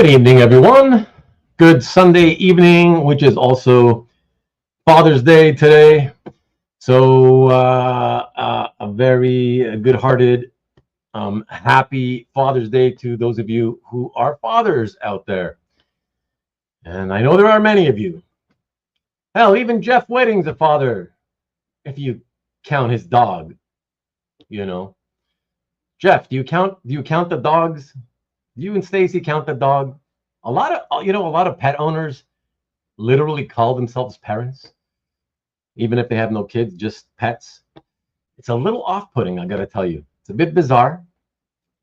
Good evening, everyone. Good Sunday evening, which is also Father's Day today. So a very good-hearted, happy Father's Day to those of you who are fathers out there. And I know there are many of you. Hell, even Jeff Wedding's a father, if you count his dog. You know, Jeff, do you count the dogs? Do you and Stacy count the dog? A lot of pet owners literally call themselves parents, even if they have no kids, just pets. It's a little off-putting, I gotta tell you. It's a bit bizarre.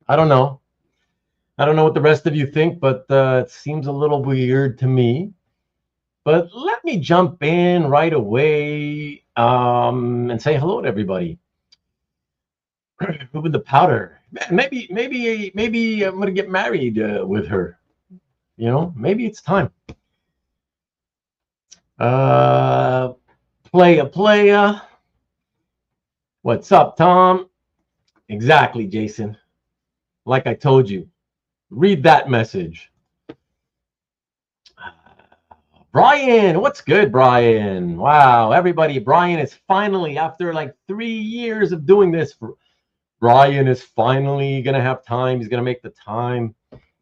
I don't know what the rest of you think, but it seems a little weird to me. But let me jump in right away and say hello to everybody. Ruben the Powter. Maybe I'm gonna get married with her. You know, maybe it's time. Playa. What's up, Tom? Exactly, Jason. Like I told you, read that message. Brian, what's good, Brian? Wow, everybody, Brian is finally, after like 3 years of doing this, Brian is finally going to have time. He's going to make the time.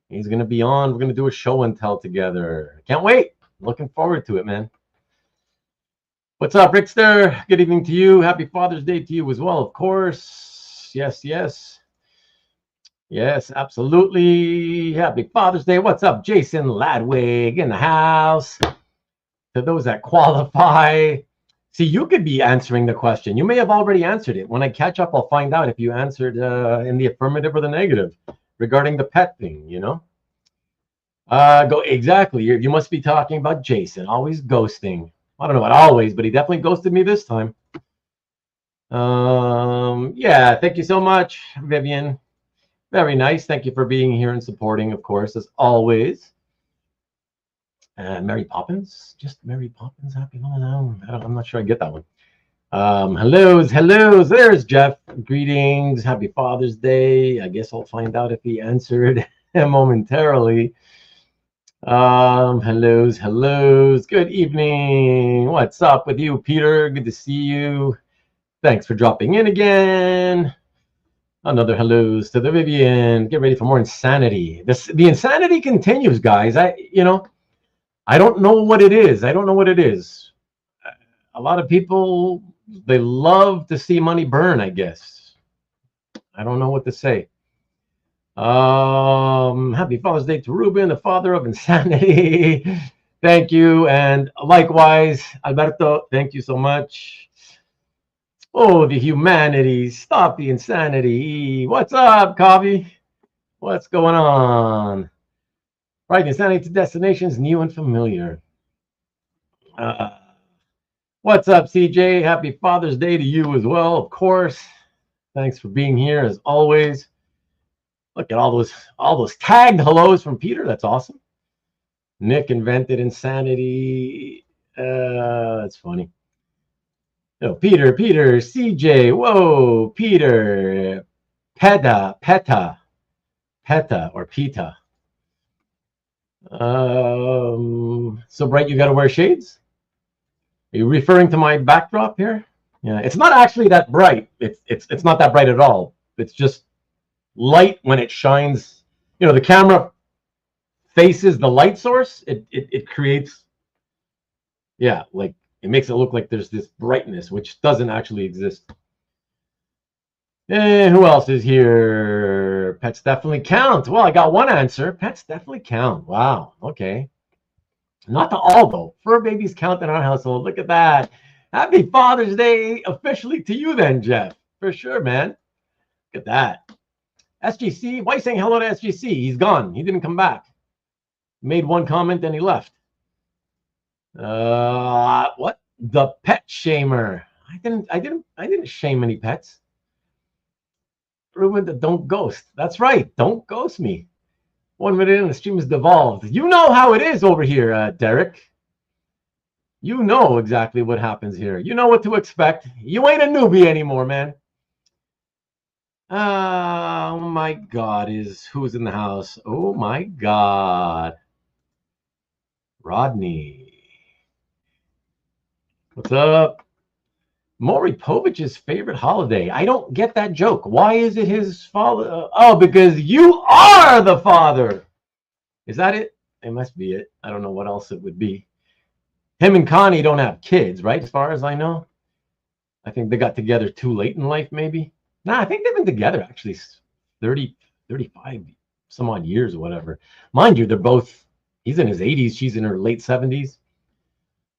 He's going to be on. We're going to do a show and tell together. Can't wait. Looking forward to it, man. What's up, Rickster? Good evening to you. Happy Father's Day to you as well, of course. Yes, yes. Yes, absolutely. Happy Father's Day. What's up, Jason Ladwig in the house? To those that qualify. See, you could be answering the question. You may have already answered it. When I catch up, I'll find out if you answered in the affirmative or the negative regarding the pet thing, you know? Exactly. You must be talking about Jason, always ghosting. I don't know about always, but he definitely ghosted me this time. Yeah, thank you so much, Vivian. Very nice. Thank you for being here and supporting, of course, as always. Mary Poppins, just Mary Poppins. Happy Halloween. I'm not sure I get that one. Hellos. There's Jeff. Greetings. Happy Father's Day. I guess I'll find out if he answered momentarily. Hellos. Good evening. What's up with you, Peter? Good to see you. Thanks for dropping in again. Another hellos to the Vivian. Get ready for more insanity. The insanity continues, guys. I don't know what it is. A lot of people, they love to see money burn, I guess. I don't know what to say. Happy Father's Day to Ruben, the father of insanity. Thank you. And likewise, Alberto, thank you so much. Oh, the humanity. Stop the insanity. What's up, Coffee? What's going on? Right, insanity to destinations new and familiar. What's up, CJ? Happy Father's Day to you as well, of course. Thanks for being here as always. Look at all those tagged hellos from Peter. That's awesome. Nick invented insanity. That's funny. No, Peter, CJ. Whoa, Peter. Peta, or Peta. So bright you gotta wear shades? Are you referring to my backdrop here? Yeah, it's not actually that bright. It's not that bright at all. It's just light when it shines. You know, the camera faces the light source. It creates, yeah, like it makes it look like there's this brightness which doesn't actually exist. Who else is here? Pets definitely count. Well, I got one answer. Pets definitely count. Wow. Okay. Not to all, though. Fur babies count in our household. Look at that. Happy Father's Day officially to you then, Jeff. For sure, man. Look at that. SGC. Why are you saying hello to SGC? He's gone. He didn't come back. Made one comment and he left. What? The pet shamer. I didn't shame any pets. Ruben, don't ghost. That's right. Don't ghost me. 1 minute in, the stream is devolved. You know how it is over here, Derek. You know exactly what happens here. You know what to expect. You ain't a newbie anymore, man. Oh my God, who's in the house? Oh my God. Rodney. What's up? Maury Povich's favorite holiday. I don't get that joke. Why is it his father? Oh, because you are the father. Is that it? It must be it. I don't know what else it would be. Him and Connie don't have kids, right? As far as I know. I think they got together too late in life, maybe. Nah, I think they've been together actually 30, 35 some odd years or whatever. Mind you, they're both, he's in his 80s, she's in her late 70s.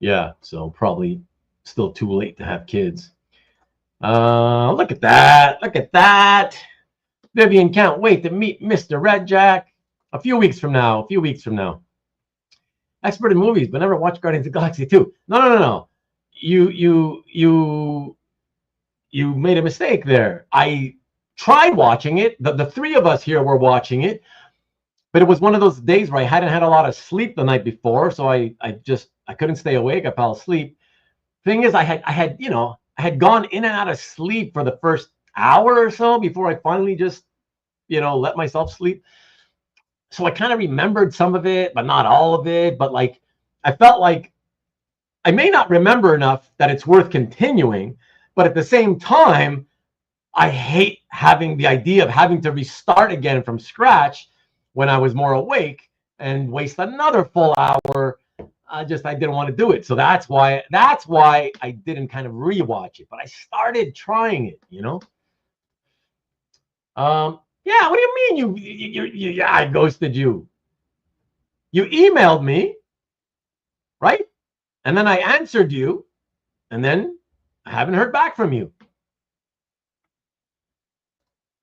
Yeah, so probably still too late to have kids. Look at that. Look at that. Vivian can't wait to meet Mr. Red Jack. A few weeks from now. Expert in movies, but never watched Guardians of the Galaxy 2. No. You made a mistake there. I tried watching it. The three of us here were watching it, but it was one of those days where I hadn't had a lot of sleep the night before, so I couldn't stay awake. I fell asleep. Thing is, I had gone in and out of sleep for the first hour or so before I finally just, let myself sleep. So I kind of remembered some of it, but not all of it. But like, I felt like I may not remember enough that it's worth continuing, but at the same time, I hate having the idea of having to restart again from scratch when I was more awake and waste another full hour. I didn't want to do it. So that's why I didn't kind of rewatch it, but I started trying it, Yeah, what do you mean I ghosted you? You emailed me, right? And then I answered you, and then I haven't heard back from you.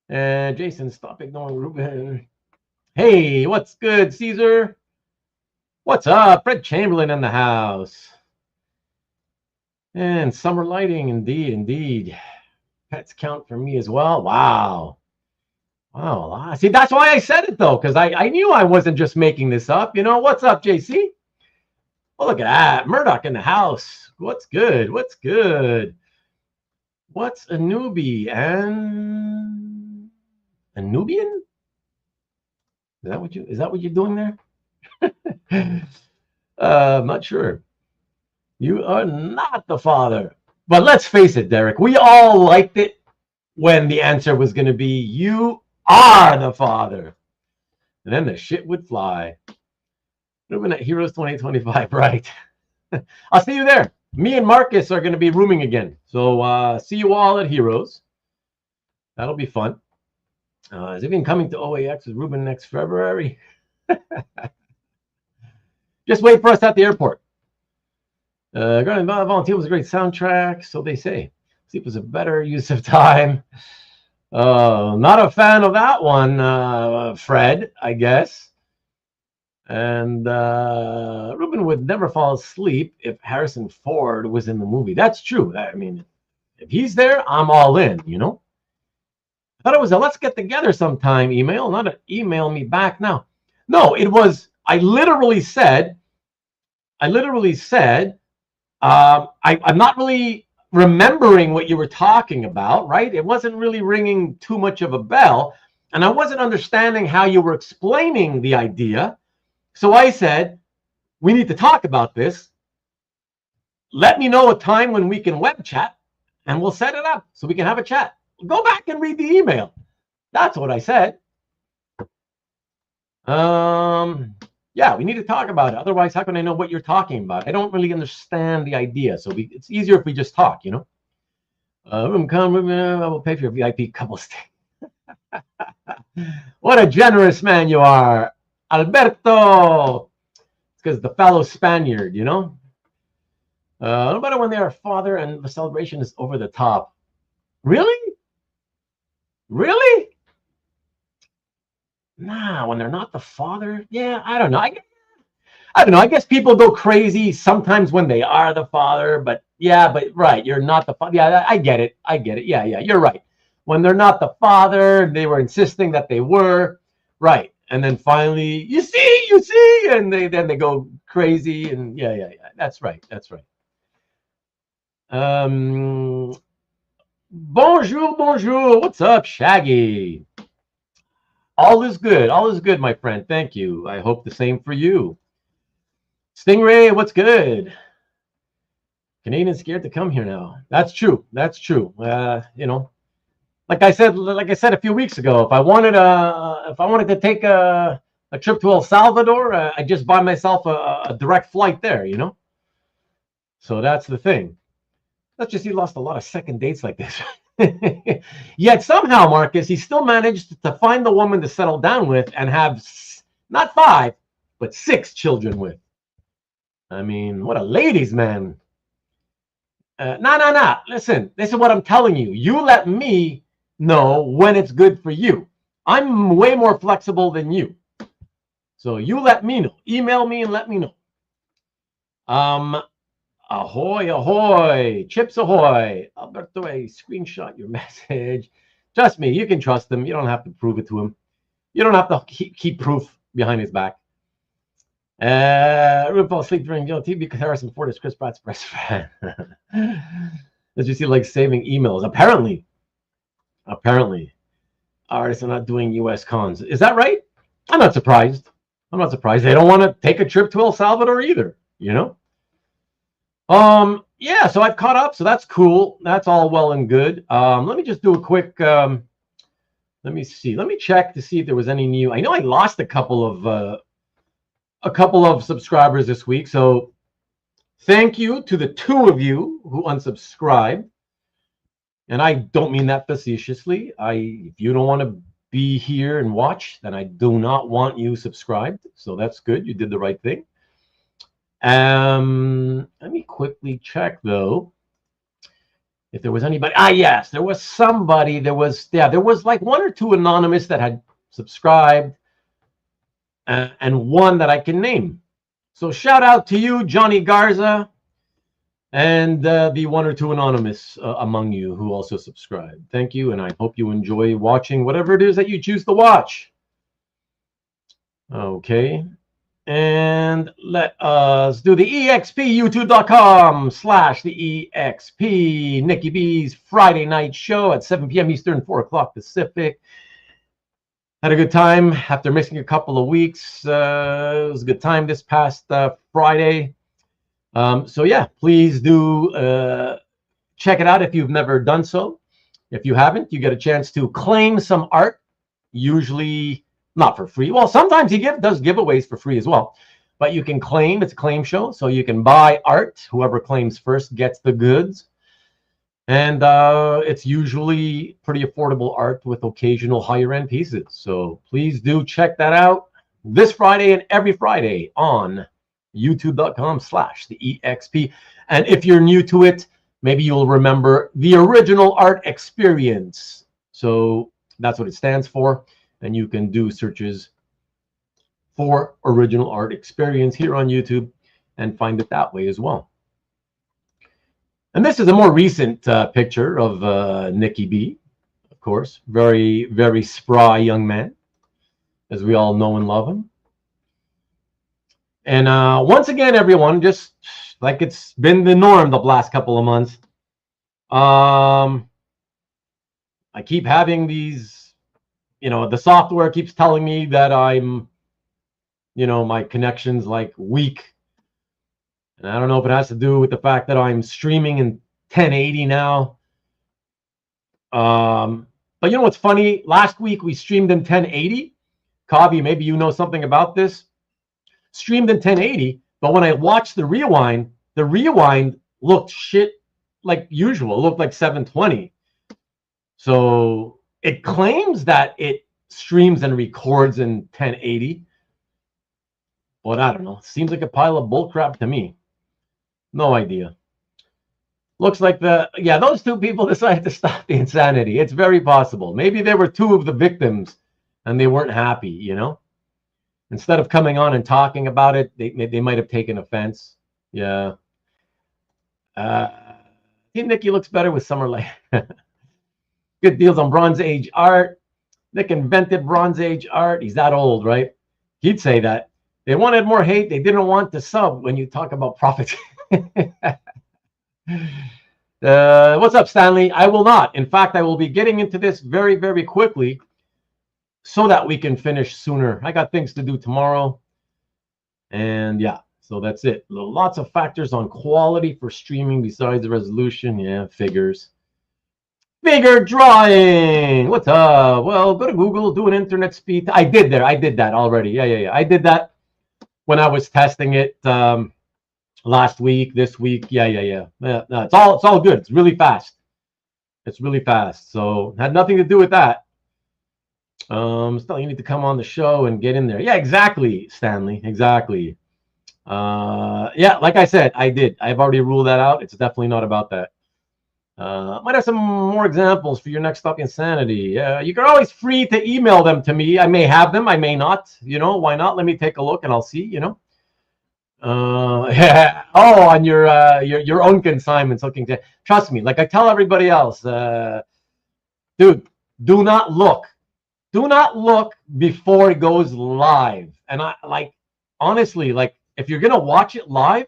Jason, stop ignoring Ruben. Hey, what's good, Caesar? What's up? Fred Chamberlain in the house. And summer lighting, indeed. Pets count for me as well. Wow. See, that's why I said it, though, because I knew I wasn't just making this up. What's up, JC? Oh, look at that. Murdoch in the house. What's good? What's a newbie? And a Nubian? Is that what you're doing there? I'm not sure. You are not the father. But let's face it, Derek. We all liked it when the answer was going to be you are the father. And then the shit would fly. Rooming at Heroes 2025, right? I'll see you there. Me and Marcus are going to be rooming again. So see you all at Heroes. That'll be fun. Is Vivian coming to OAX with Ruben next February? Just wait for us at the airport. Guardian Volunteer was a great soundtrack, so they say. Sleep was a better use of time. Not a fan of that one, Fred, I guess. And Ruben would never fall asleep if Harrison Ford was in the movie. That's true. I mean, if he's there, I'm all in, I thought it was a let's get together sometime email, not an email me back now. No, it was, I literally said, I'm not really remembering what you were talking about, right? It wasn't really ringing too much of a bell. And I wasn't understanding how you were explaining the idea. So I said, we need to talk about this. Let me know a time when we can web chat and we'll set it up so we can have a chat. Go back and read the email. That's what I said. Yeah, we need to talk about it. Otherwise, how can I know what you're talking about? I don't really understand the idea. So it's easier if we just talk, I will pay for your VIP couple stay. What a generous man you are, Alberto. It's because the fellow Spaniard, No matter when they are father and the celebration is over the top. Really? Nah, when they're not the father, yeah, I don't know. I don't know. I guess people go crazy sometimes when they are the father, but right, you're not the father. Yeah, I get it. Yeah, you're right. When they're not the father, they were insisting that they were, right. And then finally, you see, and then they go crazy, and yeah. That's right. Bonjour, bonjour. What's up, Shaggy? All is good, my friend. Thank you. I hope the same for you. Stingray, what's good? Canadians scared to come here now. That's true. That's true. You know, like I said a few weeks ago, if I wanted to take a trip to El Salvador, I just buy myself a direct flight there. You know. So that's the thing. Let's just, he lost a lot of second dates like this. Yet somehow, Marcus, he still managed to find the woman to settle down with and have not 5, but 6 children with. I mean, what a ladies' man. No. Listen, this is what I'm telling you. You let me know when it's good for you. I'm way more flexible than you. So you let me know. Email me and let me know. Ahoy, ahoy, chips ahoy. Alberto, screenshot your message. Trust me, you can trust him. You don't have to prove it to him. You don't have to keep proof behind his back. RuPaul sleep during TV because Harrison Ford is Chris Pratt's best friend. As you see, like saving emails. Apparently, artists are not doing U.S. cons. Is that right? I'm not surprised. They don't want to take a trip to El Salvador either, you know? Yeah, so I've caught up, so that's cool. That's all well and good. Let me just do a quick, let me see. Let me check to see if there was any new. I know I lost a couple of subscribers this week, so thank you to the 2 of you who unsubscribed. And I don't mean that facetiously. If you don't want to be here and watch, then I do not want you subscribed. So that's good. You did the right thing. Let me quickly check though if there was anybody. Yes, there was somebody. There was like 1 or 2 anonymous that had subscribed, and 1 that I can name. So shout out to you, Johnny Garza, and the 1 or 2 anonymous among you who also subscribed. Thank you, and I hope you enjoy watching whatever it is that you choose to watch. Okay. And let us do the EXP, youtube.com/the EXP, Nikki B's Friday night show at 7 p.m. Eastern, 4 o'clock Pacific. Had a good time after missing a couple of weeks. It was a good time this past Friday. So yeah, please do check it out if you've never done so. If you haven't, you get a chance to claim some art, usually not for free. Well, sometimes he does giveaways for free as well. But you can claim. It's a claim show, so you can buy art. Whoever claims first gets the goods. And it's usually pretty affordable art with occasional higher-end pieces. So please do check that out this Friday and every Friday on youtube.com/the EXP. And if you're new to it, maybe you'll remember the original art experience. So that's what it stands for. And you can do searches for original art experience here on YouTube and find it that way as well. And this is a more recent picture of Nikki B, of course. Very, very spry young man, as we all know and love him. And once again, everyone, just like it's been the norm the last couple of months, I keep having these, the software keeps telling me that I'm, my connection's like weak. And I don't know if it has to do with the fact that I'm streaming in 1080 now. But you know what's funny? Last week we streamed in 1080. Kavi, maybe you know something about this. Streamed in 1080, but when I watched the rewind looked shit like usual. It looked like 720. So it claims that it streams and records in 1080. But I don't know. Seems like a pile of bullcrap to me. No idea. Looks like those 2 people decided to stop the insanity. It's very possible. Maybe they were 2 of the victims and they weren't happy, Instead of coming on and talking about it, they might have taken offense. Yeah. Team Nikki looks better with summer light. Good deals on Bronze Age art. Nick invented Bronze Age art. He's that old, right? He'd say that. They wanted more hate. They didn't want to sub when you talk about profits. That's What's up, Stanley? I will not. In fact, I will be getting into this very, very quickly so that we can finish sooner. I got things to do tomorrow. And yeah, so that's it. Lots of factors on quality for streaming besides the resolution. Yeah, figures. Figure drawing. What's up? Well, go to Google, do an internet speed. I did that already. Yeah. I did that when I was testing it last week, this week. Yeah. No, it's all good. It's really fast. So had nothing to do with that. Still, you need to come on the show and get in there. Yeah, exactly, Stanley. Exactly. Yeah, like I said, I've already ruled that out. It's definitely not about that. Might have some more examples for your next Stop Insanity. You can always free to email them to me. I may have them, I may not. You know, why not? Let me take a look and I'll see. You know. Yeah. Oh, on your own consignments. Looking to trust me. Like I tell everybody else, dude, do not look. Do not look before it goes live. And I honestly, if you're gonna watch it live,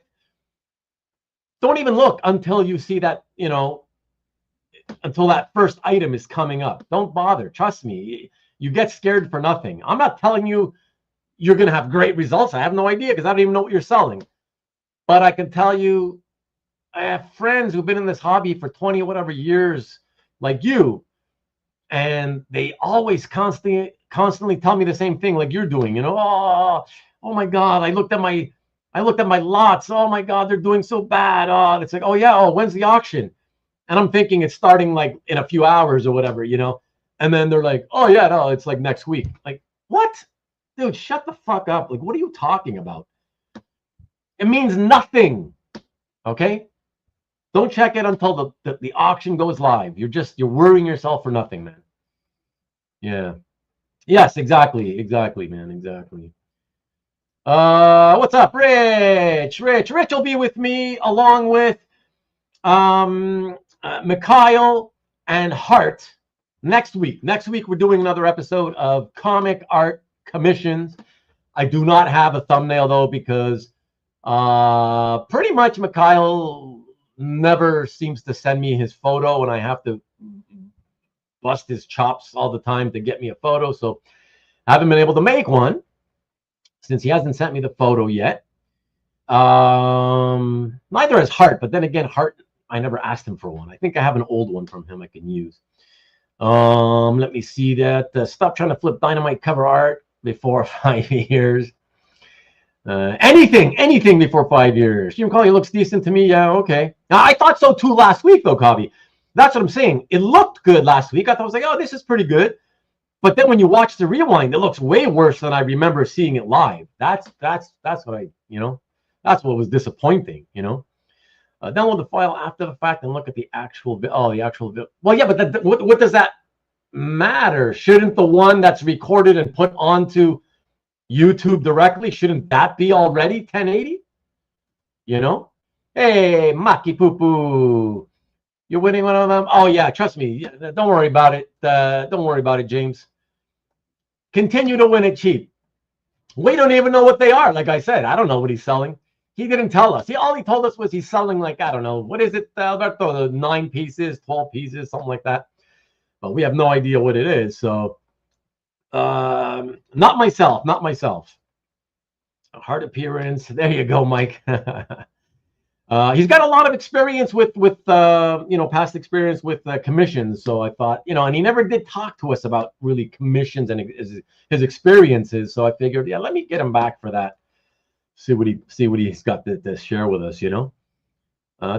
don't even look until you see that, you know, until that first item is coming up. Don't bother. Trust me. You get scared for nothing. I'm not telling you you're gonna have great results. I have no idea because I don't even know what you're selling. But I can tell you, I have friends who've been in this hobby for 20 or whatever years, like you. And they always constantly tell me the same thing, like you're doing. You know, oh my God, I looked at my lots. Oh my God, they're doing so bad. Oh, it's like, oh yeah, when's the auction? And I'm thinking it's starting like in a few hours or whatever, you know. And then they're like, oh yeah, no, it's like next week. Like, what? Dude, shut the fuck up. Like, what are you talking about? It means nothing. Okay? Don't check it until the auction goes live. You're worrying yourself for nothing, man. Yeah. Yes, exactly, man, exactly. What's up, Rich? Rich will be with me along with Mikhail and Hart next week. Next week we're doing another episode of Comic Art Commissions. I do not have a thumbnail though because pretty much Mikhail never seems to send me his photo and I have to bust his chops all the time to get me a photo. So I haven't been able to make one since he hasn't sent me the photo yet. Neither has Hart, but then again, Hart, I never asked him for one. I think I have an old one from him I can use. Let me see that. Stop trying to flip Dynamite cover art before 5 years. Anything before 5 years. You can call it looks decent to me. Yeah, okay. Now, I thought so too last week, though, Kavi. That's what I'm saying. It looked good last week. I thought I was like, oh, this is pretty good. But then when you watch the rewind, it looks way worse than I remember seeing it live. That's what I, you know, that's what was disappointing, you know. Download the file after the fact and look at the actual, well, yeah, but what does that matter? Shouldn't the one that's recorded and put onto YouTube directly, shouldn't that be already 1080? You know? Hey, Maki Poo Poo. You're winning one of them? Oh, yeah, trust me. Don't worry about it. Don't worry about it, James. Continue to win it cheap. We don't even know what they are. Like I said, I don't know what he's selling. He didn't tell us. All he told us was he's selling, like, I don't know. What is it, Alberto? 9 pieces, 12 pieces, something like that. But we have no idea what it is. So, not myself. A hard appearance. There you go, Mike. He's got a lot of experience with past experience with commissions. So I thought, and he never did talk to us about really commissions and his experiences. So I figured, yeah, let me get him back for that. See what he's got to share with us.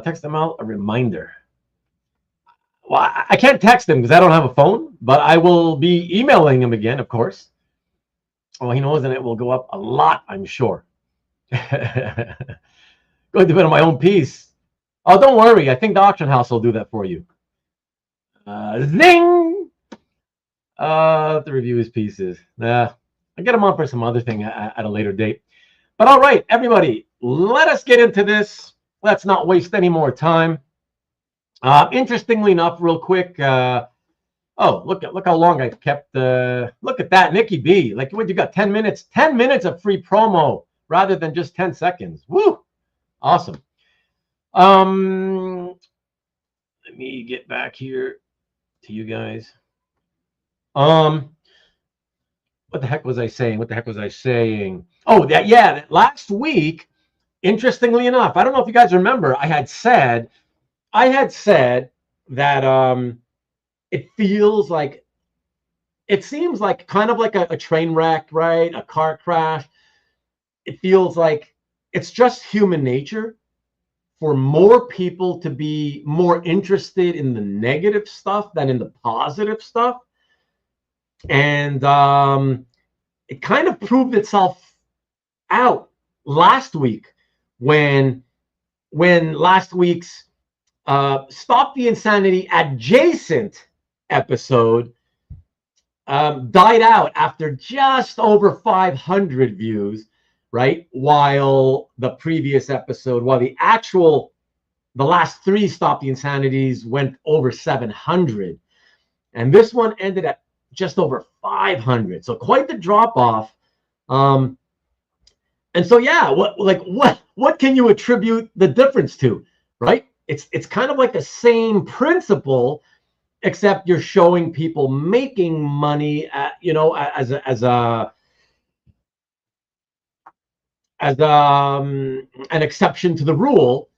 Text him out a reminder. Well, I can't text him because I don't have a phone, but I will be emailing him again, of course. Oh, he knows, and it will go up a lot, I'm sure. Going to bid on my own piece. Oh, don't worry. I think the auction house will do that for you. Zing! To review his pieces. I'll get him on for some other thing at a later date. But all right, everybody, let us get into this. Let's not waste any more time. Interestingly enough, real quick. Oh, look how long I've kept. Look at that, Nikki B. Like, what you got? 10 minutes. 10 minutes of free promo rather than just 10 seconds. Woo! Awesome. Let me get back here to you guys. What the heck was I saying? Oh, that last week, interestingly enough, I don't know if you guys remember, I had said that it seems like kind of like a train wreck, right? A car crash. It feels like it's just human nature for more people to be more interested in the negative stuff than in the positive stuff. And it kind of proved itself out last week when last week's Stop the Insanity adjacent episode died out after just over 500 views, right? While the previous episode, the last three Stop the Insanities went over 700. And this one ended at just over 500. So quite the drop off. And so, yeah, what can you attribute the difference to, right? It's kind of like the same principle, except you're showing people making money as an exception to the rule,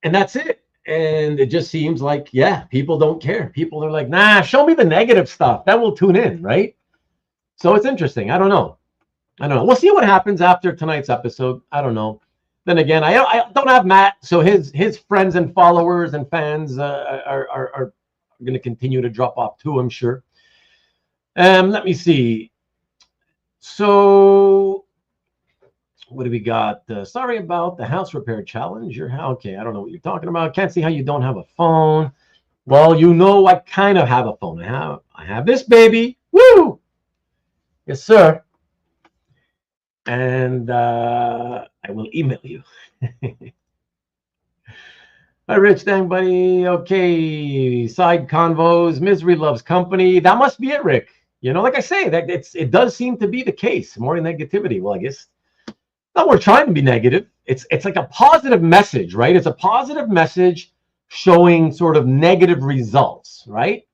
and that's it. And it just seems like, yeah, people don't care. People are like, nah, show me the negative stuff, then we'll tune in, right? So it's interesting. I don't know. We'll see what happens after tonight's episode. I don't know. Then again, I don't have Matt, so his friends and followers and fans are going to continue to drop off too, I'm sure. Let me see. So what do we got? Sorry about the house repair challenge. Okay, I don't know what you're talking about. Can't see how you don't have a phone. Well, I kind of have a phone. I have this baby. Woo! Yes, sir. And I will email you. Hi, Rich, dang buddy. Okay, side convos. Misery loves company. That must be it, Rick. Like I say, that it does seem to be the case. More negativity. Well, I guess not. We're trying to be negative. It's like a positive message, right? It's a positive message showing sort of negative results, right?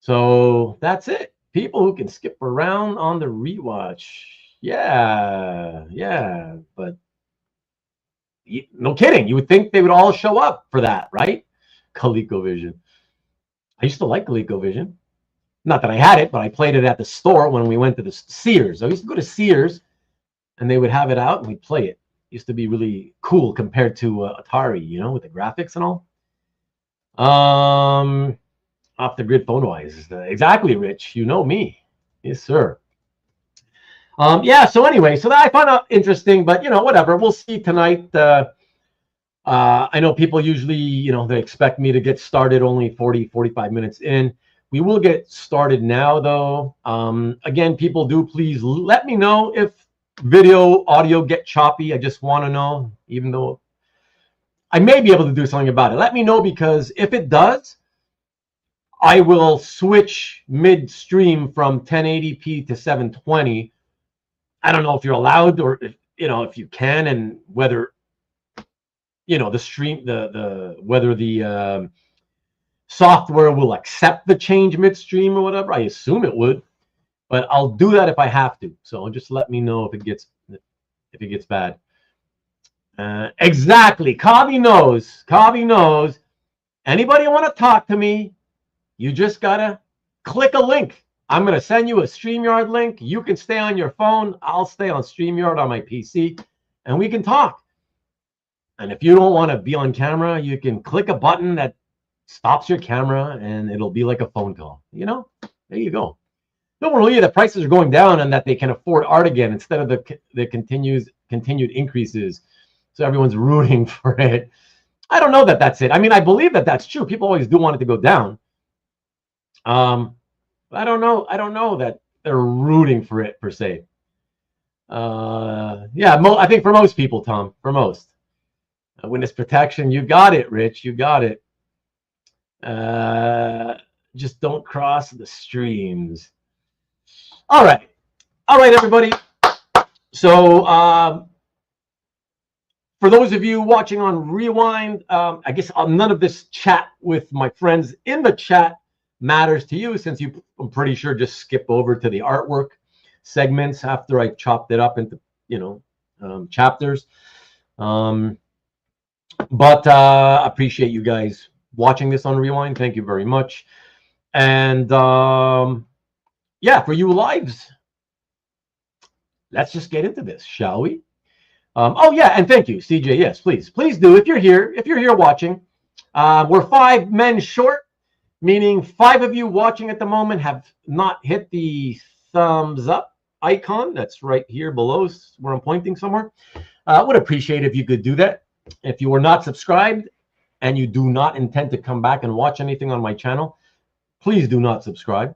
So that's it. People who can skip around on the rewatch. Yeah, but no kidding. You would think they would all show up for that, right? ColecoVision. I used to like ColecoVision. Not that I had it, but I played it at the store when we went to the Sears. I used to go to Sears, and they would have it out, and we'd play it. It used to be really cool compared to Atari, with the graphics and all. Off the grid phone-wise. Exactly, Rich. You know me. Yes, sir. Yeah, so anyway, so that I found out interesting, but whatever. We'll see tonight. I know people usually, they expect me to get started only 45 minutes in. We will get started now, though. Again, people do please let me know if video, audio get choppy. I just want to know, even though I may be able to do something about it. Let me know, because if it does, I will switch midstream from 1080p to 720. I don't know if you're allowed, or if you can, and whether the stream, whether the software will accept the change midstream or whatever. I assume it would, but I'll do that if I have to. So just let me know if it gets bad. Exactly. Kavi knows. Anybody want to talk to me, you just gotta click a link. I'm going to send you a StreamYard link. You can stay on your phone. I'll stay on StreamYard on my PC, and we can talk. And if you don't want to be on camera, you can click a button that stops your camera, and it'll be like a phone call. There you go. Don't worry, the prices are going down and that they can afford art again instead of the continued increases. So everyone's rooting for it. I don't know that that's it. I mean, I believe that that's true. People always do want it to go down. I don't know that they're rooting for it per se. Yeah, I think for most people, Tom, for most. Witness protection, you got it, Rich, you got it. Just don't cross the streams. All right, everybody. So For those of you watching on Rewind, I guess none of this chat with my friends in the chat matters to you, since you, I'm pretty sure, just skip over to the artwork segments after I chopped it up into, chapters. But appreciate you guys watching this on Rewind. Thank you very much. And yeah, for you lives, let's just get into this, shall we? Oh yeah, and thank you, CJ. Yes, please do. If you're here watching, we're 5 men short, meaning 5 of you watching at the moment have not hit the thumbs up icon. That's right here below where I'm pointing somewhere. I would appreciate if you could do that. If you are not subscribed and you do not intend to come back and watch anything on my channel, please do not subscribe.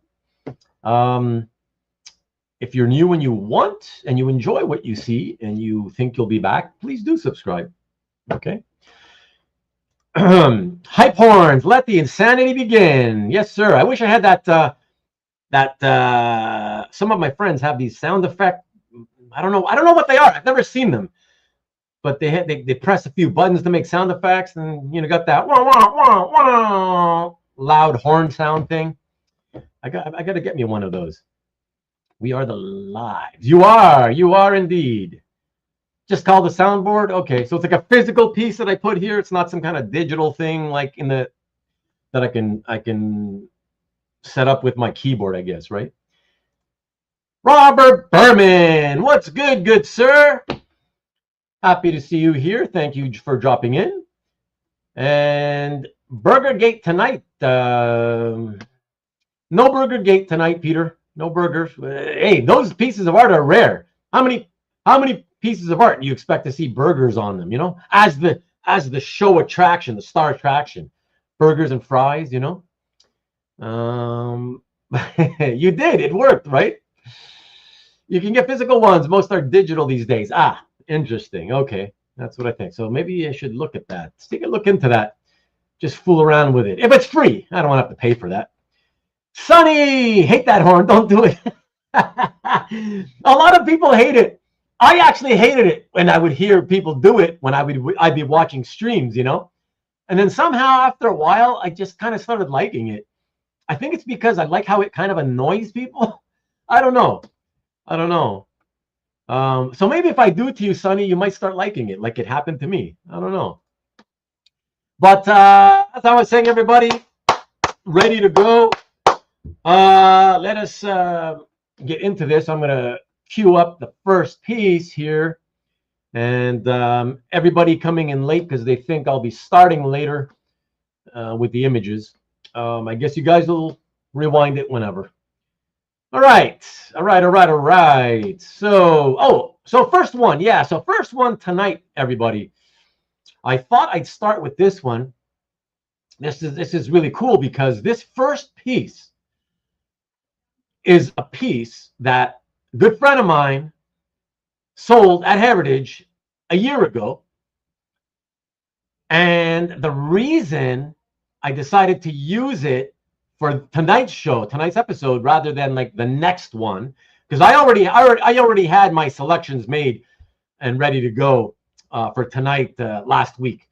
If you're new and you want and you enjoy what you see and you think you'll be back, please do subscribe. Okay. Hype horns, let the insanity begin. Yes, sir. I wish I had that. Some of my friends have these sound effects. I don't know what they are. I've never seen them, but they press a few buttons to make sound effects, and got that wah, wah, wah, wah, loud horn sound thing. I got to get me one of those. We are the lives. You are indeed. Just call the soundboard. Okay, so it's like a physical piece that I put here. It's not some kind of digital thing like that I can set up with my keyboard, I guess, right? Robert Berman, what's good sir? Happy to see you here. Thank you for dropping in. And Burgergate tonight. No Burgergate tonight, Peter. No burgers. Hey, those pieces of art are rare. How many pieces of art do you expect to see burgers on them? As the show attraction, the star attraction, burgers and fries. You did. It worked, right? You can get physical ones. Most are digital these days. Ah, interesting. Okay, that's what I think. So maybe I should look at that. Take a look into that. Just fool around with it. If it's free, I don't want to have to pay for that. Sonny, hate that horn. Don't do it. A lot of people hate it. I actually hated it when I would hear people do it when I'd be watching streams, And then somehow after a while, I just kind of started liking it. I think it's because I like how it kind of annoys people. I don't know. So maybe if I do it to you, Sonny, you might start liking it, like it happened to me. I don't know. But as I was saying, everybody, ready to go. Let us get into this. I'm going to queue up the first piece here. And everybody coming in late because they think I'll be starting later with the images. I guess you guys will rewind it whenever. All right. So first one. Yeah, so first one tonight, everybody. I thought I'd start with this one. This is really cool because this first piece is a piece that a good friend of mine sold at Heritage a year ago. And the reason I decided to use it for tonight's episode, rather than like the next one, because I already had my selections made and ready to go for tonight last week,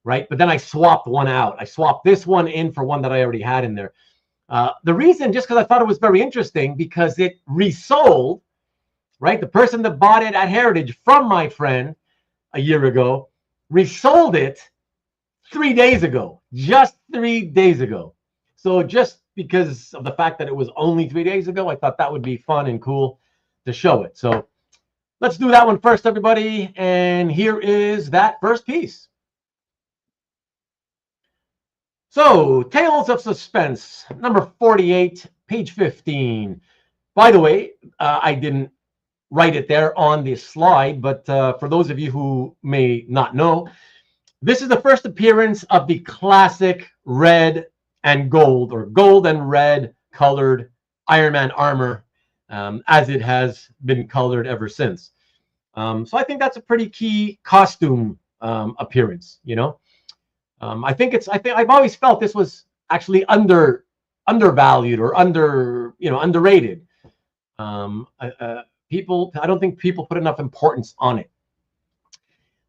right? But then I swapped one out. I swapped this one in for one that I already had in there. The reason, just because I thought it was very interesting, because it resold, right? The person that bought it at Heritage from my friend a year ago resold it 3 days ago, just 3 days ago. So just because of the fact that it was only 3 days ago, I thought that would be fun and cool to show it. So let's do that one first, everybody. And here is that first piece. So, Tales of Suspense, number 48, page 15. By the way, I didn't write it there on this slide, but for those of you who may not know, this is the first appearance of the classic red and gold, or gold and red colored Iron Man armor, as it has been colored ever since. So I think that's a pretty key costume appearance, I've always felt this was actually undervalued or underrated. I don't think people put enough importance on it.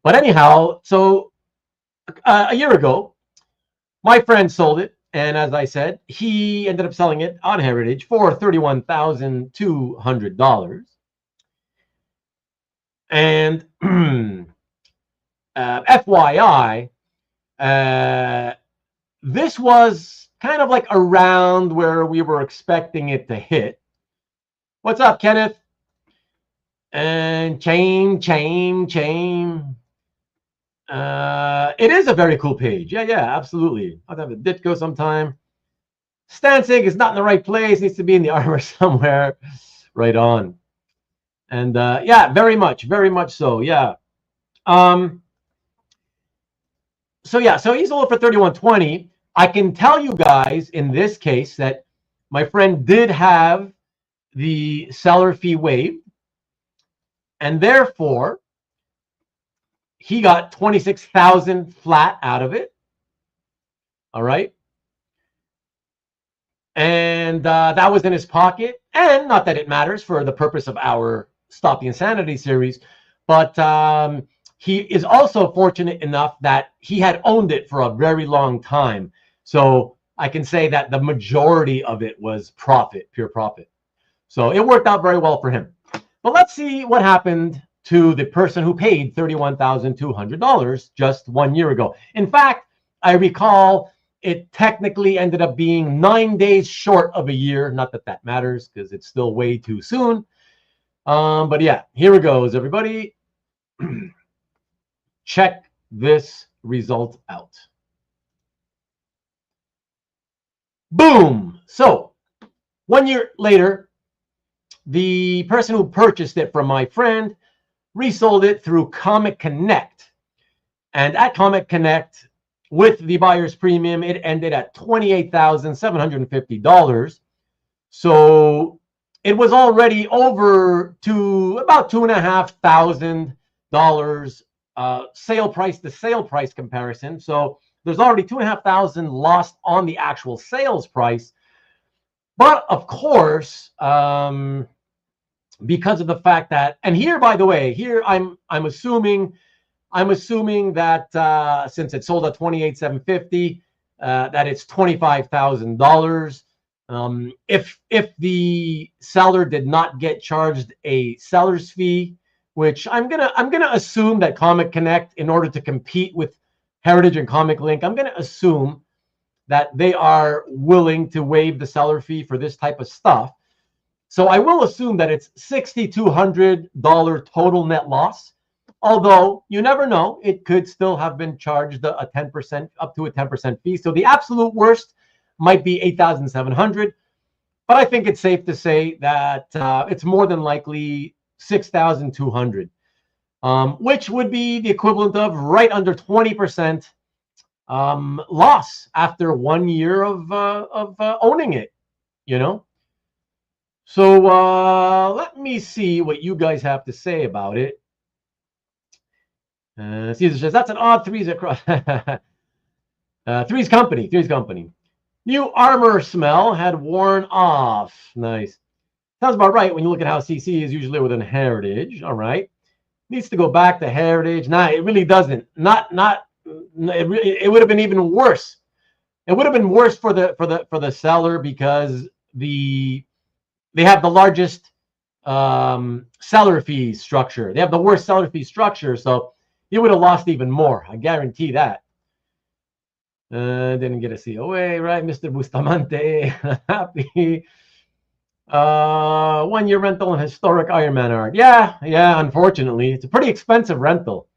But anyhow, so a year ago, my friend sold it. And as I said, he ended up selling it on Heritage for $31,200. And FYI, this was kind of like around where we were expecting it to hit. What's up, Kenneth? And chain. It is a very cool page. Yeah, absolutely. I'll have a Ditko sometime. Stancing is not in the right place. Needs to be in the armor somewhere. Right on. And yeah, very much so. Yeah. So he sold it for $31.20. I can tell you guys in this case that my friend did have the seller fee waived, and therefore he got $26,000 flat out of it. All right. And that was in his pocket. And not that it matters for the purpose of our Stop the Insanity series, but he is also fortunate enough that he had owned it for a very long time. So I can say that the majority of it was profit, pure profit. So it worked out very well for him. But let's see what happened to the person who paid $31,200 just 1 year ago. In fact, I recall it technically ended up being 9 days short of a year. Not that that matters because it's still way too soon. But yeah, here it goes, everybody. Check this result out. Boom. So 1 year later, the person who purchased it from my friend resold it through Comic Connect. And at Comic Connect, with the buyer's premium, it ended at $28,750. So it was already over to about $2,500 sale price to sale price comparison. So there's already $2,500 lost on the actual sales price. But of course, because of the fact that, and here, by the way, here I'm assuming that since it sold at $28,750, that it's $25,000. If the seller did not get charged a seller's fee, which I'm gonna assume that Comic Connect, in order to compete with Heritage and Comic Link, I'm gonna assume that they are willing to waive the seller fee for this type of stuff. So I will assume that it's $6,200 total net loss. Although you never know, it could still have been charged a 10%, up to a 10% fee. So the absolute worst might be $8,700, but I think it's safe to say that it's more than likely $6,200, which would be the equivalent of right under 20% loss after 1 year of owning it, you know. So let me see what you guys have to say about it. Caesar says that's an odd threes across. Three's Company. New Armour smell had worn off. Nice. Sounds about right when you look at how CC is usually within Heritage. All right. Needs to go back to Heritage. Nah, it really doesn't. It would have been even worse. It would have been worse for the seller because they have the largest seller fee structure. They have the worst seller fee structure, so you would have lost even more. I guarantee that. Didn't get a COA, right? Mr. Bustamante, happy. 1 year rental and historic Iron Man art. Yeah, unfortunately. It's a pretty expensive rental.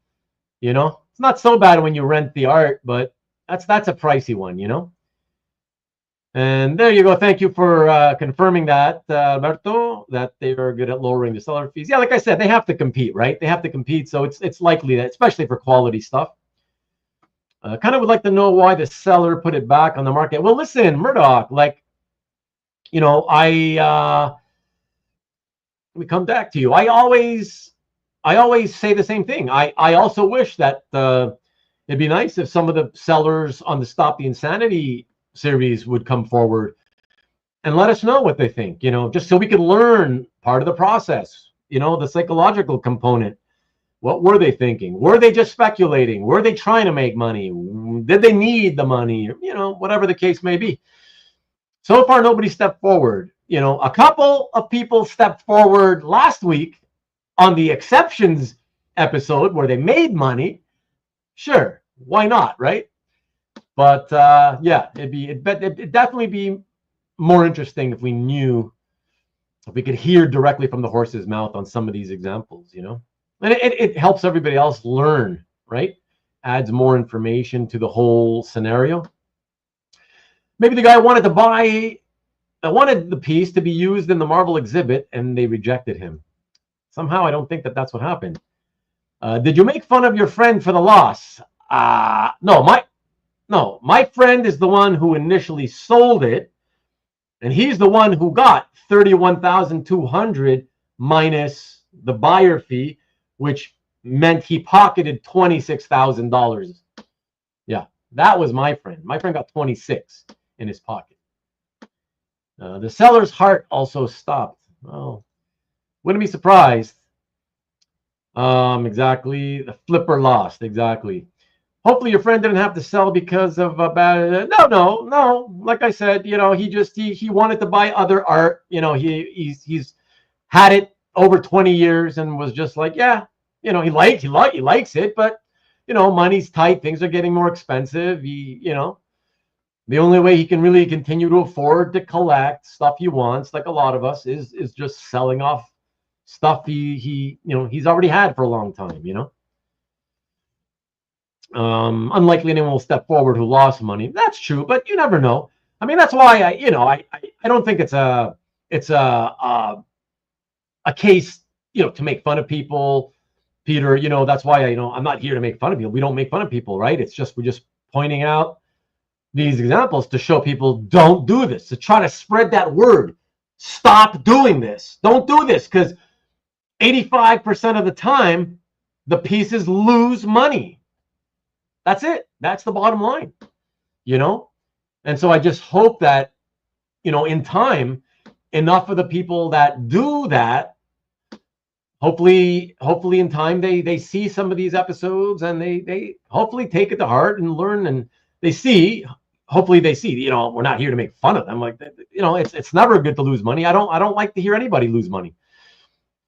You know, it's not so bad when you rent the art, but that's a pricey one, you know. And there you go. Thank you for confirming that, Alberto, that they are good at lowering the seller fees. Yeah, like I said, they have to compete, right? They have to compete, so it's likely that, especially for quality stuff. Kind of would like to know why the seller put it back on the market. Well, listen, Murdoch, like, you know, let me come back to you. I always say the same thing. I also wish that it'd be nice if some of the sellers on the Stop the Insanity series would come forward and let us know what they think, you know, just so we could learn part of the process, you know, the psychological component. What were they thinking? Were they just speculating? Were they trying to make money? Did they need the money? You know, whatever the case may be. So far, nobody stepped forward. You know, a couple of people stepped forward last week on the exceptions episode where they made money. Sure, why not, right? But yeah, it'd definitely be more interesting if we knew, if we could hear directly from the horse's mouth on some of these examples, you know? And it helps everybody else learn, right? Adds more information to the whole scenario. Maybe the guy wanted the piece to be used in the Marvel exhibit and they rejected him. Somehow I don't think that's what happened. Did you make fun of your friend for the loss? No, my friend is the one who initially sold it, and he's the one who got $31,200 minus the buyer fee, which meant he pocketed $26,000. Yeah, that was my friend. My friend got 26 in his pocket. The seller's heart also stopped. Oh, wouldn't be surprised. Exactly. The flipper lost. Exactly. Hopefully your friend didn't have to sell because of a bad. No. Like I said, you know, he wanted to buy other art. You know, he's had it over 20 years and was just like, yeah, you know, he likes it, but you know, money's tight. Things are getting more expensive. You know, the only way he can really continue to afford to collect stuff he wants, like a lot of us, is just selling off stuff he you know, he's already had for a long time, you know. Unlikely anyone will step forward who lost money. That's true, but you never know. I mean, that's why I don't think it's a case, you know, to make fun of people, Peter. You know, that's why I'm not here to make fun of you. We don't make fun of people, right? It's just we're just pointing out these examples to show people don't do this, to try to spread that word. Stop doing this. Don't do this, because 85% of the time the pieces lose money. That's it. That's the bottom line, you know? And so I just hope that, you know, in time, enough of the people that do that, hopefully in time, they see some of these episodes and they hopefully take it to heart and learn, and hopefully they see, you know, we're not here to make fun of them. Like, you know, it's never good to lose money. I don't like to hear anybody lose money.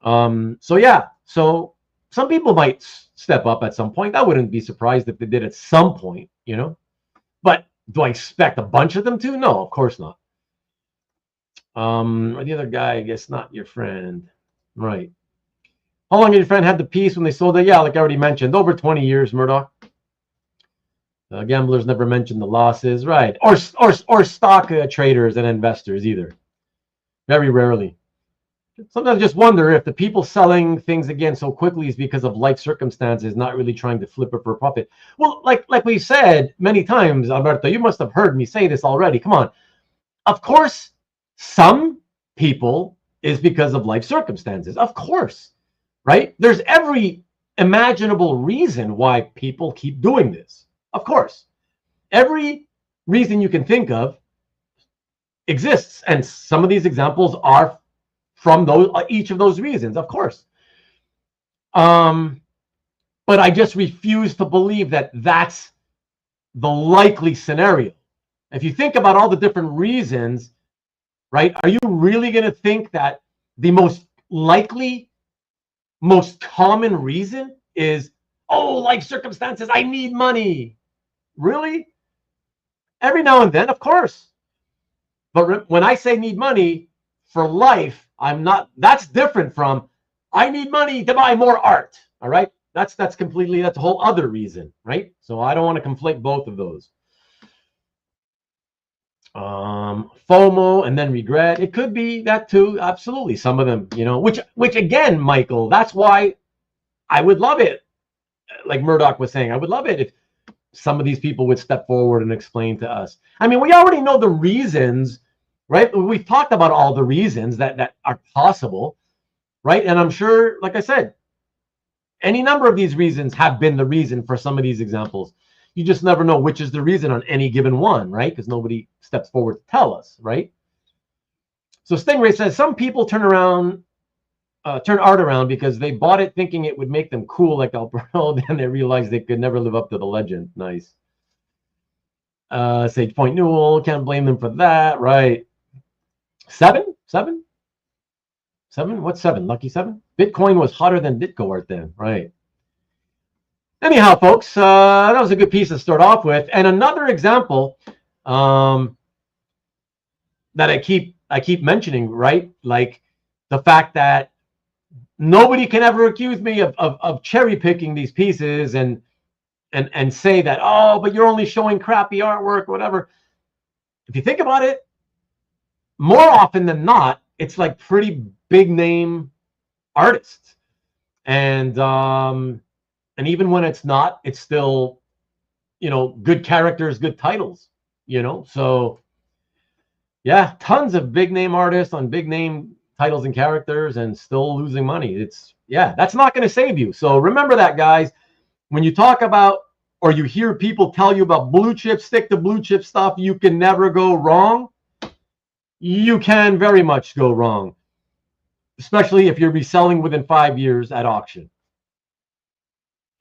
So yeah, so some people might step up at some point. I wouldn't be surprised if they did at some point, you know. But do I expect a bunch of them to? No, of course not. The other guy, I guess not your friend. Right. How long did your friend have the piece when they sold it? Yeah, like I already mentioned, over 20 years, Murdoch. Gamblers never mention the losses, right? Or stock traders and investors either. Very rarely. Sometimes I just wonder if the people selling things again so quickly is because of life circumstances, not really trying to flip it for a profit. Well, like we've said many times, Alberto, you must have heard me say this already. Come on. Of course, some people is because of life circumstances. Of course, right? There's every imaginable reason why people keep doing this. Of course. Every reason you can think of exists. And some of these examples are from those, each of those reasons, of course. But I just refuse to believe that that's the likely scenario. If you think about all the different reasons, right, are you really going to think that the most likely, most common reason is, oh, life circumstances, I need money? Really? Every now and then, of course. But when I say need money for life, that's different from I need money to buy more art. All right. That's a whole other reason, right? So I don't want to conflate both of those. FOMO and then regret. It could be that too. Absolutely. Some of them, you know, which again, Michael, that's why I would love it. Like Murdoch was saying, I would love it if some of these people would step forward and explain to us. I mean, we already know the reasons, right? We've talked about all the reasons that are possible, right? And I'm sure, like I said, any number of these reasons have been the reason for some of these examples. You just never know which is the reason on any given one, right? Because nobody steps forward to tell us, right? So Stingray says, some people turn around turn art around because they bought it thinking it would make them cool like Alberto. Then they realized they could never live up to the legend. Nice. Sage Point Newell, can't blame them for that, right? Seven? What's 7? Lucky 7? Bitcoin was hotter than Ditko art then, right? Anyhow, folks, that was a good piece to start off with. And another example that I keep mentioning, right? Like the fact that nobody can ever accuse me of cherry picking these pieces and say that, oh, but you're only showing crappy artwork, whatever. If you think about it, more often than not, it's like pretty big name artists. And even when it's not, it's still, you know, good characters, good titles, you know. So yeah, tons of big name artists on big name titles and characters and still losing money. It's, yeah, that's not going to save you. So remember that, guys. When you talk about, or you hear people tell you about blue chip, stick to blue chip stuff, you can never go wrong. You can very much go wrong, especially if you're reselling within 5 years at auction.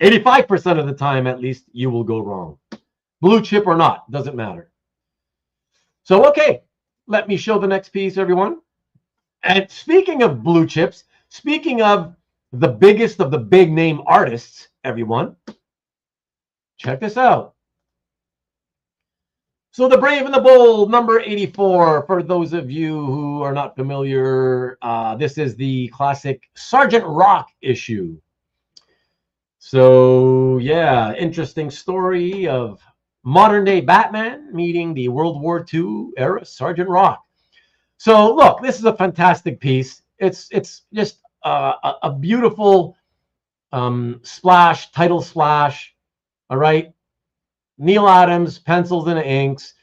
85% of the time, at least, you will go wrong. Blue chip or not, doesn't matter. So, okay, let me show the next piece, everyone. And speaking of blue chips, speaking of the biggest of the big name artists, everyone, check this out. So The Brave and the Bold, number 84. For those of you who are not familiar, this is the classic Sergeant Rock issue. So, yeah, interesting story of modern-day Batman meeting the World War II era Sergeant Rock. So, look, this is a fantastic piece. It's just a beautiful splash, title splash, all right? Neal Adams, pencils and inks,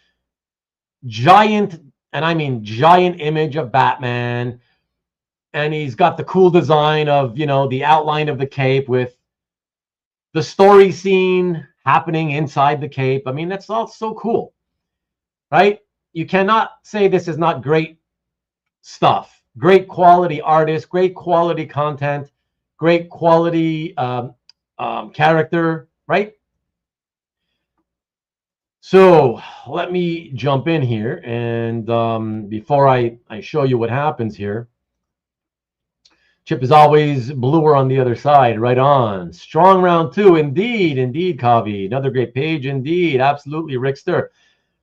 giant, and I mean giant image of Batman. And he's got the cool design of, you know, the outline of the cape with the story scene happening inside the cape. I mean, that's all so cool, right? You cannot say this is not great stuff. Great quality artist, great quality content, great quality character, right? So let me jump in here, and before I show you what happens here, chip is always bluer on the other side. Right on. Strong round 2. Indeed, Kavi. Another great page. Indeed. Absolutely, Rickster.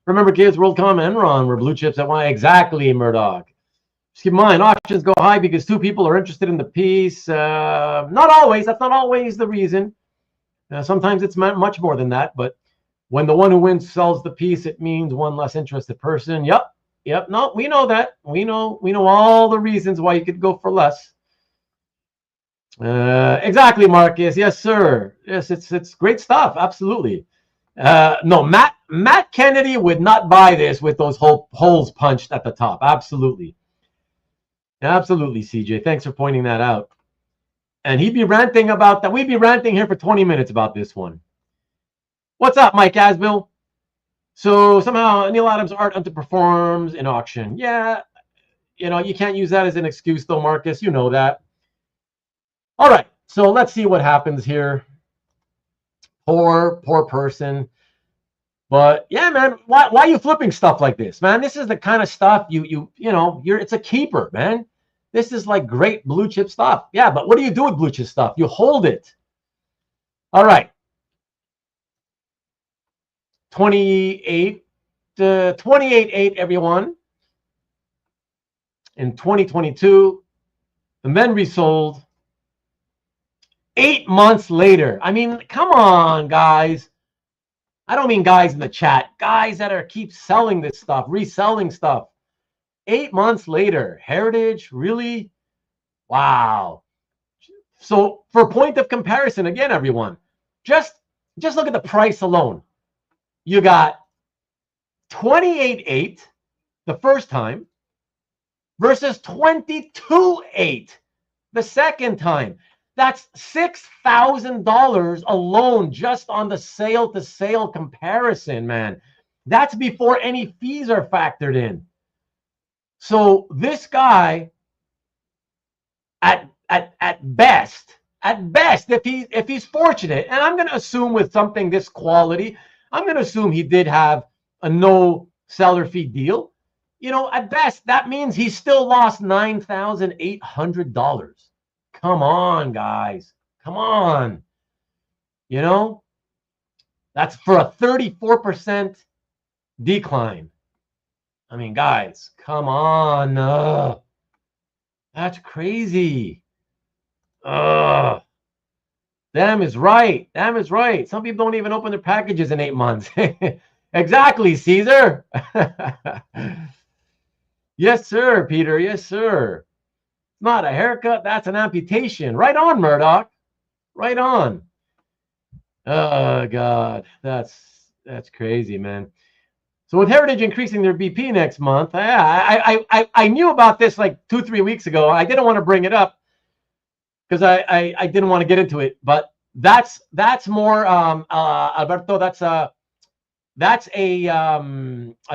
Remember, kids, WorldCom Enron were blue chips at one. Exactly, Murdoch. Just keep in mind, auctions go high because 2 people are interested in the piece. Not always. That's not always the reason. Sometimes it's much more than that, but when the one who wins sells the piece, it means one less interested person. Yep. No, we know that. We know all the reasons why you could go for less. Exactly, Marcus. Yes, sir. Yes, it's great stuff. Absolutely. No, Matt Kennedy would not buy this with those holes punched at the top. Absolutely. Absolutely, CJ. Thanks for pointing that out. And he'd be ranting about that. We'd be ranting here for 20 minutes about this one. What's up, Mike Asbill? So somehow Neal Adams' art underperforms in auction. Yeah, you know, you can't use that as an excuse, though, Marcus. You know that. All right, so let's see what happens here. Poor person. But yeah, man, why are you flipping stuff like this, man? This is the kind of stuff you know, it's a keeper, man. This is like great blue chip stuff. Yeah, but what do you do with blue chip stuff? You hold it. All right. 28.8, everyone. In 2022, and then resold 8 months later. I mean, come on, guys. I don't mean guys in the chat. Guys that keep selling this stuff, reselling stuff. 8 months later. Heritage, really? Wow. So for point of comparison, again, everyone, just look at the price alone. You got 28.8 the first time versus 22.8 the second time. That's $6,000 alone just on the sale-to-sale comparison, man. That's before any fees are factored in. So this guy, at at best, if he's fortunate, and I'm going to assume with something this quality, I'm going to assume he did have a no seller fee deal. You know, at best, that means he still lost $9,800. Come on, guys. Come on. You know, that's for a 34% decline. I mean, guys, come on. That's crazy. Damn is right. Damn is right. Some people don't even open their packages in 8 months. Exactly, Caesar. Yes, sir, Peter. Yes, sir. It's not a haircut. That's an amputation. Right on, Murdoch. Right on. Oh, God. That's crazy, man. So with Heritage increasing their BP next month, I knew about this like 2-3 weeks ago. I didn't want to bring it up because I didn't want to get into it. But that's more, Alberto. That's a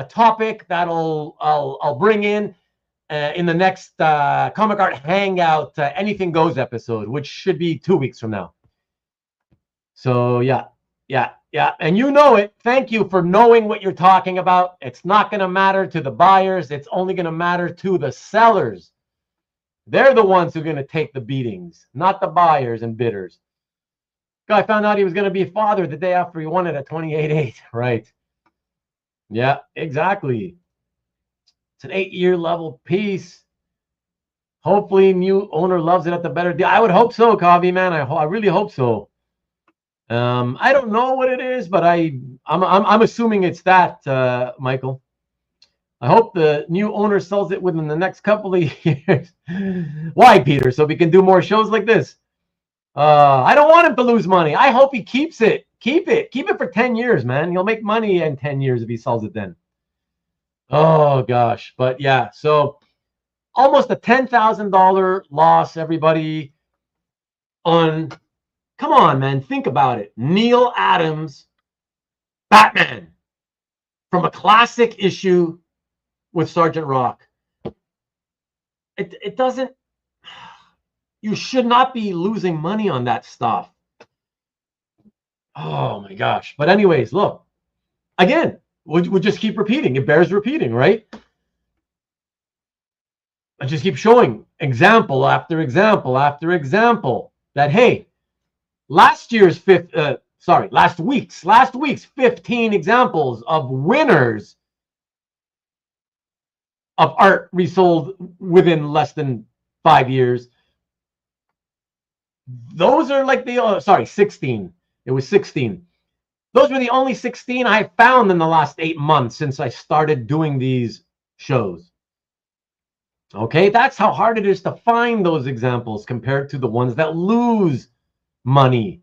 topic that'll I'll bring in the next Comic Art Hangout Anything Goes episode, which should be 2 weeks from now. So yeah. And you know it. Thank you for knowing what you're talking about. It's not going to matter to the buyers. It's only going to matter to the sellers. They're the ones who are going to take the beatings, not the buyers and bidders. Guy found out he was going to be a father the day after he won it at 28.8. Right. Yeah, exactly. It's an 8-year level piece. Hopefully new owner loves it at the better deal. I would hope so, Kavi, man. I really hope so. I don't know what it is, but I'm assuming it's that, Michael. I hope the new owner sells it within the next couple of years. Why, Peter? So we can do more shows like this. I don't want him to lose money. I hope he keeps it. Keep it for 10 years, man. He'll make money in 10 years if he sells it then. Oh gosh, but yeah. So almost a $10,000 loss, everybody. On. Come on, man. Think about it. Neal Adams, Batman, from a classic issue with Sergeant Rock. It doesn't. You should not be losing money on that stuff. Oh my gosh. But anyways, look. Again, we'll just keep repeating. It bears repeating, right? I just keep showing example after example after example that, hey, last week's 15 examples of winners of art resold within less than 5 years. Those are like the 16. It was 16. Those were the only 16 I found in the last 8 months since I started doing these shows. Okay, that's how hard it is to find those examples compared to the ones that lose money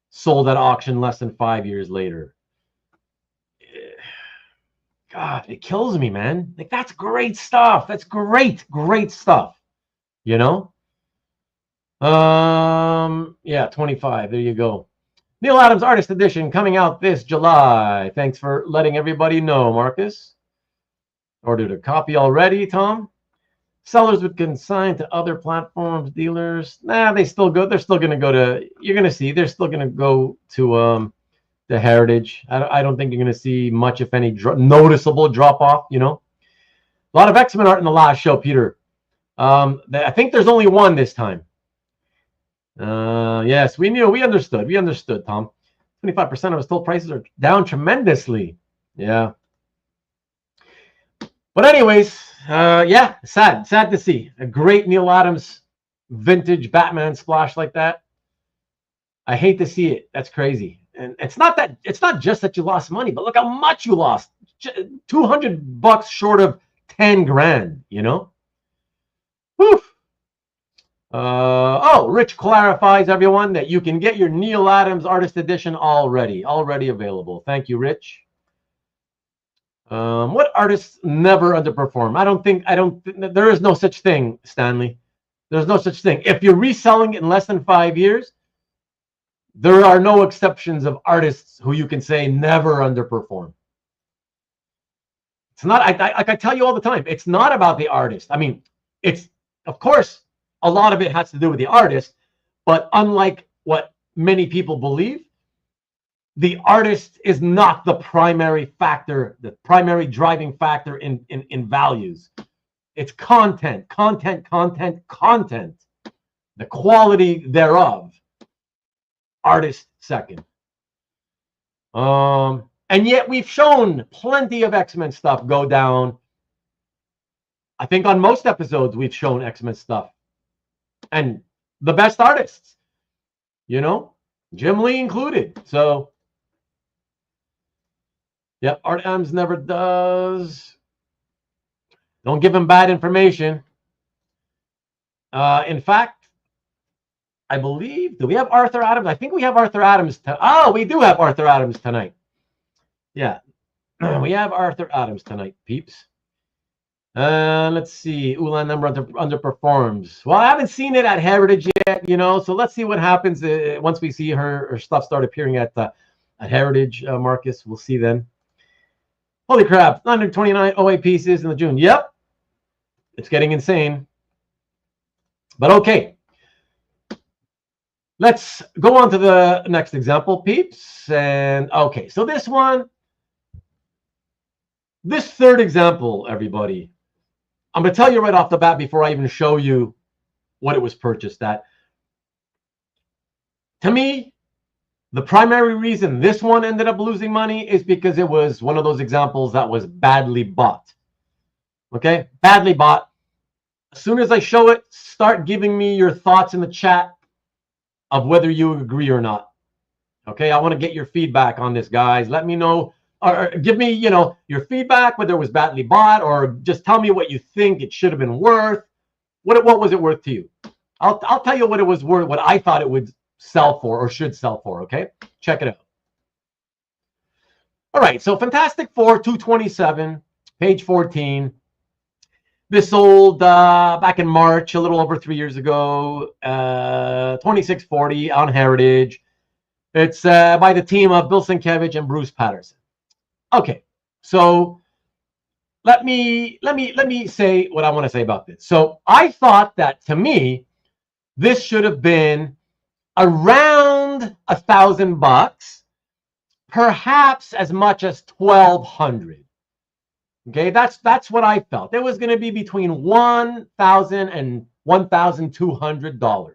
sold at auction less than 5 years later. God, it kills me, man. Like, that's great stuff. That's great stuff. You know? Yeah, 25. There you go. Neal Adams Artist Edition coming out this July. Thanks for letting everybody know, Marcus. Ordered a copy already, Tom. Sellers would consign to other platforms, dealers. Nah, they still go. They're still going to go to. You're going to see. They're still going to go to the Heritage. I don't think you're going to see much, if any, noticeable drop off. You know, a lot of X-Men art in the last show, Peter. I think there's only one this time. Yes, we knew. We understood. We understood, Tom. 25% of his total prices are down tremendously. Yeah. But anyways. Yeah, sad to see a great Neal Adams vintage Batman splash like that. I hate to see it. That's crazy. And it's not just that you lost money, but look how much you lost. $200 short of 10 grand, you know? Whew. Rich clarifies, everyone, that you can get your Neal Adams Artist Edition already available. Thank you, Rich. What artists never underperform? There is no such thing, Stanley. There's no such thing. If you're reselling in less than 5 years, there are no exceptions of artists who you can say never underperform. It's not, like I tell you all the time, it's not about the artist. I mean, it's, of course, a lot of it has to do with the artist, but unlike what many people believe, the artist is not the primary factor, the primary driving factor in values. It's content. The quality thereof. Artist second. And yet we've shown plenty of X-Men stuff go down. I think on most episodes we've shown X-Men stuff. And the best artists, you know, Jim Lee included. So, yep, Art Adams never does. Don't give him bad information. In fact, I believe, do we have Arthur Adams? I think we have Arthur Adams. Oh, we do have Arthur Adams tonight. Yeah, we have Arthur Adams tonight, peeps. Let's see. Ulan number underperforms. Well, I haven't seen it at Heritage yet, you know, so let's see what happens once we see her stuff start appearing at Heritage, Marcus. We'll see then. Holy crap, 929 OA pieces in the June. Yep, it's getting insane. But okay. Let's go on to the next example, peeps. And okay, so this third example, everybody, I'm going to tell you right off the bat before I even show you what it was purchased at. To me, the primary reason this one ended up losing money is because it was one of those examples that was badly bought. Okay, badly bought. As soon as I show it, start giving me your thoughts in the chat of whether you agree or not. Okay, I want to get your feedback on this, guys. Let me know, or give me, you know, your feedback, whether it was badly bought, or just tell me what you think it should have been worth. What was it worth to you? I'll tell you what it was worth, what I thought it would sell for or should sell for. Okay, check it out. All right, so Fantastic Four 227, page 14. This sold back in March, a little over 3 years ago, $26.40 on Heritage. It's by the team of Bill Sienkiewicz and Bruce Patterson. Okay, so let me say what I want to say about this. So I thought that, to me, this should have been around $1,000, perhaps as much as $1,200. Okay, that's what I felt. It was going to be between $1,000 and $1,200.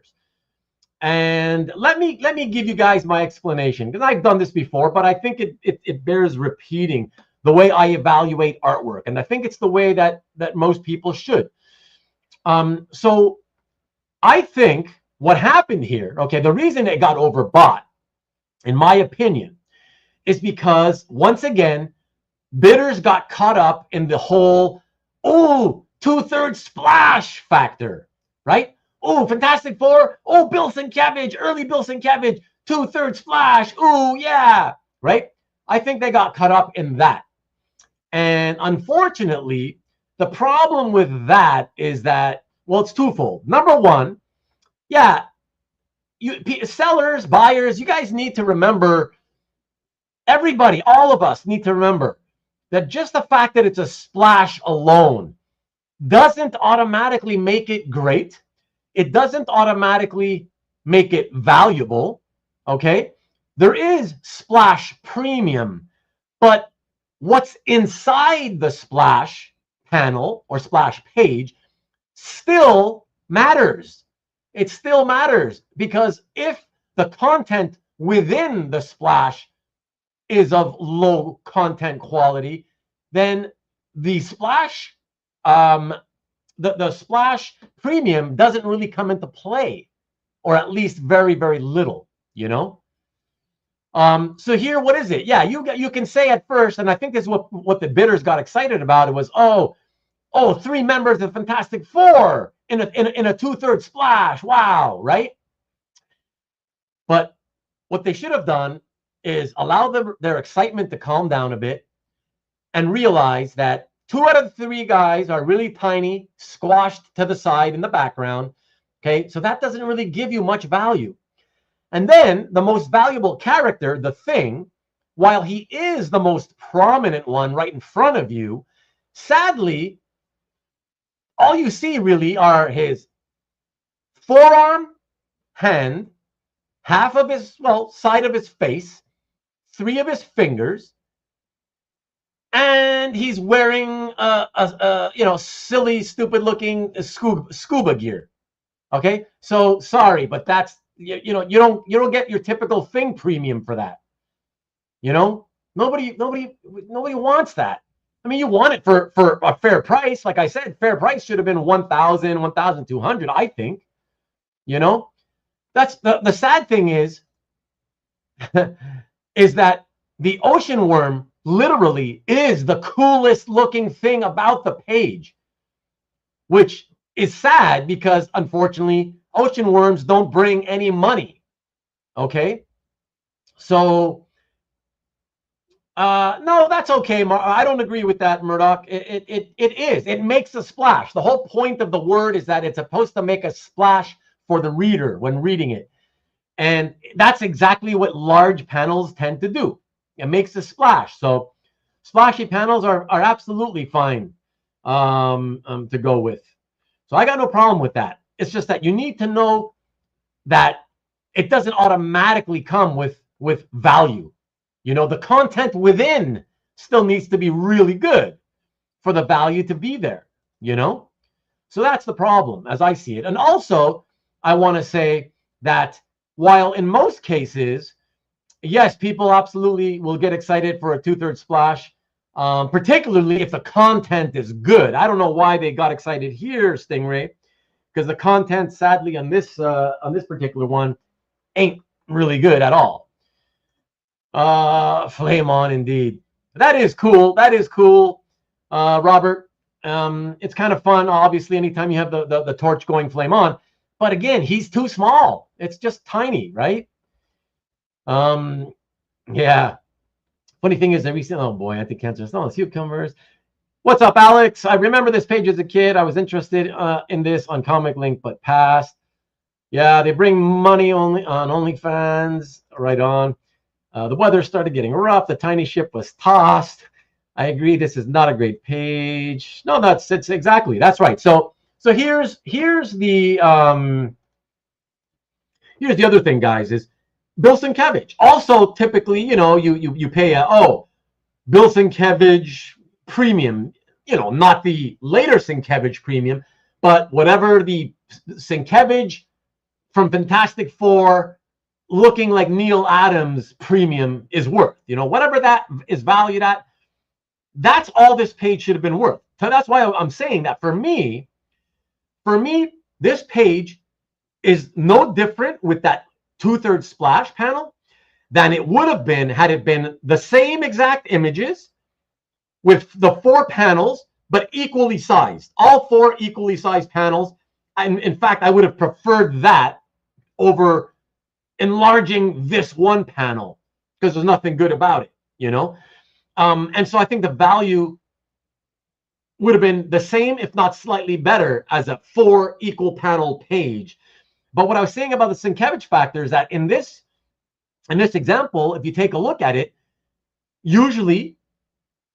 And let me give you guys my explanation, because I've done this before, but I think it bears repeating the way I evaluate artwork, and I think it's the way that most people should. So I think what happened here, okay, the reason it got overbought, in my opinion, is because, once again, bidders got caught up in the whole, oh, 2/3 splash factor, right? Oh, Fantastic Four. Oh, Bill Sienkiewicz, early Bill Sienkiewicz, 2/3 splash. Oh, yeah, right? I think they got caught up in that. And unfortunately, the problem with that is that, well, it's twofold. Number one, yeah, sellers, buyers, you guys need to remember, everybody, all of us need to remember that just the fact that it's a splash alone doesn't automatically make it great. It doesn't automatically make it valuable, okay? There is splash premium, but what's inside the splash panel or splash page still matters. It still matters, because if the content within the splash is of low content quality, then the splash the splash premium doesn't really come into play, or at least very, very little, you know. So here, what is it? Yeah, you can say at first, and I think this is what the bidders got excited about. It was, oh, 3 members of Fantastic Four in a 2/3 splash. Wow, right? But what they should have done is allow their excitement to calm down a bit and realize that 2 out of the 3 guys are really tiny, squashed to the side in the background. Okay, so that doesn't really give you much value. And then the most valuable character, the Thing, while he is the most prominent one right in front of you, sadly, all you see really are his forearm, hand, half of his, well, side of his face, 3 of his fingers, and he's wearing you know, silly, stupid-looking scuba gear. Okay, so sorry, but that's, you know, you don't get your typical thing premium for that. You know, nobody wants that. I mean, you want it for a fair price. Like I said, fair price should have been 1,000, 1,200, I think. You know, that's the sad thing is, is that the ocean worm literally is the coolest looking thing about the page, which is sad because unfortunately ocean worms don't bring any money. Okay, so no, that's okay. I don't agree with that, Murdoch. It makes a splash. The whole point of the word is that it's supposed to make a splash for the reader when reading it. And that's exactly what large panels tend to do. It makes a splash. So splashy panels are absolutely fine to go with. So I got no problem with that. It's just that you need to know that it doesn't automatically come with value. You know, the content within still needs to be really good for the value to be there, you know? So that's the problem as I see it. And also, I want to say that while in most cases, yes, people absolutely will get excited for a 2/3 splash, particularly if the content is good. I don't know why they got excited here, Stingray, because the content, sadly, on this particular one ain't really good at all. Flame on, indeed. That is cool. That is cool, Robert. It's kind of fun, obviously, anytime you have the torch going flame on. But again, he's too small. It's just tiny, right? Yeah. Funny thing is, oh boy, anti-cancer. No, cucumbers. What's up, Alex? I remember this page as a kid. I was interested in this on Comic Link, but passed. Yeah, they bring money only on OnlyFans. Right on. The weather started getting rough. The tiny ship was tossed. I agree. This is not a great page. No, it's exactly. That's right. So here's the other thing, guys, is Bill Sienkiewicz. Also, typically, you know, you pay Bill Sienkiewicz premium. You know, not the later Sienkiewicz premium, but whatever the Sienkiewicz from Fantastic Four looking like Neal Adams premium is worth. You know, whatever that is valued at, that's all this page should have been worth. So that's why I'm saying that for me, this page is no different with that 2/3 splash panel than it would have been had it been the same exact images with the 4 panels, but equally sized. All 4 equally sized panels. And in fact, I would have preferred that over enlarging this one panel because there's nothing good about it, you know? And so I think the value would have been the same, if not slightly better, as a 4 equal panel page. But what I was saying about the Sienkiewicz factor is that in this example, if you take a look at it, usually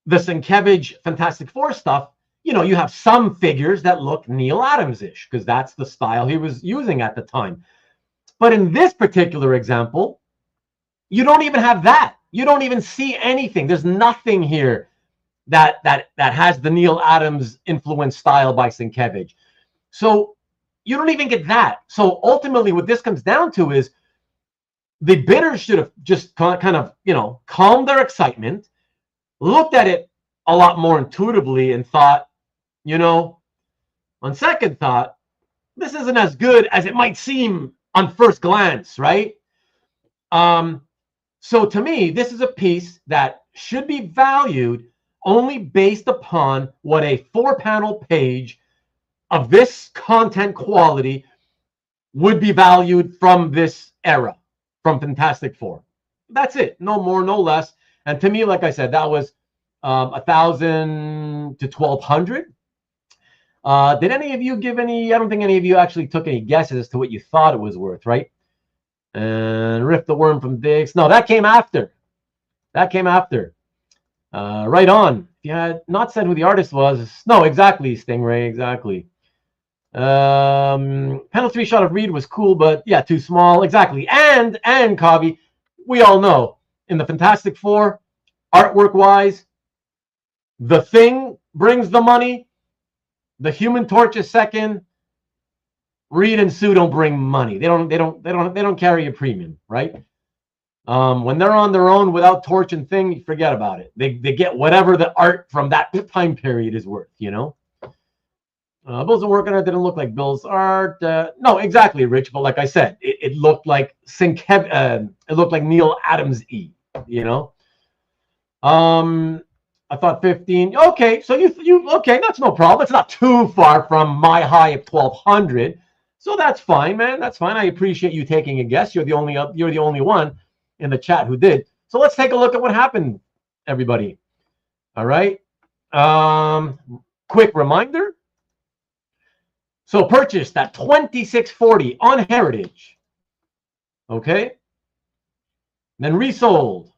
the Sienkiewicz Fantastic Four stuff, you know, you have some figures that look Neal Adams-ish because that's the style he was using at the time. But in this particular example, you don't even have that. You don't even see anything. There's nothing here that has the Neal Adams influence style by Sienkiewicz. So you don't even get that. So ultimately what this comes down to is the bidders should have just kind of, you know, calmed their excitement, looked at it a lot more intuitively and thought, you know, on second thought, this isn't as good as it might seem on first glance, right? So to me, this is a piece that should be valued only based upon what a 4-panel page of this content quality would be valued from this era, from Fantastic Four. That's it. No more, no less. And to me, like I said, that was 1,000 to 1,200. Did any of you give any? I don't think any of you actually took any guesses as to what you thought it was worth, right? And Riff the Worm from Diggs. No, that came after. That came after. Right on. If you had not said who the artist was. No, exactly, Stingray, exactly. Panel 3 shot of Reed was cool, but yeah, too small. Exactly. And Kavi, we all know in the Fantastic Four, artwork wise, the Thing brings the money. The Human Torch is second. Reed and Sue don't bring money. They don't carry a premium, right? When they're on their own without Torch and Thing, you forget about it. They get whatever the art from that time period is worth, you know. Bill's working on it didn't look like Bill's art. No, exactly, Rich. But like I said, it looked like it looked like Neal Adams you know. I thought 15. Okay, so you okay? That's no problem. It's not too far from my high of 1200, so that's fine, man. That's fine. I appreciate you taking a guess. You're the only one in the chat who did. So let's take a look at what happened, everybody. All right. Quick reminder. So purchased at $26.40 on Heritage. Okay. Then resold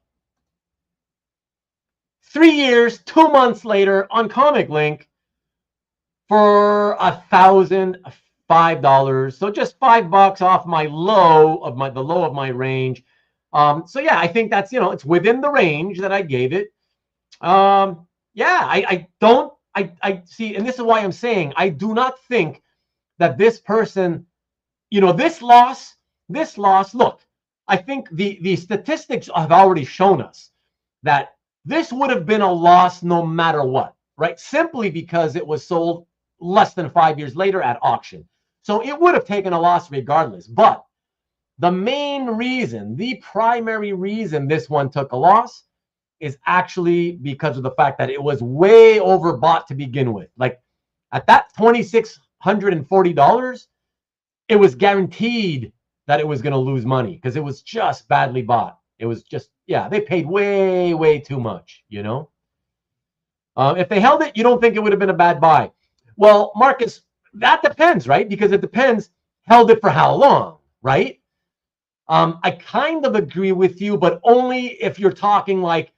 3 years, 2 months later on Comic Link for $1,005. So just $5 off the low of my range. So yeah, I think that's, you know, it's within the range that I gave it. Yeah, I see, and this is why I'm saying I do not think that this person, you know, this loss, look, I think the statistics have already shown us that this would have been a loss no matter what, right? Simply because it was sold less than 5 years later at auction. So it would have taken a loss regardless. But the main reason, the primary reason this one took a loss is actually because of the fact that it was way overbought to begin with. Like at that $2,640, it was guaranteed that it was going to lose money because it was just badly bought. It was just, yeah, they paid way, way too much, you know. If they held it, you don't think it would have been a bad buy. Well, Marcus, that depends, right? Because it depends, held it for how long, right? I kind of agree with you, but only if you're talking like,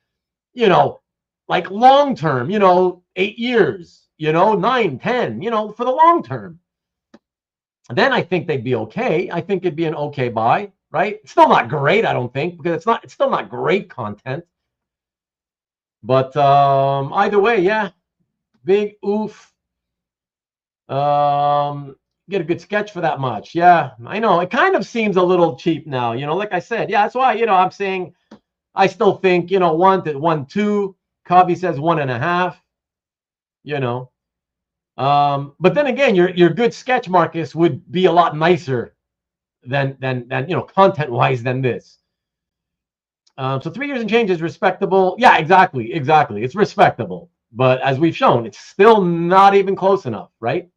you know, like long term, you know, 8 years, you know, 9, 10, you know, for the long term. Then I think they'd be okay. I think it'd be an okay buy, right? It's still not great, I don't think, because it's still not great content. But either way, yeah, big oof. Get a good sketch for that much. Yeah, I know. It kind of seems a little cheap now, you know, like I said. Yeah, that's why, you know, I'm saying I still think, you know, 1.2. Covey says 1.5, you know. But then again, your good sketch, Marcus, would be a lot nicer than you know, content-wise than this. So 3 years and change is respectable. Yeah, exactly. It's respectable. But as we've shown, it's still not even close enough, right?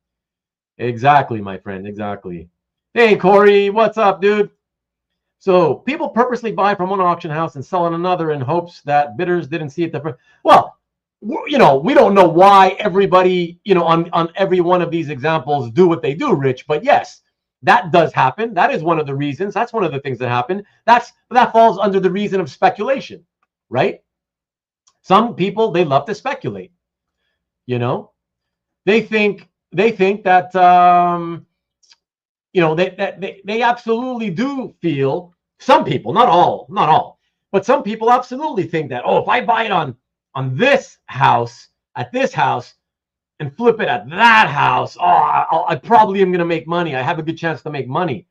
Exactly, my friend. Exactly. Hey, Corey, what's up, dude? So people purposely buy from one auction house and sell in another in hopes that bidders didn't see it the first. Well, you know, we don't know why everybody, you know, on every one of these examples do what they do, Rich. But yes, that does happen. That is one of the reasons. That's one of the things that happen. That falls under the reason of speculation, right? Some people, they love to speculate. You know, they think that you know, they absolutely do feel. Some people, not all, but some people absolutely think that, oh, if I buy it on this house, at this house, and flip it at that house, oh, I probably am going to make money. I have a good chance to make money.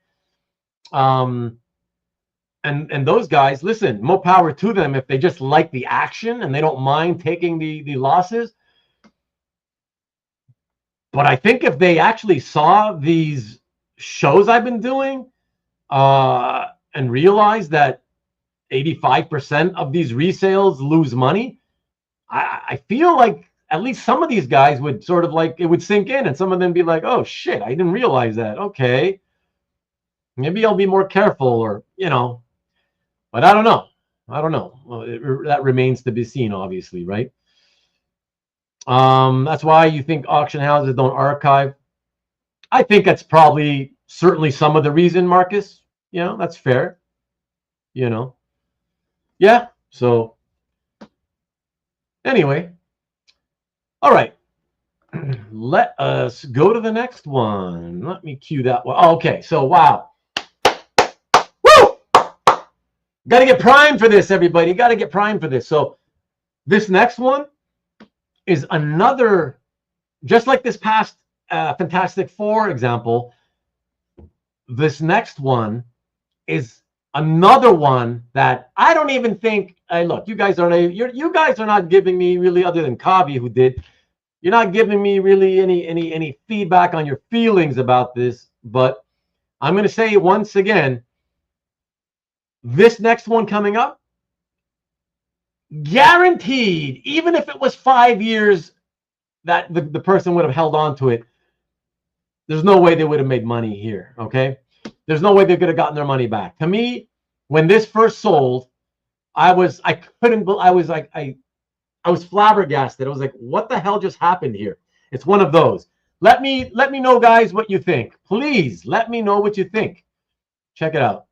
And those guys, listen, more power to them if they just like the action and they don't mind taking the losses. But I think if they actually saw these shows I've been doing and realized that 85% of these resales lose money, I feel like at least some of these guys would sort of like, it would sink in and some of them be like, oh shit, I didn't realize that. Okay, maybe I'll be more careful, or, you know, but I don't know. Well, that remains to be seen, obviously, right? That's why you think auction houses don't archive. I think that's probably certainly some of the reason, Marcus. You know, that's fair. You know, yeah. So anyway, all right. let us go to the next one. Let me cue that one. Okay, so wow. Woo! Got to get primed for this, everybody. Got to get primed for this. So this next one is another, just like this past Fantastic Four example, this next one is another one that I don't even think. Look, you guys are not giving me really, other than Kavi who did. You're not giving me really any feedback on your feelings about this. But I'm going to say once again, this next one coming up, guaranteed, even if it was 5 years that the person would have held on to it, there's no way they would have made money here. Okay. There's no way they could have gotten their money back. To me, when this first sold, I was flabbergasted. I was like, what the hell just happened here? It's one of those. Let me know, guys, what you think. Please let me know what you think. Check it out.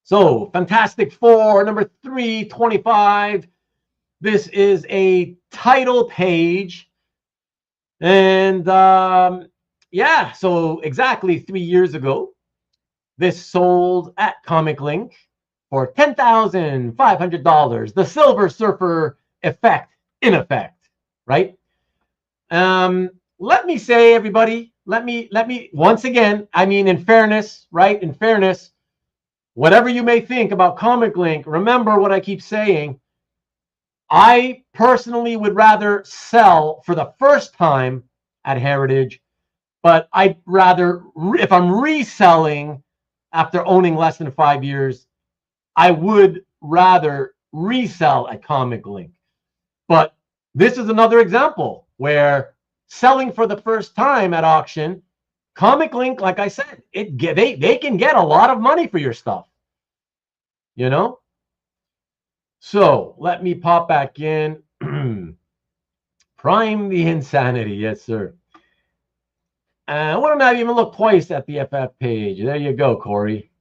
So, Fantastic Four, number 325. This is a title page. And yeah, so exactly 3 years ago, this sold at Comic Link for $10,500. The Silver Surfer effect, in effect, right? Let me say, everybody, let me once again, I mean, in fairness, right? In fairness, whatever you may think about Comic Link, remember what I keep saying. I personally would rather sell for the first time at Heritage, but I'd rather, if I'm reselling after owning less than 5 years, I would rather resell at Comic Link. But this is another example where selling for the first time at auction, Comic Link, like I said, they can get a lot of money for your stuff, you know? So let me pop back in. Prime the insanity. Yes, sir. I wouldn't have even looked twice at the FF page. There you go, Corey.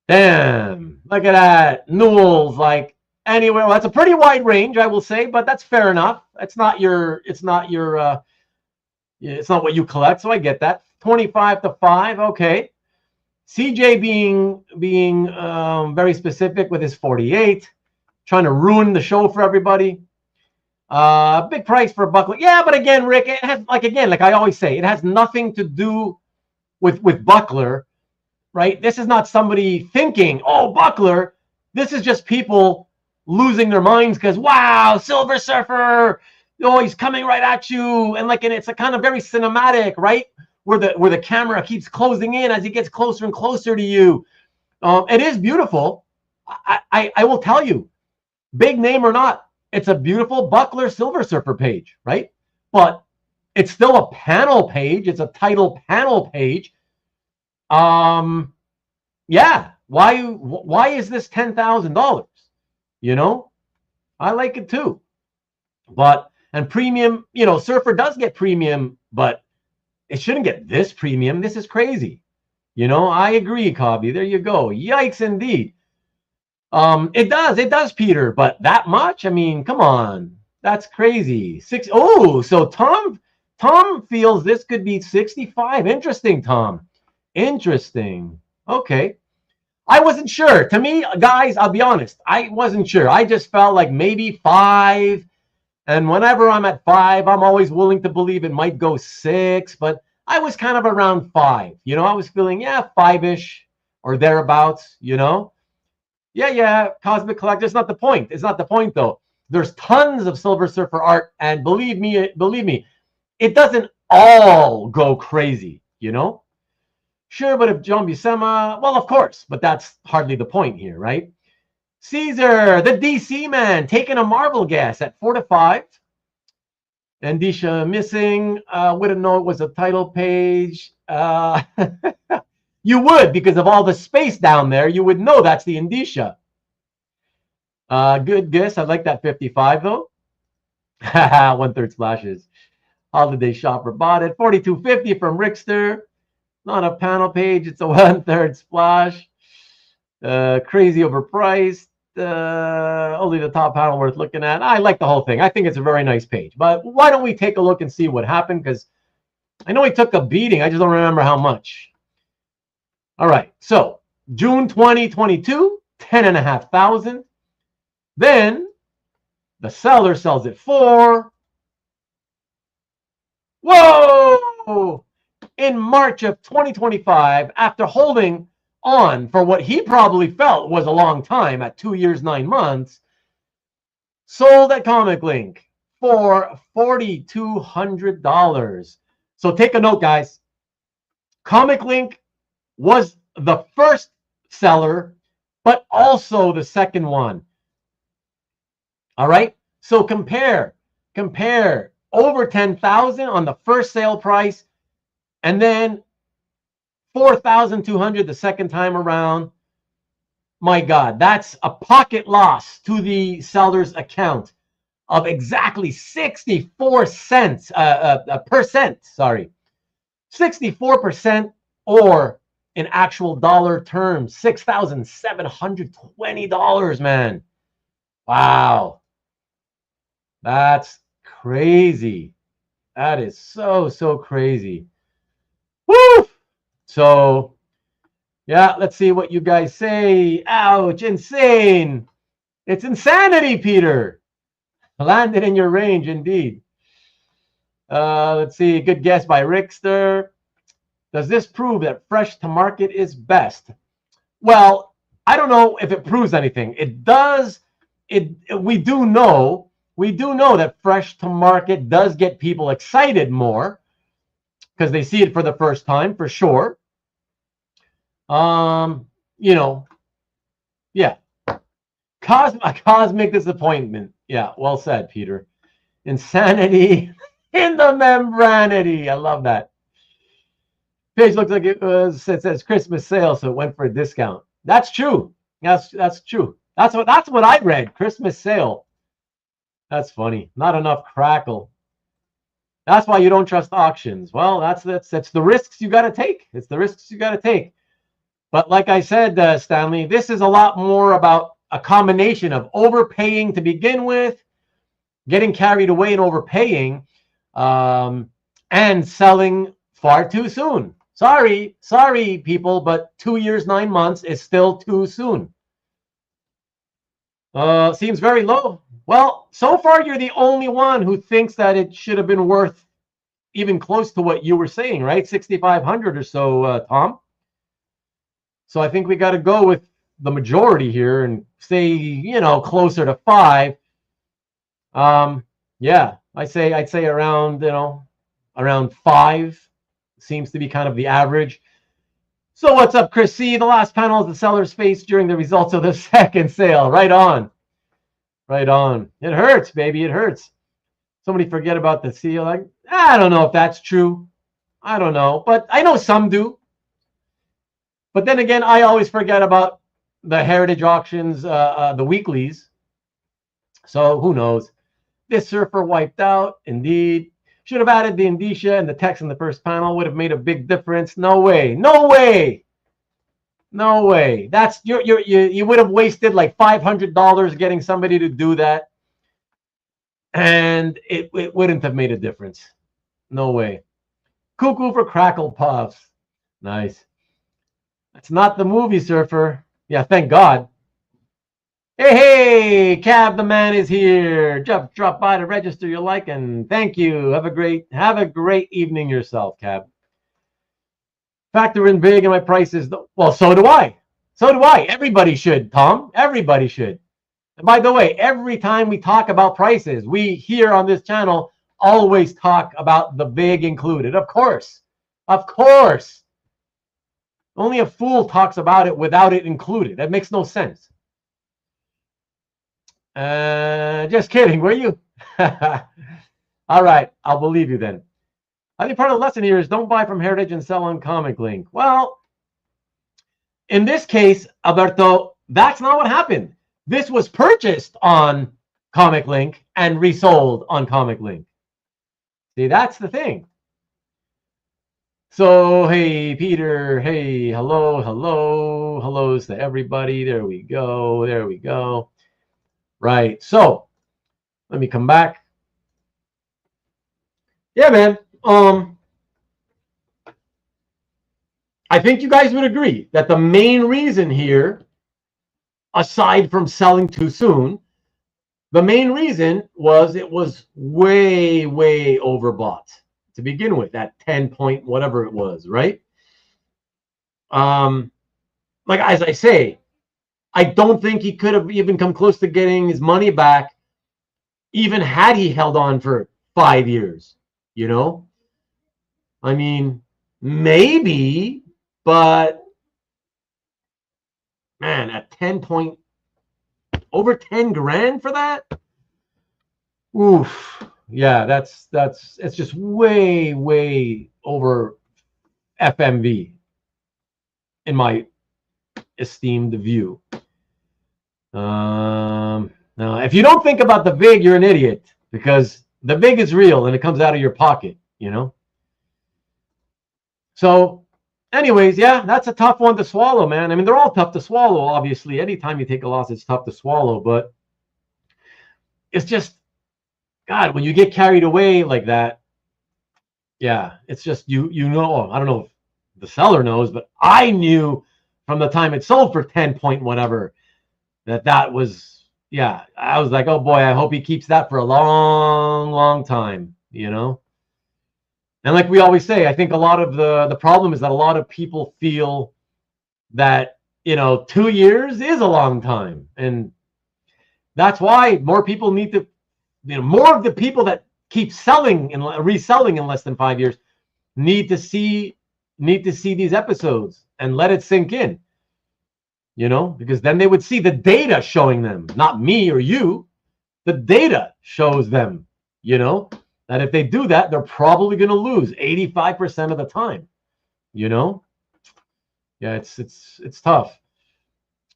Damn. Look at that. Newell's like anywhere. Well, that's a pretty wide range, I will say, but that's fair enough. It's not what you collect, so I get that. 25 to 5, okay. CJ being very specific with his 48. Trying to ruin the show for everybody. Big price for Buckler. Yeah, but again, Rick, it has, like I always say, it has nothing to do with Buckler, right? This is not somebody thinking, oh, Buckler. This is just people losing their minds because, wow, Silver Surfer, oh, he's coming right at you. And it's a kind of very cinematic, right? Where the camera keeps closing in as he gets closer and closer to you. It is beautiful. I will tell you, big name or not, it's a beautiful Buckler Silver Surfer page, right? But it's still a panel page. It's a title panel page. Yeah. Why is this $10,000? You know, I like it too. And premium, Surfer does get premium, but it shouldn't get this premium. This is crazy. I agree, Cobby. There you go. Yikes, indeed. It does, Peter, but that much? I mean, come on. That's crazy. So Tom feels this could be 65. Interesting, Tom. Interesting. Okay. I wasn't sure. To me, guys, I'll be honest. I wasn't sure. I just felt like maybe 5. And whenever I'm at 5, I'm always willing to believe it might go 6, but I was kind of around 5. I was feeling, 5-ish or thereabouts, Yeah, Cosmic Collector. It's not the point. It's not the point, though. There's tons of Silver Surfer art, and believe me, it doesn't all go crazy, Sure, but if John Buscema, well, of course, but that's hardly the point here, right? Caesar, the DC man, taking a Marvel guess at 4 to 5. Andisha missing. Wouldn't know it was a title page. You would, because of all the space down there, you would know that's the Andisha. Good guess. I like that 55, though. 1/3 splashes. Holiday Shopper bought it. 42.50 from Rickster. Not a panel page. It's a 1/3 splash. Crazy overpriced. only the top panel worth looking at. I like the whole thing. I think it's a very nice page. But why don't we take a look and see what happened? Because I know he took a beating. I just don't remember how much. All right. So June 2022, 10,500. Then the seller sells it for, whoa! In March of 2025, after holding on for what he probably felt was a long time at 2 years, 9 months, sold at Comic Link for $4,200. So take a note, guys. Comic Link was the first seller, but also the second one. All right. So compare over 10,000 on the first sale price, and then 4,200 the second time around. My God, that's a pocket loss to the seller's account of exactly 64 cents percent. Sorry, 64%, or in actual dollar terms, $6,720, man. Wow. That's crazy. That is so crazy. Woo! So, yeah, let's see what you guys say. Ouch, insane. It's insanity, Peter. Landed in your range, indeed. Let's see, good guess by Rickster. Does this prove that fresh to market is best? Well, I don't know if it proves anything. It does. We do know that fresh to market does get people excited more because they see it for the first time, for sure. You know, yeah. A cosmic disappointment. Yeah, well said, Peter. Insanity in the membranity. I love that. Page looks like it says Christmas sale, so it went for a discount. That's true. That's true. That's what I read. Christmas sale. That's funny. Not enough crackle. That's why you don't trust auctions. Well, that's the risks you got to take. It's the risks you got to take. But like I said, Stanley, this is a lot more about a combination of overpaying to begin with, getting carried away and overpaying, and selling far too soon. Sorry, people, but 2 years, 9 months is still too soon. Seems very low. Well, so far you're the only one who thinks that it should have been worth even close to what you were saying, right? 6,500 or so, Tom. So I think we got to go with the majority here and say, you know, closer to 5. Yeah, I'd say around, you know, around 5 seems to be kind of the average. So what's up, Chris C? The last panel is the seller's face during the results of the second sale. Right on. Right on. It hurts, baby. It hurts. Somebody forget about the seal. Like, I don't know if that's true. I don't know. But I know some do. But then again, I always forget about the heritage auctions, the weeklies. So who knows? This surfer wiped out. Indeed. Should have added the indicia and the text in the first panel. Would have made a big difference. No way. No way. No way. That's you would have wasted like $500 getting somebody to do that, and it wouldn't have made a difference. No way. Cuckoo for Crackle Puffs. Nice. That's not the movie, Surfer. Yeah, thank God. Hey, Cab the man is here. Just drop by to register your like, and thank you. Have a great evening yourself, Cab. Factor in big in my prices. Well, so do I. So do I. Everybody should, Tom. Everybody should. And by the way, every time we talk about prices, we here on this channel always talk about the big included. Of course. Of course. Only a fool talks about it without it included. That makes no sense. Just kidding, were you? All right, I'll believe you then. I think part of the lesson here is don't buy from Heritage and sell on Comic Link. Well, in this case, Alberto, that's not what happened. This was purchased on Comic Link and resold on Comic Link. See, that's the thing. So, hey, Peter. Hey, hello, hello. Hellos to everybody. There we go. There we go. Right. So, let me come back. Yeah, man. I think you guys would agree that the main reason here, aside from selling too soon, the main reason was it was way, way overbought to begin with, at 10 point whatever it was, right? Like, as I say, I don't think he could have even come close to getting his money back, even had he held on for 5 years, you know? I mean, maybe, but man, at 10 point, over 10 grand for that? Oof. Yeah, it's just way, way over FMV in my esteemed view. Now, if you don't think about the VIG, you're an idiot, because the VIG is real and it comes out of your pocket, you know? So, anyways, yeah, that's a tough one to swallow, man. I mean, they're all tough to swallow, obviously. Anytime you take a loss, it's tough to swallow, but it's just, God, when you get carried away like that, yeah, it's just, you know, I don't know if the seller knows, but I knew from the time it sold for 10 point whatever that was, yeah, I was like, oh boy, I hope he keeps that for a long, long time, you know? And like we always say, I think a lot of the problem is that a lot of people feel that, you know, 2 years is a long time. And that's why more people need to, you know, more of the people that keep selling and reselling in less than 5 years need to see these episodes and let it sink in, you know, because then they would see the data showing them, not me or you. The data shows them, you know, that if they do that, they're probably going to lose 85% of the time, you know? Yeah, it's tough.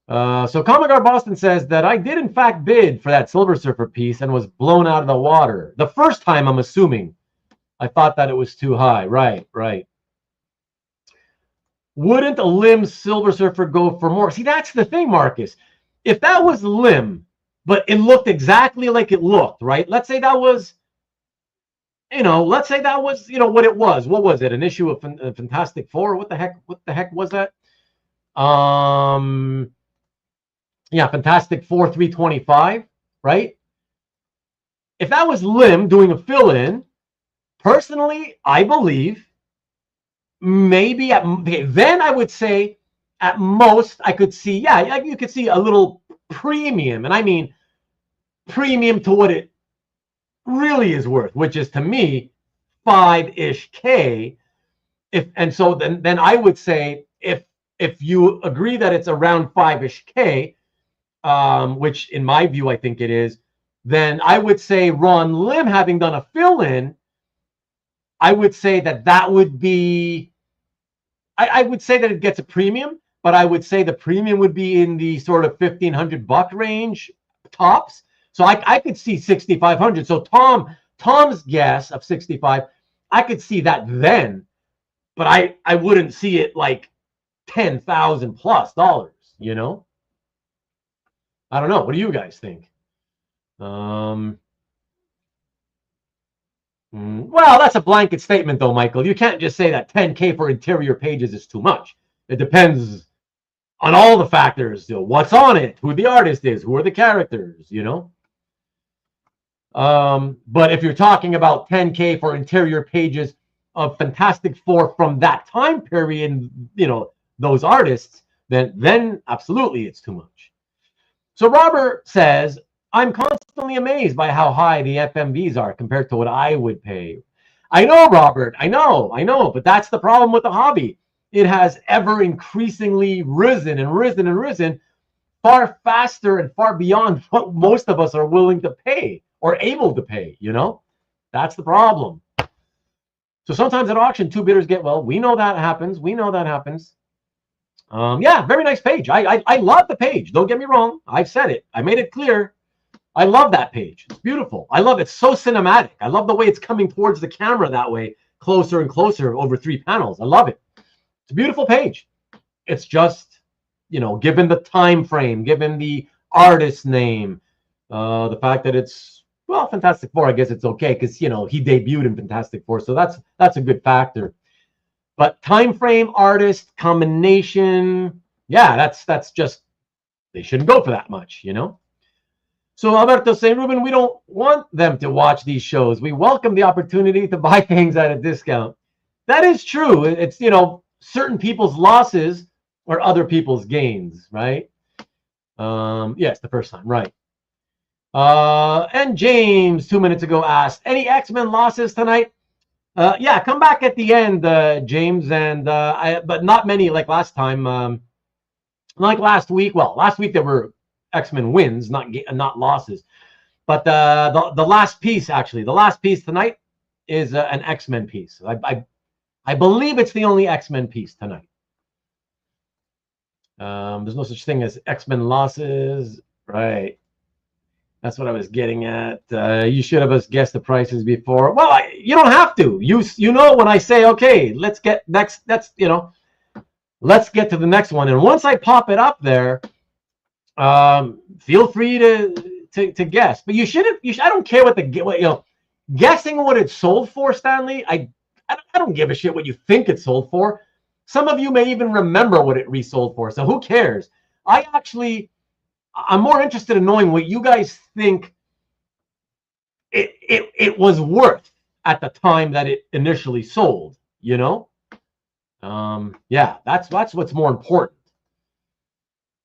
So Comic Boston says that I did in fact bid for that Silver Surfer piece and was blown out of the water. The first time, I'm assuming. I thought that it was too high. Right. Wouldn't a Lim Silver Surfer go for more? See, that's the thing, Marcus. If that was Lim, but it looked exactly like it looked, right? Let's say that was, you know, what it was. What was it? An issue of Fantastic Four? What the heck was that? Yeah, Fantastic Four 325, right? If that was Lim doing a fill-in, personally, I believe maybe then I would say at most I could see, yeah, you could see a little premium, and I mean premium to what it really is worth, which is to me 5-ish K. So then I would say if you agree that it's around 5-ish K, which in my view I think it is, then I would say Ron Lim, having done a fill-in, I would say that would be, I would say that it gets a premium, but I would say the premium would be in the sort of $1,500 range tops. So I could see 6,500. So Tom's guess of 65, I could see that then, but I wouldn't see it like $10,000+, you know? I don't know. What do you guys think? Well, that's a blanket statement, though, Michael. You can't just say that 10K for interior pages is too much. It depends on all the factors. You know, what's on it, who the artist is, who are the characters, you know? But if you're talking about 10K for interior pages of Fantastic Four from that time period, you know, those artists, then absolutely it's too much. So Robert says, I'm constantly amazed by how high the FMVs are compared to what I would pay. I know, Robert, I know, but that's the problem with the hobby. It has ever increasingly risen and risen and risen far faster and far beyond what most of us are willing to pay or able to pay, you know? That's the problem. So sometimes at auction, two bidders get, well, we know that happens. Yeah, very nice page. I love the page. Don't get me wrong. I've said it. I made it clear. I love that page. It's beautiful. I love it. It's so cinematic. I love the way it's coming towards the camera that way. closer and closer over 3 panels. I love it. It's a beautiful page. It's just, given the time frame, given the artist name, the fact that it's, well, Fantastic Four, I guess it's okay because, he debuted in Fantastic Four. So that's a good factor. But time frame, artist, combination, yeah, that's just, they shouldn't go for that much, So Alberto saying, Ruben, we don't want them to watch these shows. We welcome the opportunity to buy things at a discount. That is true. It's, certain people's losses are other people's gains, right? Yes, the first time, right. And James, 2 minutes ago, asked, any X-Men losses tonight? Yeah, come back at the end, James, and but not many like last time. Like last week. Well, last week there were X-Men wins, not losses. But the last piece, actually, the last piece tonight is an X-Men piece. I believe it's the only X-Men piece tonight. There's no such thing as X-Men losses, right? That's what I was getting at. You should have guessed the prices before. Well, you don't have to. You know when I say, okay, let's get next. Let's get to the next one. And once I pop it up there, feel free to guess. But you shouldn't. I don't care guessing what it sold for, Stanley. I don't give a shit what you think it sold for. Some of you may even remember what it resold for. So who cares? I'm more interested in knowing what you guys think it was worth at the time that it initially sold, Yeah, that's what's more important.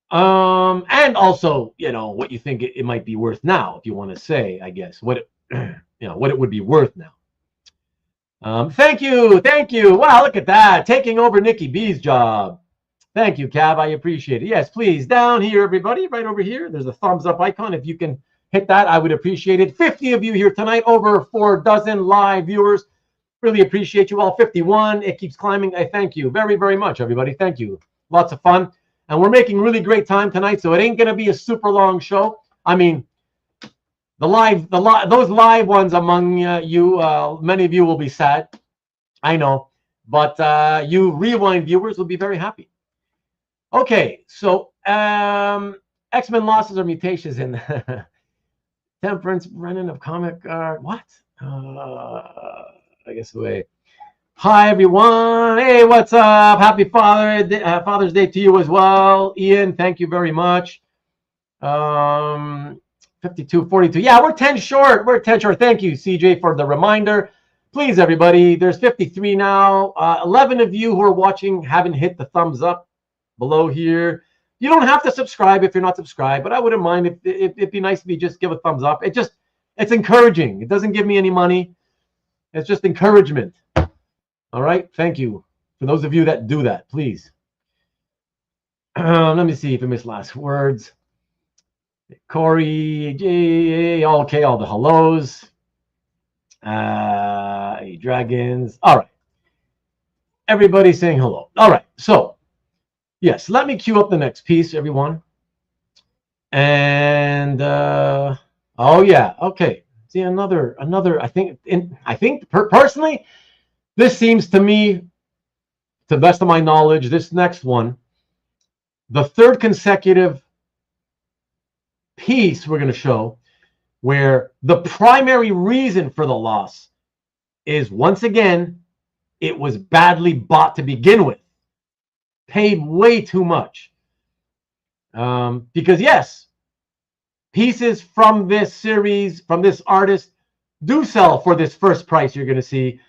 And also, what you think it might be worth now, if you want to say, I guess, what it would be worth now. Thank you. Wow, look at that. Taking over Nikki B's job. Thank you, Cab. I appreciate it. Yes, please. Down here, everybody, right over here. There's a thumbs up icon. If you can hit that, I would appreciate it. 50 of you here tonight, over 4 dozen live viewers. Really appreciate you all. 51. It keeps climbing. I thank you very, very much, everybody. Thank you. Lots of fun. And we're making really great time tonight, so it ain't going to be a super long show. I mean, those live ones among you, many of you will be sad. I know. But you rewind viewers will be very happy. Okay, so X-Men losses or mutations in Temperance Brennan of Comic what? I guess away. Hi everyone. Hey, what's up? Happy Father's Day to you as well. Ian, thank you very much. 52-42. Yeah, we're 10 short. We're 10 short. Thank you, CJ, for the reminder. Please, everybody, there's 53 now. 11 of you who are watching haven't hit the thumbs up below here. You don't have to subscribe if you're not subscribed, but I wouldn't mind if it'd be nice if you just give a thumbs up. It's encouraging. It doesn't give me any money. It's just encouragement. All right. Thank you for those of you that do that, please. Let me see if I missed last words. Corey, okay, all the hellos. Dragons. All right. Everybody saying hello. All right. So, yes, let me cue up the next piece, everyone. And oh yeah, okay. See another. I think personally, this seems to me, to the best of my knowledge, this next one, the third consecutive piece we're going to show where the primary reason for the loss is, once again, it was badly bought to begin with. Paid way too much. Because yes, pieces from this series, from this artist, do sell for this first price you're going to see,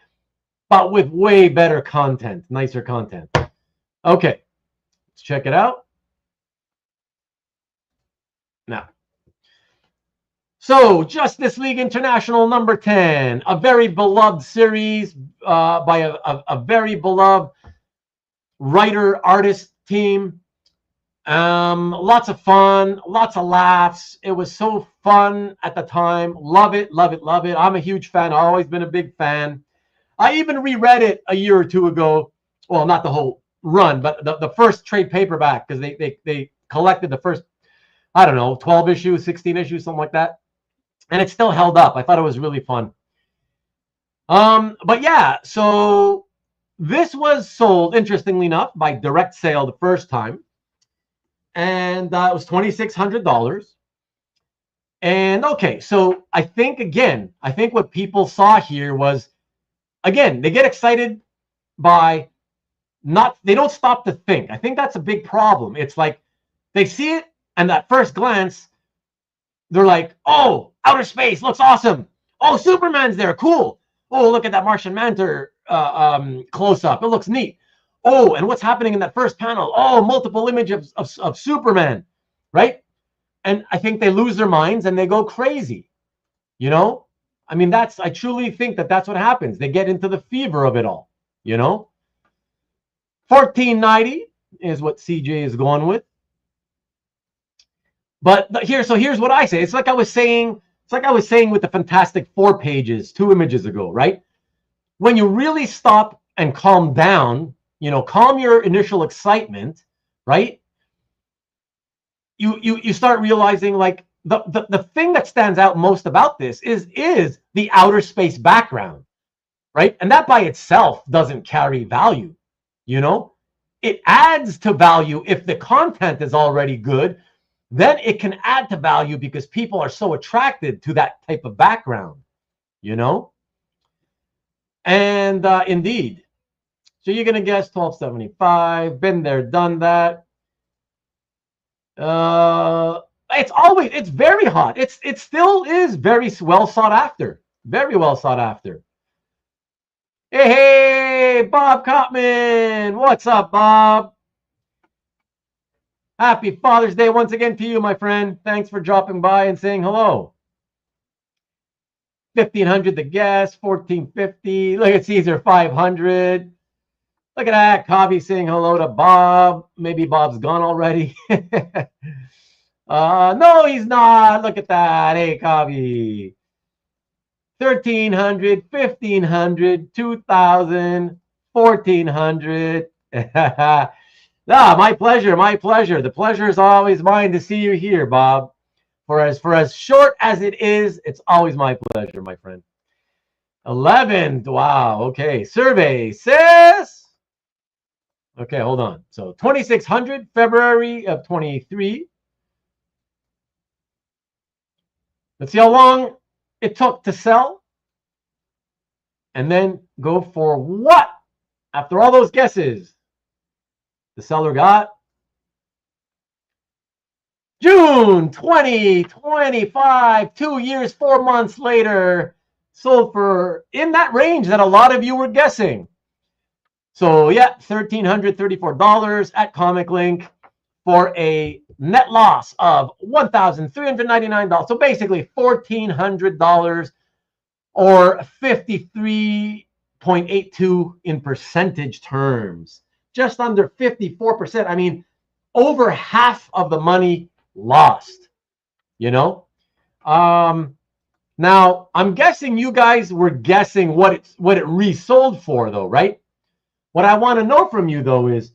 but with way better content, nicer content. Okay, let's check it out. Now, so Justice League International number 10, a very beloved series by a very beloved writer-artist team. Lots of fun, lots of laughs. It was so fun at the time. Love it, love it, love it. I'm a huge fan. I've always been a big fan. I even reread it a year or two ago. Well, not the whole run, but the first trade paperback, because they collected the first, I don't know, 12 issues, 16 issues, something like that. And it still held up. I thought it was really fun. But yeah, so this was sold, interestingly enough, by direct sale the first time. And it was $2,600. And okay, so I think what people saw here was, again, they get excited by they don't stop to think. I think that's a big problem. It's like they see it, and at first glance, they're like, oh, outer space looks awesome. Oh, Superman's there, cool. Oh, look at that Martian Mantor close up. It looks neat. Oh, and what's happening in that first panel? Oh, multiple images of Superman, right? And I think they lose their minds and they go crazy. You know, I mean, I truly think that's what happens. They get into the fever of it all. You know, $14.90 is what CJ is going with. But here's what I say. It's like I was saying with the Fantastic Four pages 2 images ago, right? When you really stop and calm down, you know, calm your initial excitement, right? You start realizing, like, the thing that stands out most about this is the outer space background, right? And that by itself doesn't carry value, you know? It adds to value if the content is already good. Then it can add to value because people are so attracted to that type of background, you know? And indeed. So you're going to guess $12.75. Been there, done that. It's very hot. It still is very well sought after. Very well sought after. Hey, Bob Cotman. What's up, Bob? Happy Father's Day once again to you, my friend. Thanks for dropping by and saying hello. $1,500 to guess, $14.50. Look at Caesar, $500. Look at that. Cobby saying hello to Bob. Maybe Bob's gone already. No, he's not. Look at that. Hey, Cobby. $1,300, $1,500, $2,000, $1,400. My pleasure, my pleasure. The pleasure is always mine to see you here, Bob. For as short as it is, it's always my pleasure, my friend. 11. Wow. Okay. Survey says. Okay, hold on. So 2,600, February of 23. Let's see how long it took to sell. And then go for what? After all those guesses, the seller got June 2025, 2 years, 4 months later, sold for in that range that a lot of you were guessing. So yeah, $1,334 at Comic Link for a net loss of $1,399. So basically $1,400 or 53.82 in percentage terms. Just under 54%. I mean, over half of the money lost, you know? Now, I'm guessing you guys were guessing what it resold for, though, right? What I want to know from you, though, is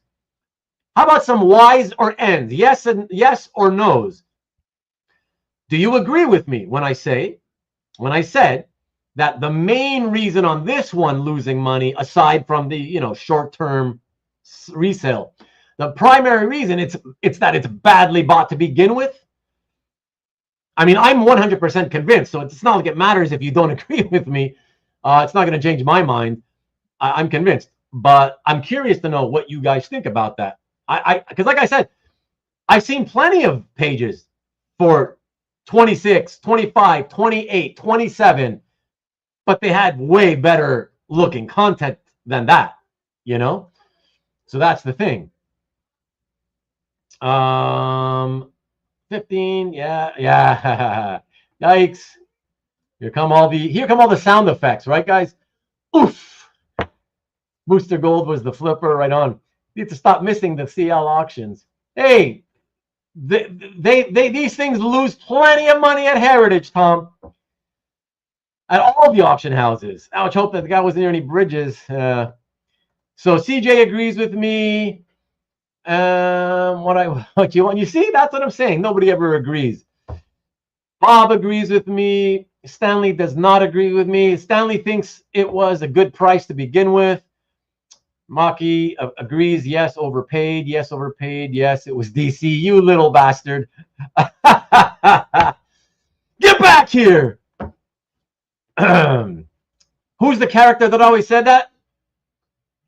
how about some Y's or N's? Yes or no's. Do you agree with me when I said that the main reason on this one losing money, aside from the, you know, short-term resale, the primary reason it's that it's badly bought to begin with? I mean, I'm 100% convinced, so it's not like it matters if you don't agree with me. It's not going to change my mind. I'm convinced, but I'm curious to know what you guys think about that. Because like I said, I've seen plenty of pages for 26, 25, 28, 27, but they had way better looking content than that, you know? So that's the thing. 15, yeah. Yikes. Here come all the sound effects, right, guys? Oof. Booster Gold was the flipper, right on. You need to stop missing the CL auctions. Hey, these things lose plenty of money at Heritage, Tom. At all the auction houses. Ouch, hope that the guy wasn't near any bridges. So CJ agrees with me. What you want? You see, that's what I'm saying. Nobody ever agrees. Bob agrees with me. Stanley does not agree with me. Stanley thinks it was a good price to begin with. Maki agrees. Yes, overpaid. Yes, overpaid. Yes, it was DC. You little bastard. Get back here. Who's the character that always said that?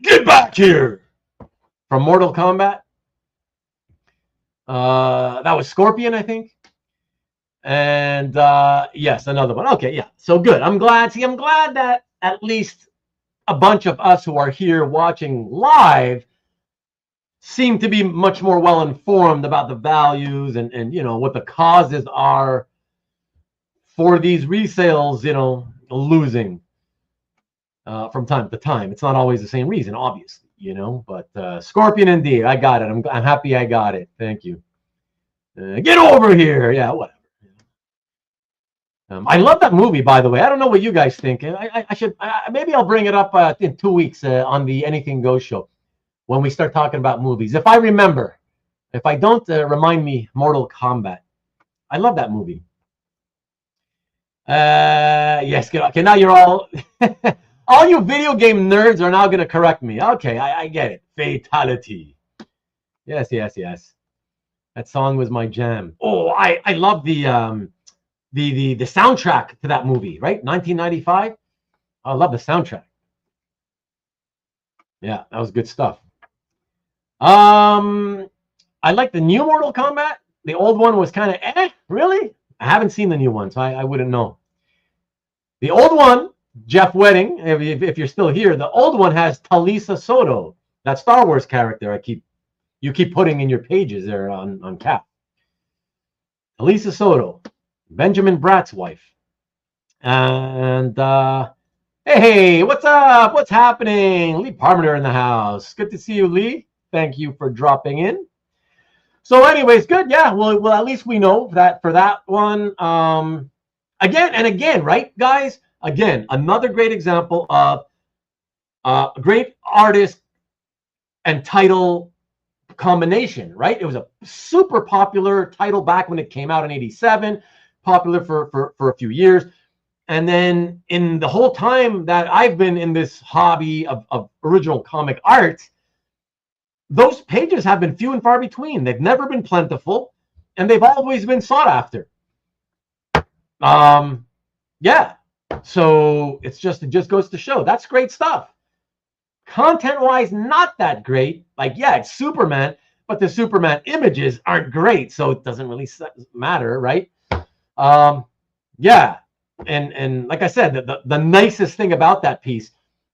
Get back here. From Mortal Kombat. That was Scorpion, I think. And yes, another one. Okay, yeah. So good. I'm glad. See, I'm glad that at least a bunch of us who are here watching live seem to be much more well informed about the values and you know what the causes are for these resales, you know, losing from time to time. It's not always the same reason, obviously, you know. But Scorpion, indeed, I got it. I'm happy I got it. Thank you. Get over here. Yeah, whatever. I love that movie, by the way. I don't know what you guys think. I should maybe I'll bring it up in 2 weeks on the Anything Goes show when we start talking about movies. If I remember, if I don't, remind me. Mortal Kombat. I love that movie. Yes. Okay. Now you're all all you video game nerds are now going to correct me. Okay, I get it. Fatality. Yes. That song was my jam. Oh, I love the soundtrack to that movie, right? 1995. I love the soundtrack. Yeah, that was good stuff. I like the new Mortal Kombat. The old one was kind of really? I haven't seen the new one, so I wouldn't know. The old one, Jeff Wedding, if you're still here, the old one has Talisa Soto, that Star Wars character you keep putting in your pages there on Cap. Talisa Soto. Benjamin Bratt's wife. And hey, what's up? What's happening? Lee Parmenter in the house. Good to see you, Lee. Thank you for dropping in. So anyways, good. Yeah, well at least we know that for that one. Again and again, right, guys? Again, another great example of a great artist and title combination, right? It was a super popular title back when it came out in '87. Popular for a few years, and then in the whole time that I've been in this hobby of original comic art, those pages have been few and far between. They've never been plentiful, and they've always been sought after. Yeah, so it just goes to show that's great stuff. Content wise, not that great. Like, yeah, it's Superman, but the Superman images aren't great, so it doesn't really matter, right? Yeah, and like I said, the nicest thing about that piece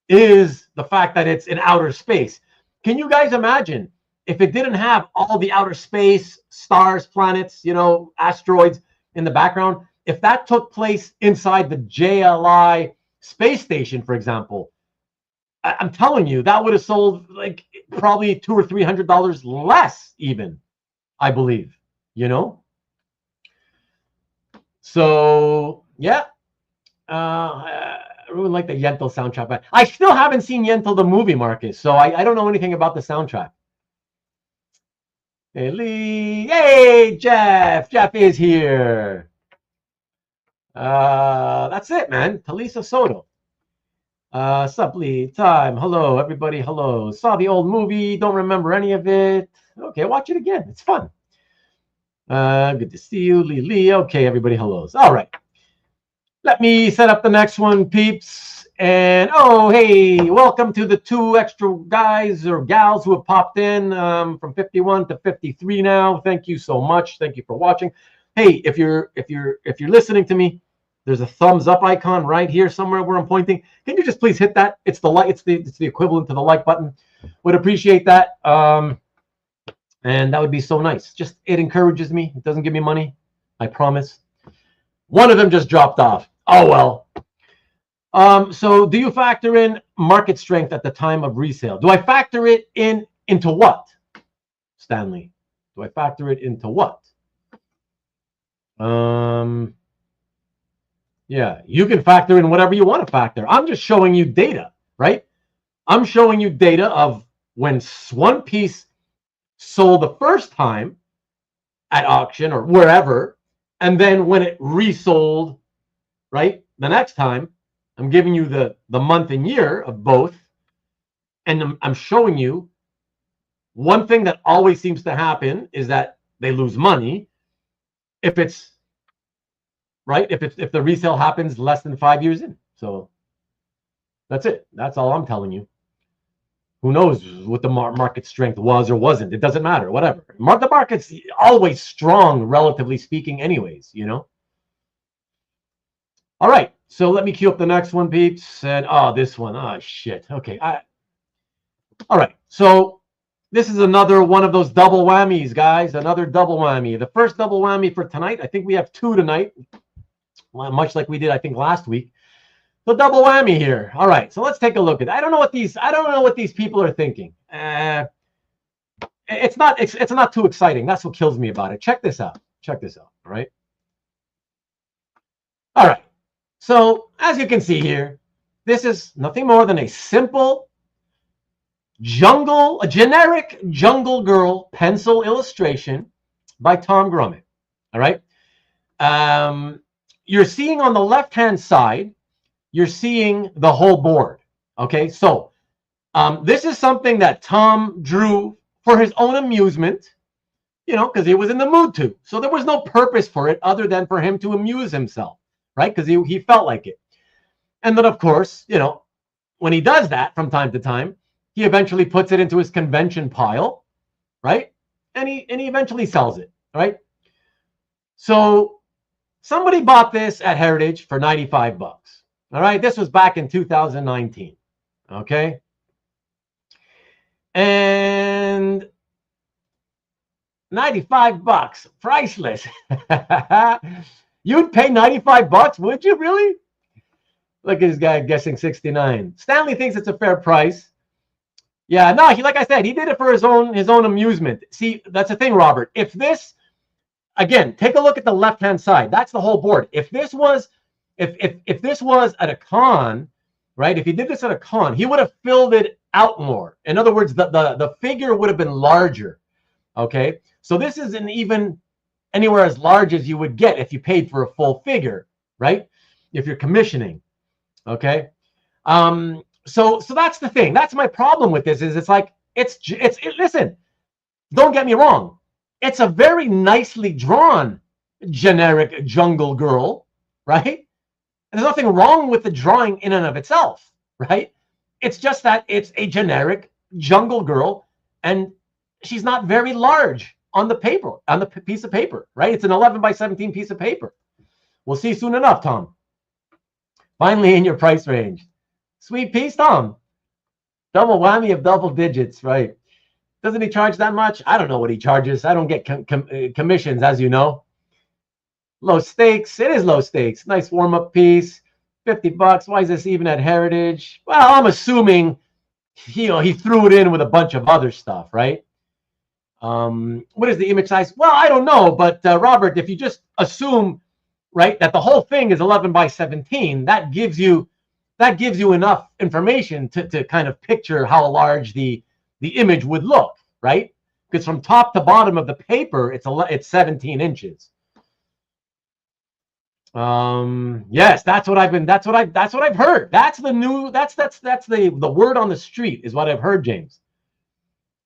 is the fact that it's in outer space. Can you guys imagine if it didn't have all the outer space, stars, planets, you know, asteroids in the background? If that took place inside the JLI space station, for example, I'm telling you, that would have sold like probably $200 or $300 less, even, I believe, you know. So yeah, I really like the Yentl soundtrack, but I still haven't seen Yentl the movie, Marcus. So I don't know anything about the soundtrack. Hey Lee, hey Jeff is here. That's it, man. Talisa Soto. Sup Lee, time. Hello everybody. Hello. Saw the old movie. Don't remember any of it. Okay, watch it again. It's fun. Good to see you, Lee. Okay, everybody, hellos. All right. Let me set up the next one, peeps. And, oh, hey, welcome to the 2 extra guys or gals who have popped in from 51 to 53 now. Thank you so much. Thank you for watching. Hey, if you're listening to me, there's a thumbs up icon right here somewhere where I'm pointing. Can you just please hit that? It's the like. It's the equivalent to the like button. Would appreciate that. And that would be so nice. Just, it encourages me. It doesn't give me money. I promise. One of them just dropped off. Oh, well. So do you factor in market strength at the time of resale? Do I factor it into what, Stanley? Do I factor it into what? Yeah, you can factor in whatever you want to factor. I'm just showing you data, right? I'm showing you data of when one piece sold the first time at auction or wherever, and then when it resold right? The next time, I'm giving you the month and year of both, and I'm showing you one thing that always seems to happen is that they lose money if it's right, if the resale happens less than 5 years in. So that's it. That's all I'm telling you. Who knows what the market strength was or wasn't? It doesn't matter. Whatever. The market's always strong, relatively speaking, anyways. You know. All right. So let me cue up the next one, peeps. And this one. Oh shit. Okay. All right. So this is another one of those double whammies, guys. Another double whammy. The first double whammy for tonight. I think we have two tonight, much like we did, I think, last week. The double whammy here. All right, so let's take a look at it. I don't know what these people are thinking. It's not too exciting. That's what kills me about it. Check this out. Check this out. All right. All right. So as you can see here, this is nothing more than a simple generic Jungle Girl pencil illustration by Tom Grummett. All right. You're seeing on the left-hand side, you're seeing the whole board. Okay, so this is something that Tom drew for his own amusement, you know, because he was in the mood to. So there was no purpose for it other than for him to amuse himself, right? Because he felt like it. And then, of course, you know, when he does that from time to time, he eventually puts it into his convention pile, right? And he eventually sells it, right? So somebody bought this at Heritage for $95. All right, this was back in 2019. Okay. And $95, priceless. You'd pay $95, would you really? Look at this guy guessing 69. Stanley thinks it's a fair price. Yeah, no, like I said, he did it for his own amusement. See, that's the thing, Robert. If this, again, take a look at the left-hand side. That's the whole board. If this was at a con, right? If he did this at a con, he would have filled it out more. In other words, the figure would have been larger. Okay, so this isn't even anywhere as large as you would get if you paid for a full figure, right? If you're commissioning. Okay, so that's the thing. That's my problem with this. Is it's like listen, don't get me wrong. It's a very nicely drawn generic Jungle Girl, right? And there's nothing wrong with the drawing in and of itself, right? It's just that it's a generic Jungle Girl, and she's not very large on the paper, on the piece of paper, right? It's an 11 by 17 piece of paper. We'll see soon enough, Tom. Finally in your price range. Sweet piece, Tom. Double whammy of double digits, right? Doesn't he charge that much? I don't know what he charges. I don't get commissions, as you know. Low stakes. It is low stakes. Nice warm-up piece. $50. Why is this even at Heritage? Well, I'm assuming he threw it in with a bunch of other stuff, right? What is the image size? Well, I don't know, but Robert, if you just assume, right, that the whole thing is 11 by 17, that gives you enough information to kind of picture how large the image would look, right? Because from top to bottom of the paper, it's 17 inches. Yes, that's what I've heard. That's the word on the street is what I've heard, James.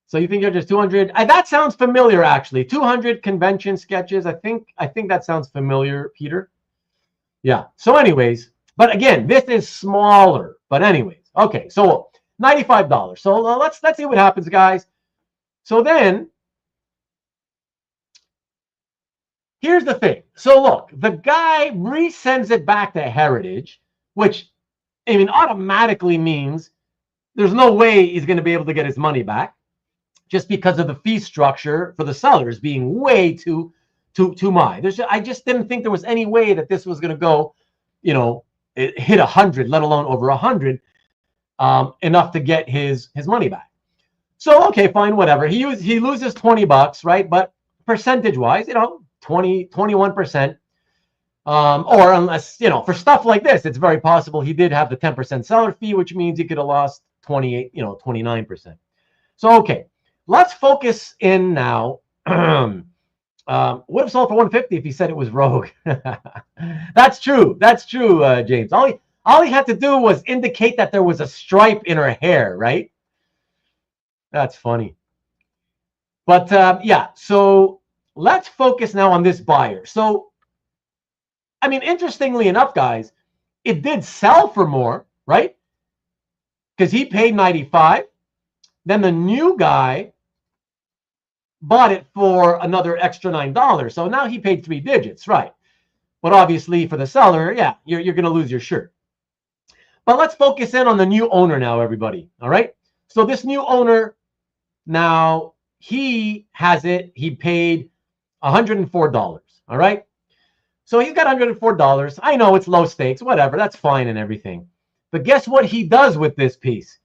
So you think you're just 200? That sounds familiar, actually. 200 convention sketches. I think that sounds familiar, Peter. Yeah. So anyways, but again, this is smaller. But anyways, okay. So $95. So let's see what happens, guys. So then, here's the thing. So look, the guy resends it back to Heritage, which, I mean, automatically means there's no way he's going to be able to get his money back, just because of the fee structure for the sellers being way too high. I just didn't think there was any way that this was going to go, you know, it hit 100, let alone over 100, enough to get his money back. So okay, fine, whatever. He loses $20, right? But percentage-wise, you know, 21%. Or unless, you know, for stuff like this, it's very possible he did have the 10% seller fee, which means he could have lost 29%. So okay. Let's focus in now Would have sold for 150 if he said it was Rogue. That's true. That's true, James. All he had to do was indicate that there was a stripe in her hair, right? That's funny. But yeah, so let's focus now on this buyer. So, I mean, interestingly enough, guys, it did sell for more, right? Because he paid 95. Then the new guy bought it for another extra $9. So now he paid 3 digits, right? But obviously for the seller, yeah, you're going to lose your shirt. But let's focus in on the new owner now, everybody. All right. So this new owner now, he has it. He paid $104. All right. So he's got $104. I know it's low stakes, whatever. That's fine and everything. But guess what he does with this piece?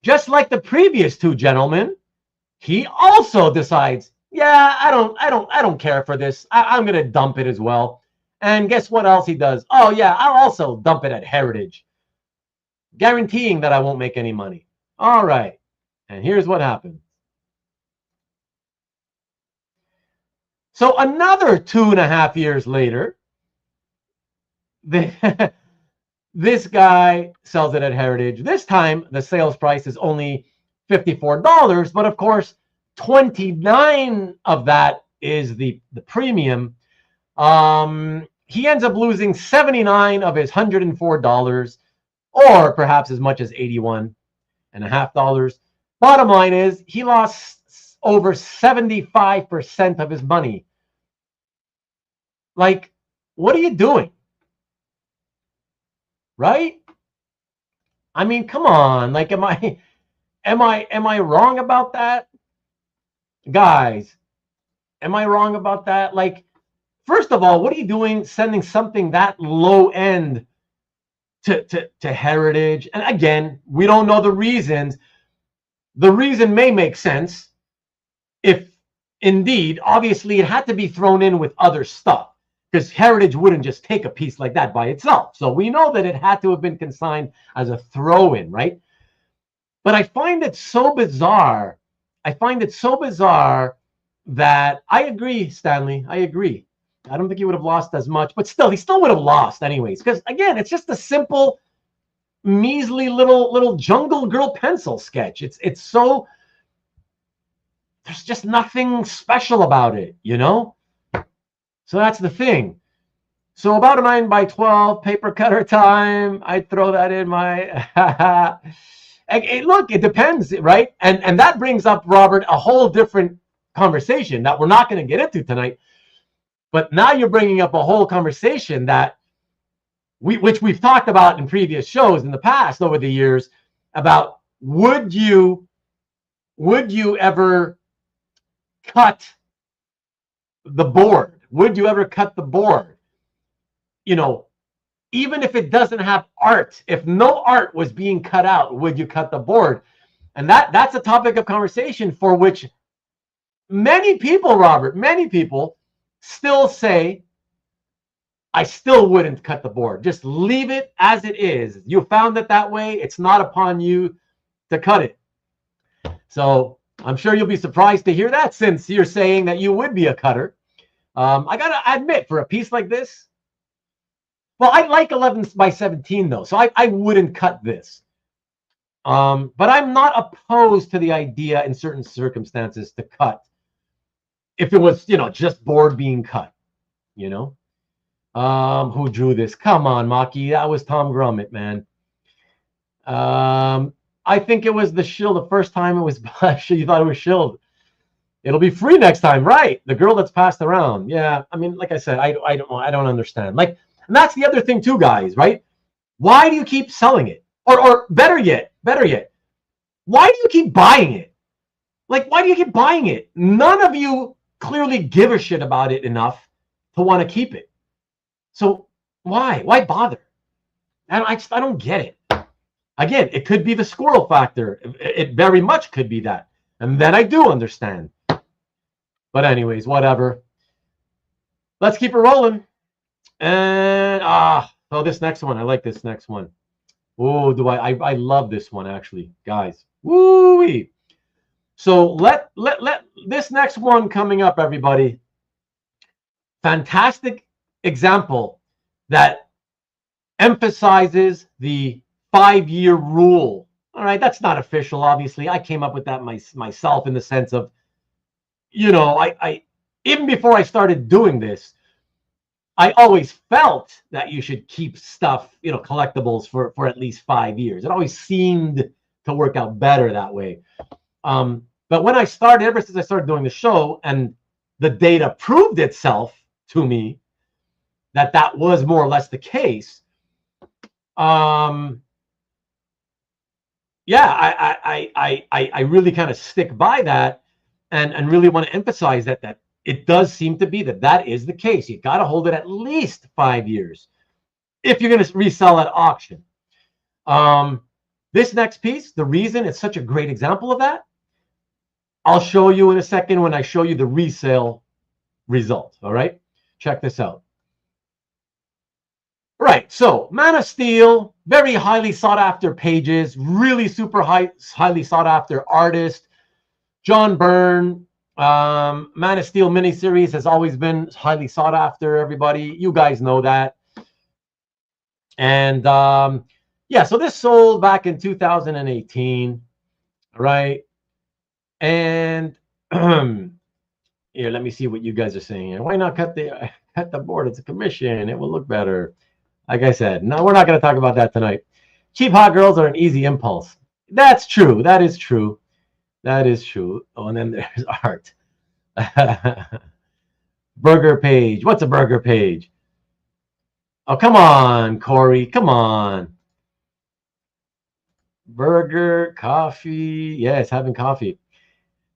Just like the previous two gentlemen, he also decides, yeah, I don't care for this. I'm going to dump it as well. And guess what else he does? Oh, yeah, I'll also dump it at Heritage, guaranteeing that I won't make any money. All right. And here's what happened. So another 2.5 years later, this guy sells it at Heritage. This time, the sales price is only $54, but of course, 29 of that is the premium. He ends up losing 79 of his $104, or perhaps as much as $81.50. Bottom line is, he lost over 75% of his money. Like, what are you doing? Right? I mean, come on. Like, am I wrong about that? Guys, am I wrong about that? Like, first of all, what are you doing sending something that low end to Heritage? And again, we don't know the reasons. The reason may make sense if indeed, obviously, it had to be thrown in with other stuff, because Heritage wouldn't just take a piece like that by itself. So we know that it had to have been consigned as a throw-in, right? But I find it so bizarre. I find it so bizarre that I agree, Stanley. I agree. I don't think he would have lost as much, but still, he still would have lost anyways. Because again, it's just a simple, measly little Jungle Girl pencil sketch. It's so, there's just nothing special about it, you know? So that's the thing. So about a 9x12 paper cutter time. I throw that in my. Look, it depends, right? And that brings up, Robert, a whole different conversation that we're not going to get into tonight. But now you're bringing up a whole conversation that which we've talked about in previous shows in the past over the years about would you ever cut the board? Would you ever cut the board? You know, even if it doesn't have art, if no art was being cut out, would you cut the board? And that's a topic of conversation for which many people, Robert, many people still say, I still wouldn't cut the board. Just leave it as it is. You found it that way. It's not upon you to cut it. So I'm sure you'll be surprised to hear that, since you're saying that you would be a cutter. I got to admit, for a piece like this, well, I like 11x17 though, so I wouldn't cut this. But I'm not opposed to the idea in certain circumstances to cut. If it was, you know, just board being cut, you know. Who drew this? Come on, Maki. That was Tom Grummett, man. I think it was the shield the first time it was. You thought it was shield. It'll be free next time, right? The girl that's passed around. Yeah, I mean, like I said, I don't understand. Like, and that's the other thing too, guys, right? Why do you keep selling it? Or better yet, why do you keep buying it? Like, why do you keep buying it? None of you clearly give a shit about it enough to want to keep it. So why? Why bother? I don't get it. Again, it could be the squirrel factor. It very much could be that. And then I do understand. But anyways, whatever. Let's keep it rolling. And oh, this next one. I like this next one. Oh, I love this one, actually, guys. Woo-wee. So let this next one coming up, everybody. Fantastic example that emphasizes the 5-year rule. All right, that's not official, obviously. I came up with that myself in the sense of, you know, I even before I started doing this, I always felt that you should keep stuff, you know, collectibles for at least 5 years. It always seemed to work out better that way. But when I started, ever since I started doing the show, and the data proved itself to me that that was more or less the case. Yeah, I really kind of stick by that, and really want to emphasize that it does seem to be that is the case. You got to hold it at least 5 years if you're going to resell at auction. This next piece, the reason it's such a great example of that, I'll show you in a second when I show you the resale result. All right, check this out. Right, so Man of Steel, very highly sought after pages, really super highly sought after artist. John Byrne, Man of Steel miniseries has always been highly sought after, everybody. You guys know that. And yeah, so this sold back in 2018, right? And here, let me see what you guys are saying here. Why not cut the board? It's a commission. It will look better. Like I said, no, we're not going to talk about that tonight. Cheap hot girls are an easy impulse. That's true. That is true. That is true. Oh, and then there's art. Burger page. What's a burger page? Oh, come on, Corey. Come on. Burger, coffee. Yes, having coffee.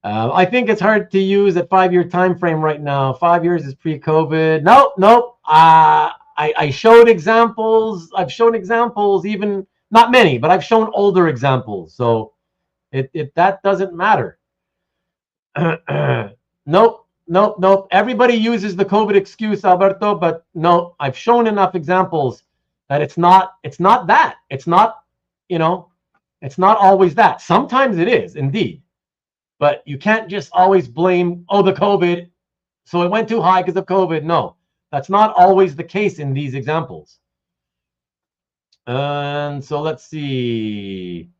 I think it's hard to use at 5-year time frame right now. 5 years is pre-COVID. Nope. I showed examples. I've shown examples, even not many, but I've shown older examples. So that doesn't matter. Nope. Everybody uses the COVID excuse, Alberto, but no, I've shown enough examples that it's not that. It's not, you know, it's not always that. Sometimes it is, indeed. But you can't just always blame, oh, the COVID, so it went too high because of COVID. No, that's not always the case in these examples. And so let's see.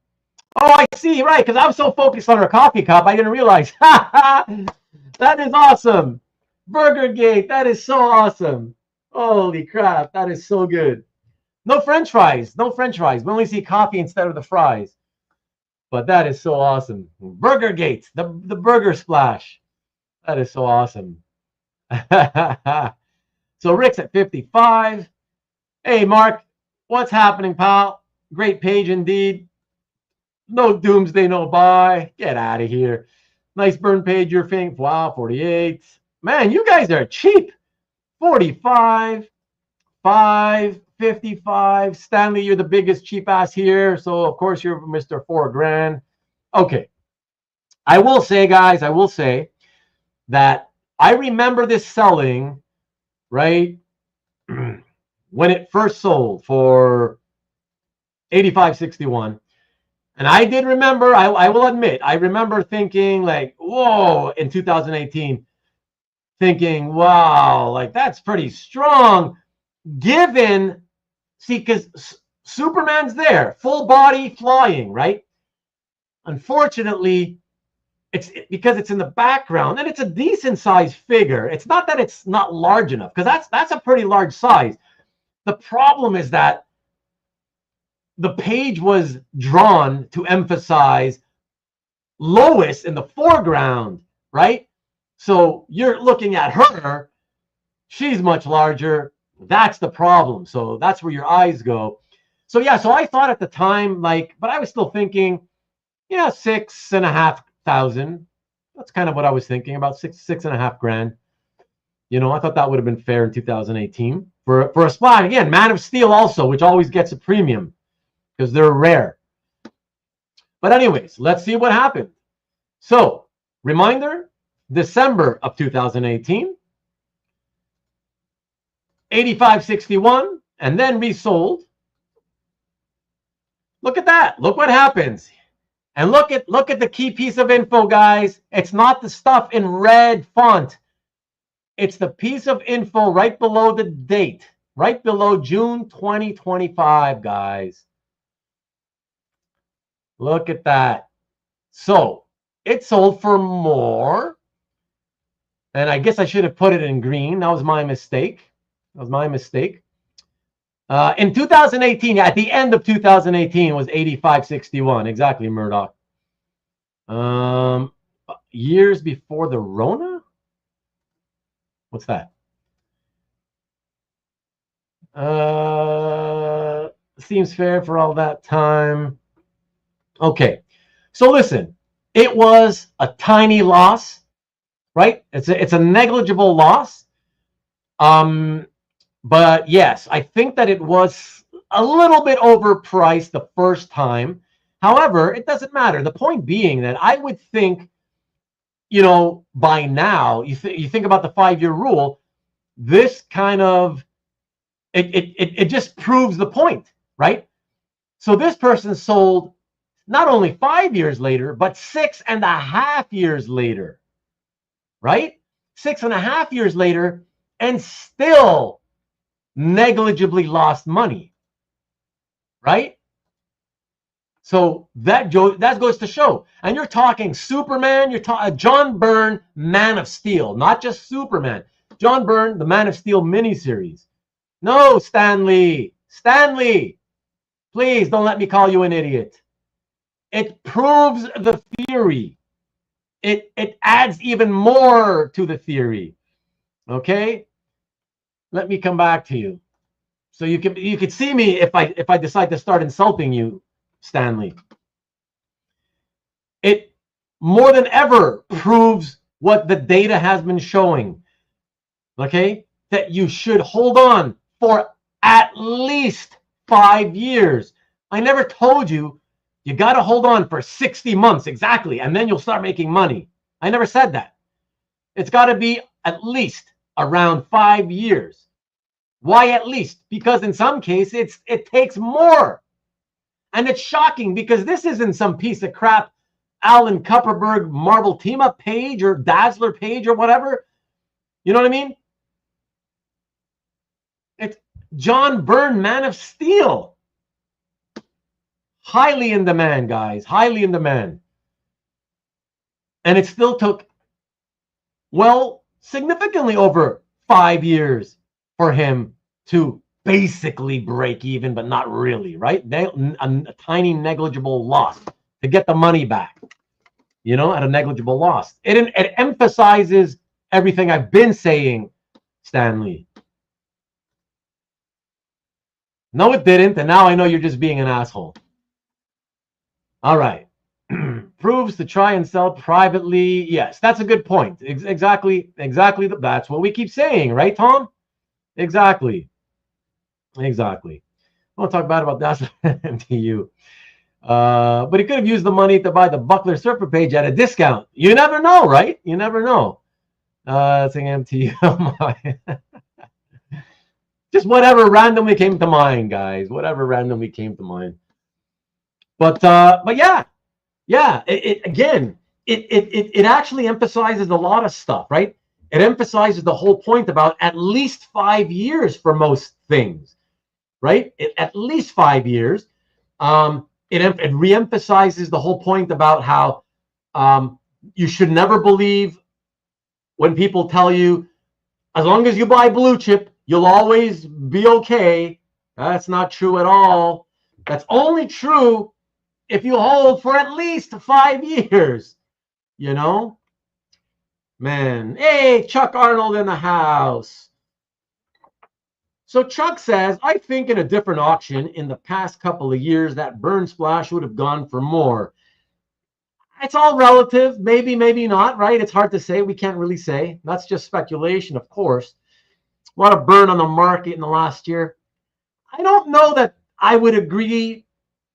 Oh, I see, right, because I'm so focused on our coffee cup, I didn't realize. That is awesome. Burgergate, that is so awesome. Holy crap, that is so good. No French fries, no French fries. We only see coffee instead of the fries. But that is so awesome. Burgergate, the burger splash. That is so awesome. So Rick's at 55. Hey, Mark, what's happening, pal? Great page indeed. No doomsday, no buy. Get out of here. Nice burn page, your thing. Wow, 48. Man, you guys are cheap. 45, 5, 55. Stanley, you're the biggest cheap ass here. So, of course, you're Mr. 4 grand. Okay. I will say, guys, that I remember this selling, right, when it first sold for $85.61. And I did remember, I will admit, I remember thinking like, whoa, in 2018, thinking, wow, like that's pretty strong. Given, see, because Superman's there, full body flying, right? Unfortunately, because it's in the background, and it's a decent size figure. It's not that it's not large enough, because that's a pretty large size. The problem is that the page was drawn to emphasize Lois in the foreground, right? So you're looking at her, she's much larger. That's the problem. So that's where your eyes go. So yeah, so I thought at the time, like, but I was still thinking, yeah, 6,500. That's kind of what I was thinking, about 6.5 grand. You know, I thought that would have been fair in 2018 for a spot. Again, Man of Steel also, which always gets a premium because they're rare. But anyways, let's see what happened. So, reminder, December of 2018, 85.61, and then resold. Look at that. Look what happens. And look at the key piece of info, guys. It's not the stuff in red font. It's the piece of info right below the date, right below June 2025, guys. Look at that. So it sold for more. And I guess I should have put it in green. That was my mistake. That was my mistake. In 2018, at the end of 2018, was 85.61. Exactly, Murdoch. Years before the Rona? What's that? Seems fair for all that time. Okay. So listen, it was a tiny loss, right? It's a negligible loss. But yes, I think that it was a little bit overpriced the first time. However, it doesn't matter. The point being that I would think, you know, by now, you think about the 5-year rule, this kind of, it just proves the point, right? So this person sold not only 5 years later, but 6.5 years later, right? 6.5 years later, and still negligibly lost money, right? So that goes to show. And you're talking Superman, you're talking John Byrne, Man of Steel, not just Superman. John Byrne, the Man of Steel miniseries. No, Stanley, please don't let me call you an idiot. It proves the theory. It adds even more to the theory. Okay? Let me come back to you. So you could see me if I decide to start insulting you, Stanley. It more than ever proves what the data has been showing. Okay? That you should hold on for at least 5 years. I never told you you got to hold on for 60 months exactly, and then you'll start making money. I never said that. It's got to be at least around 5 years. Why at least? Because in some cases it takes more. And it's shocking because this isn't some piece of crap Alan Kupperberg Marvel team-up page or Dazzler page or whatever. You know what I mean? It's John Byrne, Man of Steel. Highly in demand, guys. Highly in demand. And it still took, well, significantly over 5 years for him to basically break even, but not really, right? A tiny negligible loss to get the money back, you know, at a negligible loss. It emphasizes everything I've been saying, Stanley. No, it didn't, and now I know you're just being an asshole. All right. Proves to try and sell privately. Yes, that's a good point. Exactly. That's what we keep saying, right, Tom? Exactly. I won't talk bad about that MTU. But he could have used the money to buy the Buckler Surfer page at a discount. You never know, right? You never know. Saying MTU. Just whatever randomly came to mind, guys. Whatever randomly came to mind. But yeah. It actually emphasizes a lot of stuff, right? It emphasizes the whole point about at least 5 years for most things, right? At least 5 years. It reemphasizes the whole point about how you should never believe when people tell you, as long as you buy blue chip, you'll always be okay. That's not true at all. That's only true if you hold for at least 5 years, you know? Man, hey, Chuck Arnold in the house. So Chuck says, I think in a different auction in the past couple of years, that Byrne splash would have gone for more. It's all relative, maybe not, right? It's hard to say. We can't really say. That's just speculation, of course. A lot of Byrne on the market in the last year. I don't know that I would agree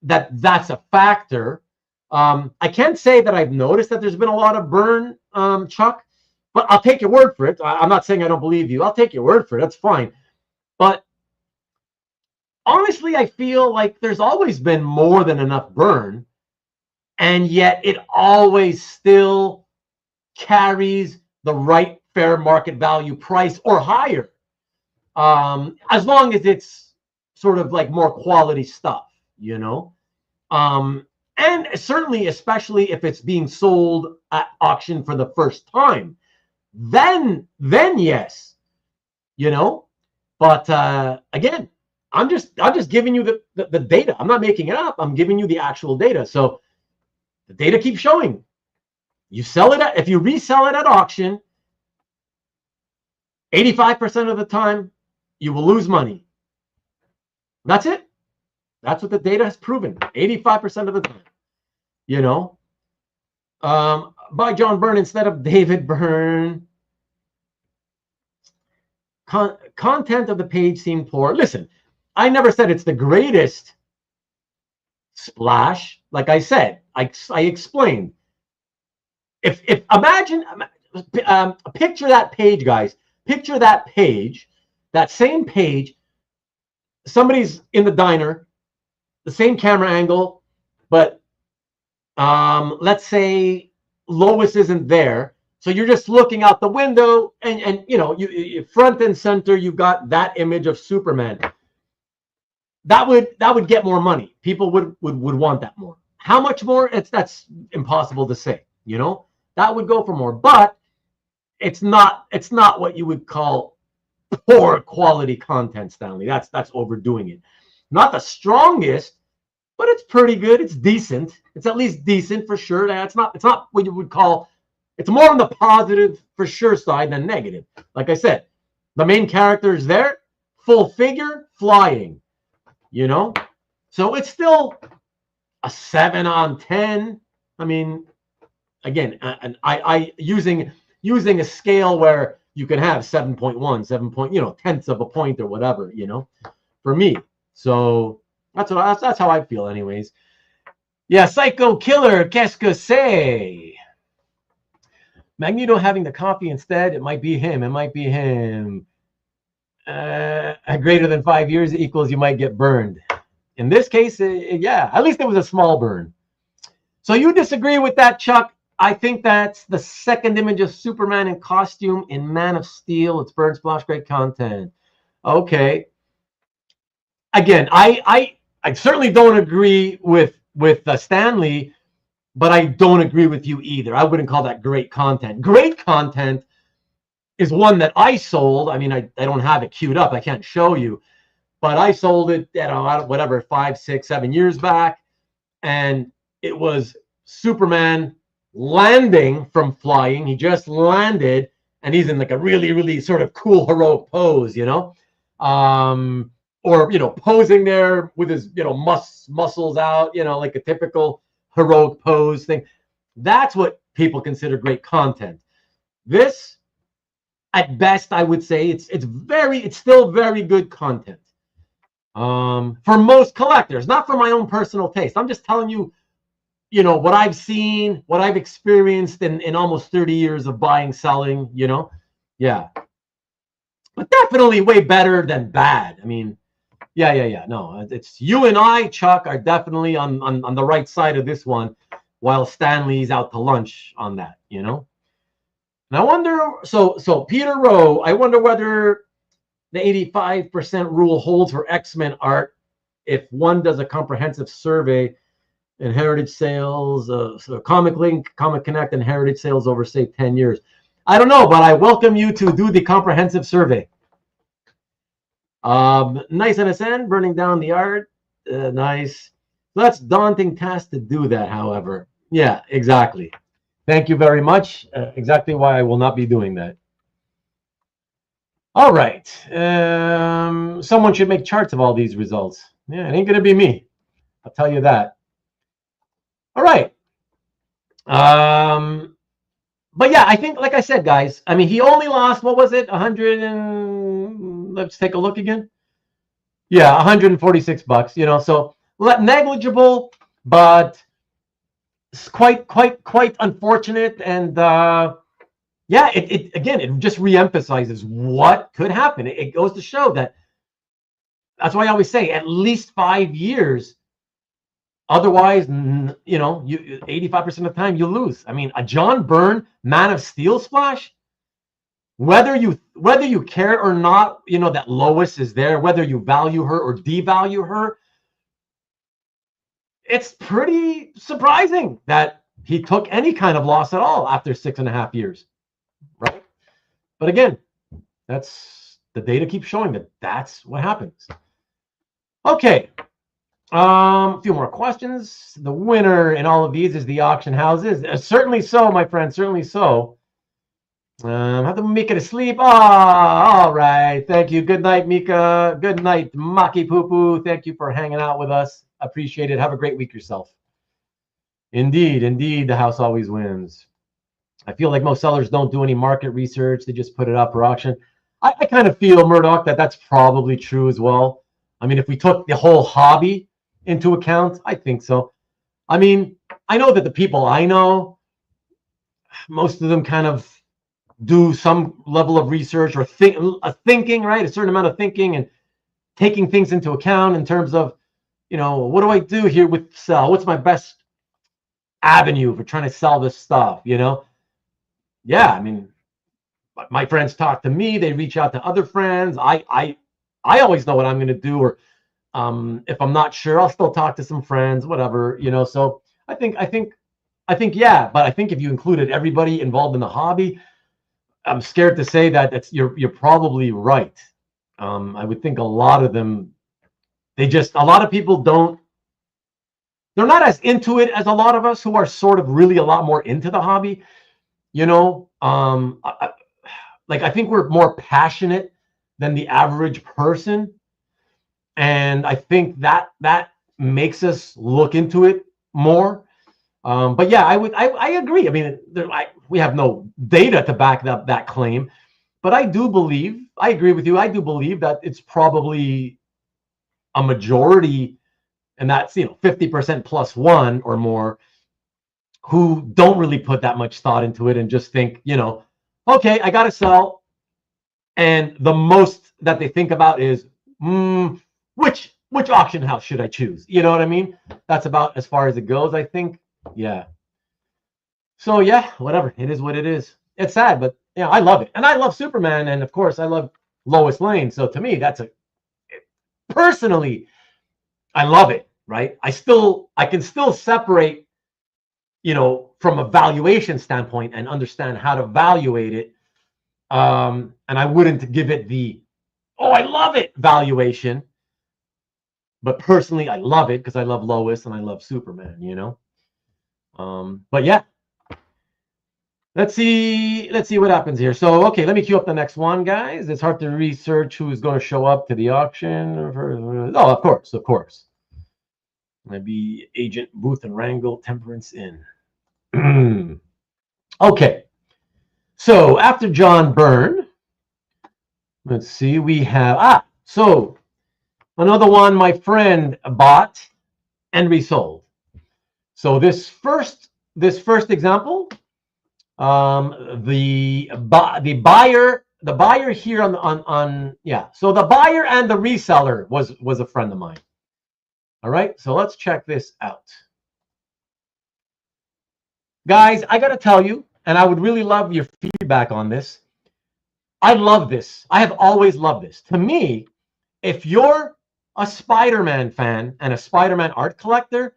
that that's a factor. I can't say that I've noticed that there's been a lot of Byrne, Chuck, but I'll take your word for it. I'm not saying I don't believe you. I'll take your word for it. That's fine. But honestly, I feel like there's always been more than enough Byrne. and yet it always still carries the right fair market value price or higher, as long as it's sort of like more quality stuff, you know. And certainly, especially if it's being sold at auction for the first time, then yes, you know. But again, I'm just giving you the data. I'm not making it up. I'm giving you the actual data. So the data keeps showing. You sell it if you resell it at auction, 85% of the time you will lose money. That's it. That's what the data has proven. 85% of the time, you know. By John Byrne instead of David Byrne. Content of the page seemed poor. Listen, I never said it's the greatest splash. Like I said, I explained. If imagine, picture that page, guys. Picture that page, that same page. Somebody's in the diner, the same camera angle, but let's say Lois isn't there. So you're just looking out the window, and you know, you front and center, you've got that image of Superman. That would get more money. People would want that more. How much more? That's impossible to say. You know, that would go for more, but it's not what you would call poor quality content, Stanley. That's overdoing it. Not the strongest, but it's pretty good. It's decent. It's at least decent for sure. It's not what you would call. It's more on the positive for sure side than negative. Like I said, the main character is there, full figure, flying, you know? So it's still a 7 on 10. I mean, again, and I using a scale where you can have 7.1, 7 point, you know, tenths of a point or whatever, you know, for me. So that's how I feel anyways. Yeah, Psycho Killer, qu'est-ce que c'est? Magneto having the copy instead, it might be him. It might be him. Greater than 5 years equals you might get burned. In this case, yeah, at least it was a small burn. So you disagree with that, Chuck? I think that's the second image of Superman in costume in Man of Steel. It's Byrne splash, great content. Okay. Again, I certainly don't agree with Stanley, but I don't agree with you either. I wouldn't call that great content. Great content is one that I sold. I mean, I don't have it queued up. I can't show you. But I sold it, you know, whatever, 5, 6, 7 years back. And it was Superman landing from flying. He just landed, and he's in like a really, really sort of cool, heroic pose, you know? Or, you know, posing there with his, you know, muscles out, you know, like a typical heroic pose thing. That's what people consider great content. This, at best, I would say it's still very good content. For most collectors, not for my own personal taste. I'm just telling you, you know, what I've seen, what I've experienced in almost 30 years of buying, selling, you know. Yeah. But definitely way better than bad. I mean, yeah. No, it's you and I, Chuck, are definitely on the right side of this one, while Stanley's out to lunch on that, you know. And I wonder, so Peter Rowe, I wonder whether the 85% rule holds for X-Men art if one does a comprehensive survey in heritage sales, so Comic Link, Comic Connect, and heritage sales over, say, 10 years. I don't know, but I welcome you to do the comprehensive survey. Nice NSN, burning down the art. Nice. That's a daunting task to do that, however. Yeah, exactly. Thank you very much. Exactly why I will not be doing that. All right. Someone should make charts of all these results. Yeah, it ain't going to be me. I'll tell you that. All right. But yeah, I think, like I said, guys, I mean, he only lost, what was it? 100 and let's take a look again. Yeah, 146 bucks, you know, so negligible, but quite unfortunate. And yeah, it again, it just reemphasizes what could happen. It goes to show that, that's why I always say at least 5 years Otherwise, you know, 85% of the time you lose. I mean, a John Byrne Man of Steel splash, whether you care or not, you know, that Lois is there, whether you value her or devalue her, it's pretty surprising that he took any kind of loss at all after 6.5 years, right? But again, that's the data keeps showing that that's what happens. Okay. A few more questions. The winner in all of these is the auction houses. Certainly so, my friend. Certainly so. Have to make it asleep. All right. Thank you. Good night, Mika. Good night, Maki Poo Poo. Thank you for hanging out with us. Appreciate it. Have a great week yourself. Indeed, indeed, the house always wins. I feel like most sellers don't do any market research. They just put it up for auction. I kind of feel, Murdoch, that that's probably true as well. I mean, if we took the whole hobby into account, I think so. I mean, I know that the people I know, most of them kind of do some level of research or thinking, right? A certain amount of thinking and taking things into account in terms of, you know, what do I do here with sell? What's my best avenue for trying to sell this stuff, you know? Yeah, I mean, my friends talk to me. They reach out to other friends. I always know what I'm going to do, or if I'm not sure, I'll still talk to some friends, whatever, you know. So I think, yeah. But I think if you included everybody involved in the hobby, I'm scared to say that you're probably right. I would think a lot of them, a lot of people they're not as into it as a lot of us who are sort of really a lot more into the hobby, you know. I think we're more passionate than the average person. And I think that makes us look into it more. But yeah, I agree. I mean, we have no data to back up that claim, but I agree with you. I do believe that it's probably a majority, and that's, you know, 50% plus one or more, who don't really put that much thought into it and just think, you know, okay, I got to sell. And the most that they think about is, which auction house should I choose? You know what I mean? That's about as far as it goes, I think. Yeah. So yeah, whatever. It is what it is. It's sad, but yeah, I love it. And I love Superman. And of course, I love Lois Lane. So to me, personally, I love it, right? I can still separate, you know, from a valuation standpoint and understand how to evaluate it. And I wouldn't give it the, oh, I love it valuation. But personally, I love it because I love Lois and I love Superman, you know. But yeah, let's see what happens here. So, okay, let me queue up the next one, guys. It's hard to research who's going to show up to the auction. Oh, of course. Maybe Agent Booth and Wrangle Temperance Inn. Okay. So after John Byrne, let's see, we have, so another one my friend bought and resold. So this first example, the buyer here on yeah. So the buyer and the reseller was a friend of mine. All right, so let's check this out, guys. I got to tell you, and I would really love your feedback on this. I love this. I have always loved this. To me, if you're a Spider-Man fan and a Spider-Man art collector,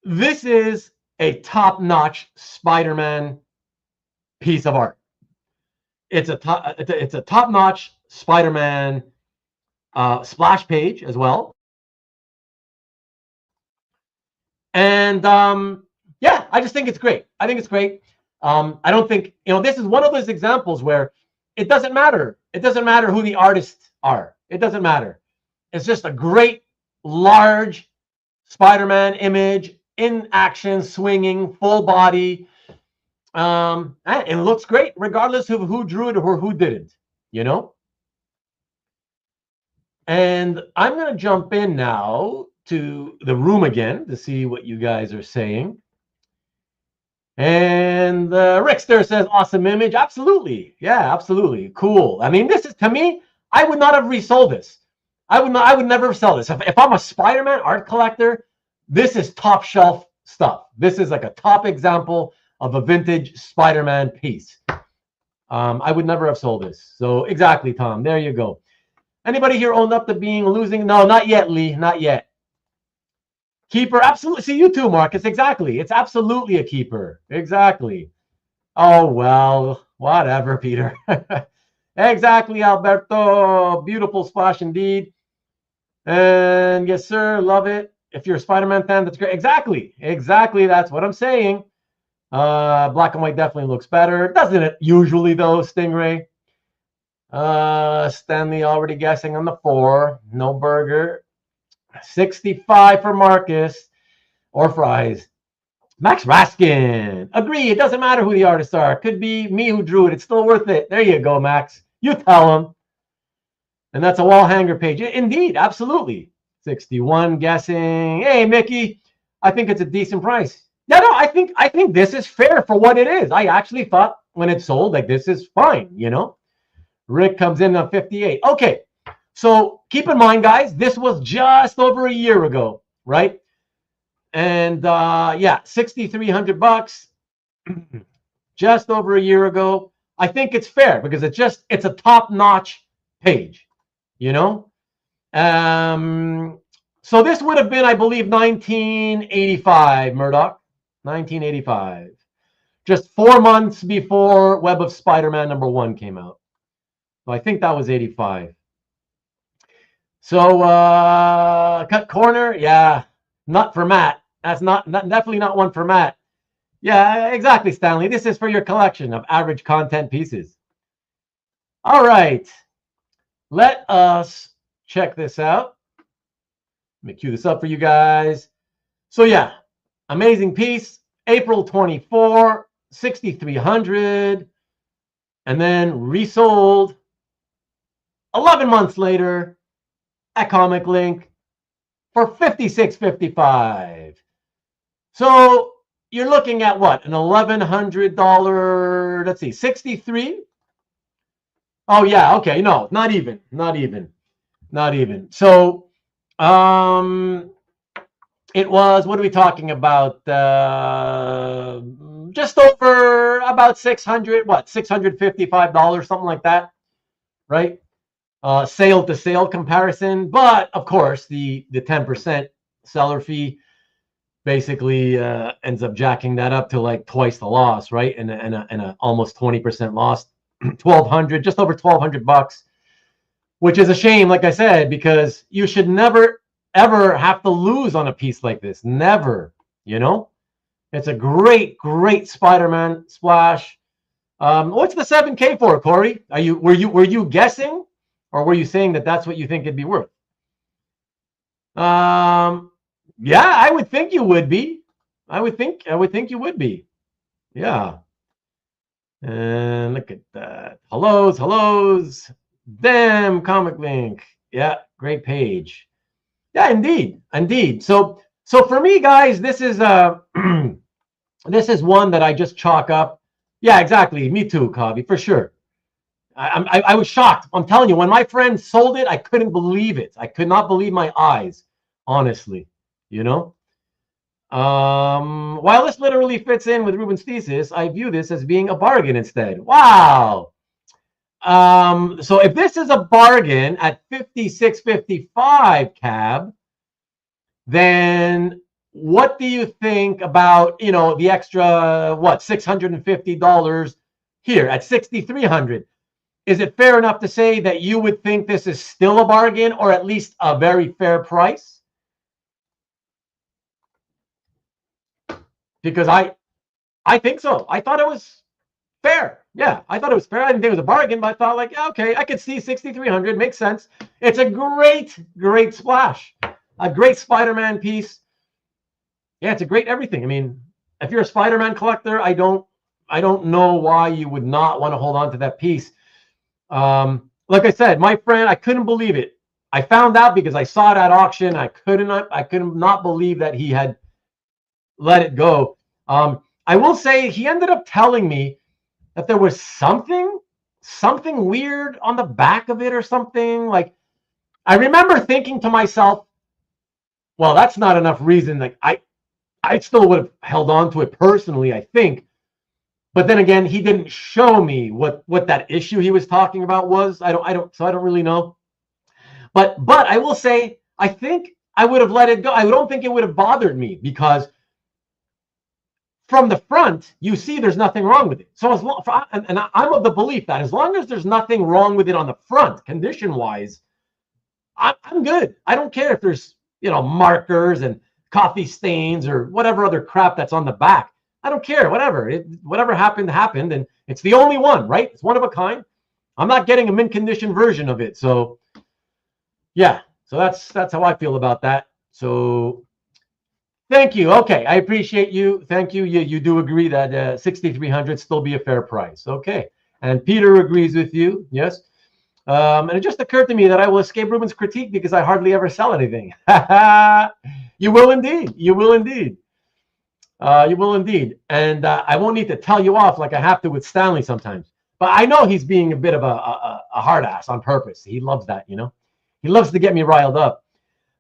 this is a top-notch Spider-Man piece of art. It's a top-notch Spider-Man splash page as well. And yeah, I just think it's great. I think it's great. I don't think, you know, this is one of those examples where it doesn't matter. It doesn't matter who the artists are. It doesn't matter. It's just a great, large Spider-Man image in action, swinging, full body. And it looks great regardless of who drew it or who didn't, you know? And I'm going to jump in now to the room again to see what you guys are saying. And Rickster says, awesome image. Absolutely. Yeah, absolutely. Cool. I mean, this is, to me, I would not have resold this. I would never sell this. If I'm a Spider-Man art collector, this is top shelf stuff. This is like a top example of a vintage Spider-Man piece. I would never have sold this. So exactly, Tom. There you go. Anybody here owned up to being losing? No, not yet, Lee. Not yet. Keeper, absolutely. See, you too, Marcus. Exactly. It's absolutely a keeper. Exactly. Oh, well, whatever, Peter. Exactly, Alberto. Beautiful splash indeed. And yes, sir. Love it. If you're a Spider-Man fan, that's great. Exactly. Exactly. That's what I'm saying. Black and white definitely looks better. Doesn't it usually, though, Stingray? Stanley already guessing on the 4. No burger. 65 for Marcus. Or fries. Max Raskin. Agree. It doesn't matter who the artists are. It could be me who drew it. It's still worth it. There you go, Max. You tell him. And that's a wall hanger page. Indeed. Absolutely. 61 guessing. Hey, Mickey. I think it's a decent price. Yeah, no, I think this is fair for what it is. I actually thought when it sold, like, this is fine, you know. Rick comes in on 58. Okay, so keep in mind, guys, this was just over a year ago, right? And yeah, $6,300, just over a year ago. I think it's fair because it's a top-notch page, you know. So this would have been, I believe, 1985, Murdoch. 1985. Just 4 months before Web of Spider-Man #1 came out. So I think that was 85. So cut corner, yeah. Not for Matt. That's not definitely not one for Matt. Yeah, exactly, Stanley. This is for your collection of average content pieces. All right. Let us check this out. Let me cue this up for you guys. So yeah, amazing piece. April 24, 6,300, and then resold 11 months later at Comic Link for $56.55. So you're looking at what? An $1,100, let's see, 63. Oh yeah, okay, no, not even. So it was, what are we talking about? Just over about $655, something like that, right? Sale to sale comparison, but of course the 10% seller fee basically ends up jacking that up to like twice the loss, right? And a almost 20% loss, 1,200, just over $1,200, which is a shame, like I said, because you should never ever have to lose on a piece like this. Never, you know. It's a great Spider-Man splash. What's the 7K for, Corey? Were you guessing, or were you saying that that's what you think it'd be worth? Yeah, I would think you would be. I would think you would be. Yeah. And look at that. Hellos. Damn, Comic Link. Yeah, great page. Yeah, indeed. So for me, guys, this is this is one that I just chalk up. Yeah, exactly. Me too, Cobby, for sure. I was shocked. I'm telling you, when my friend sold it, I couldn't believe it. I could not believe my eyes, honestly. You know. While this literally fits in with Ruben's thesis, I view this as being a bargain instead. Wow. So if this is a bargain at $56.55 cab, then what do you think about, you know, the extra, what, $650 here at $6,300? Is it fair enough to say that you would think this is still a bargain, or at least a very fair price? Because I think so. I thought it was fair. Yeah, I thought it was fair. I didn't think it was a bargain, but I thought, like, yeah, okay, I could see $6,300. Makes sense. It's a great splash. A great Spider-Man piece. Yeah, it's a great everything. I mean, if you're a Spider-Man collector, I don't know why you would not want to hold on to that piece. Like I said, my friend, I couldn't believe it. I found out because I saw it at auction. I could not believe that he had let it go. I will say he ended up telling me that there was something weird on the back of it or something. Like, I remember thinking to myself, well, that's not enough reason. Like I still would have held on to it personally, I think. But then again, he didn't show me what that issue he was talking about was. I don't really know. But I will say, I think I would have let it go. I don't think it would have bothered me because from the front, you see there's nothing wrong with it. So as long, and I'm of the belief that as long as there's nothing wrong with it on the front, condition-wise, I'm good. I don't care if there's, markers and coffee stains or whatever other crap that's on the back. I don't care. Whatever. Whatever happened, and it's the only one, right? It's one of a kind. I'm not getting a mint condition version of it. So, yeah. So that's how I feel about that. So, thank you. Okay, I appreciate you. Thank you. You do agree that 6,300 still be a fair price. Okay, and Peter agrees with you. Yes. And it just occurred to me that I will escape Ruben's critique because I hardly ever sell anything. You will indeed. You will indeed. You will indeed. And I won't need to tell you off like I have to with Stanley sometimes. But I know he's being a bit of a hard ass on purpose. He loves that, He loves to get me riled up.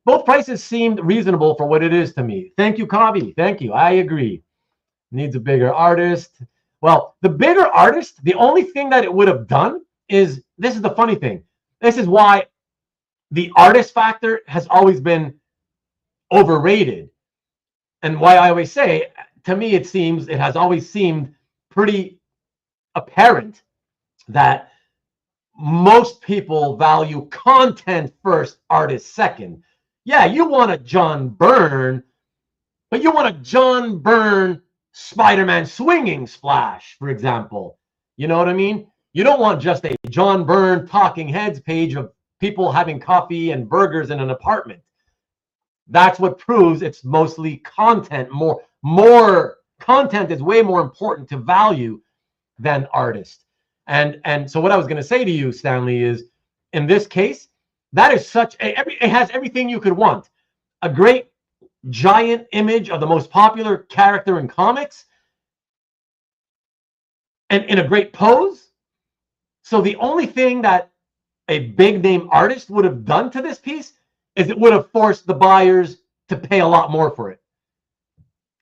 Both prices seemed reasonable for what it is to me. Thank you, Kavi. Thank you. I agree. Needs a bigger artist. Well, the bigger artist, the only thing that it would have done is, this is the funny thing. This is why the artist factor has always been overrated. And why I always say, to me, it has always seemed pretty apparent that most people value content first, artist second. Yeah, you want a John Byrne, but you want a John Byrne Spider-Man swinging splash, for example. You know what I mean? You don't want just a John Byrne talking heads page of people having coffee and burgers in an apartment. That's what proves it's mostly content. More content is way more important to value than artist. And so what I was going to say to you, Stanley, is in this case, that is it has everything you could want. A great giant image of the most popular character in comics and in a great pose. So the only thing that a big name artist would have done to this piece is it would have forced the buyers to pay a lot more for it.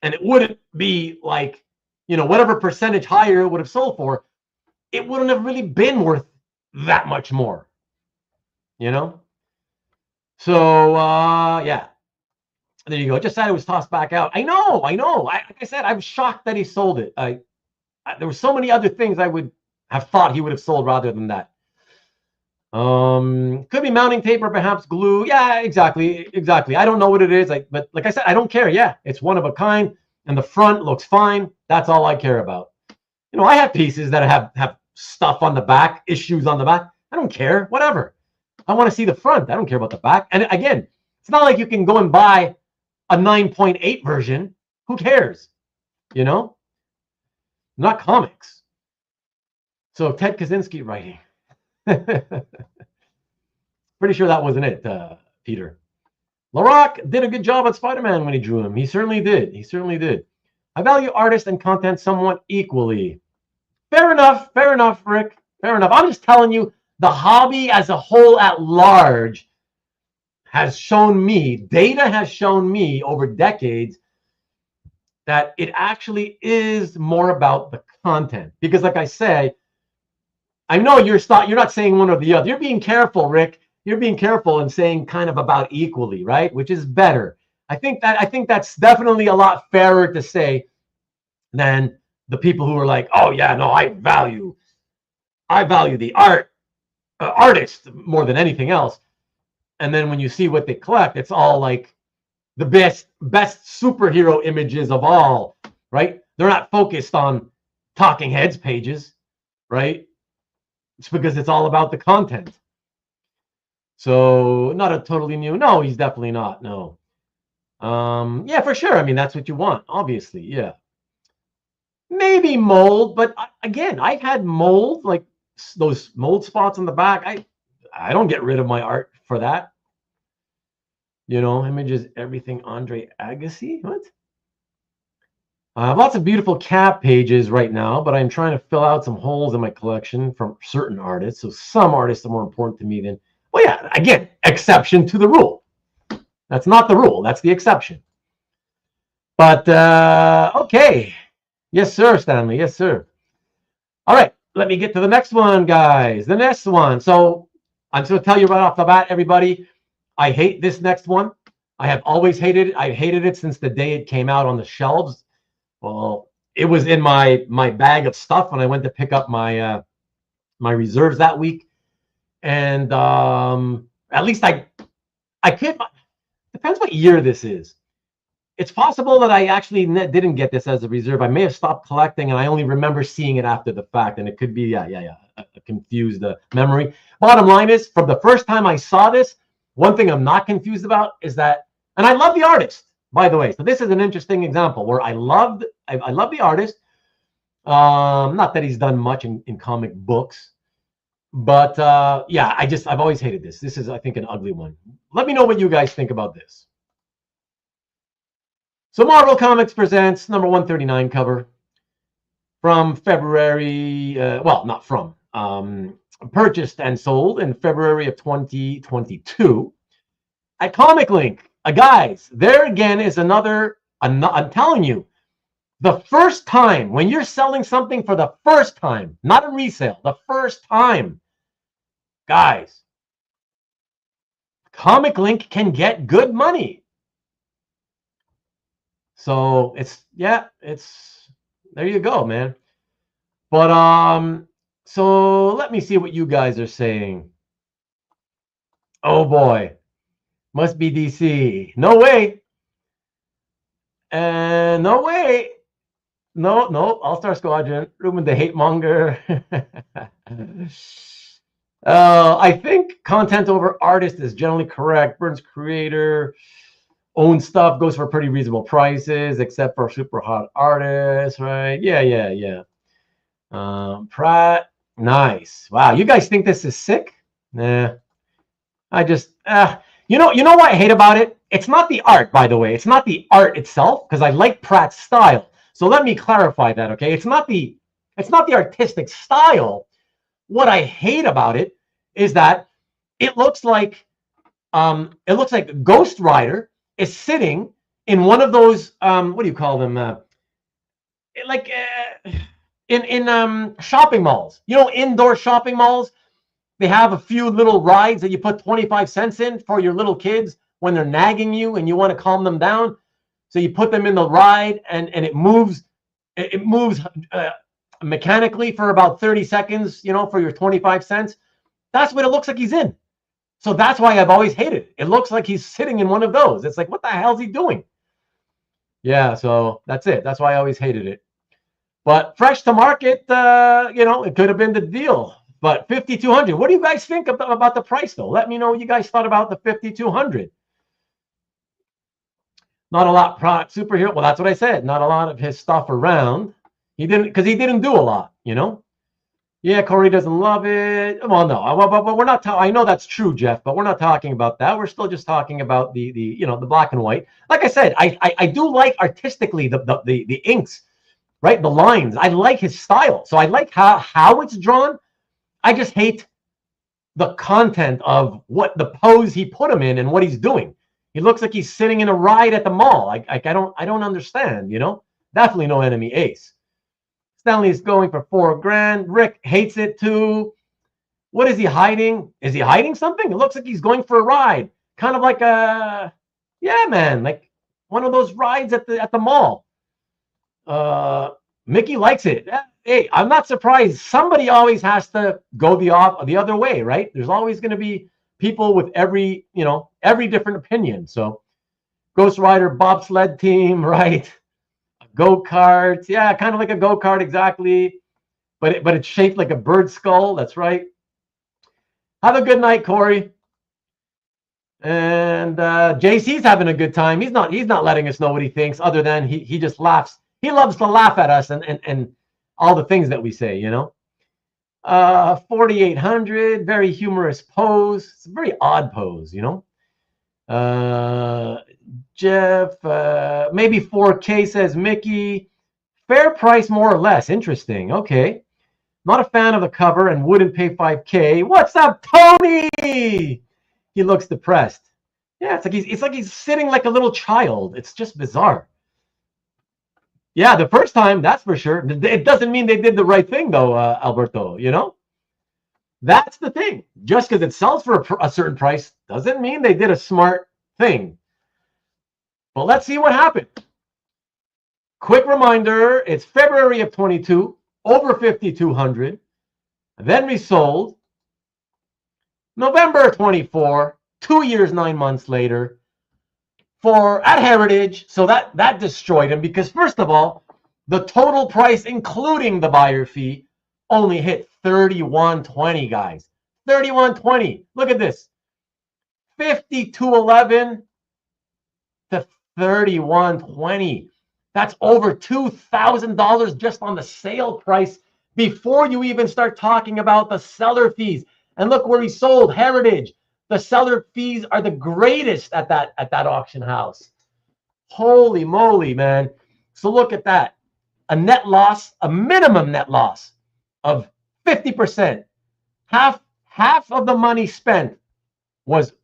And it wouldn't be like, whatever percentage higher it would have sold for, it wouldn't have really been worth that much more. So, yeah. There you go. Just said it was tossed back out. I know. Like I said, I'm shocked that he sold it. There were so many other things I would have thought he would have sold rather than that. Could be mounting tape or perhaps glue. Yeah, exactly. I don't know what it is. But like I said, I don't care. Yeah, it's one of a kind, and the front looks fine. That's all I care about. I have pieces that have stuff on the back, issues on the back. I don't care. Whatever. I want to see the front. I don't care about the back. And again, it's not like you can go and buy a 9.8 version. Who cares? Not comics. So Ted Kaczynski writing. Pretty sure that wasn't it, Peter. Larocque did a good job on Spider-Man when he drew him. He certainly did. I value artists and content somewhat equally. Fair enough, Rick. Fair enough. I'm just telling you, the hobby as a whole at large has shown me, data has shown me over decades that it actually is more about the content. Because like I say, I know you're not saying one or the other. You're being careful, Rick. You're being careful and saying kind of about equally, right? Which is better. I think that's definitely a lot fairer to say than the people who are like, oh yeah, no, I value the artist more than anything else. And then when you see what they collect, it's all like the best superhero images of all, right? They're not focused on talking heads pages, right? It's because it's all about the content. So not a totally new. No, he's definitely not. No. Yeah, for sure. I mean, that's what you want, obviously. Yeah. Maybe mold, but again, I've had mold, like those mold spots on the back. I don't get rid of my art for that. Images, everything. Andre Agassi. What? I have lots of beautiful cap pages right now, but I'm trying to fill out some holes in my collection from certain artists. So some artists are more important to me than, well, yeah, again, exception to the rule. That's not the rule. That's the exception. But, okay. Yes, sir, Stanley. Yes, sir. All right. Let me get to the next one, guys. The next one. So I'm just going to tell you right off the bat, everybody, I hate this next one. I have always hated it. I've hated it since the day it came out on the shelves. Well, it was in my bag of stuff when I went to pick up my my reserves that week. And at least I can't, depends what year this is. It's possible that I actually didn't get this as a reserve. I may have stopped collecting, and I only remember seeing it after the fact. And it could be, a confused memory. Bottom line is, from the first time I saw this, one thing I'm not confused about is that, and I love the artist, by the way. So this is an interesting example where I love the artist. Not that he's done much in comic books, but yeah, I've always hated this. This is, I think, an ugly one. Let me know what you guys think about this. So Marvel Comics presents number 139 cover from February, well, not from, purchased and sold in February of 2022 at Comic Link. Guys, there again is another, I'm telling you, the first time, when you're selling something for the first time, not a resale, the first time, guys, Comic Link can get good money. So it's, yeah, it's, there you go, man. But so let me see what you guys are saying. Oh boy, must be DC. No way. No way. No, All-Star Squadron. Ruben the hate monger. I think content over artist is generally correct. Byrne's creator own stuff goes for pretty reasonable prices, except for super hot artists, right? Yeah. Pratt, nice. Wow, you guys think this is sick? Nah, I just, you know what I hate about it? It's not the art, by the way. It's not the art itself, because I like Pratt's style. So let me clarify that, okay? It's not the artistic style. What I hate about it is that it looks like Ghost Rider is sitting in one of those what do you call them? In shopping malls. You know, indoor shopping malls. They have a few little rides that you put 25 cents in for your little kids when they're nagging you and you want to calm them down. So you put them in the ride and it moves. It moves mechanically for about 30 seconds, you know, for your 25 cents. That's what it looks like he's in. So that's why I've always hated it. It looks like he's sitting in one of those. It's like, what the hell is he doing? Yeah, so that's it. That's why I always hated it. But fresh to market, you know, it could have been the deal. But 5,200. What do you guys think about the price, though? Let me know what you guys thought about the 5,200. Not a lot superhero. Well, that's what I said. Not a lot of his stuff around. He didn't do a lot, you know. Yeah, Corey doesn't love it. Well, no, but we're not. I know that's true, Jeff, but we're not talking about that. We're still just talking about the you know, the black and white. Like I said, I do like artistically the inks, right? The lines. I like his style, so I like how it's drawn. I just hate the content of what the pose he put him in and what he's doing. He looks like he's sitting in a ride at the mall. I don't understand. You know, definitely no enemy ace. Stanley is going for $4,000. Rick hates it too. What is he hiding? Is he hiding something? It looks like he's going for a ride. Kind of like a, yeah, man, like one of those rides at the mall. Mickey likes it. Hey, I'm not surprised. Somebody always has to go the other way, right? There's always going to be people with every different opinion. So Ghost Rider bobsled team, right? Go-kart, yeah, kind of like a go-kart, exactly, but it's shaped like a bird skull. That's right. Have a good night, Corey. And JC's having a good time. He's not letting us know what he thinks, other than he just laughs. He loves to laugh at us and all the things that we say, you know. 4,800, very humorous pose. It's a very odd pose, you know. Jeff, maybe 4K, says Mickey. Fair price, more or less. Interesting. Okay. Not a fan of the cover and wouldn't pay 5K. What's up, Tony? He looks depressed. Yeah, it's like he's sitting like a little child. It's just bizarre. Yeah, the first time, that's for sure. It doesn't mean they did the right thing, though, Alberto. You know, that's the thing. Just because it sells for a certain price doesn't mean they did a smart thing. But let's see what happened. Quick reminder: it's February of 22, over 5,200. Then we sold November 24, 2 years, 9 months later, for at Heritage. So that destroyed him, because first of all, the total price, including the buyer fee, only hit $31.20, guys. $31.20. Look at this. $52.11 to $31.20. That's over $2,000 just on the sale price before you even start talking about the seller fees. And look where he sold, Heritage. The seller fees are the greatest at that auction house. Holy moly, man. So look at that. A net loss, a minimum net loss of 50%. Half of the money spent was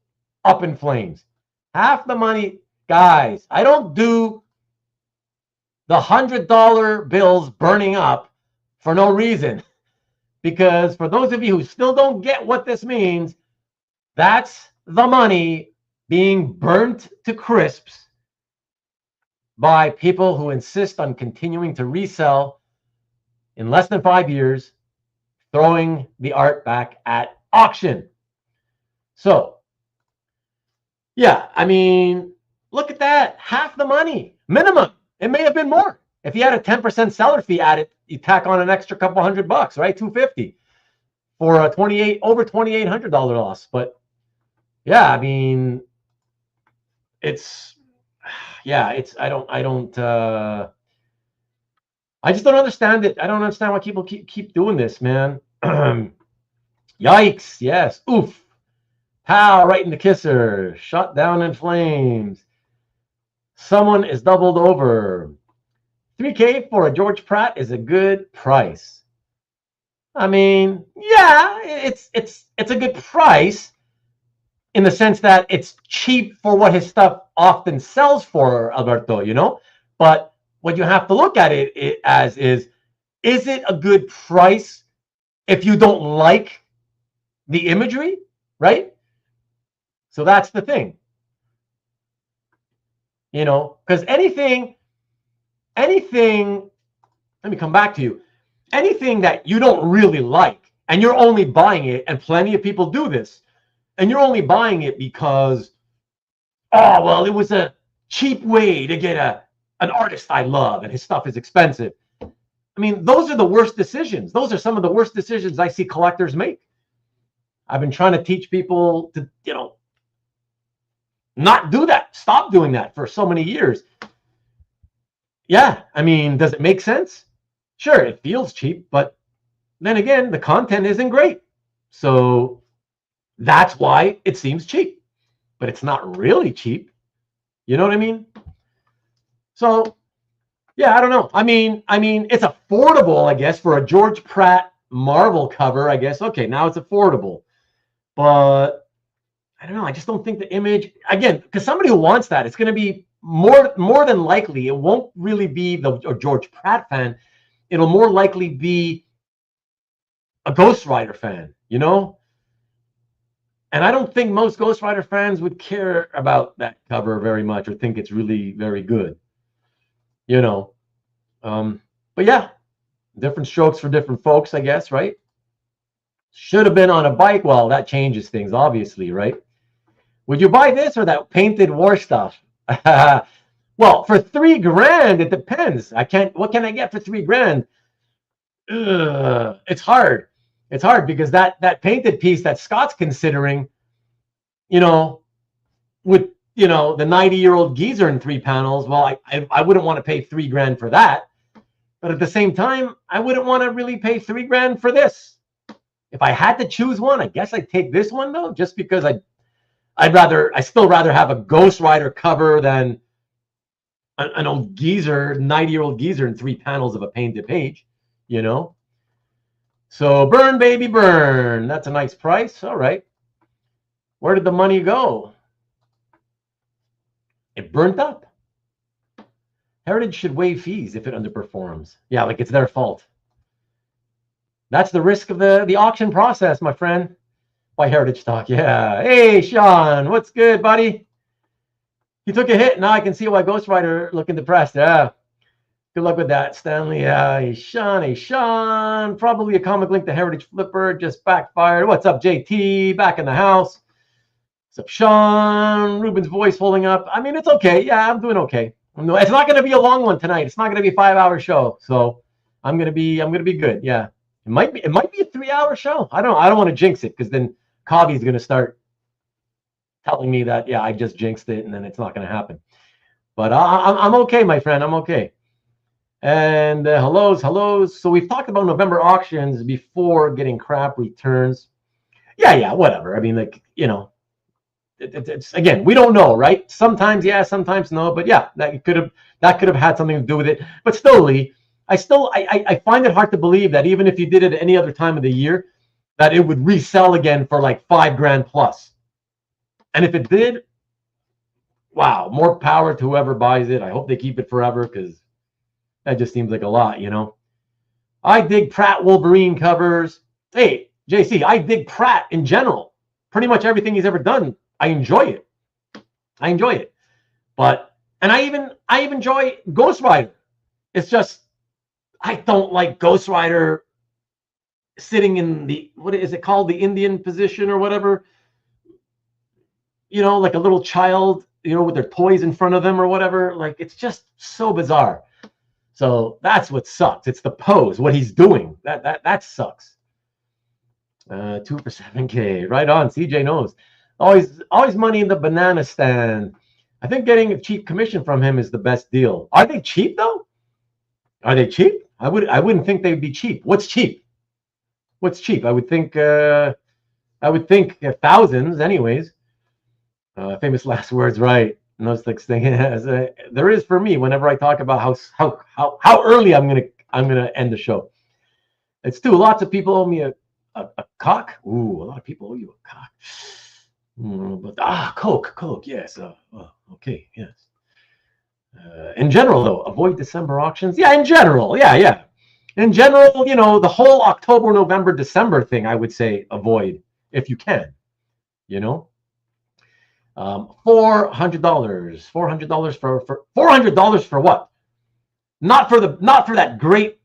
up in flames. Half the money, guys, I don't do the $100 bills burning up for no reason. Because for those of you who still don't get what this means, that's the money being burnt to crisps by people who insist on continuing to resell in less than 5 years, throwing the art back at auction. So, yeah, I mean, look at that. Half the money, minimum. It may have been more. If you had a 10% seller fee added, you tack on an extra couple $100, right? $250 for a over $2,800 loss. But yeah, I mean, I just don't understand it. I don't understand why people keep doing this, man. Yikes. Yes. Oof. Pow, right in the kisser. Shut down in flames. Someone is doubled over. $3K for a George Pratt is a good price. I mean, yeah, it's a good price in the sense that it's cheap for what his stuff often sells for, Alberto, you know? But what you have to look at it as is it a good price if you don't like the imagery, right? So that's the thing. You know, because anything, let me come back to you. Anything that you don't really like and you're only buying it, and plenty of people do this, and you're only buying it because, oh, well, it was a cheap way to get an artist I love and his stuff is expensive. I mean, those are the worst decisions. Those are some of the worst decisions I see collectors make. I've been trying to teach people to, you know, not do that. Stop doing that for so many years. Yeah, I mean, does it make sense? Sure, it feels cheap, but then again, the content isn't great. So that's why it seems cheap, but it's not really cheap. You know what I mean? So, yeah, I don't know. I mean, it's affordable, I guess, for a George Pratt Marvel cover, I guess. Okay, now it's affordable. But I don't know. I just don't think the image, again, because somebody who wants that, it's going to be more than likely, it won't really be the George Pratt fan. It'll more likely be a Ghost Rider fan, you know? And I don't think most Ghost Rider fans would care about that cover very much or think it's really very good, you know? But yeah, different strokes for different folks, I guess, right? Should have been on a bike. Well, that changes things, obviously, right? Would you buy this or that painted war stuff? Well, for $3,000, it depends. What can I get for $3,000? It's hard. It's hard because that painted piece that Scott's considering, you know, with, you know, the 90-year-old geezer in 3 panels. Well, I wouldn't want to pay $3,000 for that. But at the same time, I wouldn't want to really pay $3,000 for this. If I had to choose one, I guess I'd take this one though, just because I still rather have a Ghost Rider cover than an old geezer, 90-year-old geezer in 3 panels of a painted page, you know? So Byrne, baby, Byrne. That's a nice price. All right. Where did the money go? It burnt up. Heritage should waive fees if it underperforms. Yeah, like it's their fault. That's the risk of the auction process, my friend. By Heritage Stock. Yeah. Hey, Sean, what's good, buddy? He took a hit. Now I can see why Ghost Rider looking depressed. Yeah. Good luck with that, Stanley. Hey, Sean. Hey, Sean. Probably a comic link to Heritage Flipper. Just backfired. What's up, JT? Back in the house. What's up, Sean? Ruben's voice holding up. I mean, it's okay. Yeah, I'm doing okay. It's not going to be a long one tonight. It's not going to be a 5-hour show. So I'm going to be good. Yeah. It might be a 3-hour show. I don't want to jinx it, because then Kavi's going to start telling me that, yeah, I just jinxed it, and then it's not going to happen. But I'm okay, my friend. I'm okay. And hellos. So we've talked about November auctions before getting crap returns. Yeah, whatever. I mean, like, it's again, we don't know, right? Sometimes yeah, sometimes no. But yeah, that could have had something to do with it. But still, Lee, I find it hard to believe that even if you did it at any other time of the year, that it would resell again for like $5,000 plus. And if it did, wow, more power to whoever buys it. I hope they keep it forever, because that just seems like a lot, I dig Pratt Wolverine covers. Hey, JC, I dig Pratt in general. Pretty much everything he's ever done, I enjoy it. But, and I even enjoy Ghost Rider. It's just, I don't like Ghost Rider sitting in the, what is it called? The Indian position or whatever. Like a little child, with their toys in front of them or whatever. Like, it's just so bizarre. So that's what sucks. It's the pose, what he's doing. That sucks. 2 for $7K. Right on. CJ knows. Always money in the banana stand. I think getting a cheap commission from him is the best deal. Are they cheap though? Are they cheap? I wouldn't think they'd be cheap. What's cheap? I would think thousands anyways. Famous last words, right? No such thing as there is for me whenever I talk about how early I'm gonna end the show. It's too. Lots of people owe me a cock. Ooh, a lot of people owe you a cock. But Coke, yes. Okay, yes. In general, though, avoid December auctions. Yeah, in general, yeah. In general, the whole October, November, December thing, I would say avoid if you can. $400. $400 for $400 for what? Not for that great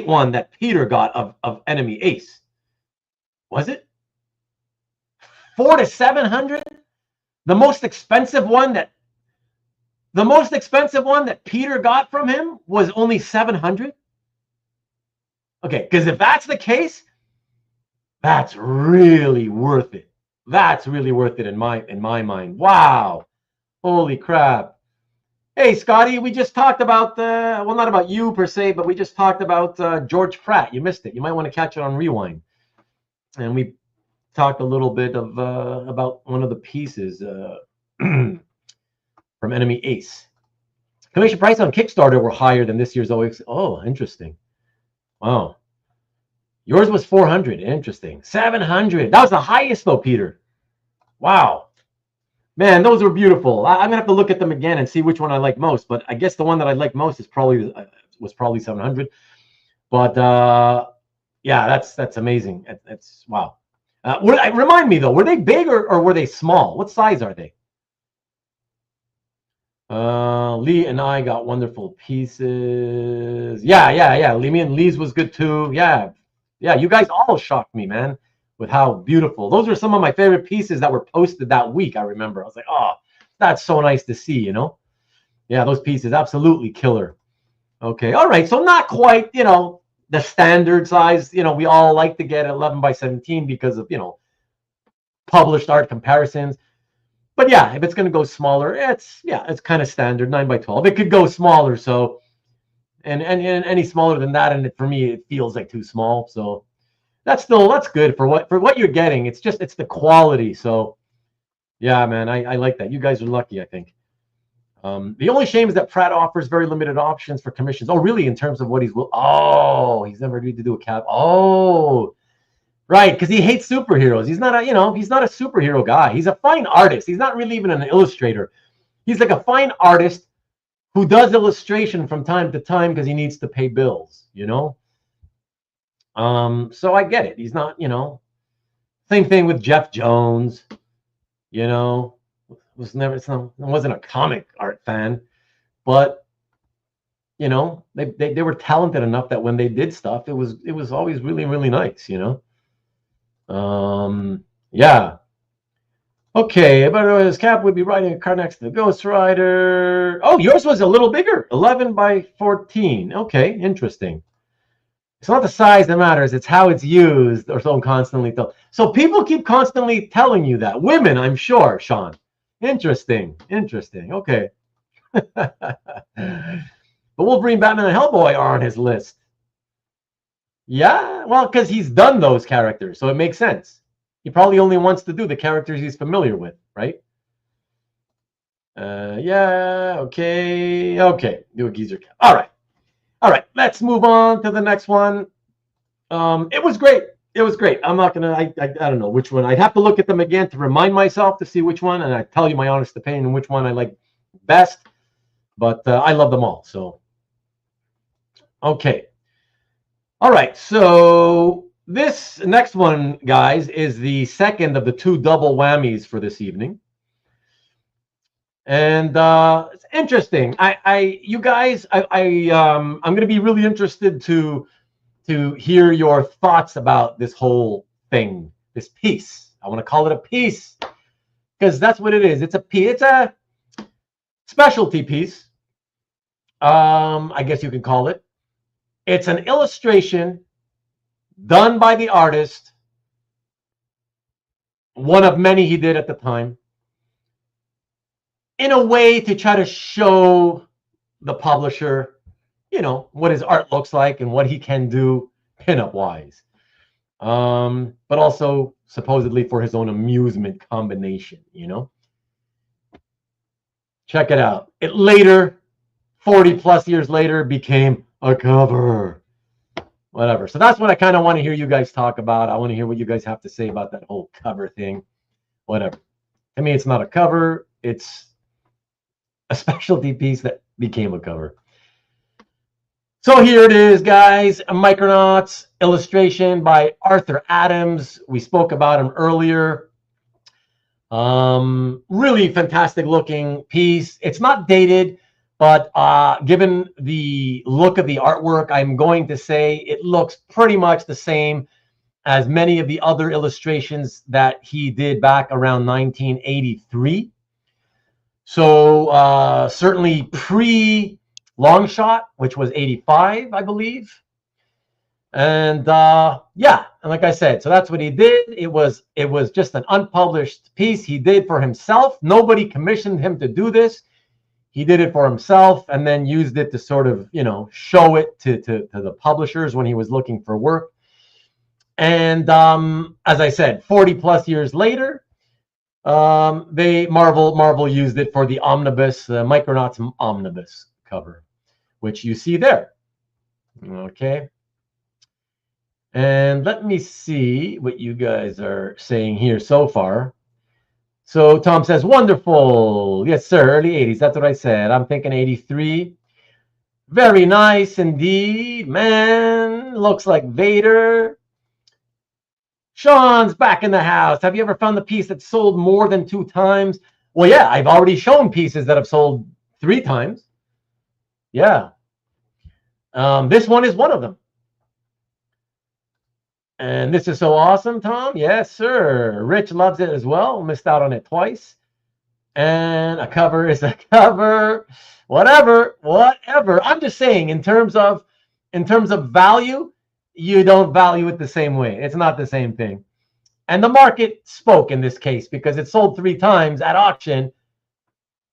one that Peter got of Enemy Ace. Was it? $400 to $700? The most expensive one that Peter got from him was only $700? Okay, because if that's the case, that's really worth it. That's really worth it in my mind. Wow. Holy crap. Hey, Scotty, we just talked about, well, not about you per se, but we just talked about George Pratt. You missed it. You might want to catch it on Rewind. And we talked a little bit of about one of the pieces from Enemy Ace. Commission price on Kickstarter were higher than this year's OX. Oh, interesting. Wow. Yours was 400. Interesting. 700. That was the highest though, Peter. Wow. Man, those were beautiful. I'm gonna have to look at them again and see which one I like most. But I guess the one that I like most is probably 700. But yeah, that's amazing. That's wow. Remind me though, were they big or were they small? What size are they? Lee and I got wonderful pieces. Yeah. Me and Lee's was good too. Yeah, you guys all shocked me, man, with how beautiful. Those were some of my favorite pieces that were posted that week, I remember. I was like, oh, that's so nice to see, Yeah, those pieces, absolutely killer. Okay, all right, so not quite, the standard size. We all like to get 11 by 17 because of, published art comparisons. But yeah, if it's going to go smaller, it's kind of standard, 9 by 12. It could go smaller, so... And any smaller than that, and for me, it feels like too small. So that's good for what you're getting. It's the quality. So yeah, man, I like that. You guys are lucky, I think. The only shame is that Pratt offers very limited options for commissions. Oh, really? In terms of what he's he's never agreed to do a cap. Oh, right, because he hates superheroes. He's not a superhero guy. He's a fine artist. He's not really even an illustrator. He's like a fine artist who does illustration from time to time because he needs to pay bills, you know? So I get it. He's not, you know, same thing with Jeff Jones, you know, wasn't a comic art fan, but you know, they were talented enough that when they did stuff, it was always really, really nice, you know? Yeah. Okay, but his Cap would be riding a car next to the Ghost Rider. Oh, yours was a little bigger, 11 by 14. Okay, interesting. It's not the size that matters, it's how it's used, or so constantly told. So people keep constantly telling you that. Women, I'm sure, Sean. Interesting. Okay. But Wolverine, Batman, and Hellboy are on his list. Yeah, well, because he's done those characters, so it makes sense. He probably only wants to do the characters he's familiar with, right? Yeah, okay. Do a geezer cap. All right. Let's move on to the next one. It was great. I'm not gonna. I don't know which one. I'd have to look at them again to remind myself to see which one, and I tell you my honest opinion on which one I like best. But I love them all. So, okay. All right. So this next one, guys, is the second of the two double whammies for this evening. And it's interesting. You guys, I'm going to be really interested to hear your thoughts about this whole thing, this piece. I want to call it a piece because that's what it is. It's a specialty piece. I guess you can call it. It's an illustration done by the artist, one of many he did at the time, in a way to try to show the publisher, you know, what his art looks like and what he can do pinup wise. But also supposedly for his own amusement combination, you know. Check it out. It later, 40 plus years later, became a cover. Whatever. So that's what I kind of want to hear you guys talk about. I want to hear what you guys have to say about that whole cover thing. Whatever. I mean, it's not a cover. It's a specialty piece that became a cover. So here it is, guys. A Micronauts illustration by Arthur Adams. We spoke about him earlier. Really fantastic looking piece. It's not dated, but given the look of the artwork, I'm going to say it looks pretty much the same as many of the other illustrations that he did back around 1983. So certainly pre-Long Shot, which was 85, I believe. And yeah, and like I said, so that's what he did. It was just an unpublished piece he did for himself. Nobody commissioned him to do this. He did it for himself and then used it to sort of, you know, show it to the publishers when he was looking for work. And as I said, 40 plus years later, Marvel used it for the Omnibus, the Micronauts Omnibus cover, which you see there. Okay. And let me see what you guys are saying here so far. So Tom says, wonderful. Yes, sir. Early 80s. That's what I said. I'm thinking 83. Very nice indeed. Man, looks like Vader. Sean's back in the house. Have you ever found the piece that sold more than 2 times? Well, yeah, I've already shown pieces that have sold 3 times. Yeah. This one is one of them. And this is so awesome, Tom. Yes, sir. Rich loves it as well. Missed out on it twice. And a cover is a cover. Whatever. I'm just saying, in terms of value, you don't value it the same way. It's not the same thing. And the market spoke in this case because it sold 3 times at auction.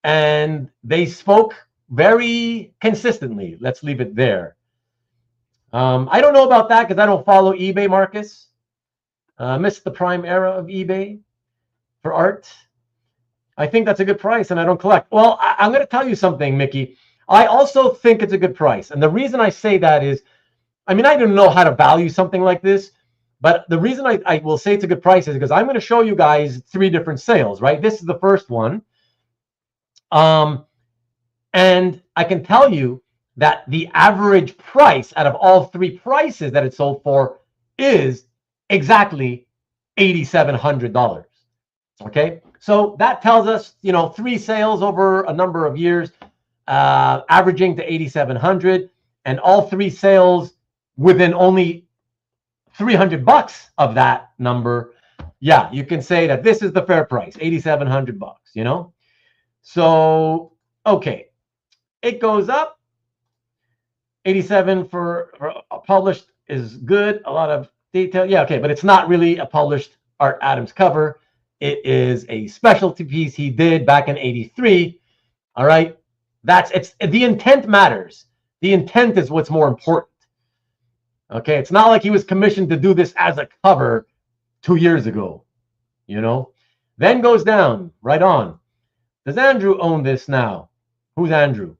And they spoke very consistently. Let's leave it there. I don't know about that because I don't follow eBay, Marcus. Missed the prime era of eBay for art. I think that's a good price and I don't collect. Well, I'm going to tell you something, Mickey. I also think it's a good price. And the reason I say that is, I mean, I don't know how to value something like this, but the reason I will say it's a good price is because I'm going to show you guys 3 different sales, right? This is the first one. And I can tell you that the average price out of all three prices that it sold for is exactly $8,700. Okay, so that tells us, you know, 3 sales over a number of years, averaging to 8,700, and all 3 sales within only $300 of that number. Yeah, you can say that this is the fair price, $8,700. You know, so okay, it goes up. 87 for published is good. A lot of detail. Yeah, okay, but it's not really a published Art Adams cover. It is a specialty piece he did back in '83. All right, it's the intent matters. The intent is what's more important. Okay, it's not like he was commissioned to do this as a cover 2 years ago. You know, then goes down right on. Does Andrew own this now? Who's Andrew?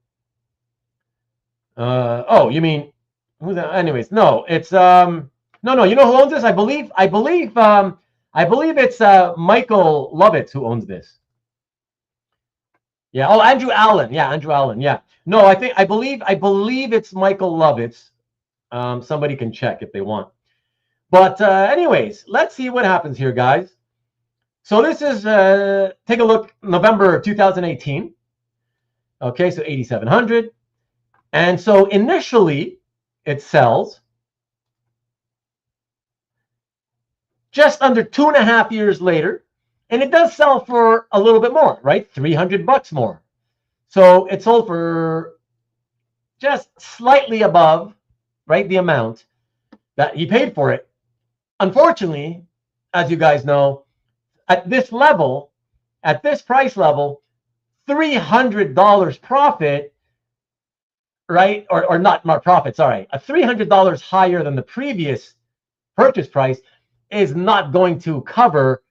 Oh, you mean who's that? Anyways, no, it's no. You know who owns this? I believe it's Michael Lovitz who owns this. Yeah. Oh, Andrew Allen. Yeah, Andrew Allen. Yeah. No, I believe it's Michael Lovitz. Somebody can check if they want. But anyways, let's see what happens here, guys. So this is take a look, November 2018. Okay, so 8,700. And so initially it sells just under 2.5 years later, and it does sell for a little bit more, right? $300 more. So it sold for just slightly above, right, the amount that he paid for it. Unfortunately, as you guys know, at this level, at this price level, $300 profit, right? Or not more profit, sorry. A $300 higher than the previous purchase price is not going to cover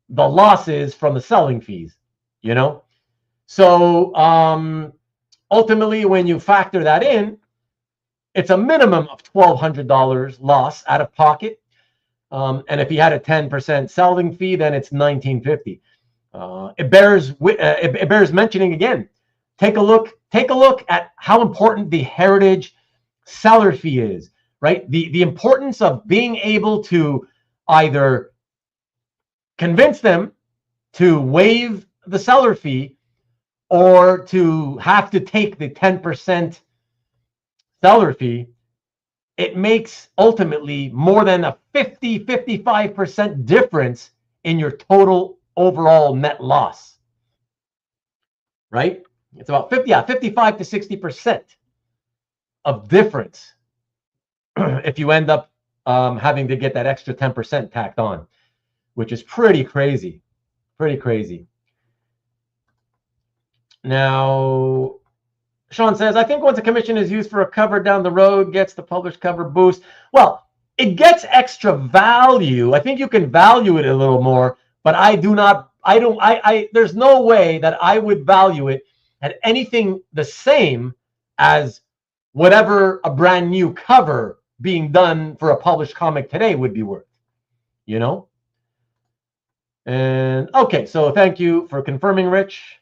the losses from the selling fees, you know? So ultimately, when you factor that in, it's a minimum of $1,200 loss out of pocket. And if he had a 10% selling fee, then it's $1,950. It bears mentioning again. Take a look at how important the heritage seller fee is, right? The importance of being able to either convince them to waive the seller fee or to have to take the 10% seller fee. It makes ultimately more than a 55% difference in your total overall net loss, right? It's about 55 to 60% of difference if you end up having to get that extra 10% tacked on, which is pretty crazy, Now, Sean says, I think once a commission is used for a cover down the road, gets the published cover boost. Well, it gets extra value. I think you can value it a little more, but there's no way that I would value it at anything the same as whatever a brand new cover being done for a published comic today would be worth, you know? And okay, so thank you for confirming, Rich.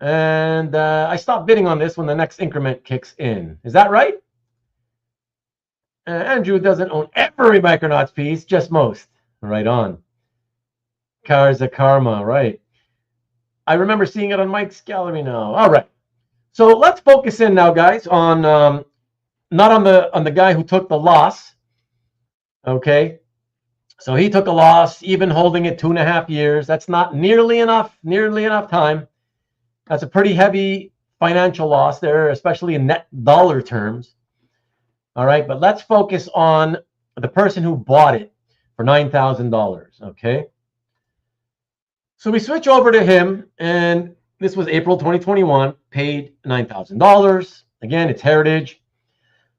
And I stopped bidding on this when the next increment kicks in. Is that right? Andrew doesn't own every Micronauts piece, just most. Right on. Cars of Karma, right. I remember seeing it on Mike's gallery now. All right. So let's focus in now, guys, on not on the guy who took the loss. Okay. So he took a loss, even holding it 2.5 years. That's not nearly enough time. That's a pretty heavy financial loss there, especially in net dollar terms. All right, but let's focus on the person who bought it for $9,000. Okay. So we switch over to him, and this was April 2021, paid $9,000. Again, it's heritage.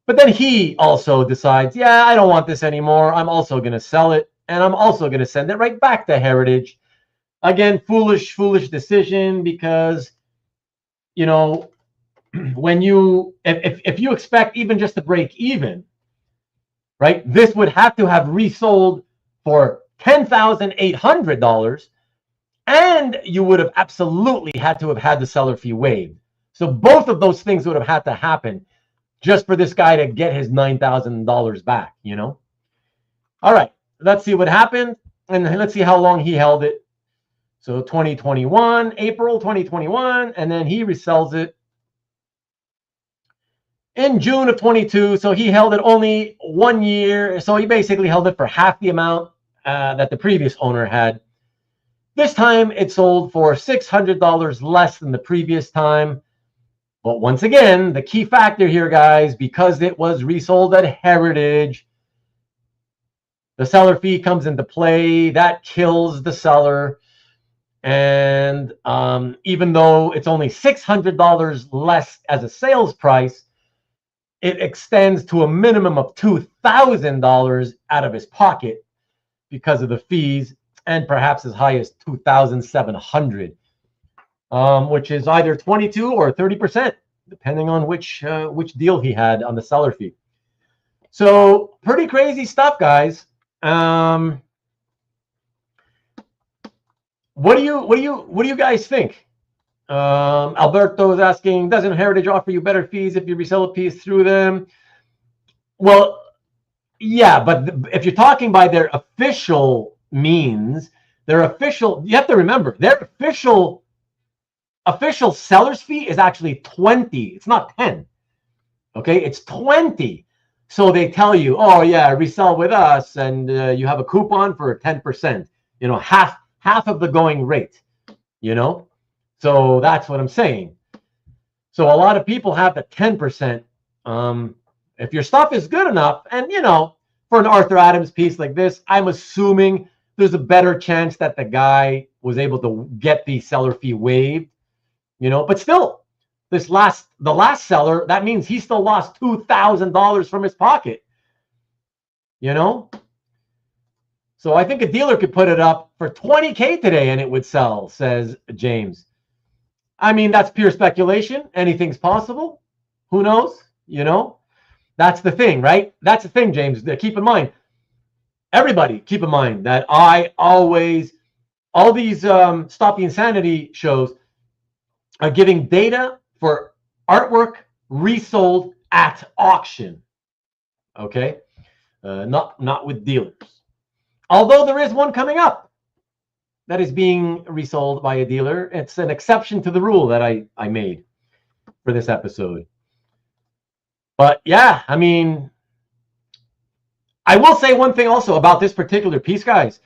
But then he also decides, yeah, I don't want this anymore. I'm also going to sell it, and I'm also going to send it right back to heritage. Again, foolish decision, because, you know, when if you expect even just to break even, right, this would have to have resold for $10,800, And you would have absolutely had to have had the seller fee waived. So both of those things would have had to happen just for this guy to get his $9,000 back, you know? All right, let's see what happened, and let's see how long he held it. So 2021, April 2021, and then he resells it in June of 22. So he held it only 1 year. So he basically held it for half the amount that the previous owner had. This time it sold for $600 less than the previous time. But once again, the key factor here, guys, because it was resold at Heritage, the seller fee comes into play. That kills the seller. And even though it's only $600 less as a sales price, it extends to a minimum of $2,000 out of his pocket because of the fees, and perhaps as high as $2,700, which is either 22 or 30%, depending on which deal he had on the seller fee. So pretty crazy stuff, guys. What do you guys think? Alberto is asking, doesn't Heritage offer you better fees if you resell a piece through them? Well, yeah, but if you're talking by their official means, their official, you have to remember, their official seller's fee is actually 20. It's not 10. Okay, it's 20. So they tell you, oh yeah, resell with us, and you have a coupon for 10%. You know, half of the going rate. You know, so that's what I'm saying. So a lot of people have the 10%. If your stuff is good enough, and you know, for an Arthur Adams piece like this, I'm assuming there's a better chance that the guy was able to get the seller fee waived. You know, but still, the last seller, that means he still lost $2,000 from his pocket. You know, so I think a dealer could put it up for $20K today and it would sell, says James. I mean, that's pure speculation. Anything's possible. Who knows? You know, that's the thing, right? That's the thing, James. Keep in mind, everybody, keep in mind that I always, all these Stop the Insanity shows are giving data for artwork resold at auction. Okay, not with dealers. Although there is one coming up that is being resold by a dealer. It's an exception to the rule that I made for this episode. But yeah, I mean, I will say one thing also about this particular piece, guys.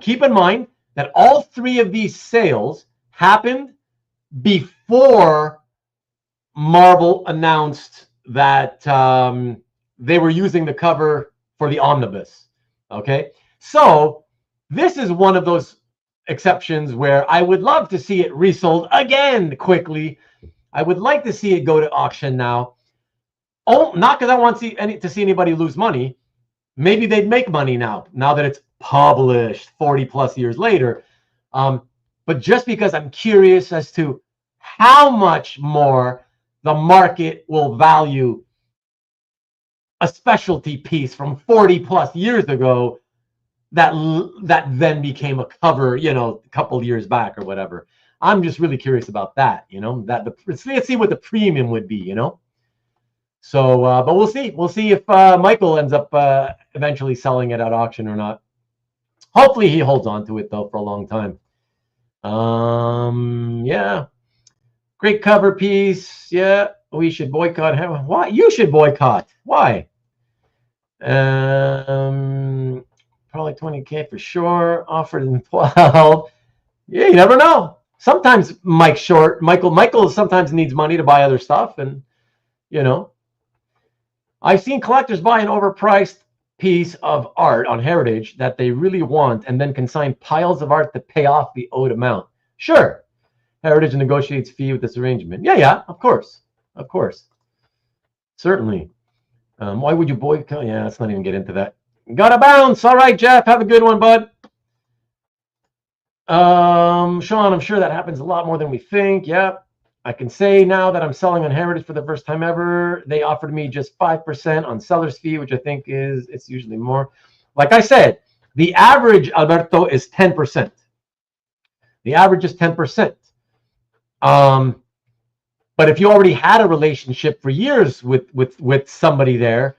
Keep in mind that all three of these sales happened before Marvel announced that they were using the cover for the Omnibus. Okay, so this is one of those exceptions where I would love to see it resold again quickly. I would like to see it go to auction now. Oh, not because I want to see anybody lose money. Maybe they'd make money now that it's published 40 plus years later. But just because I'm curious as to how much more the market will value a specialty piece from 40 plus years ago that then became a cover, you know, a couple years back or whatever. I'm just really curious about that, you know, let's see what the premium would be, you know. So, but we'll see. We'll see if Michael ends up eventually selling it at auction or not. Hopefully he holds on to it, though, for a long time. Yeah. Great cover piece. Yeah. We should boycott him. Why? You should boycott. Why? Probably 20K for sure. Offered in 12. Yeah, you never know. Sometimes Michael sometimes needs money to buy other stuff, and you know. I've seen collectors buy an overpriced piece of art on Heritage that they really want and then consign piles of art to pay off the owed amount. Sure. Heritage negotiates fee with this arrangement. Yeah, of course. Of course. Certainly. Why would you boycott? Yeah, let's not even get into that. Gotta bounce. All right, Jeff. Have a good one, bud. Sean, I'm sure that happens a lot more than we think. Yeah. I can say now that I'm selling on Heritage for the first time ever. They offered me just 5% on seller's fee, which I think it's usually more. Like I said, the average, Alberto, is 10%. The average is 10%. But if you already had a relationship for years with somebody there,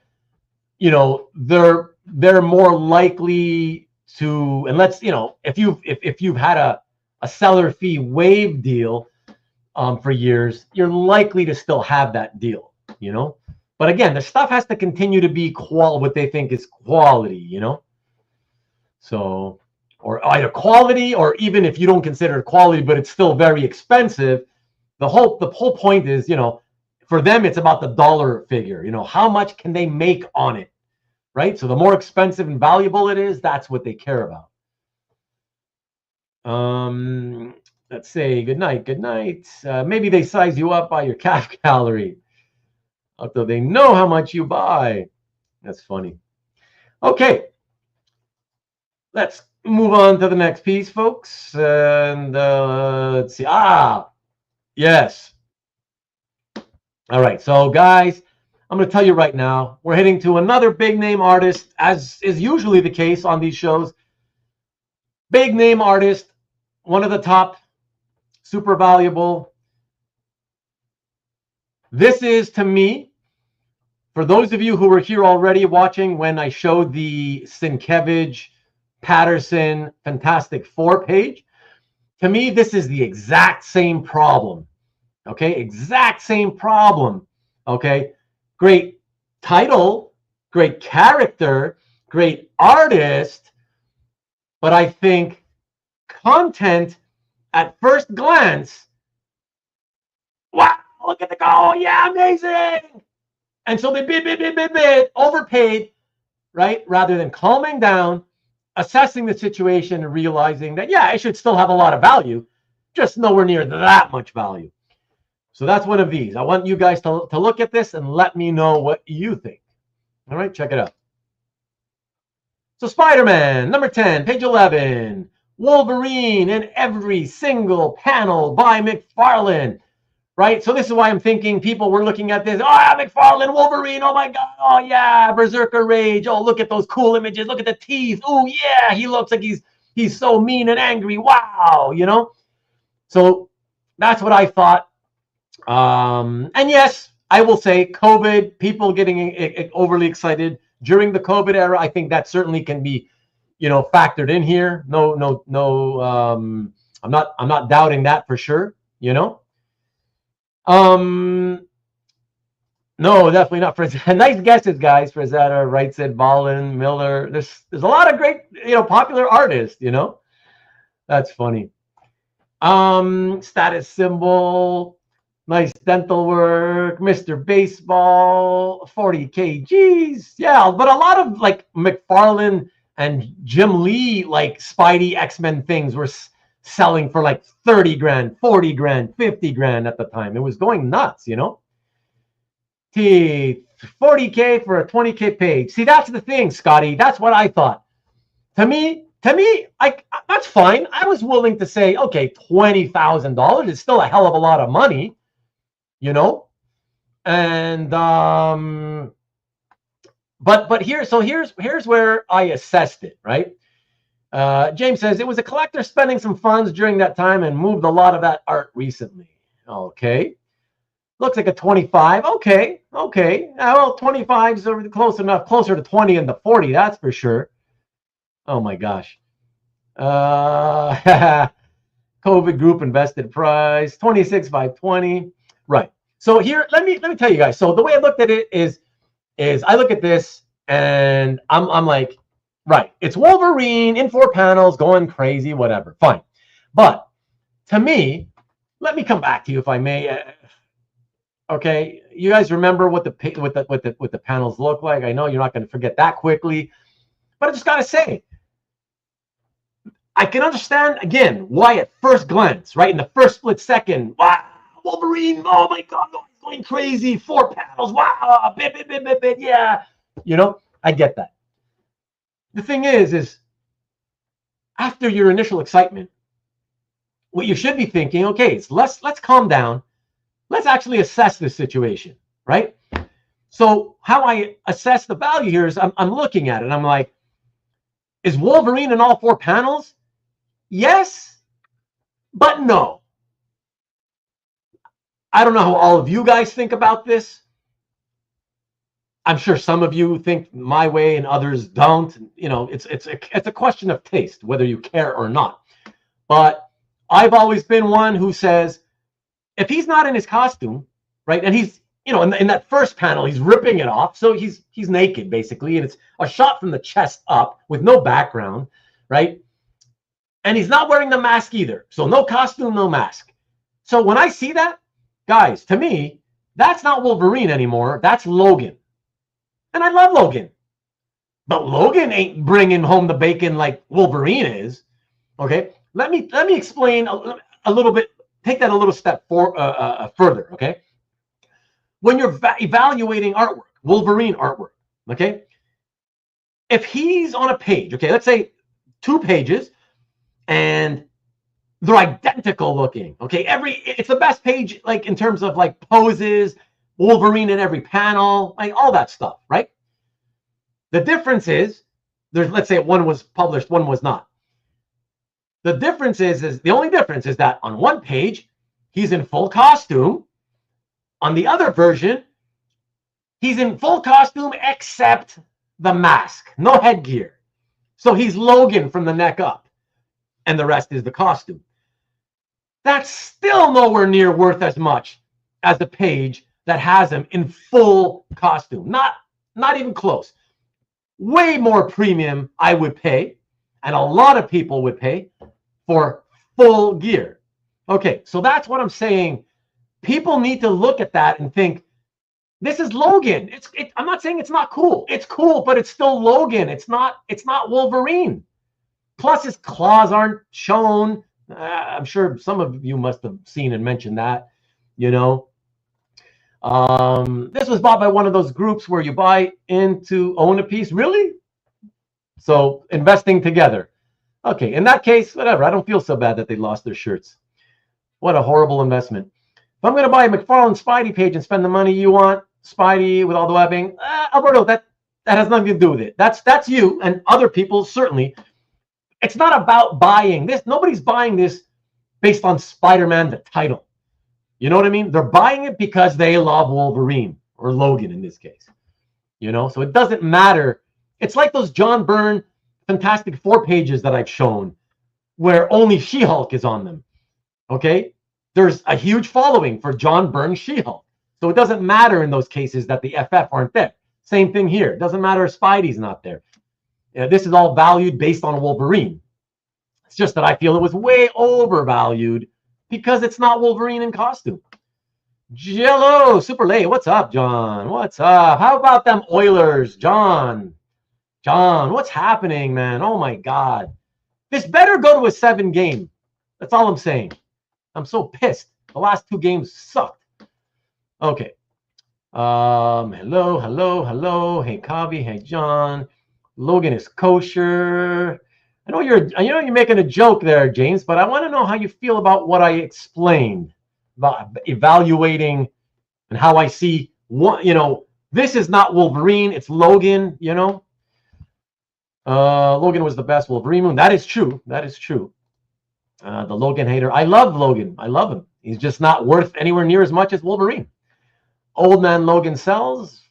you know, they're more likely to, and let's, you know, if you've had a seller fee waive deal for years, you're likely to still have that deal, you know. But again, the stuff has to continue to be what they think is quality, you know. So, or either quality, or even if you don't consider it quality, but it's still very expensive, the whole point is, you know, for them, it's about the dollar figure, you know, how much can they make on it, right? So the more expensive and valuable it is, that's what they care about. Let's say good night. Maybe they size you up by your calf calorie, although they know how much you buy. That's funny. Okay, let's move on to the next piece, folks. And let's see. Yes. All right, so guys, I'm going to tell you right now, we're heading to another big name artist, as is usually the case on these shows. Big name artist, one of the top, super valuable. This is, to me, for those of you who were here already watching when I showed the Sienkiewicz, Patterson, Fantastic Four page, to me, this is the exact same problem. Okay, exact same problem. Okay, great title, great character, great artist, but I think content at first glance, wow, look at the goal, yeah, amazing. And so they bid, overpaid, right? Rather than calming down, assessing the situation and realizing that, yeah, it should still have a lot of value, just nowhere near that much value. So that's one of these. I want you guys to look at this and let me know what you think. All right, check it out. So Spider-Man, number 10, page 11. Wolverine in every single panel by McFarlane. Right? So this is why I'm thinking people were looking at this. Oh, yeah, McFarlane, Wolverine. Oh, my God. Oh, yeah, Berserker Rage. Oh, look at those cool images. Look at the teeth. Oh, yeah, he looks like he's so mean and angry. Wow, you know? So that's what I thought. And yes, I will say COVID, people getting overly excited during the COVID era. I think that certainly can be, you know, factored in here. No. I'm not doubting that for sure. You know. No, definitely not. Nice guesses, guys. Frazetta, Wright said Ballin, Miller. There's a lot of great, you know, popular artists. You know, that's funny. Status symbol. Nice dental work, Mr. Baseball, 40 kgs. Yeah, but a lot of like McFarlane and Jim Lee, like Spidey X-Men things were selling for like 30 grand, 40 grand, 50 grand at the time. It was going nuts, you know? 40K for a 20K page. See, that's the thing, Scotty. That's what I thought. To me, that's fine. I was willing to say, okay, $20,000 is still a hell of a lot of money. You know, and but here's where I assessed it, right? James says it was a collector spending some funds during that time and moved a lot of that art recently. Okay, looks like a 25. Okay. Well, 25's are close enough, closer to 20 than the 40, that's for sure. Oh my gosh. COVID group invested price 26 by 20. Right. So here, let me tell you guys. So the way I looked at it is I look at this and I'm like, right, it's Wolverine in 4 panels, going crazy, whatever, fine. But to me, let me come back to you if I may. Okay, you guys remember what the panels look like? I know you're not going to forget that quickly, but I just gotta say, I can understand again why at first glance, right in the first split second, wow. Wolverine, oh my God, he's going crazy. 4 panels, wow, bit, yeah. You know, I get that. The thing is after your initial excitement, what you should be thinking, okay, so let's calm down. Let's actually assess this situation, right? So how I assess the value here is I'm looking at it. I'm like, is Wolverine in all 4 panels? Yes. But no, I don't know how all of you guys think about this. I'm sure some of you think my way and others don't. You know, it's a question of taste, whether you care or not. But I've always been one who says, if he's not in his costume, right, and he's, you know, in that first panel, he's ripping it off, so he's naked basically, and it's a shot from the chest up with no background, right? And he's not wearing the mask either, so no costume, no mask. So when I see that, guys, to me, that's not Wolverine anymore. That's Logan. And I love Logan. But Logan ain't bringing home the bacon like Wolverine is. Okay? Let me explain a little bit, take that a little step further, okay? When you're evaluating artwork, Wolverine artwork, okay? If he's on a page, okay, let's say 2 pages, and they're identical looking, okay? It's the best page, like in terms of like poses, Wolverine in every panel, like all that stuff, right? The difference is, let's say one was published, one was not. The difference is the only difference is that on one page, he's in full costume. On the other version, he's in full costume except the mask, no headgear. So he's Logan from the neck up, and the rest is the costume. That's still nowhere near worth as much as the page that has him in full costume. Not even close. Way more premium I would pay, and a lot of people would pay for full gear. Okay, so that's what I'm saying. People need to look at that and think, this is Logan. I'm not saying it's not cool. It's cool, but it's still Logan. It's not Wolverine. Plus, his claws aren't shown. I'm sure some of you must have seen and mentioned that, you know. This was bought by one of those groups where you buy in to own a piece. Really? So investing together. Okay, in that case, whatever. I don't feel so bad that they lost their shirts. What a horrible investment. If I'm going to buy a McFarlane Spidey page and spend the money you want, Spidey with all the webbing, Alberto, that has nothing to do with it. That's you and other people, certainly. It's not about buying this. Nobody's buying this based on Spider-Man, the title. You know what I mean? They're buying it because they love Wolverine, or Logan in this case. You know, so it doesn't matter. It's like those John Byrne Fantastic Four pages that I've shown where only She-Hulk is on them. Okay? There's a huge following for John Byrne She-Hulk. So it doesn't matter in those cases that the FF aren't there. Same thing here. It doesn't matter if Spidey's not there. This is all valued based on Wolverine. It's just that I feel it was way overvalued because it's not Wolverine in costume. Jello, super late. What's up, John? What's up? How about them Oilers, John? John, what's happening, man? Oh, my God. This better go to a 7 game. That's all I'm saying. I'm so pissed. The last 2 games sucked. Okay. Hello. Hey, Kavi. Hey, John. Logan is kosher. I know you're making a joke there, James, but I want to know how you feel about what I explained about evaluating and how I see what, you know, this is not Wolverine, it's Logan, you know. Logan was the best Wolverine moon. That is true. That is true. The Logan hater. I love Logan. I love him. He's just not worth anywhere near as much as Wolverine. Old man Logan sells.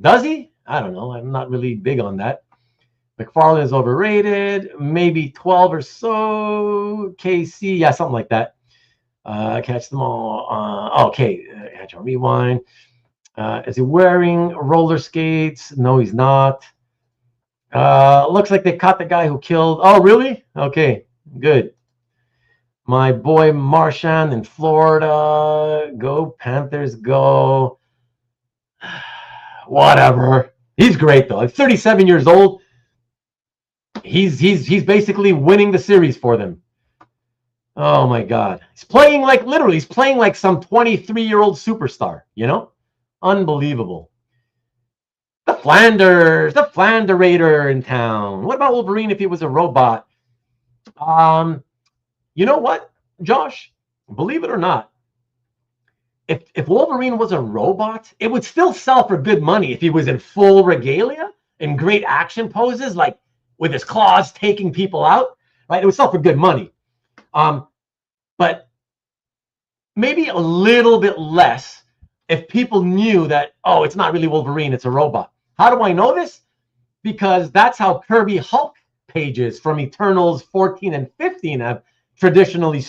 Does he? I don't know. I'm not really big on that. McFarlane is overrated. Maybe 12 or so. KC. Yeah, something like that. Catch them all. Okay. Catch on rewind. Is he wearing roller skates? No, he's not. Looks like they caught the guy who killed. Oh, really? Okay. Good. My boy Marchand in Florida. Go Panthers, go. Whatever. He's great though. He's 37 years old. He's basically winning the series for them. Oh my God. He's playing like literally. He's playing like some 23-year-old superstar. You know, unbelievable. The Flanderator in town. What about Wolverine if he was a robot? You know what, Josh? Believe it or not, if Wolverine was a robot, it would still sell for good money if he was in full regalia and great action poses, like with his claws taking people out, right? It would sell for good money. but maybe a little bit less if people knew that, oh, it's not really Wolverine, it's a robot. How do I know this? Because that's how Kirby Hulk pages from Eternals 14 and 15 have traditionally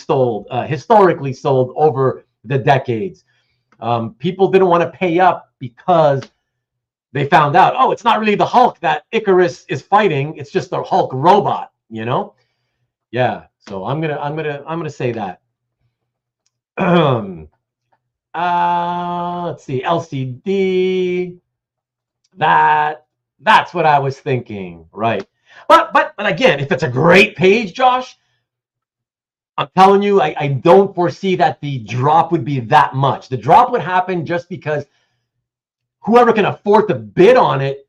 historically sold over the decades. People didn't want to pay up because they found out, oh, it's not really the Hulk that Icarus is fighting, it's just a Hulk robot, you know? Yeah, so I'm gonna say that. Let's see, LCD. That's what I was thinking, right? But again, if it's a great page, Josh, I'm telling you, I don't foresee that the drop would be that much. The drop would happen just because whoever can afford to bid on it,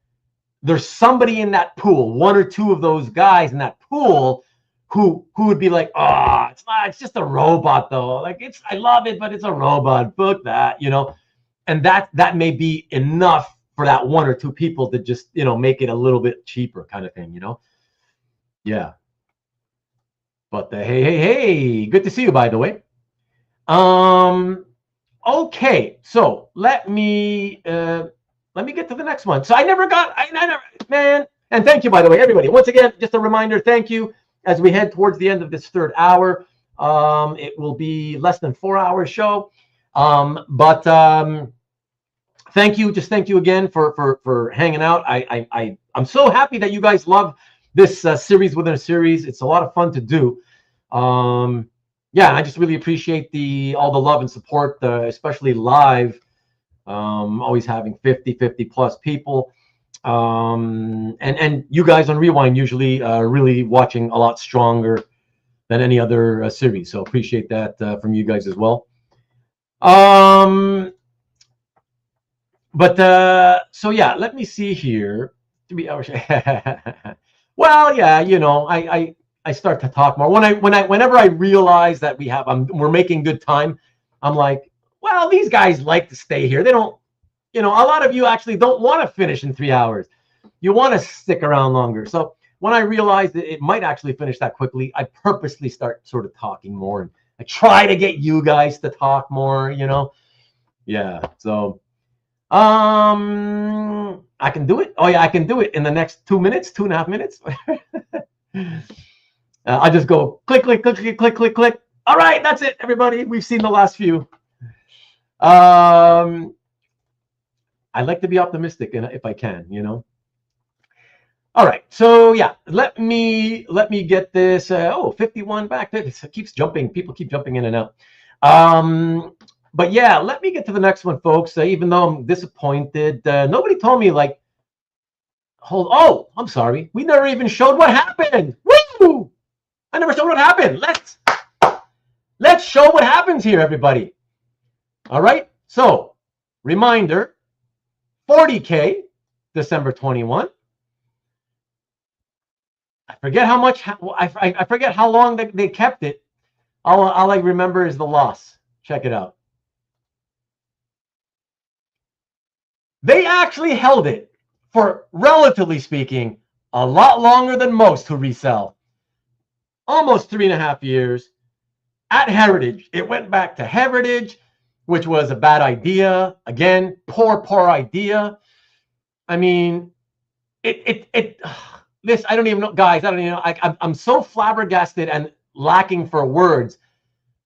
there's somebody in that pool, one or two of those guys in that pool who would be like, oh, it's just a robot though. Like I love it, but it's a robot. Fuck that, you know. And that may be enough for that one or two people to just, you know, make it a little bit cheaper kind of thing, you know. Yeah. But hey, good to see you, by the way. Okay, so let me get to the next one. So I never, man, and thank you, by the way, everybody. Once again, just a reminder, thank you. As we head towards the end of this third hour, it will be less than 4 hour show. But thank you, just thank you again for hanging out. I'm so happy that you guys love this series within a series. It's a lot of fun to do. Yeah, I just really appreciate all the love and support, especially live. Always having 50 plus people. And you guys on Rewind usually really watching a lot stronger than any other series. So appreciate that from you guys as well. So yeah, let me see here. 3 hours. Well, yeah, you know, I start to talk more whenever I realize that we're making good time. I'm like, well, these guys like to stay here. They don't, you know, a lot of you actually don't want to finish in 3 hours. You want to stick around longer. So when I realize that it might actually finish that quickly, I purposely start sort of talking more, and I try to get you guys to talk more, you know. Yeah. So I can do it. Oh yeah, I can do it in the next 2 minutes, 2.5 minutes. I just go click. All right, that's it, everybody. We've seen the last few. I like to be optimistic, if I can, you know. All right, so yeah, let me get this. 51 back. It keeps jumping. People keep jumping in and out. But yeah, let me get to the next one, folks. Even though I'm disappointed, nobody told me like. Oh, I'm sorry. We never even showed what happened. Woo! I never showed what happened. Let's show what happens here, everybody. All right. So, reminder: 40K, December 21. I forget how much. I forget how long they kept it. All I remember is the loss. Check it out. They actually held it for, relatively speaking, a lot longer than most who resell. Almost 3.5 years. At Heritage, it went back to Heritage, which was a bad idea. Again, poor idea. I mean, this, I don't even know, guys. I don't even know. I'm so flabbergasted and lacking for words.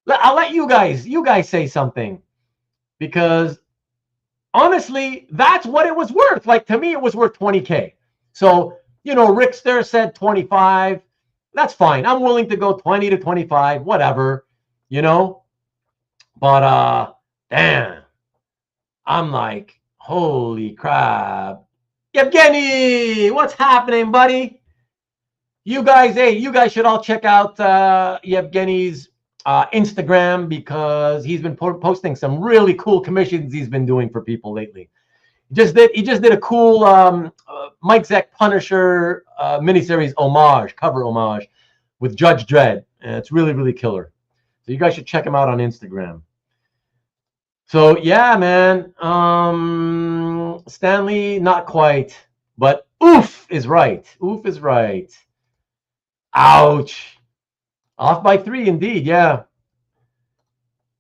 I'll let you guys say something, because honestly, that's what it was worth. Like, to me, it was worth 20K. So, you know, Rickster said 25. That's fine. I'm willing to go 20 to 25, whatever, you know. But damn, I'm like, holy crap. Yevgeny, what's happening, buddy? You guys should all check out Yevgeny's Instagram, because he's been posting some really cool commissions he's been doing for people lately. He just did a cool Mike Zeck Punisher miniseries cover homage with Judge Dredd. And it's really, really killer. So you guys should check him out on Instagram. So yeah, man. Stanley, not quite, but oof is right. Oof is right. Ouch. Off by 3, indeed. Yeah.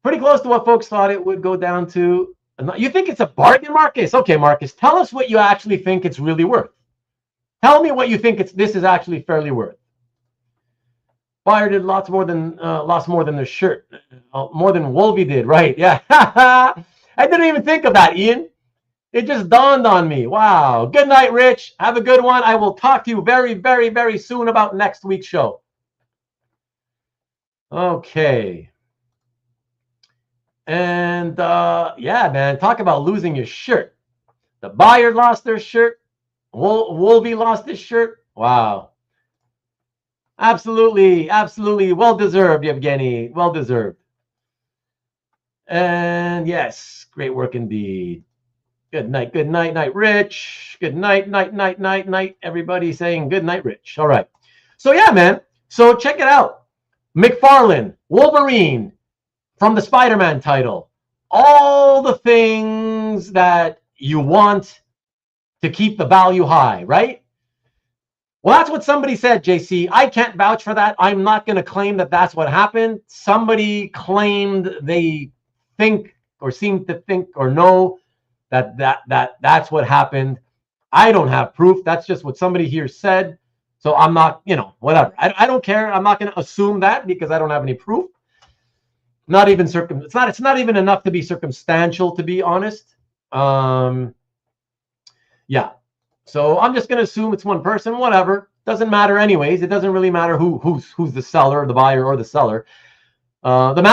Pretty close to what folks thought it would go down to. You think it's a bargain, Marcus? Okay, Marcus, tell us what you actually think it's really worth. Tell me what you think this is actually fairly worth. Buyer did lost more than their shirt, more than Wolvie did, right? Yeah, I didn't even think of that, Ian. It just dawned on me. Wow. Good night, Rich. Have a good one. I will talk to you very, very, very soon about next week's show. Okay. And yeah, man, talk about losing your shirt. The buyer lost their shirt. Wolvie lost his shirt. Wow. Absolutely, absolutely. Well deserved, Yevgeny. Well deserved. And yes, great work indeed. Good night, night, Rich. Good night, night. Everybody saying good night, Rich. All right. So yeah, man. So check it out. McFarlane, Wolverine, from the Spider-Man title. All the things that you want to keep the value high, right? Well, that's what somebody said, JC. I can't vouch for that. I'm not going to claim that that's what happened. Somebody claimed they think or seem to think or know that's what happened. I don't have proof. That's just what somebody here said. So I'm not, whatever. I don't care. I'm not going to assume that because I don't have any proof. Not even it's not even enough to be circumstantial, to be honest. Yeah. So I'm just going to assume it's one person, whatever. Doesn't matter anyways. It doesn't really matter who's the seller, the buyer, or the seller. The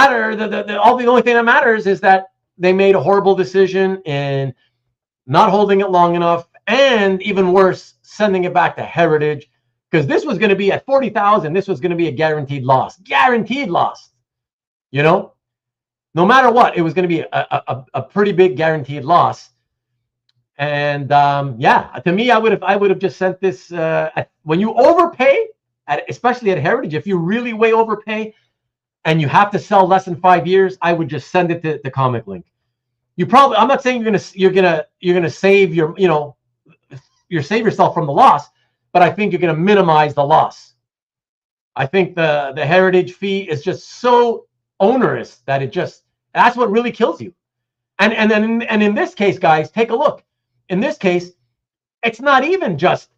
only thing that matters is that they made a horrible decision in not holding it long enough, and even worse, sending it back to Heritage, because this was going to be at 40,000. This was going to be a guaranteed loss. Guaranteed loss. No matter what, it was going to be a pretty big guaranteed loss. And yeah, to me, I would have just sent this. When you overpay, especially at Heritage, if you really way overpay, and you have to sell less than 5 years, I would just send it to Comic Link. I'm not saying you're gonna save save yourself from the loss, but I think you're gonna minimize the loss. I think the Heritage fee is just so onerous that that's what really kills you. And in this case, guys, take a look. In this case, it's not even just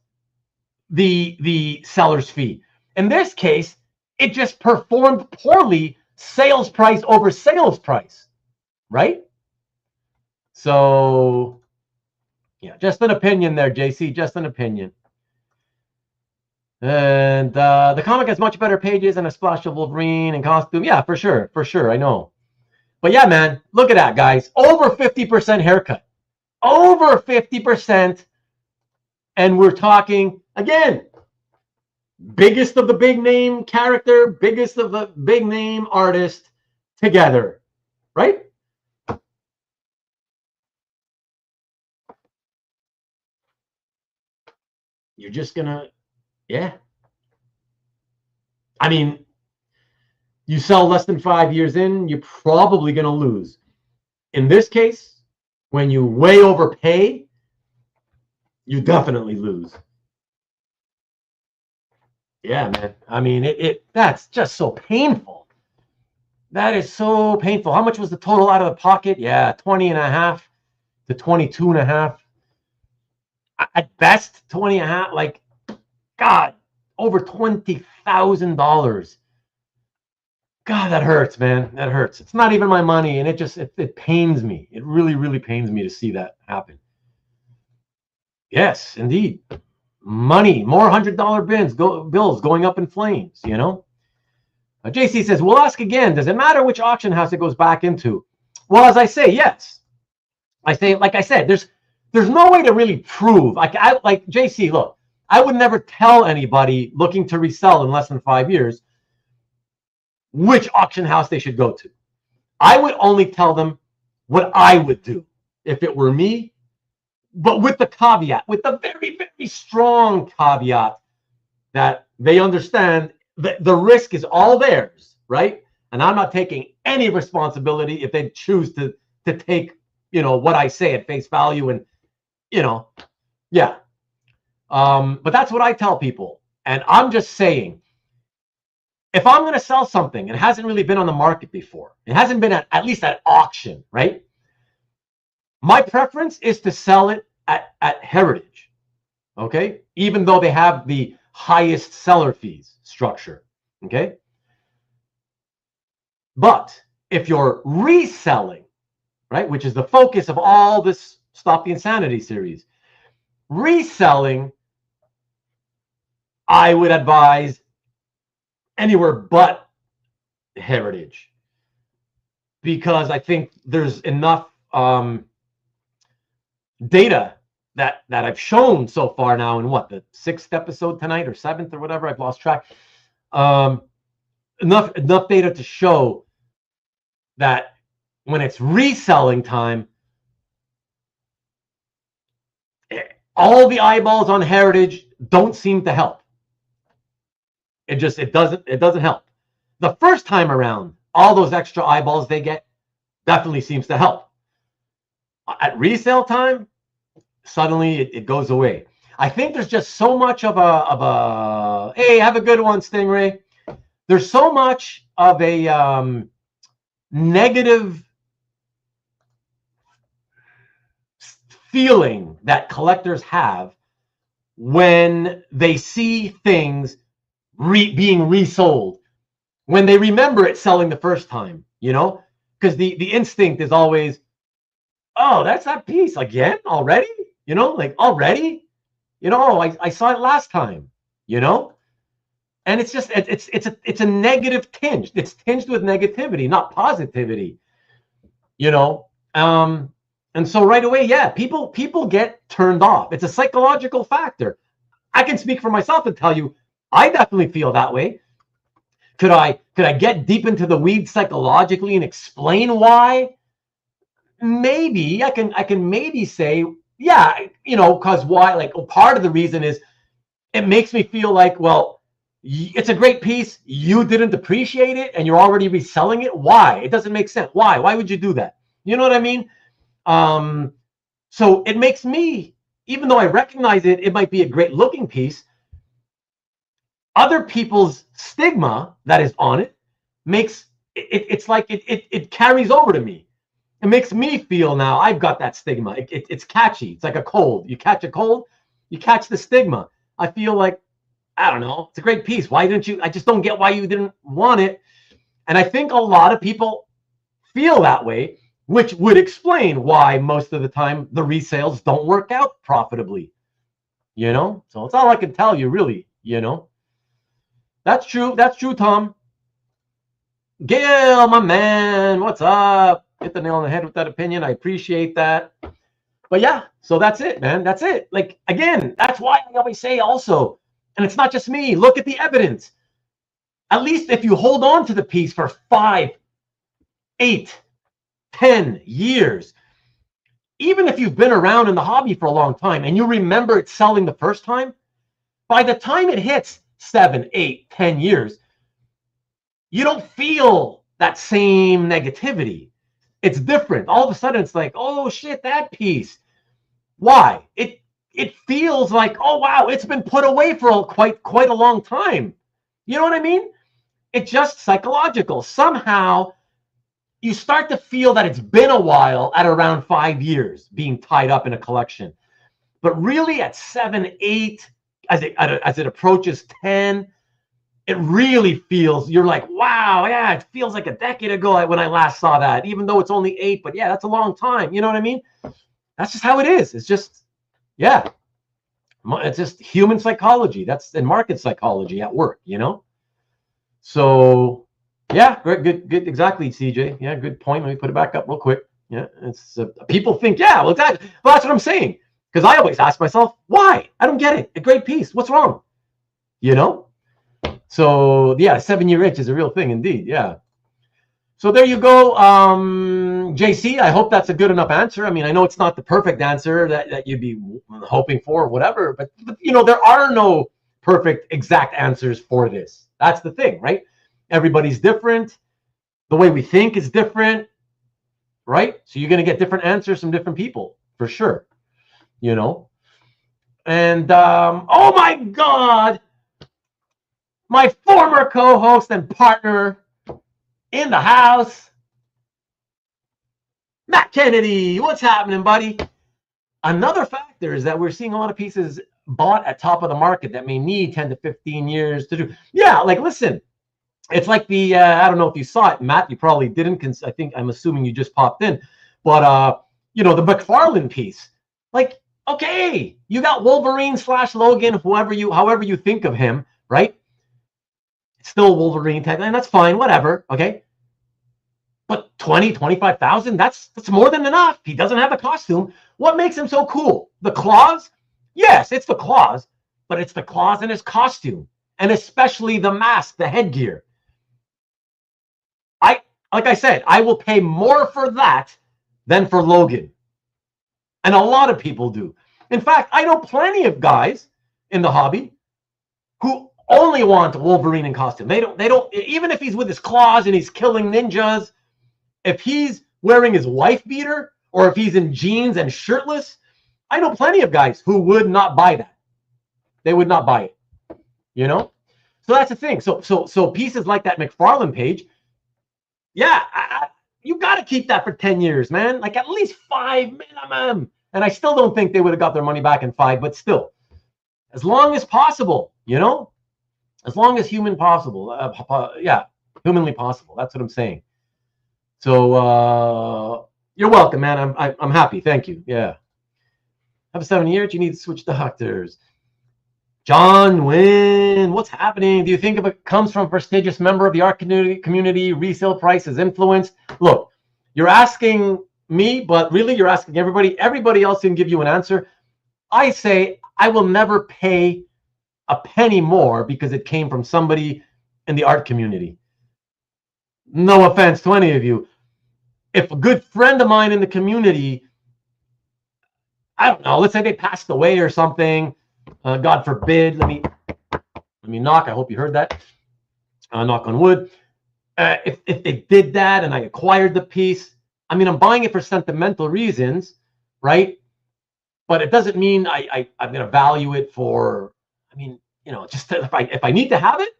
the seller's fee. In this case, it just performed poorly, sales price over sales price, right? So, yeah, just an opinion there, JC, just an opinion. And the comic has much better pages and a splash of Wolverine and costume. Yeah, for sure, I know. But yeah, man, look at that, guys. Over 50% haircut. Over 50%. And we're talking, again, biggest of the big name character, biggest of the big name artist together, right? You're just gonna, yeah. I mean, you sell less than 5 years in, you're probably gonna lose. In this case, when you way overpay, you definitely lose. Yeah, man. I mean, that's just so painful. That is so painful. How much was the total out of the pocket? Yeah, 20.5 to 22.5. At best, 20.5. Like, God, over $20,000. God, that hurts, man. That hurts. It's not even my money, and it pains me. It really, really pains me to see that happen. Yes, indeed. Money, more $100 bills going up in flames, JC says, we'll ask again, does it matter which auction house it goes back into? Well, as I say, yes. Like I said, there's no way to really prove. Like JC, look, I would never tell anybody looking to resell in less than 5 years which auction house they should go to. I would only tell them what I would do if it were me, but with the caveat, with the very, very strong caveat that they understand that the risk is all theirs, right? And I'm not taking any responsibility if they choose to take, what I say at face value and, yeah. But that's what I tell people. And I'm just saying, if I'm going to sell something, it hasn't really been on the market before. It hasn't been at least at auction, right? My preference is to sell it at Heritage, okay? Even though they have the highest seller fees structure, okay? But if you're reselling, right, which is the focus of all this Stop the Insanity series, reselling, I would advise anywhere but Heritage, because I think there's enough data that I've shown so far now in what, the 6th episode tonight or 7th or whatever, I've lost track. Enough data to show that when it's reselling time, all the eyeballs on Heritage don't seem to help. It doesn't help. The first time around, all those extra eyeballs they get definitely seems to help. At resale time, suddenly it goes away. I think there's just so much of a hey, have a good one, Stingray. There's so much of a negative feeling that collectors have when they see things being resold, when they remember it selling the first time, you know, because the instinct is always, oh, that's that piece again already, you know, like already, you know, oh, I saw it last time, you know, and it's just it's a negative tinge. It's tinged with negativity, not positivity, you know. And so right away, yeah, people get turned off. It's a psychological factor. I can speak for myself and tell you, I definitely feel that way. Could I get deep into the weeds psychologically and explain why? Maybe I can maybe say, yeah, you know, because why? Like, well, part of the reason is it makes me feel like, well, it's a great piece. You didn't appreciate it, and you're already reselling it. Why? It doesn't make sense. Why? Why would you do that? You know what I mean? So it makes me, even though I recognize it might be a great looking piece, other people's stigma that is on it makes it's like it carries over to me. It makes me feel now I've got that stigma. It's catchy. It's like a cold. You catch a cold, you catch the stigma. I feel like, I don't know, it's a great piece. Why didn't you? I just don't get why you didn't want it. And I think a lot of people feel that way, which would explain why most of the time the resales don't work out profitably. You know? So it's all I can tell you, really, you know? That's true. That's true, Tom. Gail, my man, what's up? Hit the nail on the head with that opinion. I appreciate that. But yeah, so that's it, man. That's it. Like, again, that's why I always say also, and it's not just me, look at the evidence. At least if you hold on to the piece for 5, 8, 10 years, even if you've been around in the hobby for a long time and you remember it selling the first time, by the time it hits 7, 8, 10 years, you don't feel that same negativity. It's different. All of a sudden, it's like, oh shit, that piece. Why? It feels like, oh wow, it's been put away for quite a long time. You know what I mean? It's just psychological. Somehow, you start to feel that it's been a while at around 5 years being tied up in a collection. But really at 7, 8, as it approaches 10, it really feels, you're like, wow, yeah, it feels like a decade ago when I last saw that, even though it's only 8, but yeah, that's a long time. You know what I mean? That's just how it is. It's just, yeah, it's just human psychology. That's in market psychology at work, you know? So yeah, good, exactly, CJ. Yeah, good point. Let me put it back up real quick. Yeah, it's people think, yeah, well, exactly. Well, that's what I'm saying. Because I always ask myself, why? I don't get it. A great piece. What's wrong? You know? So yeah, 7-year itch is a real thing indeed. Yeah. So there you go, JC. I hope that's a good enough answer. I mean, I know it's not the perfect answer that you'd be hoping for or whatever, but you know, there are no perfect exact answers for this. That's the thing, right? Everybody's different. The way we think is different, right? So you're going to get different answers from different people for sure, you know? And, oh my God, my former co-host and partner in the house, Matt Kennedy. What's happening, buddy? Another factor is that we're seeing a lot of pieces bought at top of the market that may need 10 to 15 years to do. Yeah, like, listen, it's like the, I don't know if you saw it, Matt, you probably didn't, because I'm assuming you just popped in, but, you know, the McFarlane piece, like, okay, you got Wolverine / Logan, however you think of him, right? Still Wolverine tag, and that's fine, whatever, okay? But 20, 25,000, that's more than enough. He doesn't have the costume. What makes him so cool? The claws? Yes, it's the claws, but it's the claws in his costume, and especially the mask, the headgear. Like I said, I will pay more for that than for Logan. And a lot of people do. In fact, I know plenty of guys in the hobby who only want Wolverine in costume. They don't, even if he's with his claws and he's killing ninjas, if he's wearing his wife beater or if he's in jeans and shirtless, I know plenty of guys who would not buy that. They would not buy it, you know? So that's the thing. So pieces like that McFarlane page, yeah, you got to keep that for 10 years, man. Like at least 5 minimum. And I still don't think they would have got their money back in 5, but still, as long as possible, you know? As long as humanly possible. Humanly possible. That's what I'm saying. So you're welcome, man. I'm happy. Thank you. Yeah. Have 7 years. You need to switch doctors. John Wynn, what's happening? Do you think if it comes from a prestigious member of the art community, resale price is influenced? Look, you're asking me, but really you're asking everybody. Everybody else can give you an answer. I say I will never pay a penny more because it came from somebody in the art community. No offense to any of you. If a good friend of mine in the community, I don't know, let's say they passed away or something, God forbid, let me knock, I hope you heard that, knock on wood. If they did that and I acquired the piece, I mean, I'm buying it for sentimental reasons, right? But it doesn't mean I'm going to value it for, I mean, you know, just if I need to have it,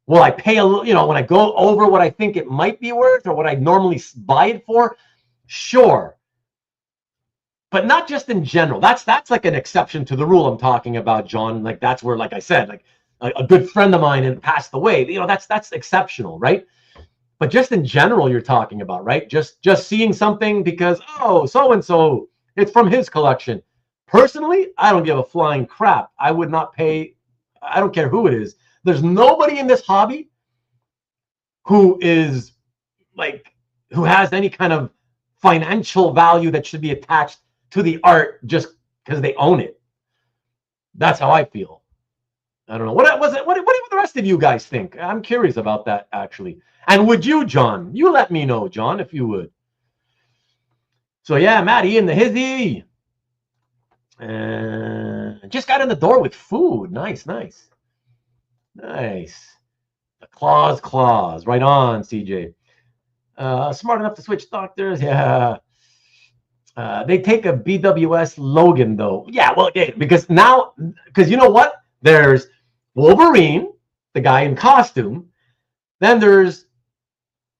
will I pay a little, you know, when I go over what I think it might be worth or what I normally buy it for? Sure. But not just in general. That's like an exception to the rule I'm talking about, John. Like that's where, like I said, like a good friend of mine and passed away. You know, that's exceptional, right? But just in general, you're talking about, right? Just seeing something because, oh, so-and-so, it's from his collection. Personally, I don't give a flying crap. I would not pay, I don't care who it is. There's nobody in this hobby who is like, who has any kind of financial value that should be attached to the art just because they own it. That's how I feel. I don't know. What do the rest of you guys think? I'm curious about that, actually. And would you, John? You let me know, John, if you would. So, yeah, Matty in the hizzy. Just got in the door with food. Nice, nice. Nice. The claws. Right on, CJ. Smart enough to switch doctors. Yeah. They take a BWS Logan, though. Yeah, well, okay, because you know what? There's Wolverine, the guy in costume. Then there's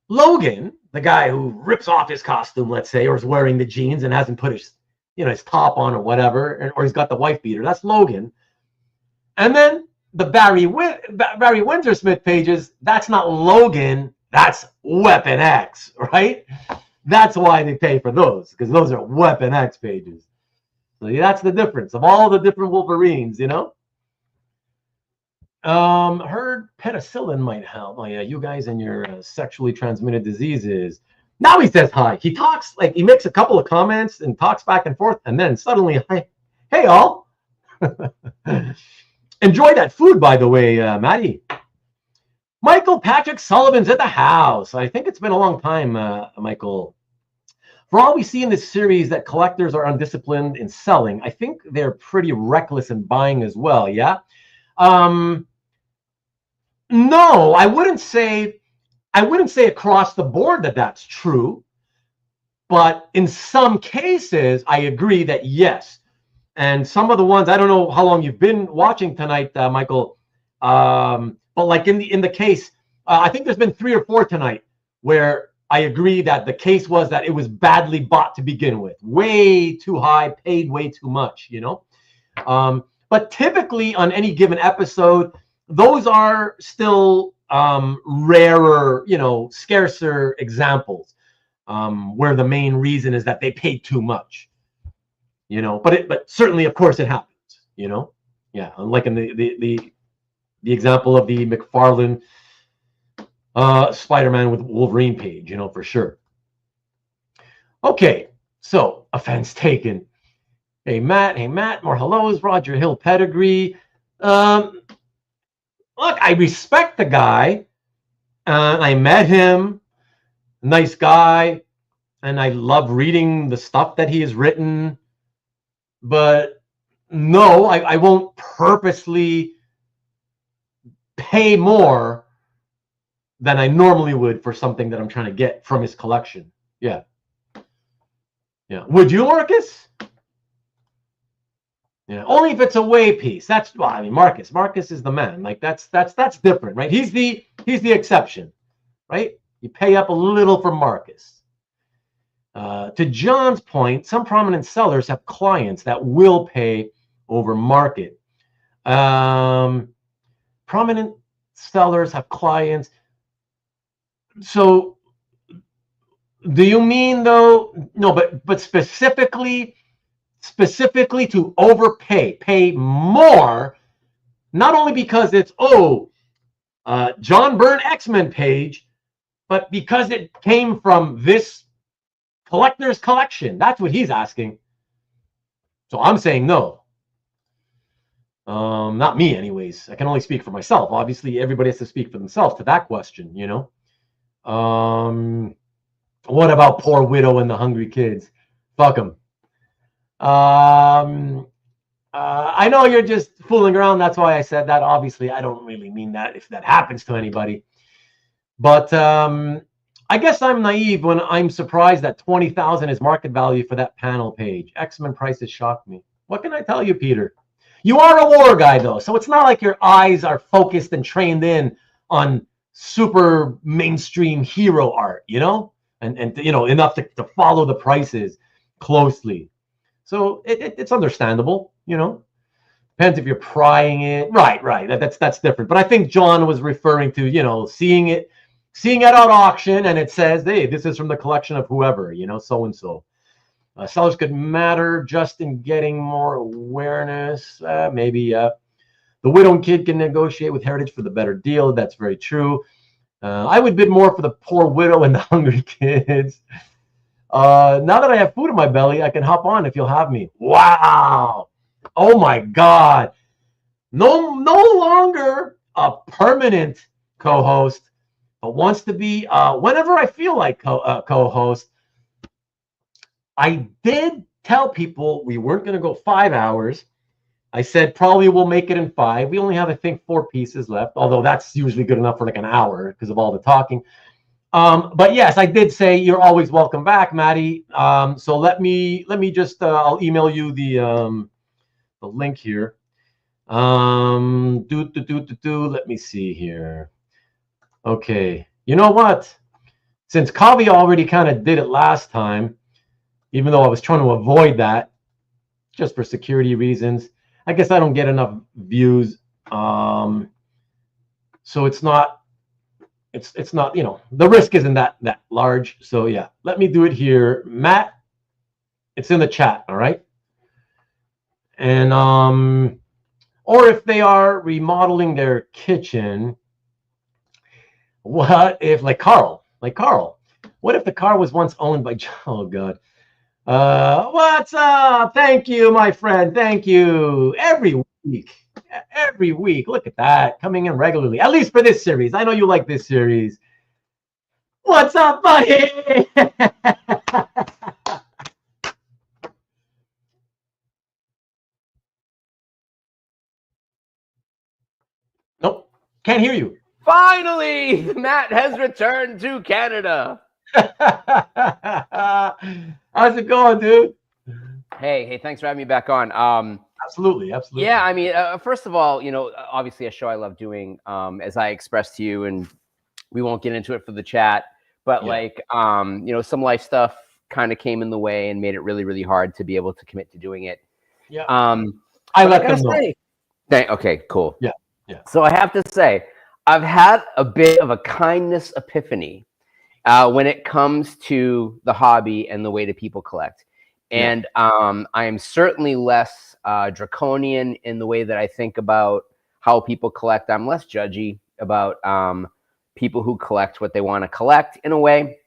Logan, the guy who rips off his costume, let's say, or is wearing the jeans and hasn't put his, his top on or whatever, or he's got the wife beater. That's Logan. And then the Barry Windsor-Smith pages, that's not Logan, that's Weapon X, right? That's why they pay for those, because those are Weapon X pages. So yeah, that's the difference of all the different Wolverines, Heard penicillin might help. Oh yeah, you guys and your sexually transmitted diseases. Now he says hi. He talks, like he makes a couple of comments and talks back and forth, and then suddenly, hi. Hey all. Enjoy that food, by the way, Maddie. Michael Patrick Sullivan's at the house. I think it's been a long time, Michael. For all we see in this series that collectors are undisciplined in selling, I think they're pretty reckless in buying as well, yeah? No, I wouldn't say across the board that that's true. But in some cases, I agree that yes. And some of the ones, I don't know how long you've been watching tonight, Michael, But like in the case, I think there's been 3 or 4 tonight where I agree that the case was that it was badly bought to begin with, way too high, paid way too much, you know. But typically on any given episode, those are still rarer, you know, scarcer examples, where the main reason is that they paid too much, you know. But certainly, of course, it happens, you know. Yeah, like in the example of the McFarlane Spider-Man with Wolverine page, you know, for sure. Okay, so offense taken. Hey Matt, more hellos. Roger Hill pedigree. Look, I respect the guy. I met him, nice guy, and I love reading the stuff that he has written. But no, I won't purposely pay more than I normally would for something that I'm trying to get from his collection. Yeah. Would you, Marcus? Yeah, only if it's a way piece. That's, well, I mean, Marcus is the man. Like that's different, right? He's the exception, right? You pay up a little for Marcus. To John's point, some prominent sellers have clients that will pay over market. Prominent sellers have clients. So do you mean though? No, but specifically to pay more, not only because it's John Byrne X-Men page, but because it came from this collector's collection. That's what he's asking. So I'm saying no. Not me, anyways. I can only speak for myself. Obviously, everybody has to speak for themselves to that question, you know. What about Poor Widow and the Hungry Kids? Fuck them. I know you're just fooling around. That's why I said that. Obviously, I don't really mean that if that happens to anybody. But I guess I'm naive when I'm surprised that $20,000 is market value for that panel page. X-Men prices shocked me. What can I tell you, Peter? You are a war guy, though, so it's not like your eyes are focused and trained in on super mainstream hero art, you know, and you know, enough to follow the prices closely. So it's understandable, you know. Depends if you're prying it. Right. That's different. But I think John was referring to, you know, seeing it at auction and it says, hey, this is from the collection of whoever, you know, so and so. Sellers could matter just in getting more awareness. Maybe the widowed kid can negotiate with Heritage for the better deal. That's very true. I would bid more for the Poor Widow and the Hungry Kids. Now that I have food in my belly, I can hop on if you'll have me. Wow. Oh my God. No longer a permanent co-host, but wants to be whenever I feel like co-host. I did tell people we weren't going to go 5 hours. I said probably we'll make it in 5. We only have, I think, 4 pieces left, although that's usually good enough for like an hour because of all the talking. But yes, I did say you're always welcome back, Maddie. So let me just I'll email you the link here. Let me see here. Okay, you know what? Since Kavi already kind of did it last time, even though I was trying to avoid that, just for security reasons, I guess I don't get enough views. So it's not, you know, the risk isn't that large. So yeah, let me do it here. Matt, it's in the chat, all right? And or if they are remodeling their kitchen, what if, like Carl, what if the car was once owned by, oh God. What's up? Thank you, my friend. Thank you. Every week. Look at that. Coming in regularly. At least for this series. I know you like this series. What's up, buddy? Nope. Can't hear you. Finally, Matt has returned to Canada. How's it going, dude? Hey, thanks for having me back on. Absolutely, absolutely. Yeah, I mean, first of all, obviously a show I love doing, as I expressed to you, and we won't get into it for the chat, but some life stuff kind of came in the way and made it really, really hard to be able to commit to doing it. Yeah. I let them know. Okay, cool. Yeah. So I have to say, I've had a bit of a kindness epiphany when it comes to the hobby and the way that people collect. And I am certainly less draconian in the way that I think about how people collect. I'm less judgy about people who collect what they want to collect in a way.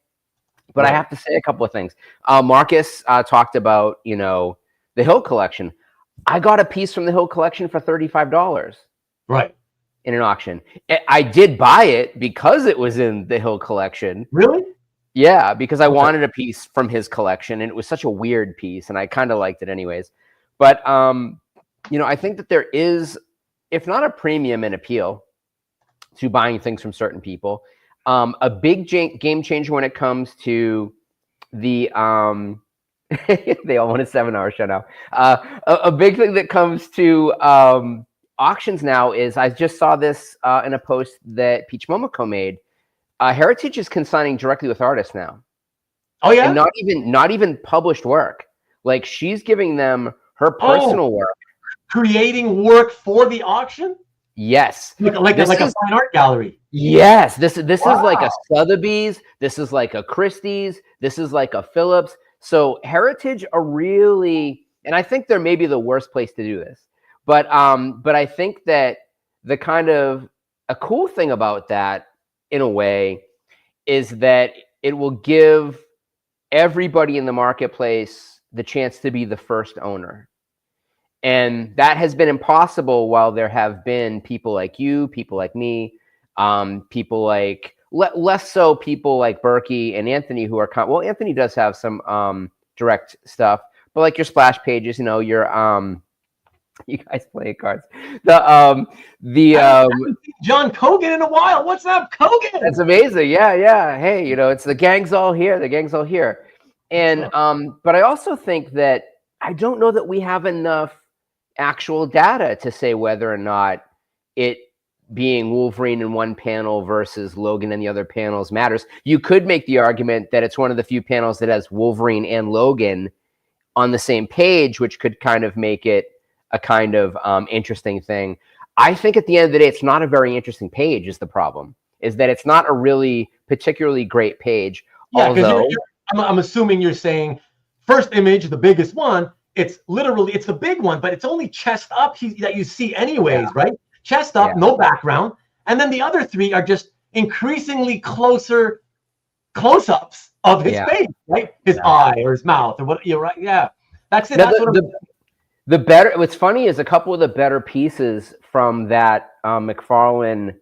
But I have to say a couple of things. Marcus talked about, the Hill collection. I got a piece from the Hill collection for $35. Right. In an auction. I did buy it because it was in the Hill collection. Really? Yeah, because I wanted a piece from his collection, and it was such a weird piece, and I kind of liked it anyways. But, I think that there is, if not a premium, an appeal to buying things from certain people. A big game changer when it comes to the, they all want a 7-hour show now. A big thing that comes to auctions now is, I just saw this in a post that Peach Momoko made. Heritage is consigning directly with artists now. Oh yeah, and not even published work. Like, she's giving them her personal work, creating work for the auction. Yes, like a fine art gallery. Yes, this is like a Sotheby's. This is like a Christie's. This is like a Phillips. So Heritage are really, and I think they're maybe the worst place to do this. But I think that the kind of a cool thing about that, in a way, is that it will give everybody in the marketplace the chance to be the first owner. And that has been impossible while there have been people like you, people like me, people like, less so people like Berkey and Anthony, who are, well, Anthony does have some direct stuff, but like your splash pages, your, you guys play cards. John Kogan in a while. What's up, Kogan? That's amazing. Yeah. Hey, it's the gang's all here. And but I also think that I don't know that we have enough actual data to say whether or not it being Wolverine in one panel versus Logan in the other panels matters. You could make the argument that it's one of the few panels that has Wolverine and Logan on the same page, which could kind of make it a kind of interesting thing. I think at the end of the day, it's not a very interesting page is the problem, is that it's not a really particularly great page. Yeah, although I'm assuming you're saying first image, the biggest one, it's the big one, but it's only chest up that you see anyways, right? Chest up, no background. And then the other three are just increasingly closer close-ups of his face, right? His eye or his mouth or what, you're right. Yeah, that's it. Now, the better, what's funny is a couple of the better pieces from that McFarlane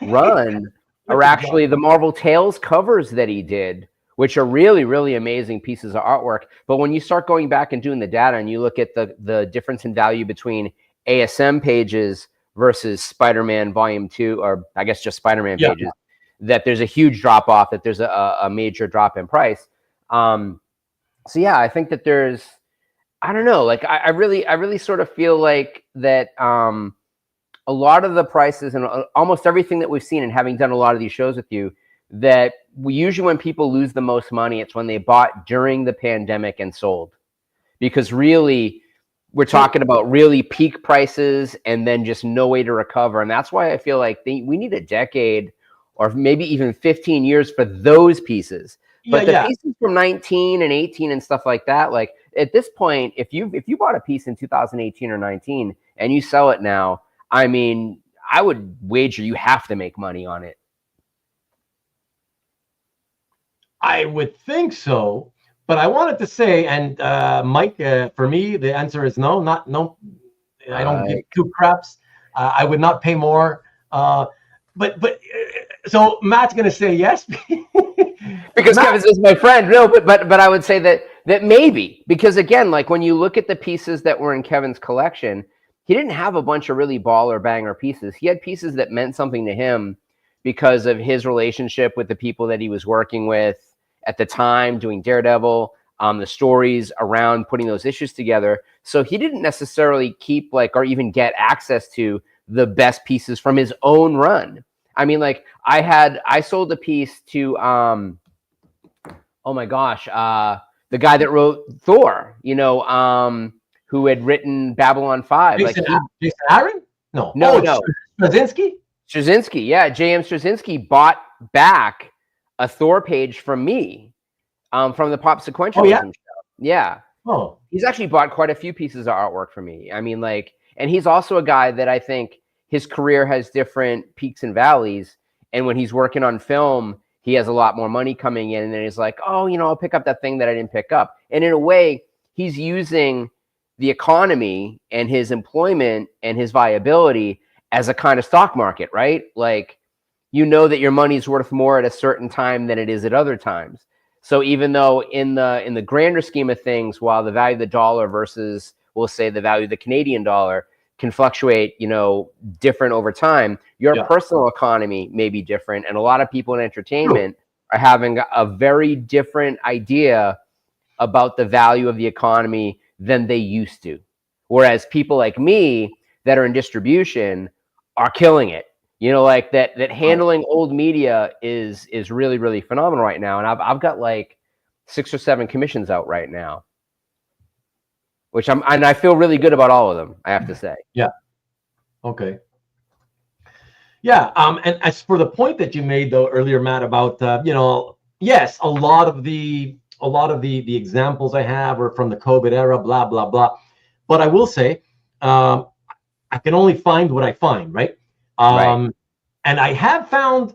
run are actually the Marvel Tales covers that he did, which are really, really amazing pieces of artwork. But when you start going back and doing the data and you look at the difference in value between ASM pages versus Spider-Man Volume 2, or I guess just Spider-Man pages, that there's a huge drop off, that there's a major drop in price. So yeah, I think that there's, I don't know, like I really sort of feel like that a lot of the prices and almost everything that we've seen, and having done a lot of these shows with you, that usually when people lose the most money, it's when they bought during the pandemic and sold. Because really, we're talking about really peak prices and then just no way to recover. And that's why I feel like we need a decade or maybe even 15 years for those pieces. But the pieces from 19 and 18 and stuff like that, like at this point, if you bought a piece in 2018 or 19 and you sell it now, I mean, I would wager you have to make money on it. I would think so, but I wanted to say, and Mike, for me, the answer is no. I don't give two craps. I would not pay more. But so Matt's gonna say yes because Kevin is my friend. No, but I would say that maybe, because again, like when you look at the pieces that were in Kevin's collection, he didn't have a bunch of really baller banger pieces. He had pieces that meant something to him because of his relationship with the people that he was working with at the time doing Daredevil. the stories around putting those issues together. So he didn't necessarily keep or even get access to the best pieces from his own run. I mean, I sold a piece to, oh my gosh, the guy that wrote Thor, who had written Babylon 5. Jason Aaron? No. No. Straczynski? Straczynski, yeah. J.M. Straczynski bought back a Thor page from me, from the Pop Sequentialism show. Yeah. Oh. He's actually bought quite a few pieces of artwork from me. I mean, and he's also a guy that I think his career has different peaks and valleys. And when he's working on film, he has a lot more money coming in. And then he's like, oh, I'll pick up that thing that I didn't pick up. And in a way, he's using the economy and his employment and his viability as a kind of stock market, right? That your money's worth more at a certain time than it is at other times. So even though in the grander scheme of things, while the value of the dollar versus, we'll say, the value of the Canadian dollar can fluctuate, different over time, your personal economy may be different. And a lot of people in entertainment are having a very different idea about the value of the economy than they used to. Whereas people like me that are in distribution are killing it. That handling old media is really, really phenomenal right now. And I've got 6 or 7 commissions out right now, which I feel really good about all of them, I have to say. Yeah. Okay. Yeah. And as for the point that you made though earlier, Matt, about yes, a lot of the examples I have are from the COVID era, blah blah blah. But I will say, I can only find what I find, right? Right. And I have found,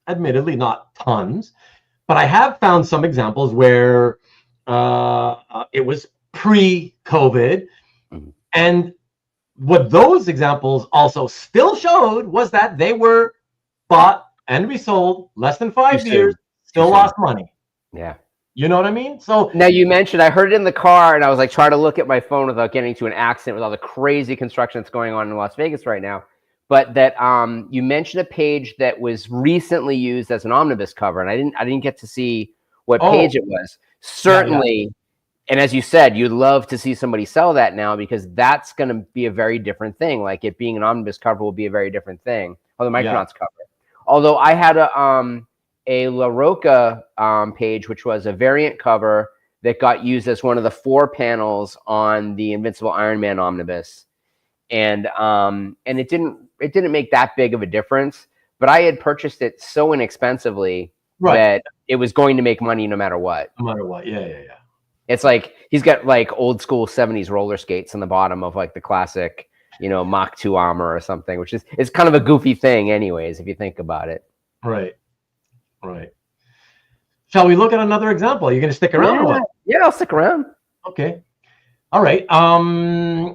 admittedly not tons, but I have found some examples where it was pre-COVID, and what those examples also still showed was that they were bought and resold less than 5 years, still lost money. Yeah. You know what I mean? So now you mentioned, I heard it in the car and I was trying to look at my phone without getting into an accident with all the crazy construction that's going on in Las Vegas right now. But that you mentioned a page that was recently used as an omnibus cover, and I didn't get to see what page it was. Certainly, and as you said, you'd love to see somebody sell that now, because that's going to be a very different thing. It being an omnibus cover will be a very different thing. Or the Micronauts cover. Although I had a Larocque page, which was a variant cover that got used as one of the 4 panels on the Invincible Iron Man omnibus, and it didn't make that big of a difference. But I had purchased it so inexpensively that it was going to make money no matter what. No matter what, yeah. It's he's got old school 70s roller skates on the bottom of the classic, Mach 2 Armour or something, which is kind of a goofy thing, anyways, if you think about it. Right. Shall we look at another example? Are you going to stick around? Yeah, or what? yeah, I'll stick around. Okay. All right.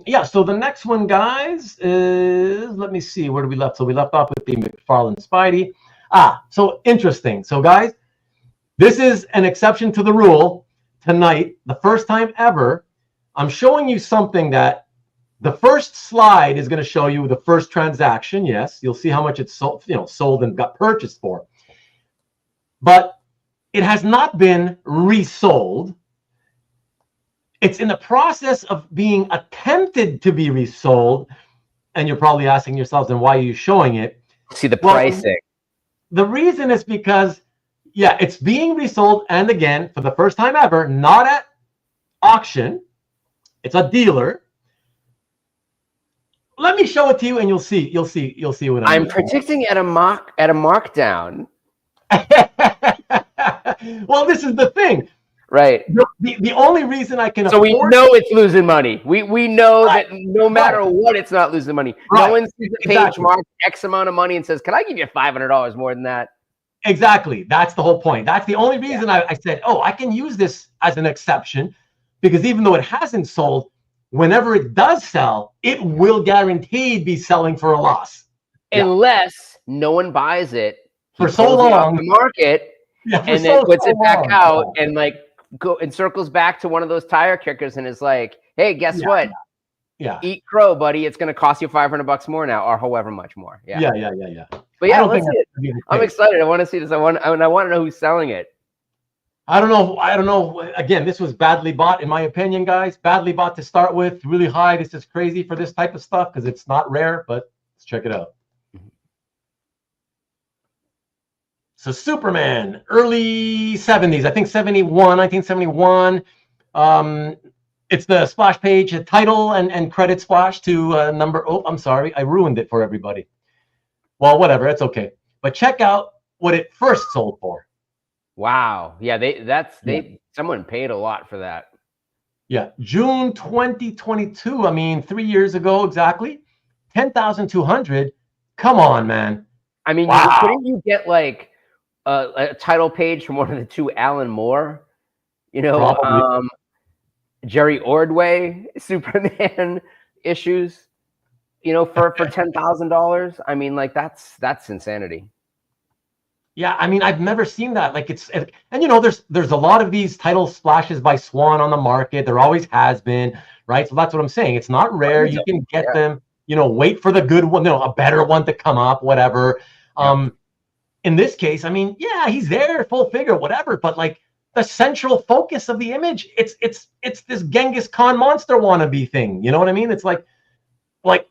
Yeah. So the next one, guys, is, let me see, where did we left? So we left off with the McFarlane Spidey. So interesting. So guys, this is an exception to the rule tonight. The first time ever, I'm showing you something that the first slide is going to show you the first transaction. Yes, you'll see how much it's sold, sold and got purchased for. But it has not been resold. It's in the process of being attempted to be resold. And you're probably asking yourselves, then why are you showing it? See the pricing. The reason is because, it's being resold. And again, for the first time ever, not at auction. It's a dealer. Let me show it to you, and you'll see what I'm predicting at a markdown. Well, this is the thing, right? The only reason I can so we know it's losing money. We know that no matter what, it's not losing money. No one sees the page marked X amount of money and says, "Can I give you $500 more than that?" Exactly. That's the whole point. That's the only reason I said, I can use this as an exception, because even though it hasn't sold, whenever it does sell, it will guaranteed be selling for a loss. Unless no one buys it for so long off the market, and then puts it back out and go and circles back to one of those tire kickers and is like, "Hey, guess what? Eat crow, buddy. It's going to cost you $500 more now, or however much more." Yeah. But let's see it. I'm excited. I want to see this. I want to know who's selling it. I don't know. I don't know. Again, this was badly bought, in my opinion, guys. Badly bought to start with. Really high. This is crazy for this type of stuff because it's not rare, but let's check it out. So Superman, early 70s, I think 71, 1971. It's the splash page, a title and credit splash to number. Oh, I'm sorry. I ruined it for everybody. Well, whatever. It's okay. But check out what it first sold for. Wow. Yeah, someone paid a lot for that. Yeah, June 2022. I mean, 3 years ago exactly. 10,200. Come on, man. I mean, wow. Couldn't you get like a title page from one of the two Alan Moore, Jerry Ordway Superman issues, for $10,000? I mean, like that's insanity. Yeah, I mean, I've never seen that. Like and there's a lot of these title splashes by Swan on the market. There always has been, right? So that's what I'm saying. It's not rare. You can get them, wait for the good one, a better one to come up, whatever. In this case, I mean, yeah, he's there, full figure, whatever, but like the central focus of the image, it's this Genghis Khan monster wannabe thing. You know what I mean? It's like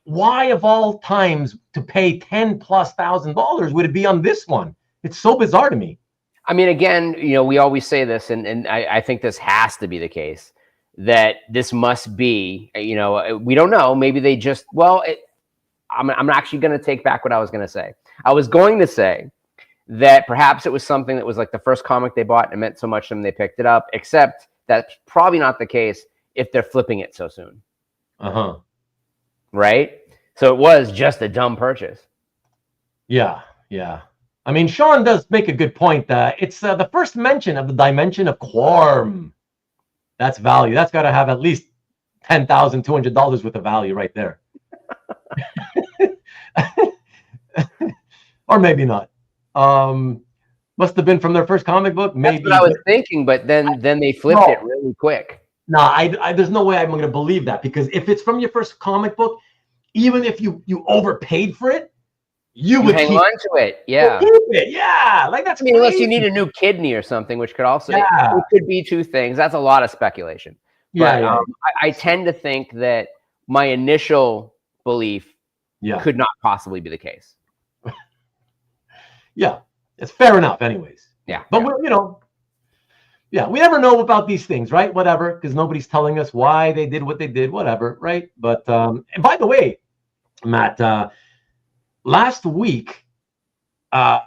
why of all times to pay $10,000+ would it be on this one? It's so bizarre to me. I mean, again, we always say this, and I think this has to be the case, that this must be, we don't know. Maybe they just, I'm actually going to take back what I was going to say. I was going to say that perhaps it was something that was like the first comic they bought and it meant so much to them they picked it up, except that's probably not the case if they're flipping it so soon. Uh-huh. Right? So it was just a dumb purchase. Yeah. I mean, Sean does make a good point. It's the first mention of the dimension of quorum. That's value. That's got to have at least $10,200 worth of value right there. Or maybe not. Must have been from their first comic book. Maybe. That's what I was thinking, but then they flipped it really quick. No, I there's no way I'm going to believe that, because if it's from your first comic book, even if you overpaid for it, you would hang on to it. Yeah. Keep it. Yeah. Like that's crazy. Unless you need a new kidney or something, which could also, it could be two things. That's a lot of speculation. But I tend to think that my initial belief could not possibly be the case. Yeah. It's fair enough anyways. Yeah. But we never know about these things, right? Whatever. Because nobody's telling us why they did what they did, whatever. Right. But, and by the way, Matt, last week, I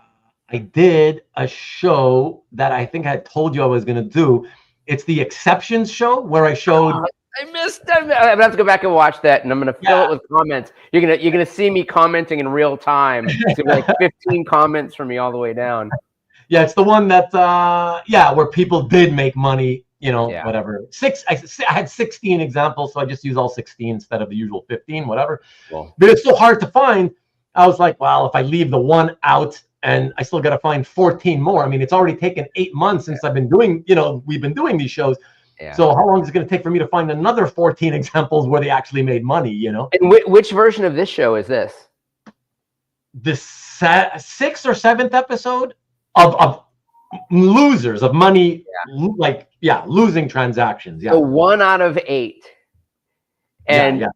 did a show that I think I told you I was going to do. It's the Exceptions show where I showed. I missed them. I'm gonna have to go back and watch that, and I'm gonna fill it with comments. You're gonna see me commenting in real time. It's gonna be like 15 comments from me all the way down. Yeah, it's the one that where people did make money. Whatever. I had 16 examples, so I just use all 16 instead of the usual 15. Whatever. Cool. But it's so hard to find. I was like, well, if I leave the one out and I still got to find 14 more. I mean, it's already taken 8 months since I've been doing, we've been doing these shows. Yeah. So how long is it going to take for me to find another 14 examples where they actually made money, And which version of this show is this? The 6th or 7th episode of losers of money, losing transactions. Yeah. So 1 out of 8. And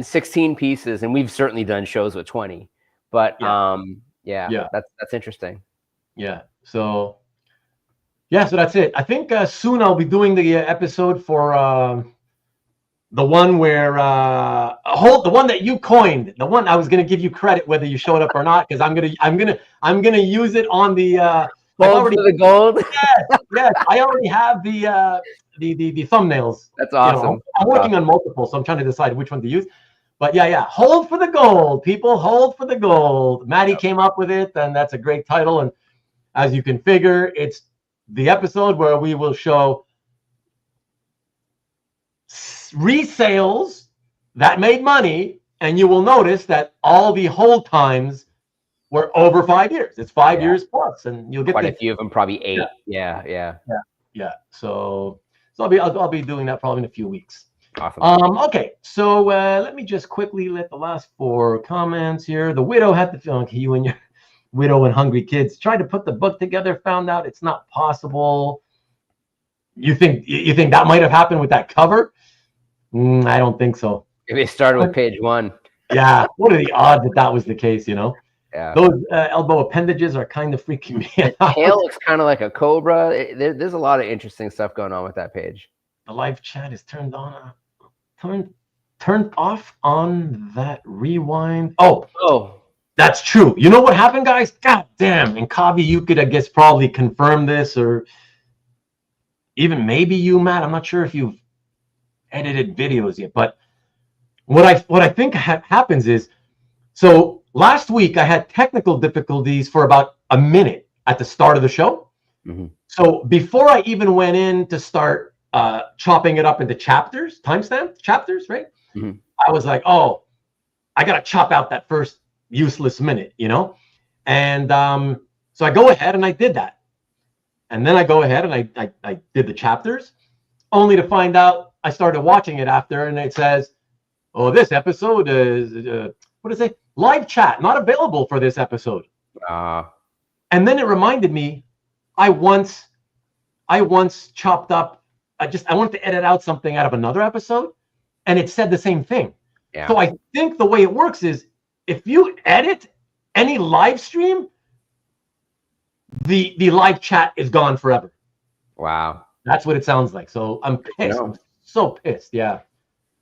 16 pieces, and we've certainly done shows with 20. But that's interesting. Yeah. So that's it. I think soon I'll be doing the episode for the one where the one that you coined, the one I was going to give you credit whether you showed up or not, because I'm gonna use it on the the gold. Yes, I already have the thumbnails. That's awesome. I'm working on multiple, so I'm trying to decide which one to use. But hold for the gold, people. Hold for the gold. Maddie came up with it, and that's a great title. And as you can figure, it's the episode where we will show resales that made money, and you will notice that all the hold times were over 5 years. It's 5 years plus, and you'll get quite a few of them, probably 8. Yeah. So I'll be doing that probably in a few weeks. Awesome. Okay, so let me just quickly let the last 4 comments here. The widow had to feel like you and your widow and hungry kids tried to put the book together, found out it's not possible. You think that might have happened with that cover? I don't think so. Maybe it started with page 1. Yeah. What are the odds that that was the case? You know, Yeah. those elbow appendages are kind of freaking me The out. tail looks kind of like a cobra. There's a lot of interesting stuff going on with that page. The live chat is turned on. Turned off on that rewind. Oh, that's true. You know what happened, guys? God damn. And Kavi, you could, I guess, probably confirm this, or even maybe you, Matt. I'm not sure if you've edited videos yet, but what I think happens is, so last week I had technical difficulties for about a minute at the start of the show. Mm-hmm. So before I even went in to start chopping it up into chapters, timestamp chapters, right? Mm-hmm. I was like, oh, I got to chop out that first useless minute, you know? And so I go ahead and I did that. And then I go ahead and I did the chapters, only to find out I started watching it after, and it says, oh, this episode is, what does it say? Live chat, not available for this episode. And then it reminded me, I once chopped up, I wanted to edit out something out of another episode, and it said the same thing. Yeah. So I think the way it works is, if you edit any live stream, the live chat is gone forever. Wow. That's what it sounds like. So I'm pissed. I'm so pissed. Yeah.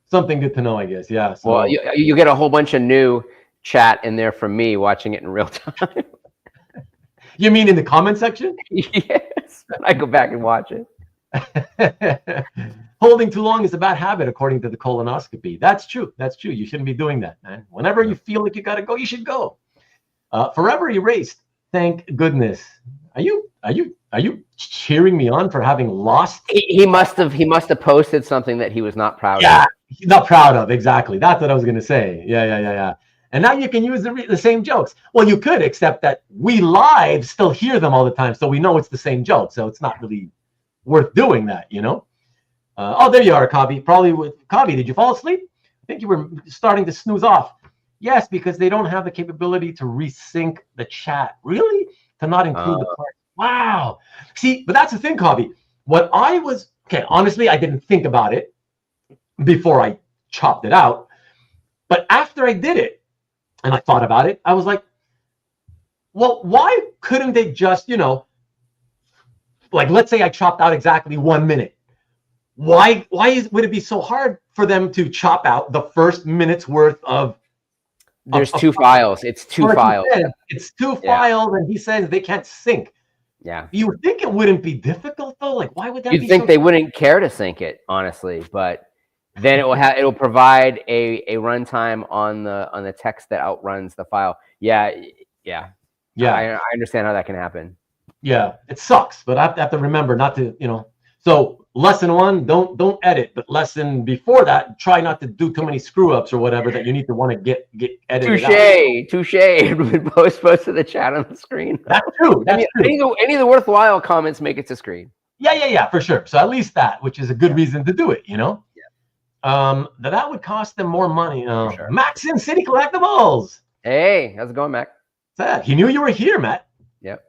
Something good to know, I guess. Yeah. So, well, you get a whole bunch of new chat in there from me watching it in real time. You mean in the comment section? Yes. I go back and watch it. Holding too long is a bad habit, according to the colonoscopy. That's true. That's true. You shouldn't be doing that, man. Whenever you feel like you got to go, you should go. Forever erased. Thank goodness. Are you cheering me on for having lost? He must have posted something that he was not proud of. Yeah, he's not proud of. Exactly. That's what I was going to say. Yeah. And now you can use the same jokes. Well, you could, except that we live still hear them all the time, so we know it's the same joke. So it's not really worth doing that, you know? Oh, there you are, Kavi. Probably with Kavi. Did you fall asleep? I think you were starting to snooze off. Yes, because they don't have the capability to resync the chat. Really? To not include the part. Wow. See, but that's the thing, Kavi. Honestly, I didn't think about it before I chopped it out. But after I did it, and I thought about it, I was like, well, why couldn't they just, like, let's say I chopped out exactly 1 minute. Why would it be so hard for them to chop out the first minute's worth of? There's two files. It's two files. It's two files, and he says they can't sync. Yeah. You would think it wouldn't be difficult though. Like, why would that? You'd think they wouldn't care to sync it, honestly, but then it'll provide a runtime on the text that outruns the file. Yeah. I understand how that can happen. Yeah, it sucks, but I have to remember not to, So lesson 1, don't edit, but lesson before that, try not to do too many screw ups or whatever that you need to want to get edited. Touche. Post to the chat on the screen. That's true. That's true. Any of the worthwhile comments make it to screen. Yeah, for sure. So at least that, which is a good reason to do it, Yeah. That would cost them more money. Sure. Max in City Collectibles. Hey, how's it going, Mac? Sad. He knew you were here, Matt. Yep.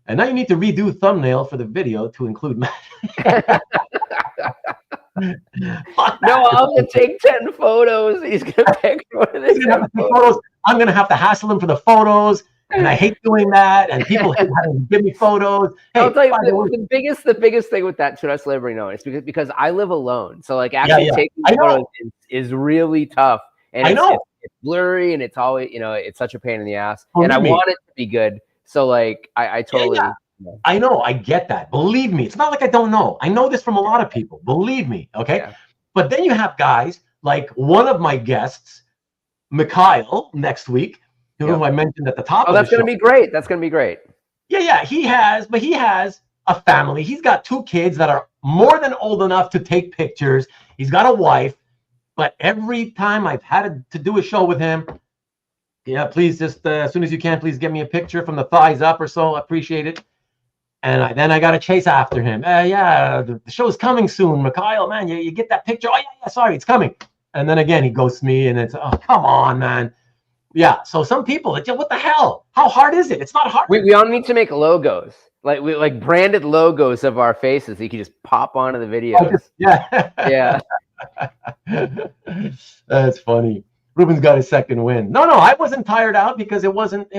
And now you need to redo thumbnail for the video to include Matt. No, I'm gonna take 10 photos. He's gonna pick one of these photos. I'm gonna have to hassle him for the photos, and I hate doing that. And people hate having to give me photos. Hey, I'll tell you the biggest thing with that, to us let everybody know, is because I live alone. So like actually taking photos is really tough, and it's blurry, and it's always it's such a pain in the ass. And I want it to be good. So like I totally. Yeah. I know, I get that. Believe me, it's not like I don't know. I know this from a lot of people. Believe me, okay? Yeah. But then you have guys like one of my guests, Mikhail, next week, who I mentioned at the top. Oh, that's going to be great. That's going to be great. Yeah. He has a family. He's got 2 kids that are more than old enough to take pictures. He's got a wife. But every time I've had to do a show with him, please just as soon as you can, please get me a picture from the thighs up or so. I appreciate it. And then I got to chase after him. The show's coming soon, Mikhail. Man, you get that picture? Oh, yeah, sorry, it's coming. And then again, he ghosts me, and it's, oh, come on, man. Yeah. So some people, what the hell? How hard is it? It's not hard. We all need to make logos, like branded logos of our faces. So you can just pop onto the videos. Yeah. Yeah. That's funny. Ruben's got his second win. No, I wasn't tired out because it wasn't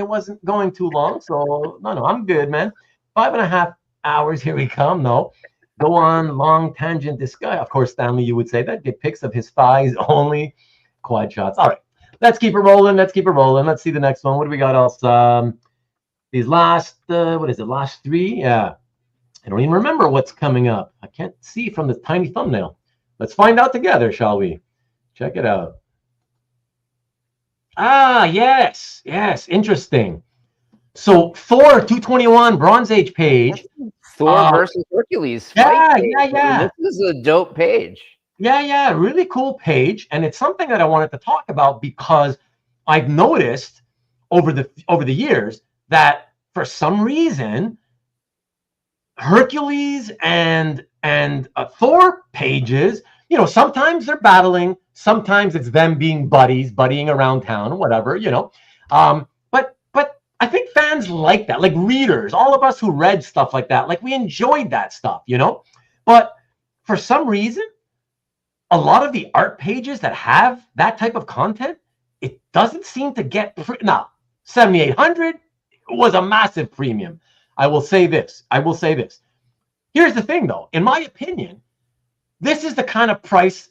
going too long. So no, I'm good, man. 5.5 hours. Here we come. No. Go on, long tangent. This guy, of course, Stanley, you would say that. Get pics of his thighs only. Quad shots. All right. Let's keep it rolling. Let's see the next one. What do we got else? These last, what is it? Last three? Yeah. I don't even remember what's coming up. I can't see from this tiny thumbnail. Let's find out together, shall we? Check it out. Ah, yes. Interesting. So Thor 221 Bronze Age page. Thor versus Hercules. Yeah. This is a dope page. Yeah. Really cool page. And it's something that I wanted to talk about because I've noticed over the years that for some reason, Hercules and Thor pages, sometimes they're battling, sometimes it's them being buddying around town, whatever, But I think fans like that, like readers, all of us who read stuff like that, like we enjoyed that stuff, But for some reason, a lot of the art pages that have that type of content, it doesn't seem to get now. 7,800 was a massive premium. I will say this. Here's the thing, though. In my opinion, this is the kind of price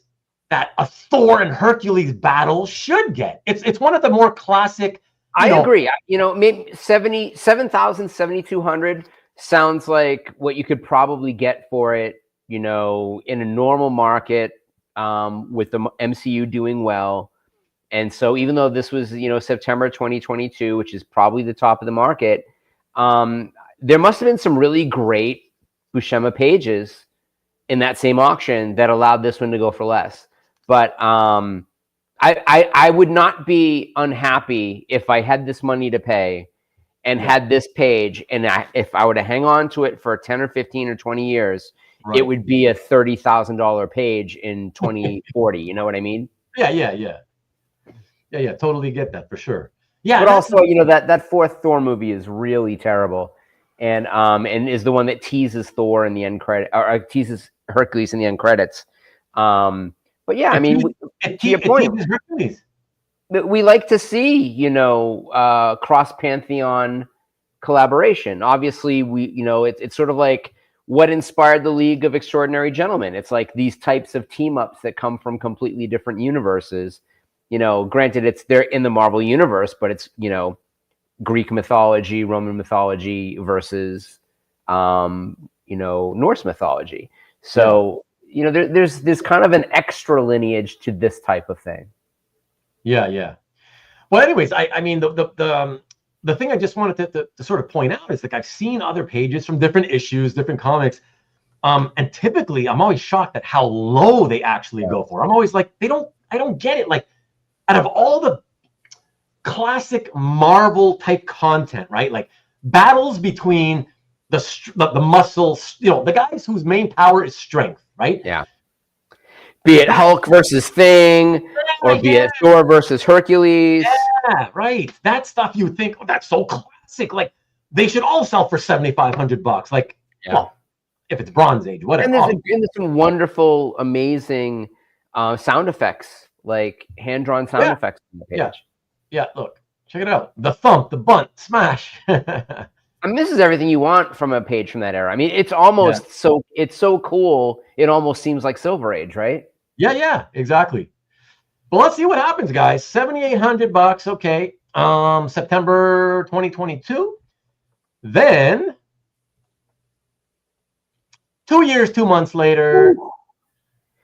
that a Thor and Hercules battle should get. It's one of the more classic. I agree. Maybe 7,000, 7,200 sounds like what you could probably get for it, in a normal market, with the MCU doing well. And so even though this was, September 2022, which is probably the top of the market, there must have been some really great Buscema pages in that same auction that allowed this one to go for less. But I would not be unhappy if I had this money to pay and had this page, and if I were to hang on to it for 10 or 15 or 20 years, right, it would be a $30,000 page in 2040. You know what I mean? Yeah. Totally get that for sure. Yeah, but also, that fourth Thor movie is really terrible, and is the one that teases Thor in the end credit, or teases Hercules in the end credits. But yeah, I mean, to your point, we like to see, cross pantheon collaboration. Obviously, it's sort of like what inspired the League of Extraordinary Gentlemen. It's like these types of team ups that come from completely different universes. Granted, they're in the Marvel universe, but it's, Greek mythology, Roman mythology versus, Norse mythology. So, there's kind of an extra lineage to this type of thing. Yeah. Well, anyways, I mean, the thing I just wanted to sort of point out is like I've seen other pages from different issues, different comics, and typically I'm always shocked at how low they actually go for. I'm always like, I don't get it. Like, out of all the classic Marvel type content, right? Like battles between the muscles, the guys whose main power is strength, right? Yeah. Be it Hulk versus Thing, or be it Thor versus Hercules. Yeah, right. That stuff you would think, that's so classic. Like they should all sell for $7,500. Like, well, if it's Bronze Age, whatever. And there's some wonderful, amazing sound effects. Like hand-drawn sound effects on the page. Yeah, look, check it out. The thump, the bunt, smash. I mean, this is everything you want from a page from that era. I mean, it's almost it's so cool. It almost seems like Silver Age, right? Yeah, exactly. But let's see what happens, guys. $7,800. Okay. September 2022. Then 2 years, 2 months later.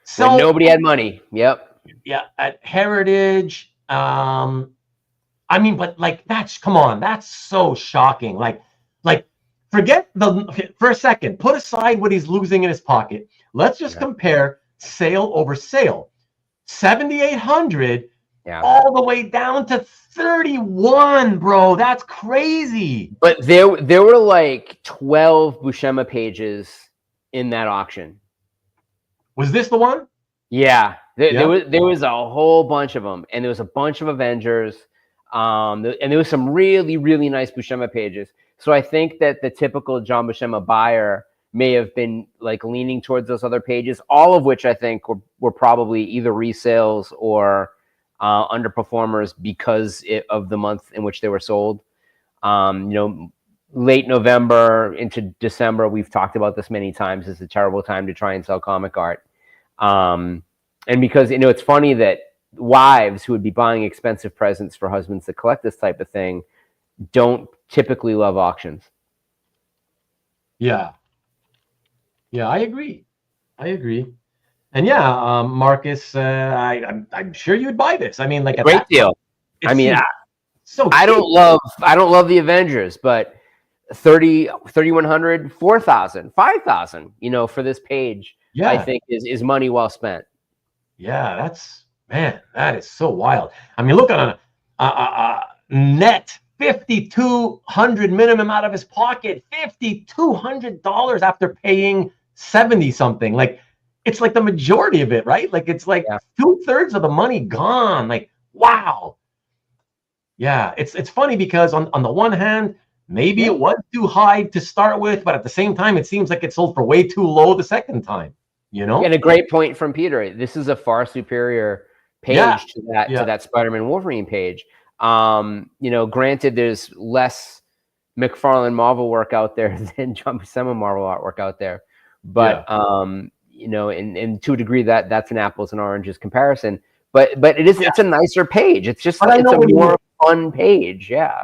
So when nobody had money. Yep. Yeah, at Heritage. I mean, but like that's so shocking. Like forget for a second, put aside what he's losing in his pocket. Let's just compare sale over sale. 7,800 all the way down to 31, bro. That's crazy. But there were like 12 Buscema pages in that auction. Was this the one? Yeah. There was a whole bunch of them, and there was a bunch of Avengers. And there was some really, really nice Buscema pages. So I think that the typical John Buscema buyer may have been like leaning towards those other pages, all of which I think were probably either resales or underperformers because of the month in which they were sold. Late November into December, we've talked about this many times, is a terrible time to try and sell comic art. And because, it's funny that wives who would be buying expensive presents for husbands that collect this type of thing don't typically love auctions. Yeah, I agree. And yeah, Marcus, I'm sure you'd buy this. I mean, like a great deal. I mean, so I don't love the Avengers, but 3,100, 4,000, 5,000, for this page, I think is money well spent. Yeah, that is so wild. I mean, look at a net $5,200 minimum out of his pocket, $5,200 after paying 70 something. Like, it's like the majority of it, right? Like, it's like 2/3 of the money gone. Like, wow. Yeah, it's funny because on the one hand, maybe it was too high to start with, but at the same time, it seems like it sold for way too low the second time. And a great point from Peter. This is a far superior page to that Spider-Man Wolverine page. Granted, there's less McFarlane Marvel work out there than John Buscema Marvel artwork out there, but and to a degree that's an apples and oranges comparison. But it's a nicer page. It's just it's a more fun page. Yeah.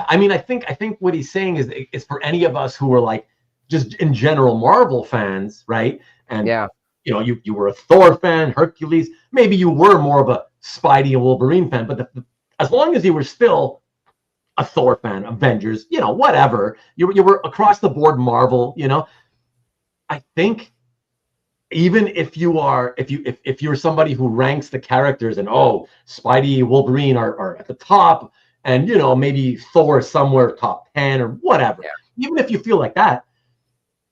I mean, I think what he's saying is for any of us who are like just in general Marvel fans, right? And you were a Thor fan, Hercules. Maybe you were more of a Spidey and Wolverine fan, but as long as you were still a Thor fan, Avengers, whatever, you were across the board Marvel. I think even if you're somebody who ranks the characters and Spidey, Wolverine are at the top, and maybe Thor somewhere top 10 or whatever. Yeah. Even if you feel like that,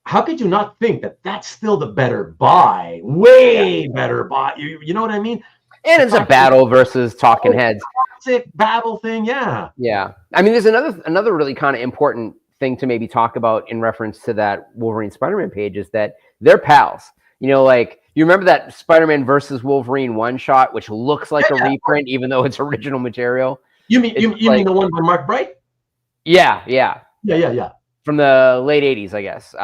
how could you not think that that's still the better buy? Way better buy. You know what I mean? And it's a battle versus talking heads. Classic battle thing, yeah. Yeah. I mean, there's another really kind of important thing to maybe talk about in reference to that Wolverine Spider-Man page is that they're pals. Like you remember that Spider-Man versus Wolverine one shot, which looks like a reprint, even though it's original material. You mean the one by Mark Bright? Yeah. From the late 80s, I guess.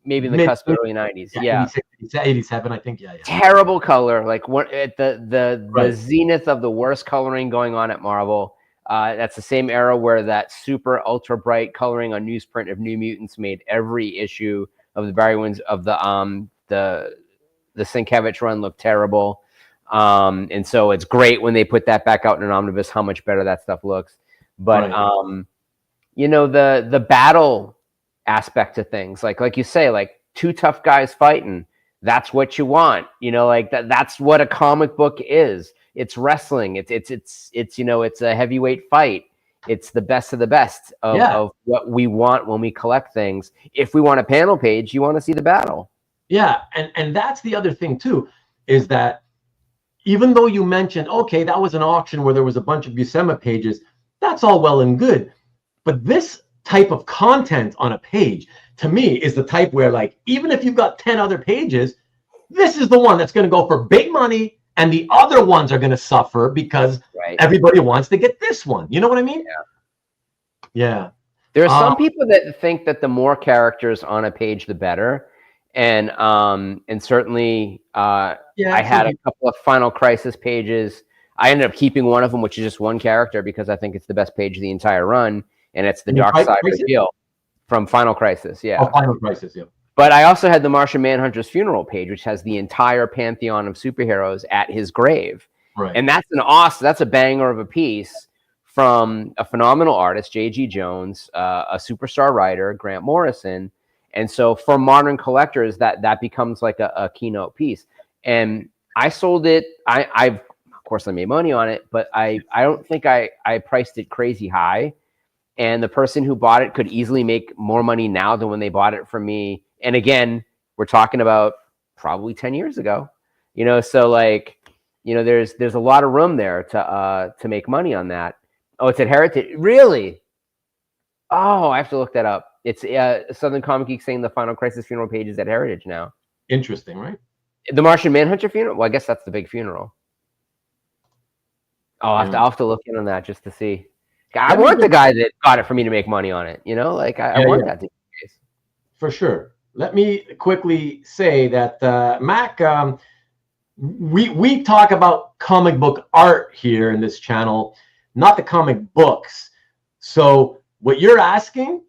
Maybe in the cusp of early 90s. Yeah. 87, I think. Yeah. Terrible color, like what at the zenith of the worst coloring going on at Marvel. That's the same era where that super ultra bright coloring on newsprint of New Mutants made every issue of the Barry Wins of the Sienkiewicz run look terrible. And so it's great when they put that back out in an omnibus, how much better that stuff looks. But the battle aspect of things, like you say, like two tough guys fighting, that's what you want. Like that's what a comic book is. It's wrestling. It's a heavyweight fight. It's the best of the best of what we want when we collect things. If we want a panel page, you want to see the battle. Yeah, and that's the other thing too, is that even though you mentioned, okay, that was an auction where there was a bunch of Buscema pages, that's all well and good. But this type of content on a page, to me, is the type where, like, even if you've got 10 other pages, this is the one that's going to go for big money, and the other ones are going to suffer because everybody wants to get this one. You know what I mean? Yeah. There are some people that think that the more characters on a page, the better. And certainly I had a couple of Final Crisis pages. I ended up keeping one of them, which is just one character, because I think it's the best page of the entire run. And it's the Dark Side reveal from Final Crisis. Yeah. Oh, Final Crisis, yeah. But I also had the Martian Manhunter's funeral page, which has the entire pantheon of superheroes at his grave. Right. And that's a banger of a piece from a phenomenal artist, J.G. Jones, a superstar writer, Grant Morrison. And so for modern collectors, that becomes like a keynote piece. And I sold it. Of course, I made money on it, but I don't think I priced it crazy high. And the person who bought it could easily make more money now than when they bought it from me. And again, we're talking about probably 10 years ago, so like, You know, there's a lot of room there to make money on that. Oh, it's at Heritage. Really? Oh, I have to look that up. It's Southern Comic Geek saying the Final Crisis funeral page is at Heritage now. Interesting, right? The Martian Manhunter funeral? Well, I guess that's the big funeral. Oh, I'll have to look in on that just to see. I want the guy that got it for me to make money on it. You know, like I want that to be the case. For sure. Let me quickly say that Mac, we talk about comic book art here in this channel, not the comic books. So what you're asking,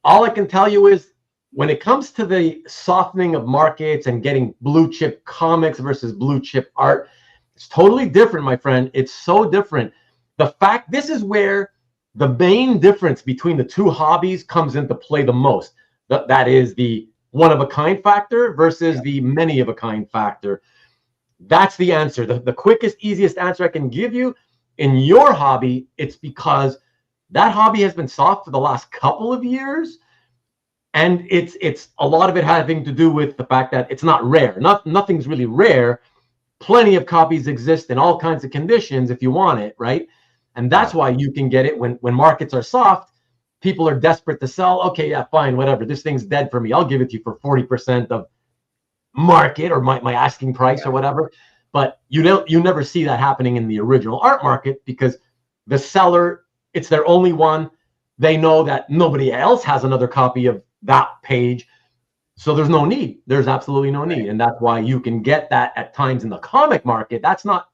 all I can tell you is when it comes to the softening of markets and getting blue chip comics versus blue chip art, it's totally different, my friend. It's so different. This is where the main difference between the two hobbies comes into play the most. That is the one-of-a-kind factor versus the many-of-a-kind factor. That's the answer. The quickest, easiest answer I can give you. In your hobby, it's because that hobby has been soft for the last couple of years. And it's a lot of it having to do with the fact that it's not rare. Nothing's really rare. Plenty of copies exist in all kinds of conditions if you want it, right? And that's why you can get it when markets are soft. People are desperate to sell. Okay, yeah, fine, whatever. This thing's dead for me. I'll give it to you for 40% of market or my asking price or whatever. But you never see that happening in the original art market because the seller, it's their only one. They know that nobody else has another copy of that page. So there's no need. There's absolutely no need. And that's why you can get that at times in the comic market. That's not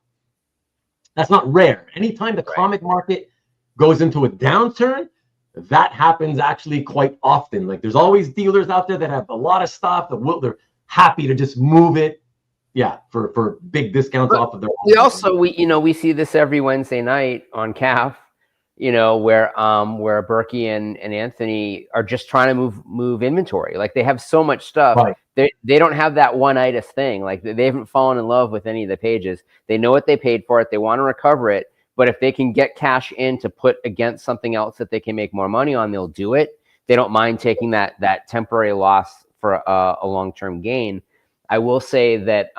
rare. Anytime the comic market goes into a downturn, that happens actually quite often. Like there's always dealers out there that have a lot of stuff they're happy to just move it. Yeah, for big discounts off of their. We see this every Wednesday night on CAF, where Berkey and Anthony are just trying to move inventory. Like they have so much stuff. Right. They don't have that one-itis thing. Like they haven't fallen in love with any of the pages. They know what they paid for it. They want to recover it. But if they can get cash in to put against something else that they can make more money on, they'll do it. They don't mind taking that temporary loss for a long-term gain. I will say that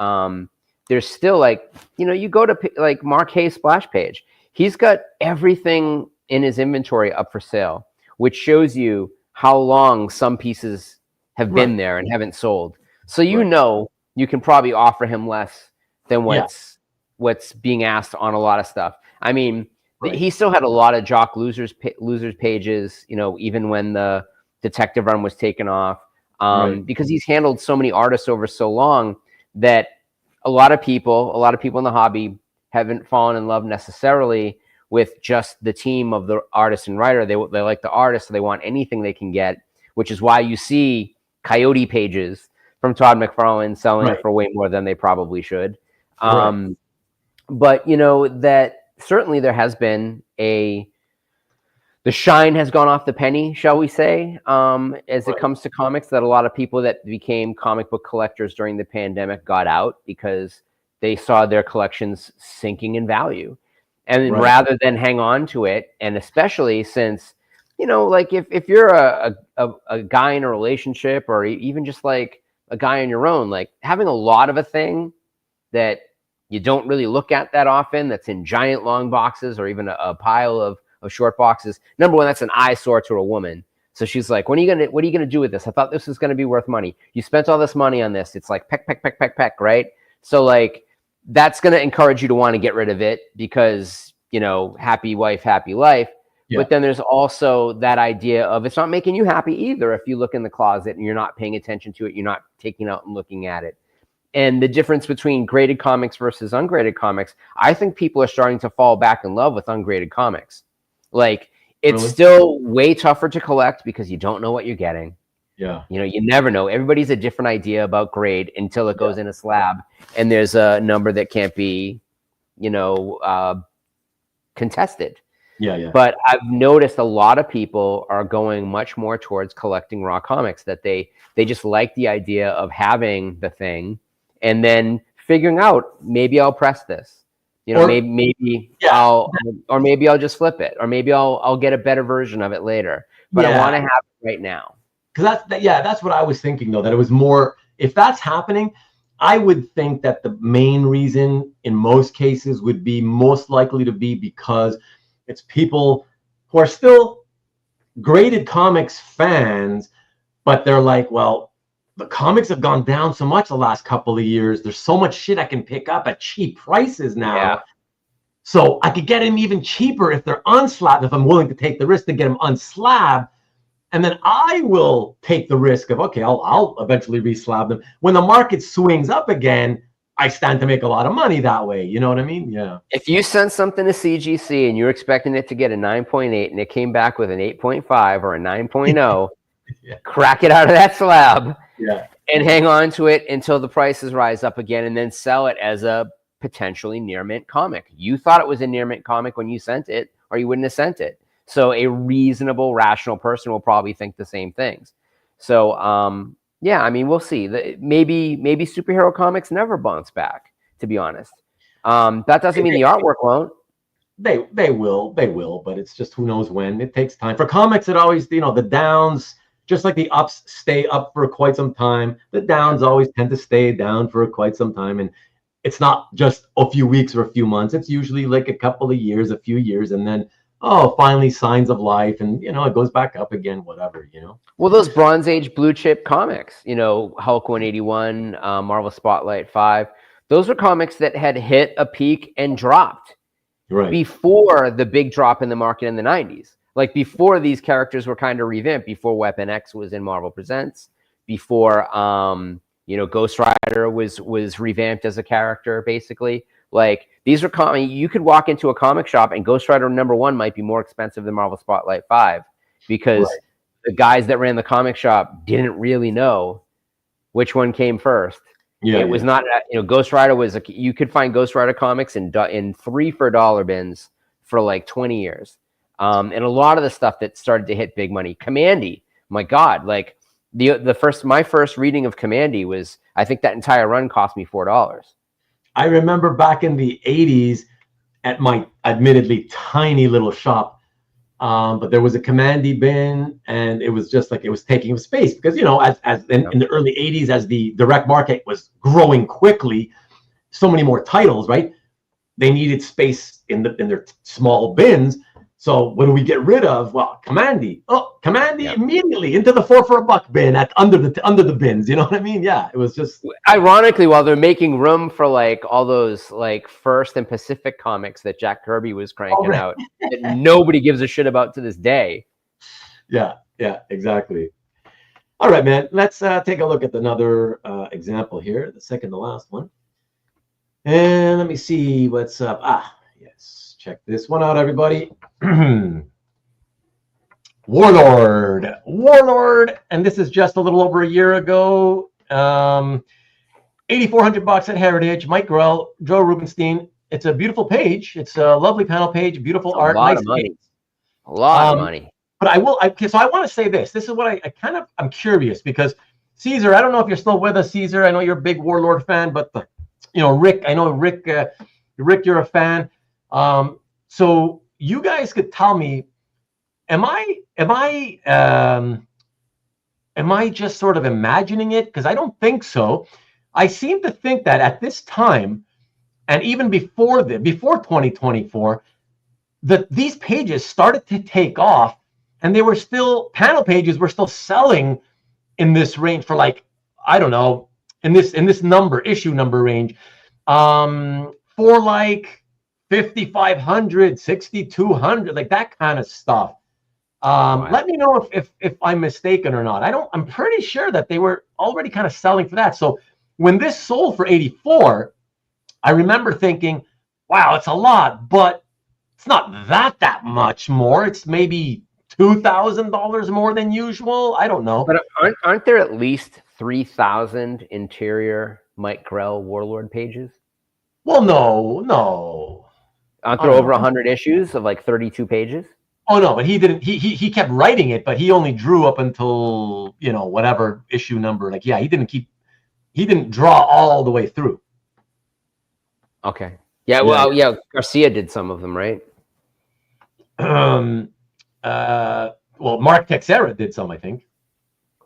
there's still you go to like Mark Hayes' splash page. He's got everything in his inventory up for sale, which shows you how long some pieces have been there and haven't sold. So you can probably offer him less than what's being asked on a lot of stuff. I mean, he still had a lot of Jock losers pages, even when the detective run was taken off, because he's handled so many artists over so long that a lot of people in the hobby haven't fallen in love necessarily with just the team of the artist and writer. They like the artist, so they want anything they can get, which is why you see Coyote pages from Todd McFarlane selling for way more than they probably should. But that certainly there has been the shine has gone off the penny, shall we say, as it comes to comics, that a lot of people that became comic book collectors during the pandemic got out because they saw their collections sinking in value. And rather than hang on to it, and especially since, if you're a guy in a relationship or even just like a guy on your own, like having a lot of a thing that you don't really look at that often, that's in giant long boxes or even a pile of short boxes. Number one, that's an eyesore to a woman. So she's like, what are you gonna do with this? I thought this was gonna be worth money. You spent all this money on this. It's like peck, right? So like that's gonna encourage you to want to get rid of it because happy wife, happy life. Yeah. But then there's also that idea of it's not making you happy either if you look in the closet and you're not paying attention to it, you're not taking out and looking at it. And the difference between graded comics versus ungraded comics, I think people are starting to fall back in love with ungraded comics. Like it's still way tougher to collect because you don't know what you're getting. Yeah. You never know. Everybody's a different idea about grade until it goes in a slab and there's a number that can't be, contested. Yeah. But I've noticed a lot of people are going much more towards collecting raw comics, that they just like the idea of having the thing and then figuring out, maybe I'll press this, maybe I'll just flip it, or maybe I'll get a better version of it later, but I want to have it right now. Because that's what I was thinking though, that it was more, if that's happening, I would think that the main reason in most cases would be most likely to be because it's people who are still graded comics fans, but they're like, well, the comics have gone down so much the last couple of years. There's so much shit I can pick up at cheap prices now. Yeah. So I could get them even cheaper if they're unslabbed, if I'm willing to take the risk to get them unslabbed. And then I will take the risk of, okay, I'll eventually reslab them. When the market swings up again, I stand to make a lot of money that way. You know what I mean? Yeah. If you sent something to CGC and you're expecting it to get a 9.8 and it came back with an 8.5 or a 9.0, Yeah. crack it out of that slab. Yeah. And hang on to it until the prices rise up again, and then sell it as a potentially near mint comic. You thought it was a near mint comic when you sent it, or you wouldn't have sent it. So a reasonable, rational person will probably think the same things. So, yeah, I mean, we'll see. Maybe superhero comics never bounce back, to be honest. That doesn't mean the artwork won't. They will, but it's just who knows when. It takes time. For comics, it always, the downs, just like the ups stay up for quite some time, the downs always tend to stay down for quite some time. And it's not just a few weeks or a few months. It's usually like a couple of years, a few years, and then, finally signs of life, and, it goes back up again, whatever, Well, those Bronze Age blue chip comics, Hulk 181, Marvel Spotlight 5, those were comics that had hit a peak and dropped before the big drop in the market in the 90s. Like before these characters were kind of revamped, before Weapon X was in Marvel Presents, before Ghost Rider was revamped as a character, basically. Like these are you could walk into a comic shop and Ghost Rider #1 might be more expensive than Marvel Spotlight 5 because the guys that ran the comic shop didn't really know which one came first. Yeah, it was not, Ghost Rider you could find Ghost Rider comics in 3 for $1 bins for like 20 years. And a lot of the stuff that started to hit big money. Commandy, my God, like my first reading of Commandy was, I think that entire run cost me $4. I remember back in the 80s at my admittedly tiny little shop, but there was a Commandy bin, and it was just like it was taking up space because, as in the early 80s, as the direct market was growing quickly, so many more titles, right? They needed space in their small bins. So what do we get rid of? Well, Commandy. Immediately into the 4 for $1 bin under the bins. You know what I mean? Yeah, it was just. Ironically, while they're making room for like all those like First and Pacific comics that Jack Kirby was cranking out, that nobody gives a shit about to this day. Yeah, exactly. All right, man. Let's take a look at another example here, the second to last one, and let me see what's up. Yes. Check this one out, everybody. Warlord, and this is just a little over a year ago. $8,400 at Heritage. Mike Grell, Joe Rubinstein. It's a beautiful page. It's a lovely panel page, beautiful art, nice money. A lot of money. But I want to say this. This is what I'm curious because Caesar, I don't know if you're still with us, Caesar. I know you're a big Warlord fan, but Rick, I know Rick, you're a fan. So you guys could tell me, am I just sort of imagining it? Because I don't think so. I seem to think that at this time, and even before 2024, that these pages started to take off, and they were still panel pages were still selling in this range for like, I don't know, in this issue number range, for like 5,500, 6,200, like that kind of stuff. Let me know if I'm mistaken or not. I'm pretty sure that they were already kind of selling for that. So when this sold for 84, I remember thinking, wow, it's a lot, but it's not that much more. It's maybe $2,000 more than usual. I don't know. But aren't there at least 3,000 interior Mike Grell Warlord pages? Well, no. Aren't there over 100 issues of like 32 pages? Oh no, but he didn't. He kept writing it, but he only drew up until whatever issue number. Like, yeah, he didn't draw all the way through. Okay. Yeah. Well, yeah. Garcia did some of them, right? Well, Mark Texeira did some, I think.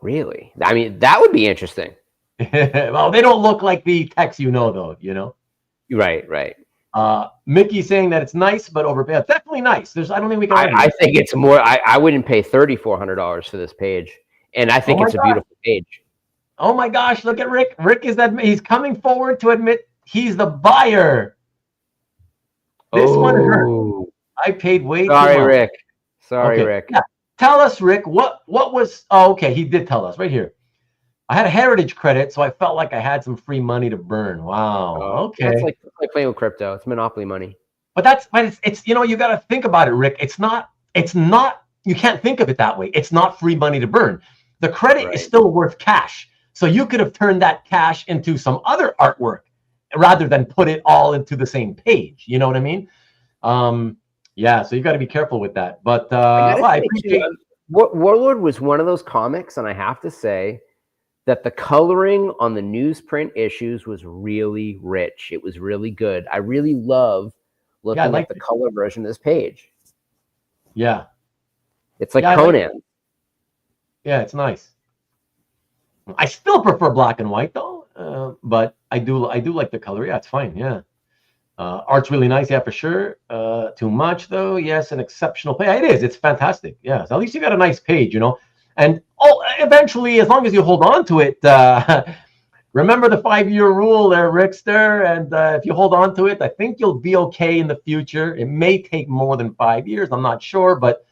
Really? I mean, that would be interesting. Well, they don't look like the text, though. Right. Mickey's saying that it's nice, but overpaid. It's definitely nice. I don't think we can. I think it's more. I wouldn't pay $3,400 for this page, and I think it's a beautiful page. Oh my gosh! Look at Rick. Rick he's coming forward to admit he's the buyer. This one hurt. I paid way too much. Rick. Sorry, Rick. Yeah. Tell us, Rick. What was? Oh, okay. He did tell us right here. I had a heritage credit, so I felt like I had some free money to burn. Wow. Okay. That's like playing with crypto. It's monopoly money. But it's you got to think about it, Rick. It's not. You can't think of it that way. It's not free money to burn. The credit is still worth cash. So you could have turned that cash into some other artwork rather than put it all into the same page. You know what I mean? Yeah. So you got to be careful with that. But I appreciate. Warlord was one of those comics, and I have to say that the coloring on the newsprint issues was really rich. It was really good. I really love looking at the color version of this page. Yeah. It's like Conan. Yeah, it's nice. I still prefer black and white though, but I do like the color. Yeah, it's fine. Yeah, art's really nice. Yeah, for sure. Too much though. Yes, an exceptional page. It is. It's fantastic. Yeah, so at least you got a nice page, And eventually, as long as you hold on to it, remember the 5-year rule there, Rickster. And if you hold on to it, I think you'll be okay in the future. It may take more than 5 years. I'm not sure, but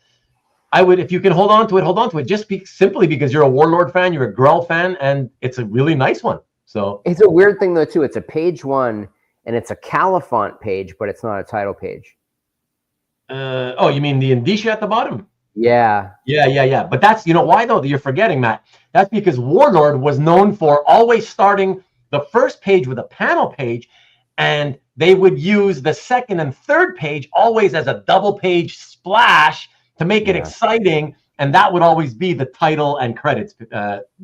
I would, if you can hold on to it, just simply because you're a Warlord fan, you're a Grell fan, and it's a really nice one. So it's a weird thing though too. It's a page 1, and it's a Califont page, but it's not a title page. Oh, you mean the indicia at the bottom? Yeah. But that's why though? You're forgetting, Matt. That's because Warlord was known for always starting the first page with a panel page, and they would use the second and third page always as a double page splash to make it exciting, and that would always be the title and credits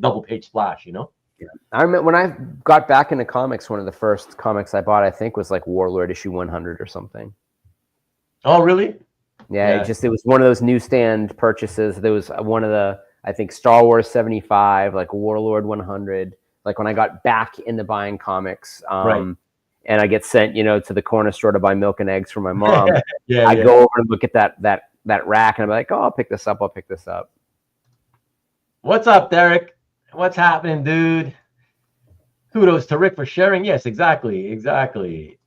double page splash, Yeah. I remember when I got back into comics, one of the first comics I bought, I think, was like Warlord issue 100 or something. Oh, really? Yeah. It was one of those newsstand purchases. There was one of the, I think, Star Wars 75, like Warlord 100. Like when I got back into buying comics, and I get sent, to the corner store to buy milk and eggs for my mom. I go over and look at that rack, and I'm like, oh, I'll pick this up. What's up, Derek? What's happening, dude? Kudos to Rick for sharing. Yes, exactly.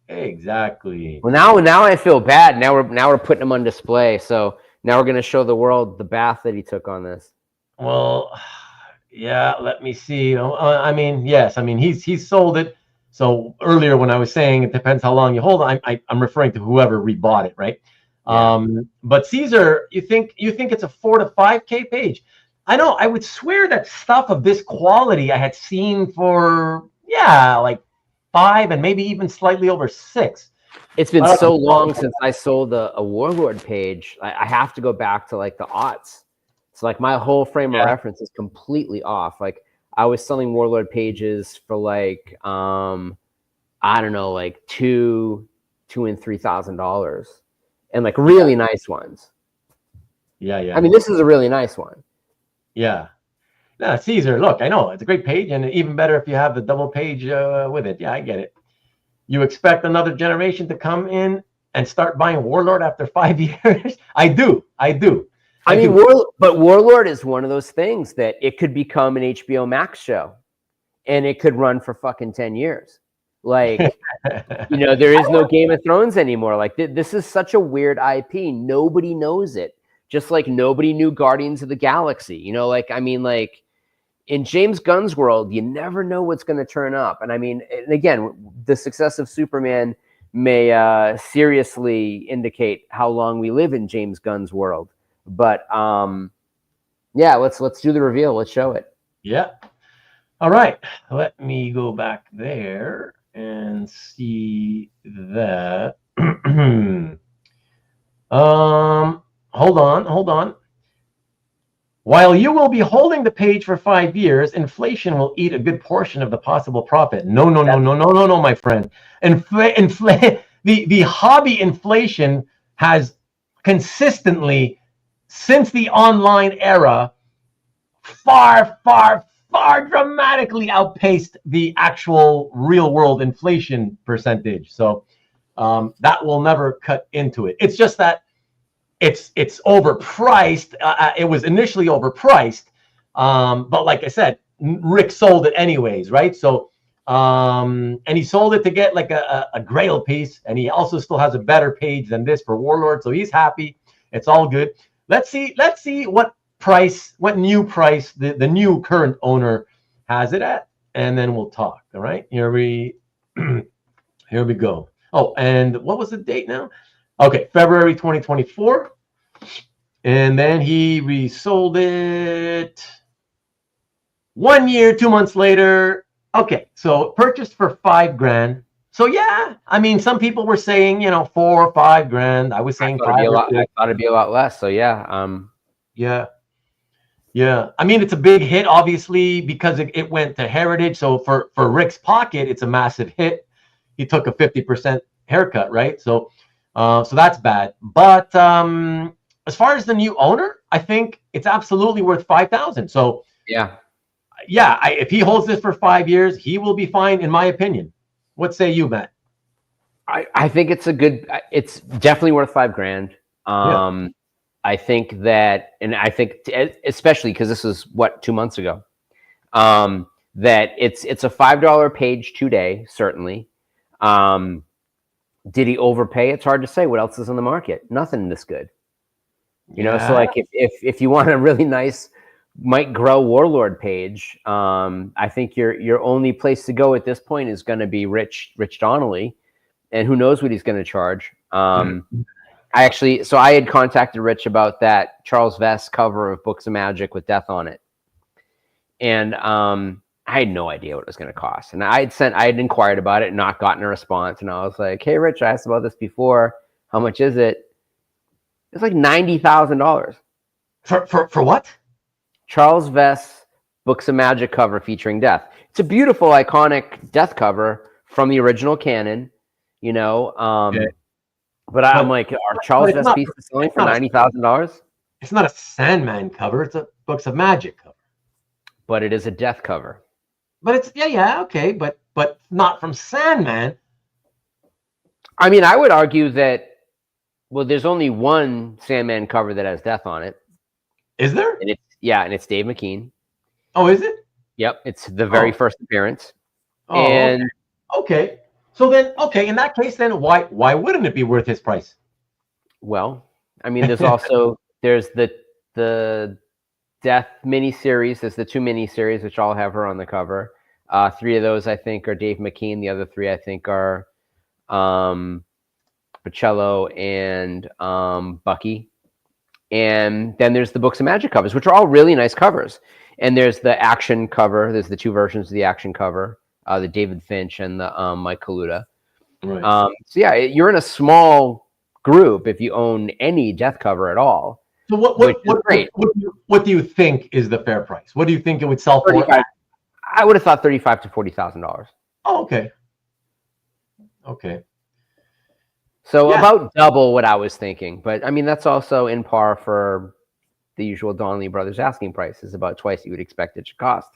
Well, now I feel bad. Now we're putting him on display. So now we're going to show the world the bath that he took on this. Well, yeah. Let me see. Yes. He's sold it. So earlier when I was saying it depends how long you hold, I'm referring to whoever rebought it, right? Yeah. But Caesar, you think it's a 4 to 5K page? I know. I would swear that stuff of this quality I had seen for like 5 and maybe even slightly over 6. It's been so long since I sold a Warlord page. I have to go back to like the aughts. So like my whole frame of reference is completely off. Like I was selling Warlord pages for like I don't know, like $2,000 and $3,000, and like really nice ones. Yeah. I mean, this is a really nice one. Yeah. No, Caesar, look, I know it's a great page, and even better if you have the double page with it. Yeah, I get it. You expect another generation to come in and start buying Warlord after 5 years? I do. I mean, but Warlord is one of those things that it could become an HBO Max show, and it could run for fucking 10 years. Like, there is no Game of Thrones anymore. Like, this is such a weird IP. Nobody knows it. Just like nobody knew Guardians of the Galaxy. In James Gunn's world, you never know what's going to turn up. And again, the success of Superman may seriously indicate how long we live in James Gunn's world. But let's do the reveal. Let's show it. Yeah. All right. Let me go back there and see that. Hold on. While you will be holding the page for 5 years, inflation will eat a good portion of the possible profit. No, my friend. The hobby inflation has consistently, since the online era, far far dramatically outpaced the actual real world inflation percentage. So that will never cut into it. It's just that it's overpriced. It was initially overpriced, but like I said, Rick sold it anyways, right? So and he sold it to get like a Grell piece, and he also still has a better page than this for Warlord, so he's happy. It's all good. Let's see what new price the new current owner has it at, and then we'll talk. All right, here we go. Oh, and what was the date now? Okay, February 2024. And then he resold it 1 year, 2 months later. Okay, so purchased for $5,000. So yeah, I mean, some people were saying, 4 or 5 grand. I was saying I thought it'd be a lot less. So yeah, yeah. I mean, it's a big hit, obviously, because it went to Heritage. So for Rick's pocket, it's a massive hit. He took a 50% haircut, right? So that's bad. But as far as the new owner, I think it's absolutely worth $5,000. So yeah, if he holds this for 5 years, he will be fine, in my opinion. What say you, Matt? I think it's definitely worth $5,000. I think that, and I think especially because this was 2 months ago, that it's a $5 page today, certainly. Did he overpay? It's hard to say. What else is on the market? Nothing this good. So like if you want a really nice Mike Grell Warlord page, I think your only place to go at this point is going to be Rich Donnelly, and who knows what he's going to charge. I had contacted Rich about that Charles Vess cover of Books of Magic with Death on it, and I had no idea what it was going to cost. And I had inquired about it and not gotten a response. And I was like, "Hey, Rich, I asked about this before. How much is it?" It's like $90,000. For what? Charles Vess Books of Magic cover featuring Death. It's a beautiful, iconic Death cover from the original canon. But I'm like, are Charles Vess pieces selling for $90,000? It's not a Sandman cover. It's a Books of Magic cover. But it is a Death cover. But it's okay, but not from Sandman. I mean, I would argue that. Well, there's only one Sandman cover that has Death on it. Is there? And it's Dave McKean. Oh, is it? Yep, it's the very first appearance. Oh, and okay. So then, in that case, then why wouldn't it be worth his price? Well, I mean, there's also there's the Death miniseries. There's the 2 miniseries, which all have her on the cover. 3 of those, I think, are Dave McKean. The other 3, I think, are Bocello and Bucky. And then there's the Books of Magic covers, which are all really nice covers. And there's the action cover. There's the 2 versions of the action cover, the David Finch and the Mike Kaluta. Right. So yeah, you're in a small group if you own any Death cover at all. So what do you think is the fair price? What do you think it would sell for? I would have thought $35,000 to $40,000. Oh, okay. Okay. So about double what I was thinking, but I mean that's also in par for the usual Donnelly Brothers asking price, is about twice you would expect it to cost.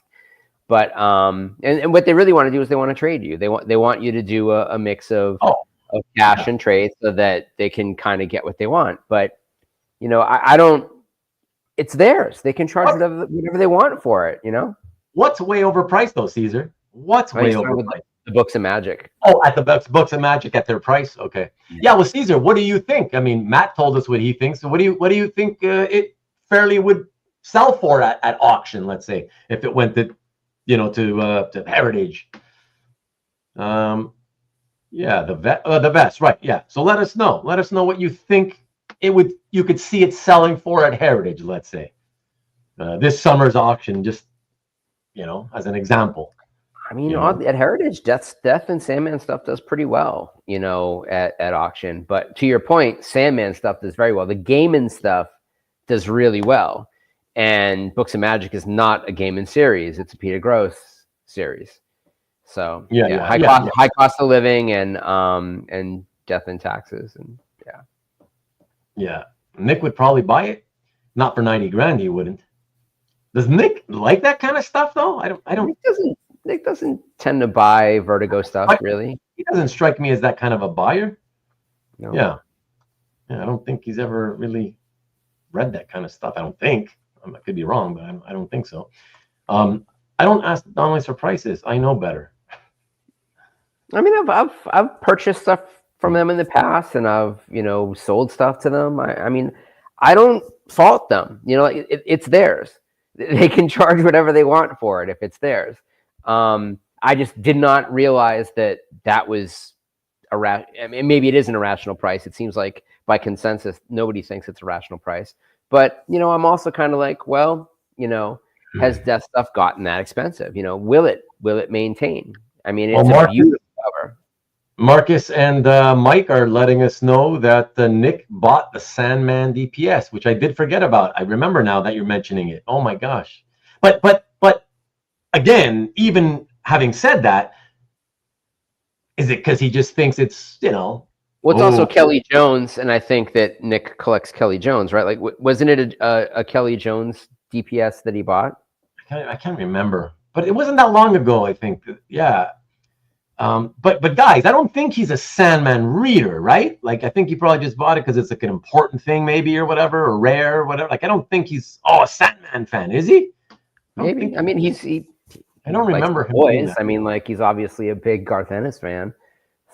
But and what they really want to do is they want to trade you. They want you to do a mix of cash and trade so that they can kind of get what they want. But I don't. It's theirs. They can charge whatever they want for it. What's way overpriced though, Caesar? What's way overpriced? The Books of Magic. Oh, at the Books of Magic at their price. Okay. Yeah. Well, Caesar, what do you think? I mean, Matt told us what he thinks. So what do you think it fairly would sell for at auction? Let's say if it went to Heritage. The vest, right? Yeah. So let us know. Let us know what you think you could see it selling for at Heritage. Let's say this summer's auction, just as an example. I mean, at Heritage, Death and Sandman stuff does pretty well, at auction. But to your point, Sandman stuff does very well. The Gaiman stuff does really well. And Books of Magic is not a Gaiman series; it's a Peter Gross series. So high cost of living and Death and Taxes, and yeah. Nick would probably buy it, not for $90,000. He wouldn't. Does Nick like that kind of stuff though? I don't. Nick doesn't tend to buy Vertigo stuff, really. He doesn't strike me as that kind of a buyer. No. Yeah. I don't think he's ever really read that kind of stuff. I don't think. I could be wrong, but I don't think so. I don't ask Donnelly for prices. I know better. I mean, I've purchased stuff from them in the past, and I've sold stuff to them. I mean, I don't fault them. It's theirs. They can charge whatever they want for it if it's theirs. I just did not realize that was I mean, maybe it is an irrational price. It seems like by consensus, nobody thinks it's a rational price. But I'm also kind of like, well, has Death stuff gotten that expensive? Will it maintain? I mean, it's a beautiful cover. Marcus and Mike are letting us know that Nick bought the Sandman DPS, which I did forget about. I remember now that you're mentioning it. Oh my gosh! But again, even having said that, is it because he just thinks it's Well, it's also Kelly Jones, and I think that Nick collects Kelly Jones, right? Like, wasn't it a Kelly Jones DPS that he bought? I can't remember, but it wasn't that long ago. I think, yeah. But guys, I don't think he's a Sandman reader, right? Like, I think he probably just bought it because it's like an important thing, maybe, or whatever, or rare, or whatever. Like, I don't think he's a Sandman fan, is he? Maybe. I mean, I don't remember him. Boys. I mean, like, he's obviously a big Garth Ennis fan.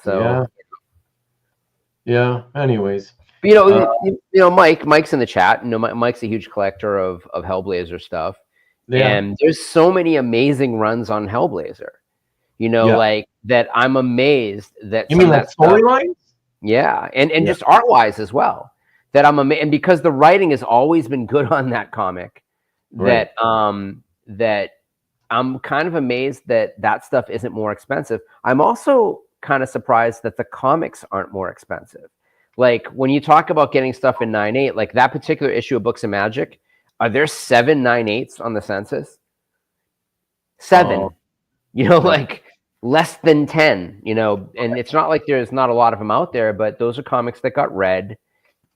So yeah. Anyways, Mike's in the chat. Mike's a huge collector of Hellblazer stuff, and there's so many amazing runs on Hellblazer. Like that. I'm amazed that you mean like storylines. Yeah, and just art wise as well. That I'm amazed, and because the writing has always been good on that comic, right. that I'm kind of amazed that stuff isn't more expensive. I'm also kind of surprised that the comics aren't more expensive. Like, when you talk about getting stuff in 9.8, like that particular issue of Books of Magic, are there 7 9/8s on the census? 7, like less than 10, and it's not like there's not a lot of them out there, but those are comics that got read,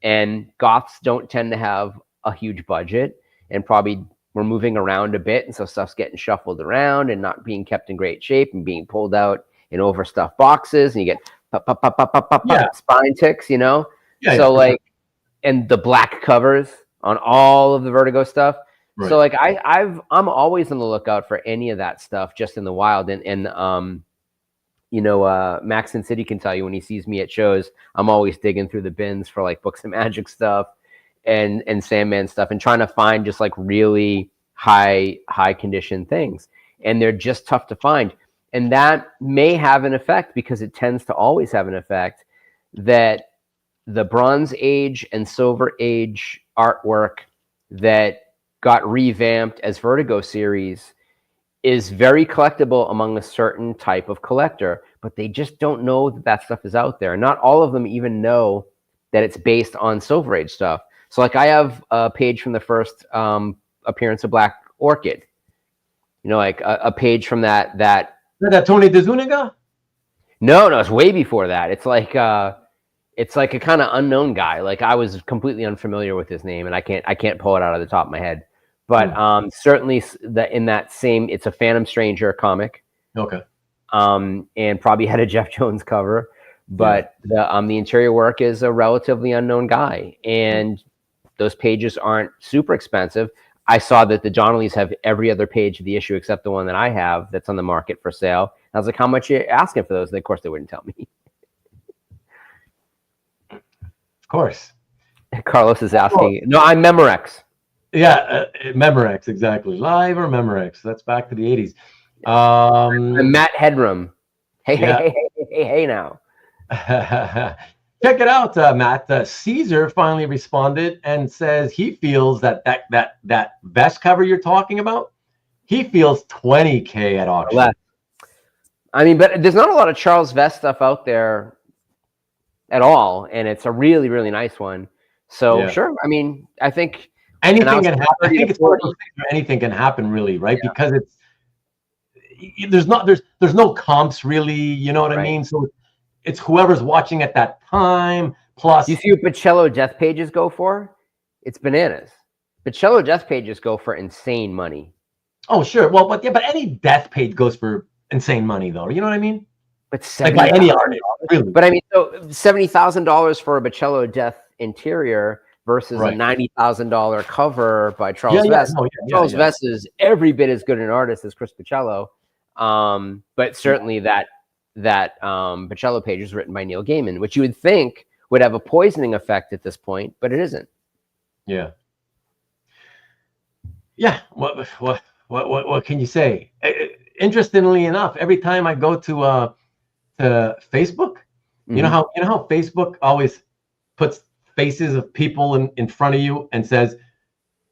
and goths don't tend to have a huge budget, and probably we're moving around a bit, and so stuff's getting shuffled around and not being kept in great shape and being pulled out in overstuffed boxes, and you get spine ticks, like, and the black covers on all of the Vertigo stuff. Right. So like I'm always on the lookout for any of that stuff just in the wild, and Max in City can tell you when he sees me at shows, I'm always digging through the bins for like Books of Magic stuff and Sandman stuff, and trying to find just like really high condition things, and they're just tough to find. And that may have an effect, because it tends to always have an effect, that the Bronze Age and Silver Age artwork that got revamped as Vertigo series is very collectible among a certain type of collector, but they just don't know that stuff is out there. Not all of them even know that it's based on Silver Age stuff. So like, I have a page from the first appearance of Black Orchid, like a page from that Tony DeZuniga? No, it's way before that. It's like a kind of unknown guy. Like, I was completely unfamiliar with his name, and I can't pull it out of the top of my head. But certainly in that same, it's a Phantom Stranger comic. Okay. And probably had a Jeff Jones cover, but the interior work is a relatively unknown guy, and those pages aren't super expensive. I saw that the Donnellys have every other page of the issue except the one that I have that's on the market for sale. I was like, how much are you asking for those? And of course, they wouldn't tell me. Of course. Carlos is asking. No, I'm Memorex. Yeah, Memorex, exactly. Live or Memorex. That's back to the 80s. And Matt Headroom. Hey now. Check it out, Matt. Caesar finally responded and says he feels that vest cover you're talking about, he feels $20K at auction. Less. I mean, but there's not a lot of Charles Vest stuff out there at all, and it's a really, really nice one. So sure, I mean, I think anything can happen. I think it's anything can happen, really, right? Yeah. Because there's no comps really, you know what I mean? So it's whoever's watching at that time. Plus, you see what Pacello death pages go for? It's bananas. Cello death pages go for insane money. Oh, sure. Well, but any death page goes for insane money, though. You know what I mean? But like by any artist, really. But I mean, so $70,000 for a Bocello death interior versus Right. a $90,000 cover by Charles Vess. Charles Vess is every bit as good an artist as Chris Bocello, but certainly that Bocello page is written by Neil Gaiman, which you would think would have a poisoning effect at this point, but it isn't. Yeah. Yeah. What can you say? Interestingly enough, every time I go to Facebook, you know how Facebook always puts faces of people in front of you and says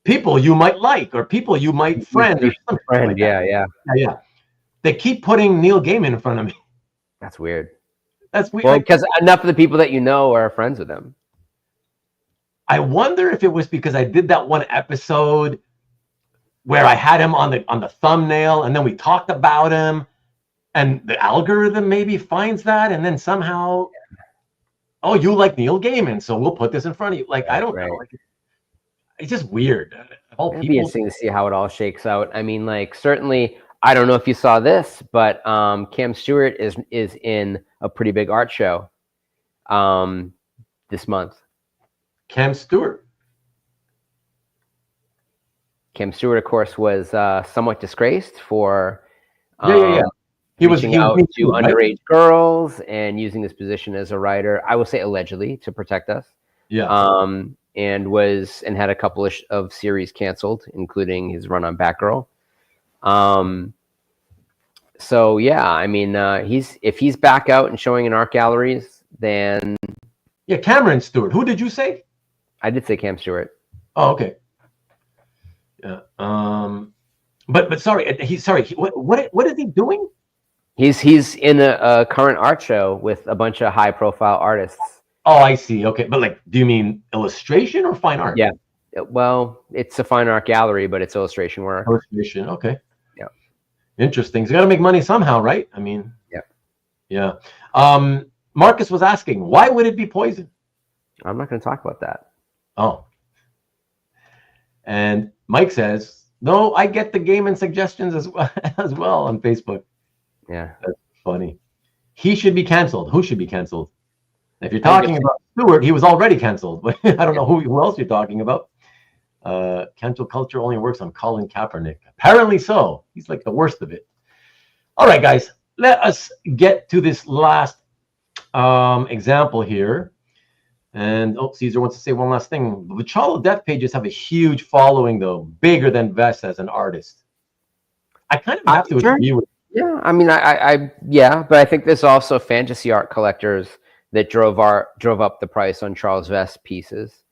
people you might like or people you might friend or something like that. Yeah. They keep putting Neil Gaiman in front of me. That's weird. That's weird. Well, because enough of the people that you know are friends with him. I wonder if it was because I did that one episode where I had him on the thumbnail and then we talked about him and the algorithm maybe finds that and then somehow, oh, you like Neil Gaiman, so we'll put this in front of you. Like, I don't know. Like, it's just weird. It'd be interesting to see how it all shakes out. I mean, like, certainly, I don't know if you saw this, but Cam Stewart is in a pretty big art show this month. Cam Stewart, of course, was somewhat disgraced for he was out to underage girls and using his position as a writer, I will say allegedly, to protect us. And had a couple of series canceled, including his run on Batgirl. So yeah, I mean, if he's back out and showing in art galleries, then Cameron Stewart. Who did you say? I did say Cam Stewart. Oh, okay. Yeah. But sorry, what is he doing? He's in a current art show with a bunch of high profile artists. Oh, I see. Okay, but like, do you mean illustration or fine art? Yeah. Well, it's a fine art gallery, but it's illustration work. Illustration. Okay. Yeah. Interesting. He's got to make money somehow, right? I mean. Yeah. Marcus was asking, why would it be poison? I'm not going to talk about that. Oh. And Mike says, no, I get the Gaiman suggestions as well on Facebook. Yeah. That's funny. He should be canceled. Who should be canceled? If you're talking about Stewart, he was already canceled. But I don't know who else you're talking about. Cancel culture only works on Colin Kaepernick. Apparently so. He's like the worst of it. All right, guys. Let us get to this last example here. And Caesar wants to say one last thing. The Bocello death pages have a huge following, though, bigger than Vess as an artist. I kind of have to agree with. Yeah, I mean, but I think there's also fantasy art collectors that drove up the price on Charles Vess pieces.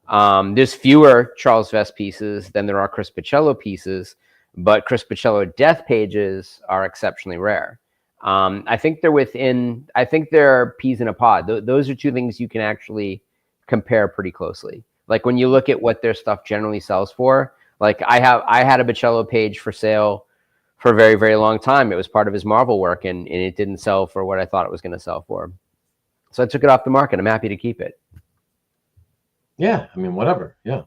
There's fewer Charles Vess pieces than there are Chris Bocello pieces, but Chris Bocello death pages are exceptionally rare. I think they're peas in a pod. Those are two things you can actually compare pretty closely. Like when you look at what their stuff generally sells for, like I had a Bocello page for sale for a very, very long time. It was part of his Marvel work and it didn't sell for what I thought it was going to sell for. So I took it off the market. I'm happy to keep it. Yeah. I mean, whatever. Yeah.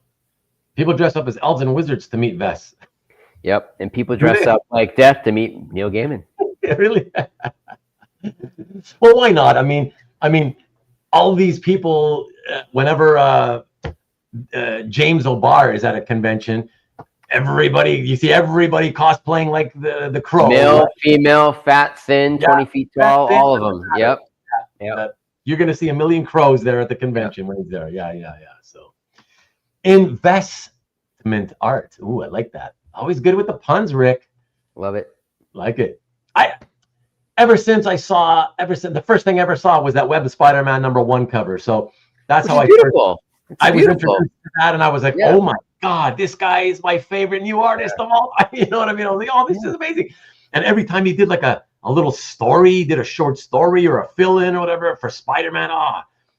People dress up as elves and wizards to meet Vess. Yep. And people dress up like Death to meet Neil Gaiman. Really? Well, why not? I mean, all these people, whenever James O'Barr is at a convention, you see everybody cosplaying like the Crow. Male, female, fat, thin, 20 feet tall, all of them. Yep. You're going to see a million crows there at the convention when he's there. Yeah. So, investment art. Ooh, I like that. Always good with the puns, Rick. Love it. Like it. Ever since the first thing I ever saw was that Web of Spider-Man #1 cover. So that's how I was introduced to that, and I was like, oh my God, this guy is my favorite new artist of all. You know what I mean? I was like, oh, this is amazing. And every time he did like a little story, did a short story or a fill-in or whatever for Spider-Man,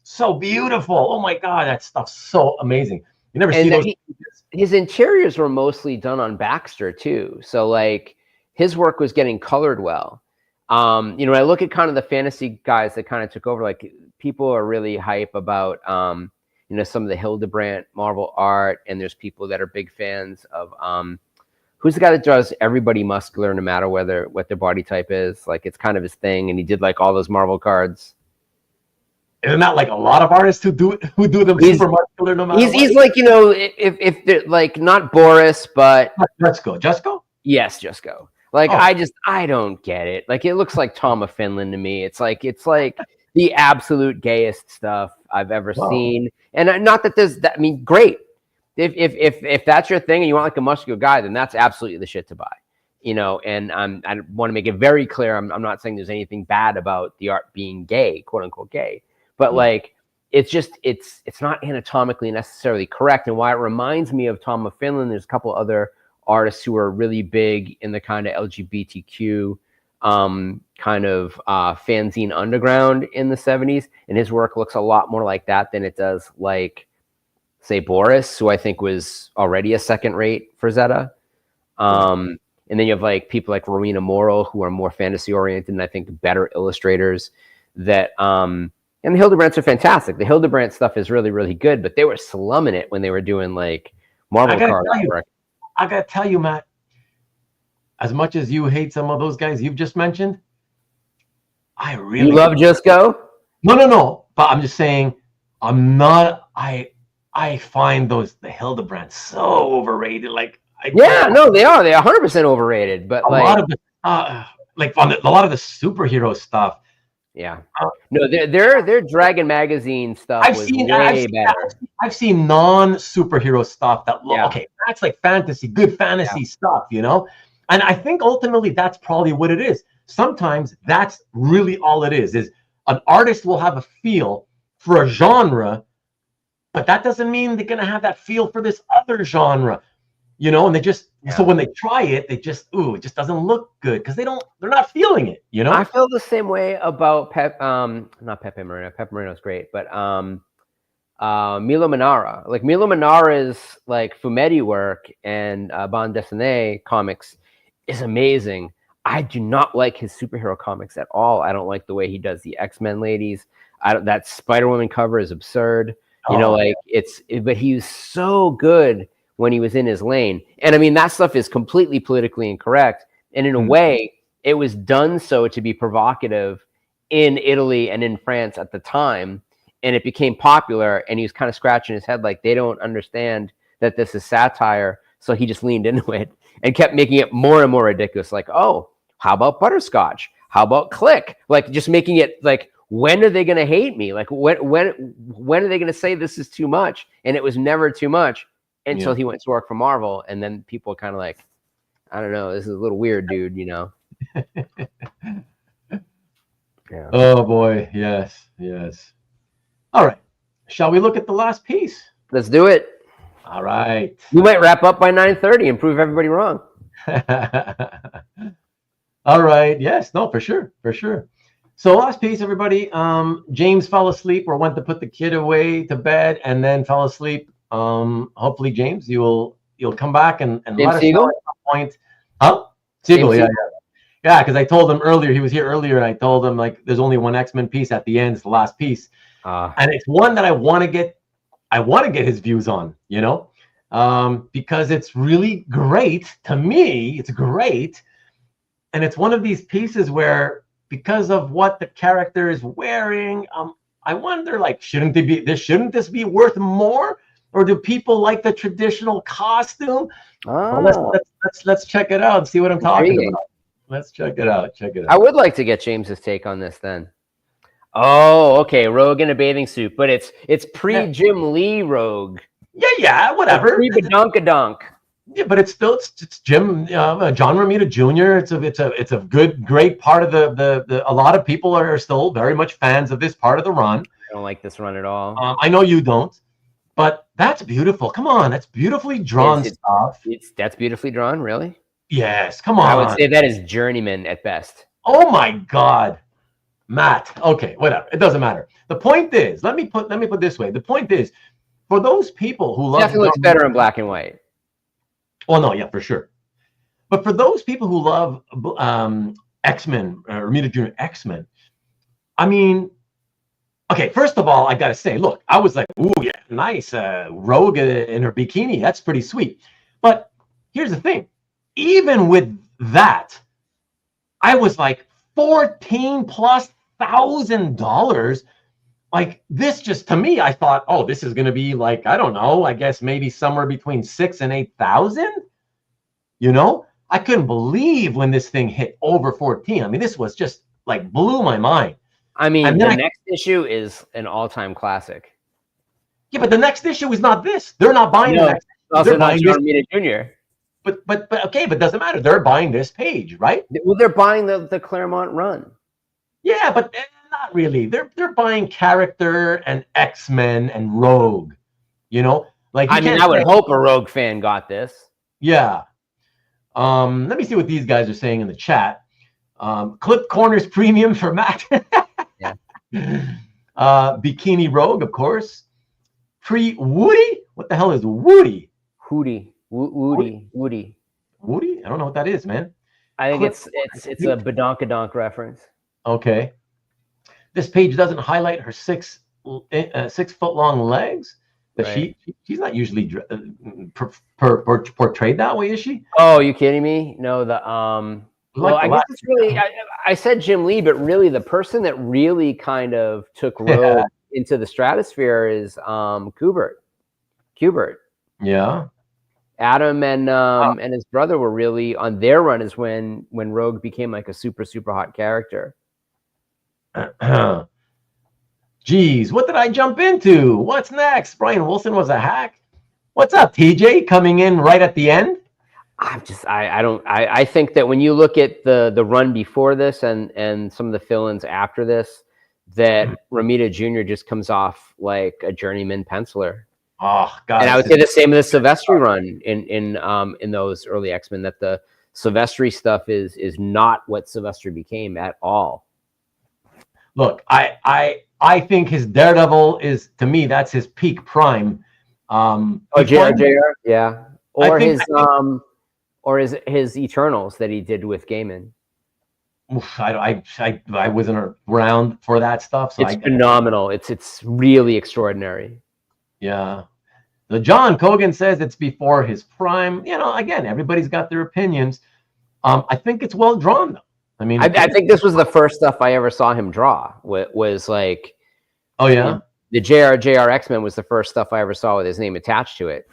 so beautiful. Oh my God, that stuff's so amazing. You never see those. His interiors were mostly done on Baxter too. So like his work was getting colored well. When I look at kind of the fantasy guys that kind of took over, like people are really hype about you know, some of the Hildebrandt Marvel art, and there's people that are big fans of who's the guy that draws everybody muscular no matter what their body type is. Like, it's kind of his thing, and he did like all those Marvel cards. Isn't that like a lot of artists who do them super muscular no matter what? He's like, you know, if they're like not Boris, but Jusko? Yes, Jusko. Like, I don't get it. Like, it looks like Tom of Finland to me. It's like the absolute gayest stuff I've ever seen. And not that there's that. I mean, great. If that's your thing and you want like a muscular guy, then that's absolutely the shit to buy. You know, and I want to make it very clear. I'm not saying there's anything bad about the art being gay, quote unquote gay. But like, it's just, it's not anatomically necessarily correct. And why it reminds me of Tom of Finland, there's a couple other artists who are really big in the kind of LGBTQ kind of fanzine underground in the 70s. And his work looks a lot more like that than it does like, say, Boris, who I think was already a second rate for Zeta. And then you have like people like Rowena Morrill, who are more fantasy oriented and I think better illustrators that, and the Hildebrandts are fantastic. The Hildebrandt stuff is really, really good, but they were slumming it when they were doing like Marvel card artwork. I gotta tell you, Matt, as much as you hate some of those guys you've just mentioned, I really love Jusko. No. But I'm just saying, I find the Hildebrandts so overrated. Like, they are 100% overrated. But a lot of the a lot of the superhero stuff. Yeah, no, their Dragon magazine stuff was way better. I've seen non-superhero stuff that okay, that's like fantasy, good fantasy stuff, you know. And I think ultimately that's probably what it is. Sometimes that's really all it is an artist will have a feel for a genre, but that doesn't mean they're gonna have that feel for this other genre. You know, and they just so when they try it, they just it just doesn't look good because they're not feeling it. You know, I feel the same way about not Pepe Moreno. Pepe Moreno's great, but Milo Manara. Like Milo Manara's like Fumetti work and bande dessinée comics is amazing. I do not like his superhero comics at all. I don't like the way he does the X-Men ladies. That Spider-Woman cover is absurd. You know, like but he's so good when he was in his lane. And I mean, that stuff is completely politically incorrect. And in a way, it was done so to be provocative in Italy and in France at the time. And it became popular, and he was kind of scratching his head like, they don't understand that this is satire. So he just leaned into it and kept making it more and more ridiculous. Like, oh, how about butterscotch? How about click? Like, just making it like, when are they going to hate me? Like, when are they going to say this is too much? And it was never too much. Until he went to work for Marvel, and then people kind of like, I don't know, this is a little weird, dude, you know? Oh, boy. Yes. All right. Shall we look at the last piece? Let's do it. All right. We might wrap up by 9:30 and prove everybody wrong. All right. Yes. No, for sure. So last piece, everybody. James fell asleep or went to put the kid away to bed and then fell asleep. Hopefully, James, you'll come back and let us know at some point. Huh? Siegel, yeah. Because I told him earlier, he was here earlier, and I told him like there's only one X-Men piece at the end, it's the last piece, and it's one that I want to get his views on, you know, because it's really great to me. It's great, and it's one of these pieces where because of what the character is wearing, I wonder like shouldn't this be worth more? Or do people like the traditional costume? Well, let's check it out and see what I'm talking about. Let's check it out. I would like to get James's take on this then. Oh, okay. Rogue in a bathing suit, but it's pre-Jim Lee Rogue. Yeah, whatever. Pre-badonkadonk. Yeah, but it's Jim, John Romita Jr. It's a great part of the. A lot of people are still very much fans of this part of the run. I don't like this run at all. I know you don't. But that's beautiful. Come on, that's beautifully drawn stuff. That's beautifully drawn, really? Yes, come on. I would say that is journeyman at best. Oh my God, Matt. Okay, whatever. It doesn't matter. The point is, let me put it this way. The point is, for those people who love, definitely looks better in black and white. Oh no, yeah, for sure. But for those people who love X-Men, Romita Jr. X-Men, I mean, Okay, first of all, I gotta say, look, I was like, ooh, yeah, nice, Rogue in her bikini. That's pretty sweet. But here's the thing. Even with that, I was like, $14,000+. Like, this just, to me, I thought, oh, this is gonna be like, I don't know, I guess maybe somewhere between 6,000 and 8,000. You know, I couldn't believe when this thing hit over 14. I mean, this was just like blew my mind. I mean, And the then next issue is an all-time classic. yeah, but the next issue is not this. They're not buying the next. Also They're not buying John this. Romita Jr. But okay, but doesn't matter. They're buying this page, right? Well, they're buying the Claremont run. Yeah, but not really. They're buying character and X-Men and Rogue. You know, like I mean, I would hope a Rogue fan got this. Yeah. Let me see what these guys are saying in the chat. Clip Corners premium for Matt. Yeah. Bikini Rogue, of course. Woody? What the hell is Woody? Woody. Woody? I don't know what that is, man. I think it's a badonkadonk reference. Okay. This page doesn't highlight her 6 foot long legs. Right. She's not usually portrayed that way, is she? Oh, you kidding me? No, well, I guess it's really. I said Jim Lee, but really the person that really kind of took Rogue into the stratosphere is Kubert. Yeah. Adam and his brother were really on their run is when Rogue became like a super hot character. Geez, what did I jump into? What's next? Brian Wilson was a hack. What's up, TJ? Coming in right at the end. I think that when you look at the run before this and some of the fill-ins after this, that Romita Jr. just comes off like a journeyman penciler. Oh God! And I would say the same with the Silvestri run in those early X-Men. That the Silvestri stuff is not what Silvestri became at all. Look, I think his Daredevil is, to me, that's his peak prime. JR, yeah, or his Eternals that he did with Gaiman. I wasn't around for that stuff. So it's phenomenal. It's really extraordinary. Yeah. The John Cogan says it's before his prime. You know, again, everybody's got their opinions. I think it's well drawn, though. I mean, I think this was the first stuff I ever saw him draw. Was like, oh yeah, the JR X-Men was the first stuff I ever saw with his name attached to it.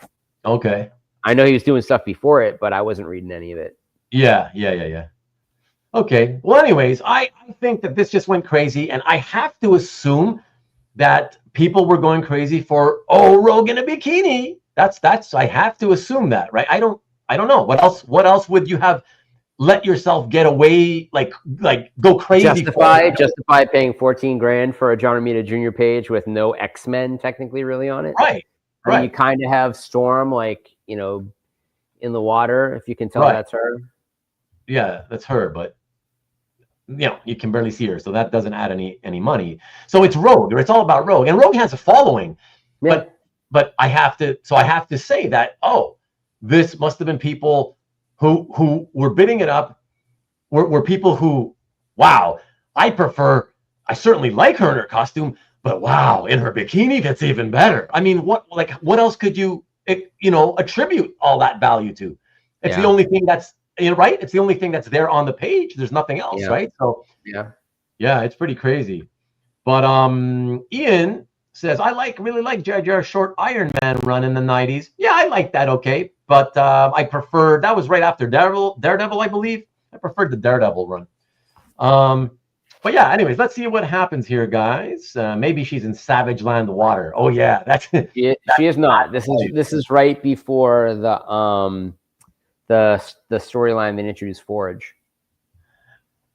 Okay. I know he was doing stuff before it, but I wasn't reading any of it. Yeah. Okay. Well, anyways, I think that this just went crazy, and I have to assume that people were going crazy for Rogue in a bikini. That's I have to assume that, right? I don't know. What else would you have let yourself get away, like go crazy? Justify paying $14,000 for a John Romita Jr. page with no X-Men technically really on it. Right. I mean, you kind of have Storm, like, you know, in the water, if you can tell that's her. Yeah, that's her, but you know, you can barely see her, so that doesn't add any money. So it's Rogue, or it's all about Rogue, and Rogue has a following. Yeah. But I have to say that, this must have been people who were bidding it up, were people who, wow, I certainly like her in her costume, but wow, in her bikini, that's even better. I mean, what else could you attribute all that value to? It's the only thing that's, right? It's the only thing that's there on the page. There's nothing else, right? So yeah, it's pretty crazy. But Ian says, I really like J.J.'s short Iron Man run in the 90s. Yeah, I like that, okay. But I prefer, that was right after Daredevil, I believe. I preferred the Daredevil run. But yeah, anyways, let's see what happens here, guys. Maybe she's in Savage Land water. Oh yeah, she is not. This is right before the storyline that introduced Forge.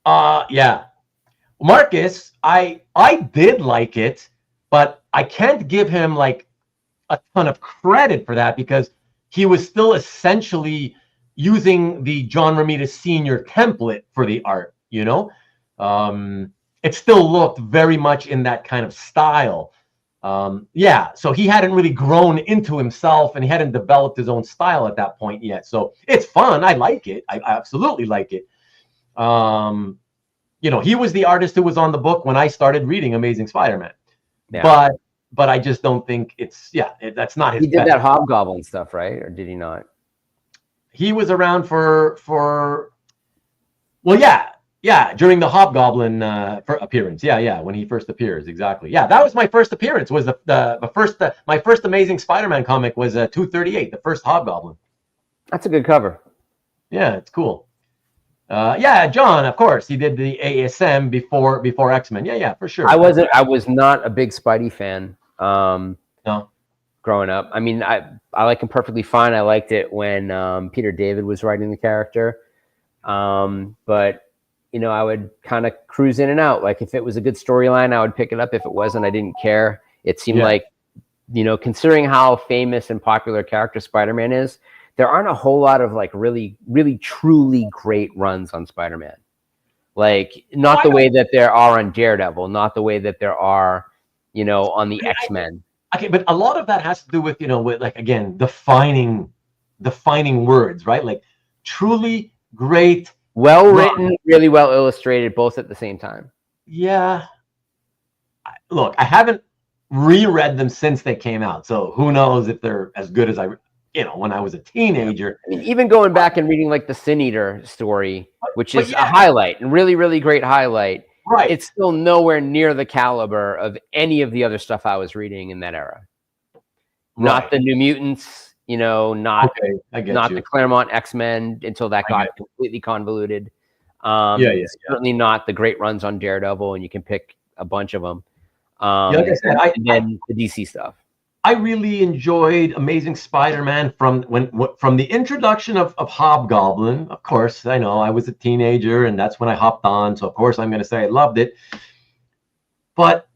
Yeah. Marcus, I did like it, but I can't give him like a ton of credit for that because he was still essentially using the John Romita Sr. template for the art, you know? It still looked very much in that kind of style. Yeah, so he hadn't really grown into himself and he hadn't developed his own style at that point yet. So it's fun. I like it. I absolutely like it. You know, he was the artist who was on the book when I started reading Amazing Spider-Man. but I just don't think it's that's not his. He did that Hobgoblin stuff, right? Or did he not? He was around for during the Hobgoblin appearance. When he first appears, exactly. Yeah, that was my first appearance. Was my first Amazing Spider-Man comic was 238, the first Hobgoblin. That's a good cover. Yeah, it's cool. John, of course, he did the ASM before X-Men. Yeah, for sure. I was not a big Spidey fan. No. Growing up, I mean, I like him perfectly fine. I liked it when Peter David was writing the character, but I would kind of cruise in and out. Like if it was a good storyline, I would pick it up. If it wasn't, I didn't care. It seemed like, considering how famous and popular character Spider-Man is, there aren't a whole lot of like really, really, truly great runs on Spider-Man. Like not the way that there are on Daredevil, not the way that there are, on the X-Men. Okay, but a lot of that has to do with, with like, again, defining words, right? Like truly great, well written, really well illustrated, both at the same time. Yeah. Look, I haven't reread them since they came out, so who knows if they're as good as when I was a teenager. I mean, even going back and reading like the Sin Eater story, which is a highlight, and really, really great highlight. Right. It's still nowhere near the caliber of any of the other stuff I was reading in that era. Right. Not the New Mutants, not the Claremont X-Men until that got completely convoluted. Certainly not the great runs on Daredevil, and you can pick a bunch of them. Like I said, and then the DC stuff. I really enjoyed Amazing Spider-Man from the introduction of Hobgoblin. Of course, I know I was a teenager, and that's when I hopped on. So of course, I'm going to say I loved it. But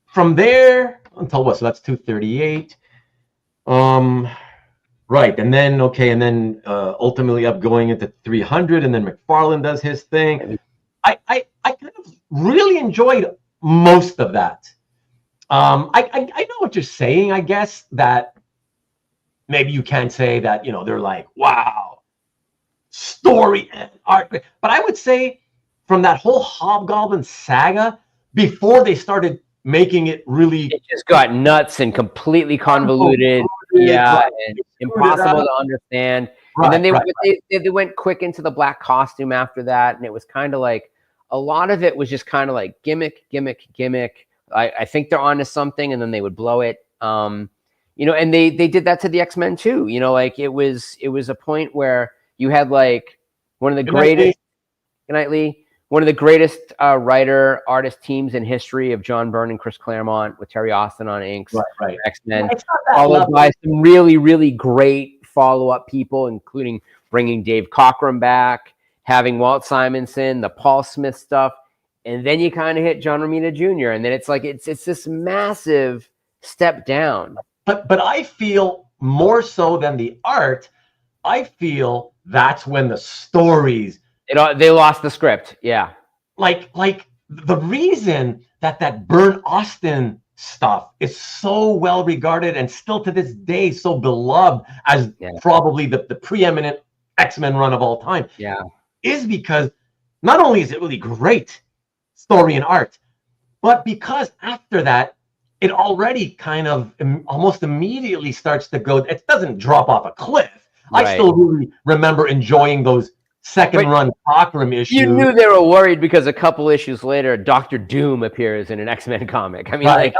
from there until what? So that's 238. Right, and then ultimately up going into 300, and then McFarlane does his thing. I kind of really enjoyed most of that. I know what you're saying. I guess that maybe you can't say that, they're like, wow, story and art. But I would say from that whole Hobgoblin saga, before they started making it really... It just got nuts and completely convoluted. And impossible to understand. Right, and then they went quick into the black costume after that. And it was kind of like, a lot of it was just kind of like gimmick. I think they're onto something, and then they would blow it. And they did that to the X-Men too. Like it was a point where you had like one of the greatest, one of the greatest writer artist teams in history of John Byrne and Chris Claremont with Terry Austin on inks, X-Men, followed by some really, really great follow-up people, including bringing Dave Cockrum back, having Walt Simonson, the Paul Smith stuff. And then you kind of hit John Romita Jr. And then it's like it's this massive step down. But I feel more so than the art, I feel that's when the stories they lost the script. Yeah. Like the reason that Byrne Austin stuff is so well regarded and still to this day so beloved as probably the preeminent X-Men run of all time. Yeah. Is because not only is it really great story and art, but because after that it already kind of almost immediately starts to go, it doesn't drop off a cliff. Right. I still really remember enjoying those second run Cockrum issues. You knew they were worried because a couple issues later Dr. Doom appears in an X-Men comic. I mean,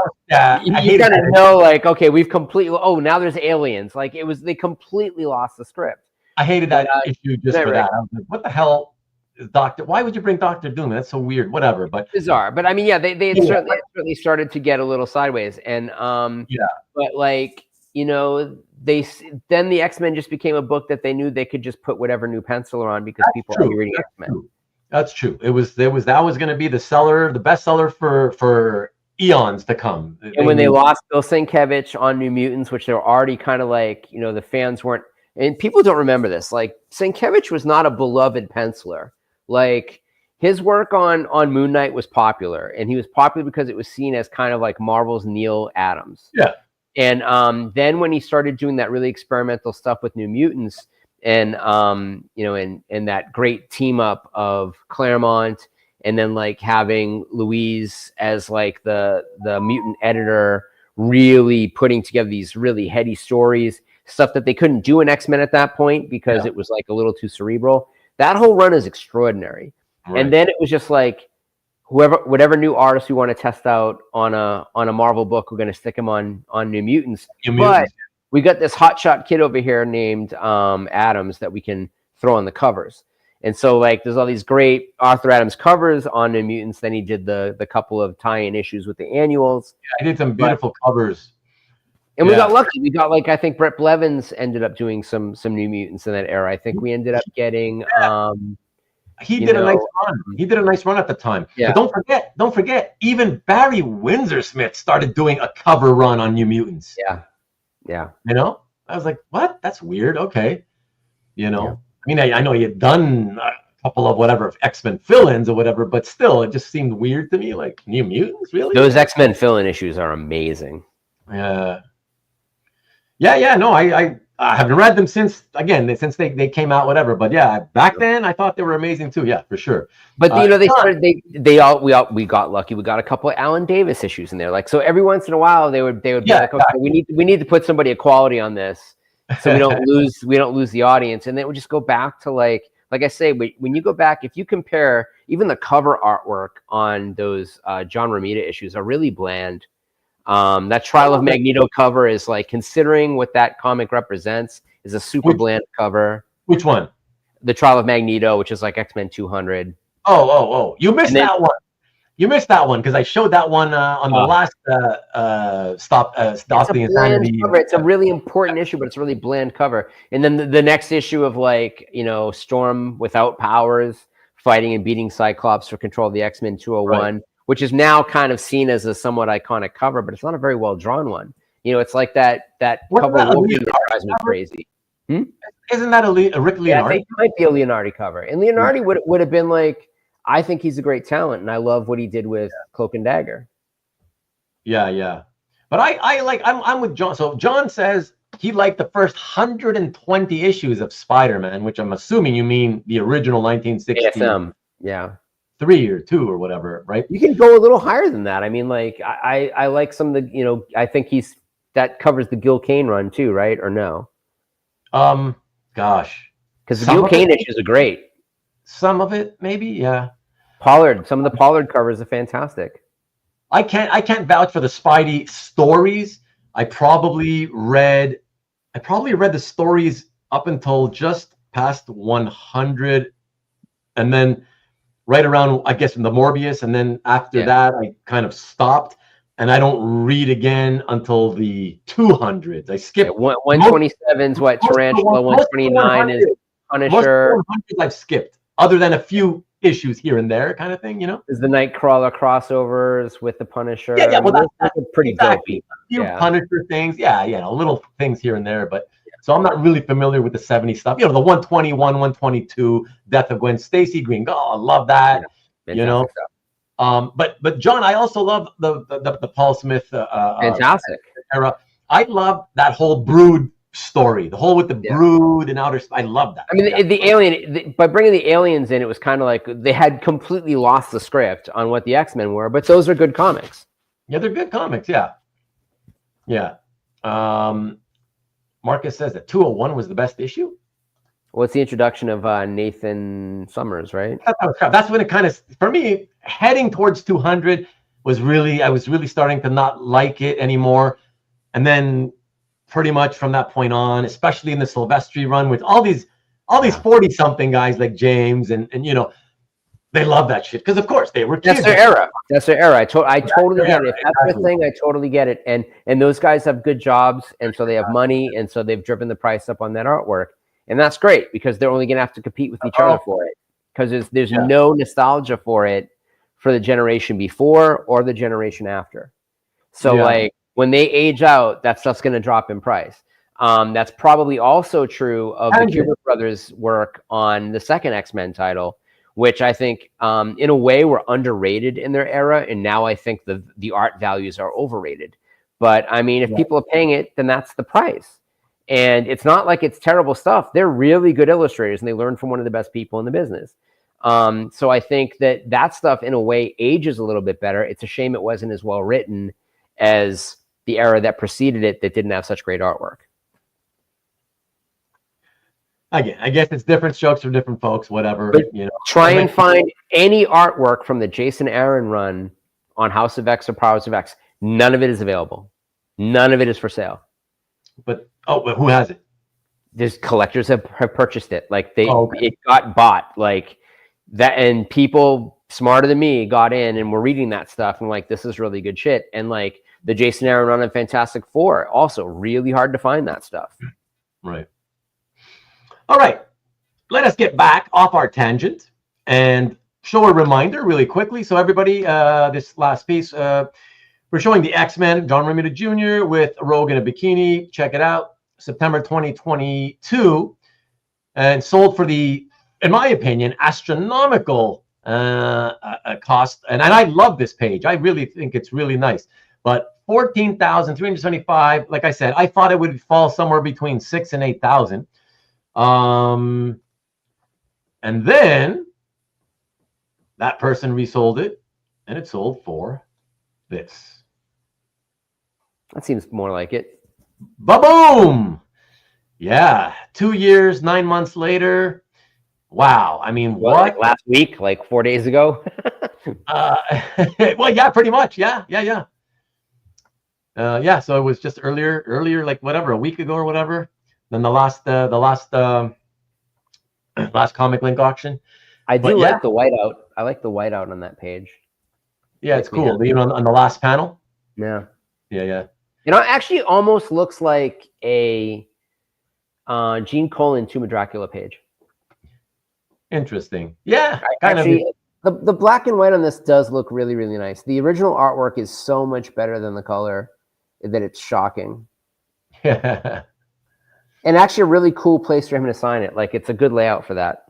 you kind of know, like, okay, we've completely, now there's aliens. Like they completely lost the script. I hated that issue just for that. I was like, what the hell is why would you bring Dr. Doom? That's so weird. Whatever, but bizarre. But I mean, they certainly started to get a little sideways, and but like, then the X-Men just became a book that they knew they could just put whatever new penciler on because people are reading X-Men. That's true. That was going to be the bestseller for eons to come. And when they lost Bill Sienkiewicz on New Mutants, which they were already kind of like, the fans weren't. And people don't remember this. Like, Sienkiewicz was not a beloved penciler. Like, his work on Moon Knight was popular, and he was popular because it was seen as kind of like Marvel's Neal Adams. Yeah. And then when he started doing that really experimental stuff with New Mutants, and and that great team up of Claremont and then like having Louise as like the mutant editor, really putting together these really heady stories, stuff that they couldn't do in X-Men at that point because it was like a little too cerebral. That whole run is extraordinary. Right. And then it was just like, whatever new artists we want to test out on a Marvel book, we're going to stick them on New Mutants. But we got this hotshot kid over here named Adams that we can throw on the covers. And so like there's all these great Arthur Adams covers on New Mutants. Then he did the couple of tie-in issues with the annuals. Yeah, I did some beautiful covers. And we got lucky. We got like, I think Brett Blevins ended up doing some New Mutants in that era. I think we ended up getting he did a nice run. He did a nice run at the time. Yeah. But don't forget, even Barry Windsor Smith started doing a cover run on New Mutants. Yeah. Yeah. You know? I was like, what? That's weird. Okay. You know? Yeah. I mean, I know he had done a couple of whatever X-Men fill-ins or whatever, but still, it just seemed weird to me. Like, New Mutants, really? Those X-Men fill-in issues are amazing. Yeah. Yeah. No, I haven't read them since they came out, whatever. But yeah, back then I thought they were amazing too. Yeah, for sure. But we got lucky. We got a couple of Alan Davis issues in there. Like, so every once in a while they would be like, okay, we need to put somebody of quality on this, so we don't lose the audience. And then it would just go back to like I say, when you go back, if you compare even the cover artwork on those John Romita issues are really bland. That Trial of Magneto cover is like, considering what that comic represents, is a super bland cover. Which one? The Trial of Magneto, which is like X-Men 200. Oh! You missed that one. You missed that one because I showed that one on the last Stop the Insanity. It's a really important issue, but it's a really bland cover. And then the next issue of like, Storm without powers fighting and beating Cyclops for control of the X-Men 201. Right. Which is now kind of seen as a somewhat iconic cover, but it's not a very well drawn one. It's like that cover of Wolverine that drives me crazy. Isn't that a Rick Leonardi? Yeah, I think it might be a Leonardi cover. And Leonardi would have been like, I think he's a great talent, and I love what he did with Cloak and Dagger. Yeah. But I'm with John. So John says he liked the first 120 issues of Spider-Man, which I'm assuming you mean the original 1960. ASM, yeah. 3 or 2 or whatever, right? You can go a little higher than that. I mean, like I like some of the, I think that covers the Gil Kane run too, right? Or no? Gosh, because the Gil Kane issues are great. Some of it, maybe, yeah. Pollard, some of the Pollard covers are fantastic. I can't vouch for the Spidey stories. I probably read the stories up until just past 100, and then right around, I guess, in the Morbius, and then after that, I kind of stopped, and I don't read again until the 200s. I skipped. 127 is what? Tarantula. 129 is Punisher. Most 100s I've skipped, other than a few issues here and there, kind of thing, Is the Nightcrawler crossovers with the Punisher? Yeah. Well, that's pretty dopey. A few Punisher things, little things here and there, but. So I'm not really familiar with the 70s stuff. The 121, 122, Death of Gwen Stacy, Green Goblin. I love that. But John, I also love the Paul Smith fantastic era. I love that whole Brood story, the whole with the Brood and outer. I love that. I mean, the alien by bringing the aliens in, it was kind of like they had completely lost the script on what the X-Men were. But those are good comics. Yeah, they're good comics. Yeah. Marcus says that 201 was the best issue. Well, it's the introduction of Nathan Summers, right? That's when it kind of, for me, heading towards 200 was really, I was really starting to not like it anymore. And then pretty much from that point on, especially in the Silvestri run with all these 40-something guys like James and they love that shit because, of course, they were kids. That's their era. I totally get it. If that's their thing, I totally get it. And those guys have good jobs, and so they have money, and so they've driven the price up on that artwork. And that's great because they're only going to have to compete with each other for it because there's no nostalgia for it for the generation before or the generation after. So, like, when they age out, that stuff's going to drop in price. That's probably also true of the Kubert brothers' work on the second X-Men title, which I think, in a way, were underrated in their era, and now I think the art values are overrated. But I mean, if people are paying it, then that's the price. And it's not like it's terrible stuff. They're really good illustrators, and they learn from one of the best people in the business. So I think that stuff in a way ages a little bit better. It's a shame it wasn't as well written as the era that preceded it that didn't have such great artwork. Again, I guess it's different strokes for different folks, whatever. But you know, try and find any artwork from the Jason Aaron run on House of X or Powers of X. None of it is available. None of it is for sale. But who has it? There's collectors have purchased it. Like it got bought like that, and people smarter than me got in and were reading that stuff and like, this is really good shit. And like the Jason Aaron run on Fantastic Four, also really hard to find that stuff. Right. All right, let us get back off our tangent and show a reminder really quickly. So everybody, this last piece, we're showing the X-Men, John Romita Jr. with Rogue in a bikini. Check it out, September 2022, and sold for the, in my opinion, astronomical cost. And I love this page. I really think it's really nice. But $14,375. Like I said, I thought it would fall somewhere between $6,000 and $8,000. And then that person resold it, and it sold for this. That seems more like it. Ba-boom! Yeah, 2 years, 9 months later. Wow. I mean, what? Like last week, like 4 days ago? Well, yeah, pretty much. Yeah. Yeah, so it was just earlier, like whatever, a week ago or whatever. Then the last Comic Link auction. I do like the whiteout. I like the whiteout on that page. Yeah, it's cool. Even on the last panel. Yeah. Yeah. You know, it actually almost looks like a Gene Colan Tomb of Dracula page. Interesting. Yeah, actually, the black and white on this does look really, really nice. The original artwork is so much better than the color that it's shocking. Yeah. And actually a really cool place for him to sign it. Like, it's a good layout for that.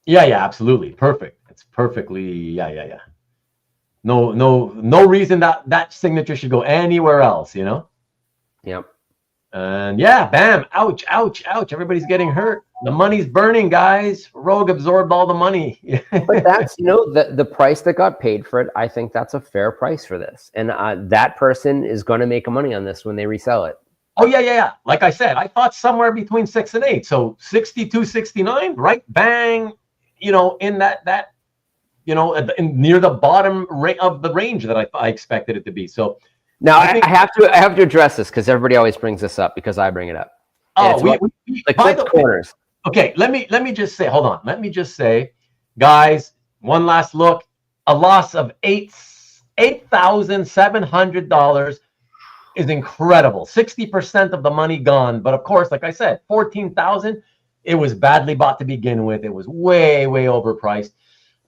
Yeah, absolutely. Perfect. It's perfectly, yeah. No reason that signature should go anywhere else, you know? Yep. And yeah, bam, ouch. Everybody's getting hurt. The money's burning, guys. Rogue absorbed all the money. But that's, you know, the price that got paid for it. I think that's a fair price for this. And that person is going to make money on this when they resell it. Oh, yeah. Like I said, I thought somewhere between 6 and 8. So 62, 69, right? Bang, you know, in that you know, near the bottom of the range that I expected it to be. So now I have to address this because everybody always brings this up because I bring it up. Oh, the clipped corners. Okay, let me just say, hold on. Let me just say, guys, one last look. A loss of $8,700 is incredible. 60% of the money gone. But of course, like I said, $14,000. It was badly bought to begin with. It was way overpriced.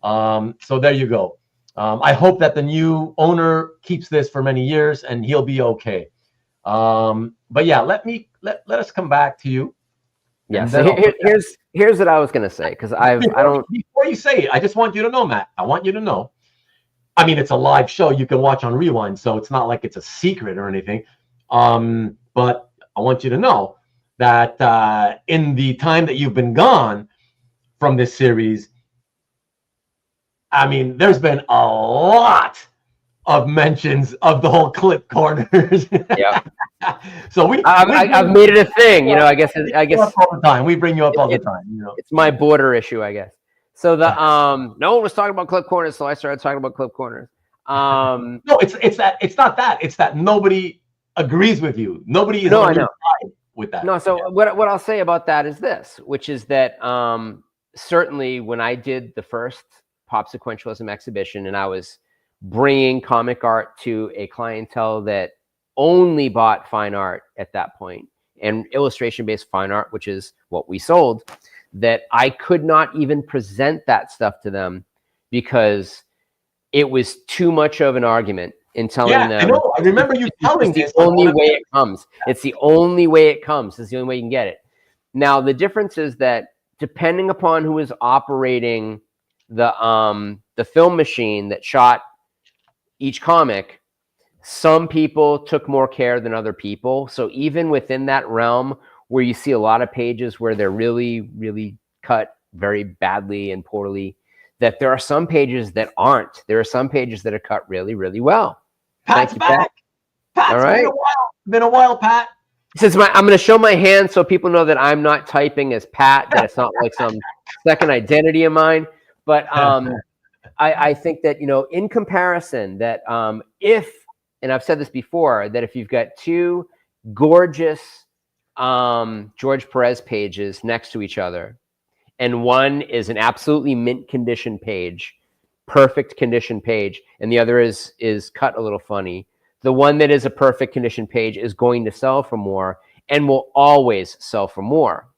So there you go. I hope that the new owner keeps this for many years and he'll be okay. But yeah, let us come back to you. Yeah. So here's what I was gonna say because before you say it, I just want you to know, Matt. I want you to know. I mean, it's a live show you can watch on Rewind, so it's not like it's a secret or anything. But I want you to know that in the time that you've been gone from this series, I mean, there's been a lot of mentions of the whole clip corners. Yeah. So I've made it a thing, you know. I guess all the time. We bring you up all the time. You know, it's my border issue, I guess. So no one was talking about clip corners, so I started talking about clip corners. No, it's not that. It's that nobody agrees with you. Nobody is on your side with that. No, so what I'll say about that is this, which is that certainly when I did the first Pop Sequentialism exhibition and I was bringing comic art to a clientele that only bought fine art at that point and illustration-based fine art, which is what we sold, that I could not even present that stuff to them because it was too much of an argument in telling them. I know. I remember you telling me it's the only way it comes. It's the only way it comes. It's the only way you can get it. Now, the difference is that depending upon who is operating the film machine that shot each comic, some people took more care than other people. So even within that realm where you see a lot of pages where they're really, really cut very badly and poorly, that there are some pages that aren't. There are some pages that are cut really, really well. Pat's back. Pat's All right. Been a while, Pat. Since I'm going to show my hand so people know that I'm not typing as Pat, that it's not like some second identity of mine. But I think that, in comparison, that if, and I've said this before, that if you've got two gorgeous George Perez pages next to each other, and one is an absolutely mint condition page, perfect condition page, and the other is cut a little funny, the one that is a perfect condition page is going to sell for more and will always sell for more.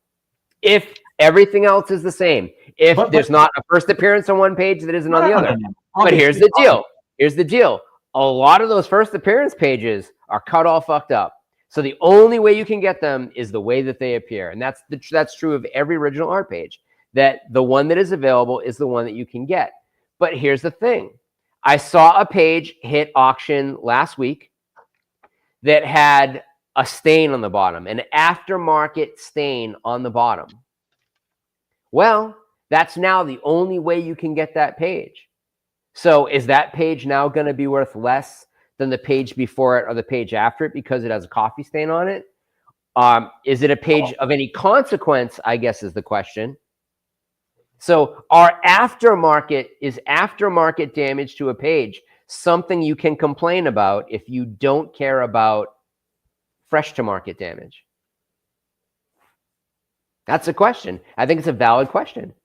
If everything else is the same, if there's not a first appearance on one page that isn't on the other. But here's the deal. Here's the deal. A lot of those first appearance pages are cut all fucked up. So the only way you can get them is the way that they appear. And that's true of every original art page, that the one that is available is the one that you can get. But here's the thing. I saw a page hit auction last week that had a stain on the bottom, an aftermarket stain on the bottom. Well, that's now the only way you can get that page. So is that page now going to be worth less than the page before it or the page after it because it has a coffee stain on it? Is it a page of any consequence, I guess is the question. So is aftermarket damage to a page something you can complain about if you don't care about fresh to market damage? That's a question. I think it's a valid question.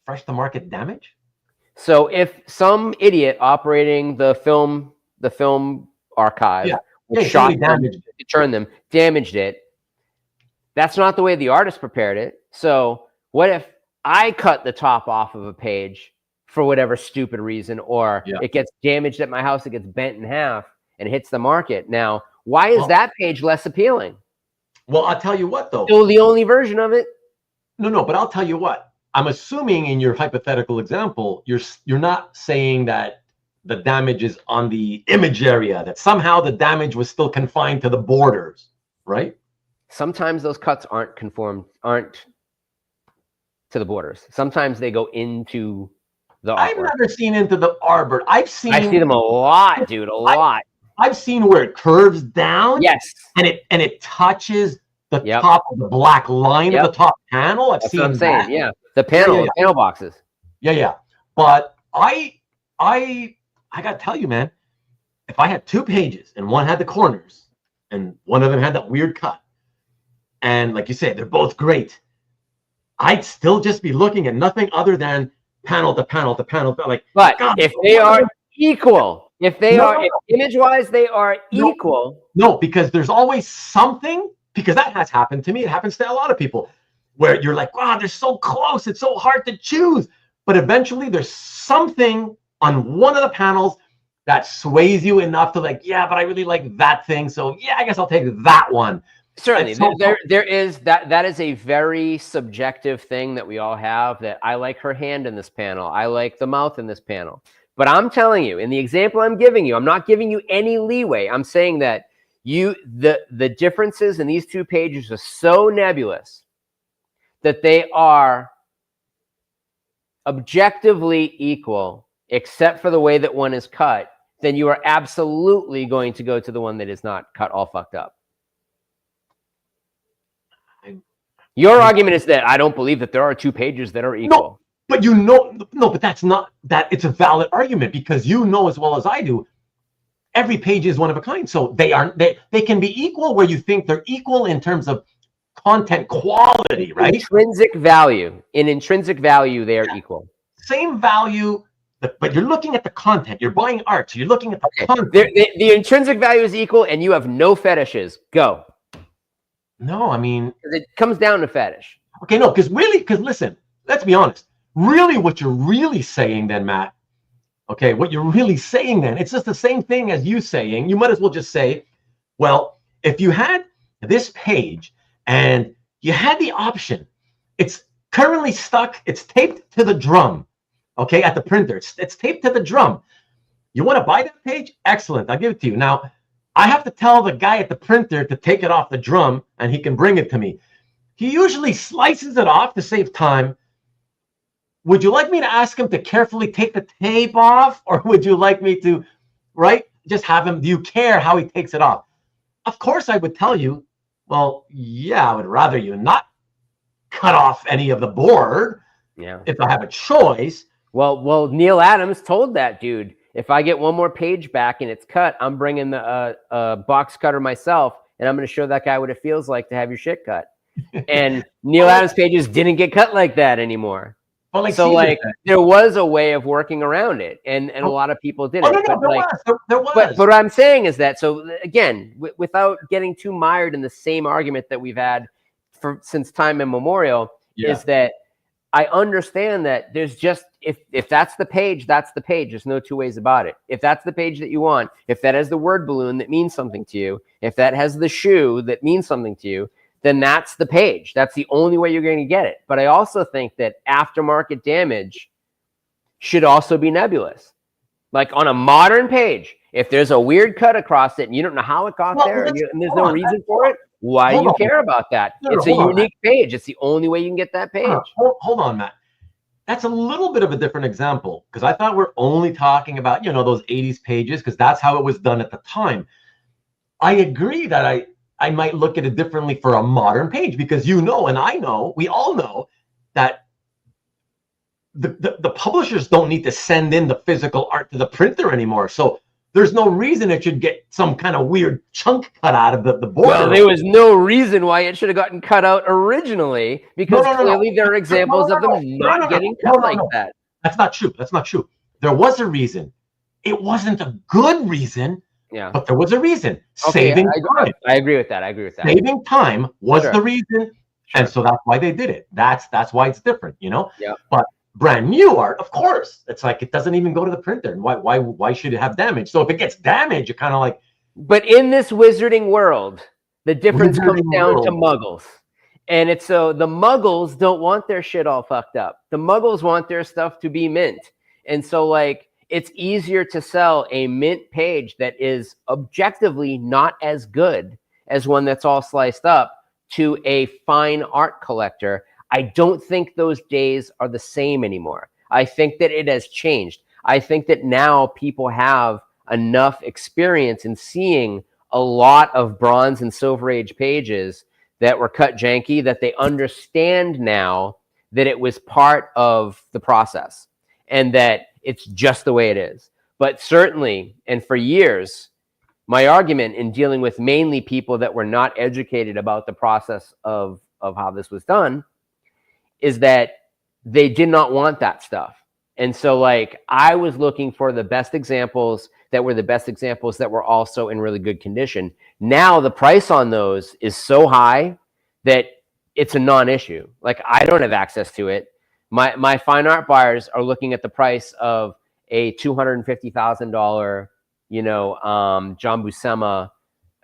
Fresh to market damage? So if some idiot operating the film archive, shot them, turned them, damaged it, that's not the way the artist prepared it. So what if I cut the top off of a page for whatever stupid reason, or it gets damaged at my house, it gets bent in half and hits the market? Now, why is that page less appealing? Well, I'll tell you what, though. Still the only version of it? No, but I'll tell you what. I'm assuming in your hypothetical example, you're not saying that the damage is on the image area, that somehow the damage was still confined to the borders, right? Sometimes those cuts aren't to the borders. Sometimes they go into the artwork. I've never seen into the arbor. I see them a lot, dude, a lot. I've seen where it curves down. Yes. And it touches the top of the black line of the top panel. I've seen what I'm that. saying. Yeah. The panel, the panel boxes. Yeah. But I gotta tell you, man, if I had two pages and one had the corners and one of them had that weird cut, and like you say, they're both great, I'd still just be looking at nothing other than panel to panel to panel. Like, but if they are equal, if image-wise they are equal. No, because there's always something, because that has happened to me. It happens to a lot of people, where you're like, wow, they're so close. It's so hard to choose. But eventually there's something on one of the panels that sways you enough to like, yeah, but I really like that thing. So yeah, I guess I'll take that one. Certainly. There is that is a very subjective thing that we all have, that I like her hand in this panel. I like the mouth in this panel. But I'm telling you, in the example I'm giving you, I'm not giving you any leeway. I'm saying that the differences in these two pages are so nebulous that they are objectively equal, except for the way that one is cut, then you are absolutely going to go to the one that is not cut all fucked up. Your argument is that I don't believe that there are two pages that are equal. But that's not that. It's a valid argument, because you know as well as I do, every page is one of a kind. So they can be equal where you think they're equal in terms of content quality, right? Intrinsic value. In intrinsic value, they are equal. Same value, but you're looking at the content. You're buying art, so you're looking at the content. The intrinsic value is equal, and you have no fetishes. Go. No, I mean, it comes down to fetish. Okay, no, because listen, let's be honest. Really, what you're really saying then, Matt, okay, what you're really saying then, it's just the same thing as you saying. You might as well just say, well, if you had this page and you had the option, it's currently stuck, it's taped to the drum, okay, at the printer. It's taped to the drum. You want to buy that page? Excellent, I'll give it to you. Now, I have to tell the guy at the printer to take it off the drum, and he can bring it to me. He usually slices it off to save time. Would you like me to ask him to carefully take the tape off, or would you like me to, right, just have him, do you care how he takes it off? Of course I would tell you, well, yeah, I would rather you not cut off any of the board if I have a choice. Well, Neal Adams told that dude, if I get one more page back and it's cut, I'm bringing the box cutter myself, and I'm going to show that guy what it feels like to have your shit cut. And Neal Adams pages didn't get cut like that anymore. Well, there was a way of working around it, and a lot of people did it. There was. But what I'm saying is that, so again, without getting too mired in the same argument that we've had since time immemorial, is that I understand that there's just, if that's the page, that's the page. There's no two ways about it. If that's the page that you want, if that has the word balloon that means something to you, if that has the shoe that means something to you, then that's the page. That's the only way you're going to get it. But I also think that aftermarket damage should also be nebulous. Like on a modern page, if there's a weird cut across it and you don't know how it got there and there's no reason for it, why do you care about that? It's a unique page. It's the only way you can get that page. Hold on, Matt. That's a little bit of a different example, because I thought we're only talking about, those 80s pages, because that's how it was done at the time. I agree that I might look at it differently for a modern page, because and I know, we all know that the publishers don't need to send in the physical art to the printer anymore. So there's no reason it should get some kind of weird chunk cut out of the board. Well, there was no reason why it should have gotten cut out originally, because clearly there are examples of them not getting cut like that. That's not true. That's not true. There was a reason. It wasn't a good reason. Yeah, but there was a reason. Saving time. I agree with that. Saving time was the reason, and so that's why they did it. That's why it's different, Yeah. But brand new art, of course, it's like it doesn't even go to the printer. And why should it have damage? So if it gets damaged, you're kind of like. But in this wizarding world, the difference comes down to muggles, and it's so the muggles don't want their shit all fucked up. The muggles want their stuff to be mint, and so it's easier to sell a mint page that is objectively not as good as one that's all sliced up to a fine art collector. I don't think those days are the same anymore. I think that it has changed. I think that now people have enough experience in seeing a lot of Bronze and Silver Age pages that were cut janky that they understand now that it was part of the process and that it's just the way it is. But certainly, and for years, my argument in dealing with mainly people that were not educated about the process of how this was done is that they did not want that stuff. And so I was looking for the best examples that were also in really good condition. Now the price on those is so high that it's a non-issue. I don't have access to it. My fine art buyers are looking at the price of a $250,000, John Buscema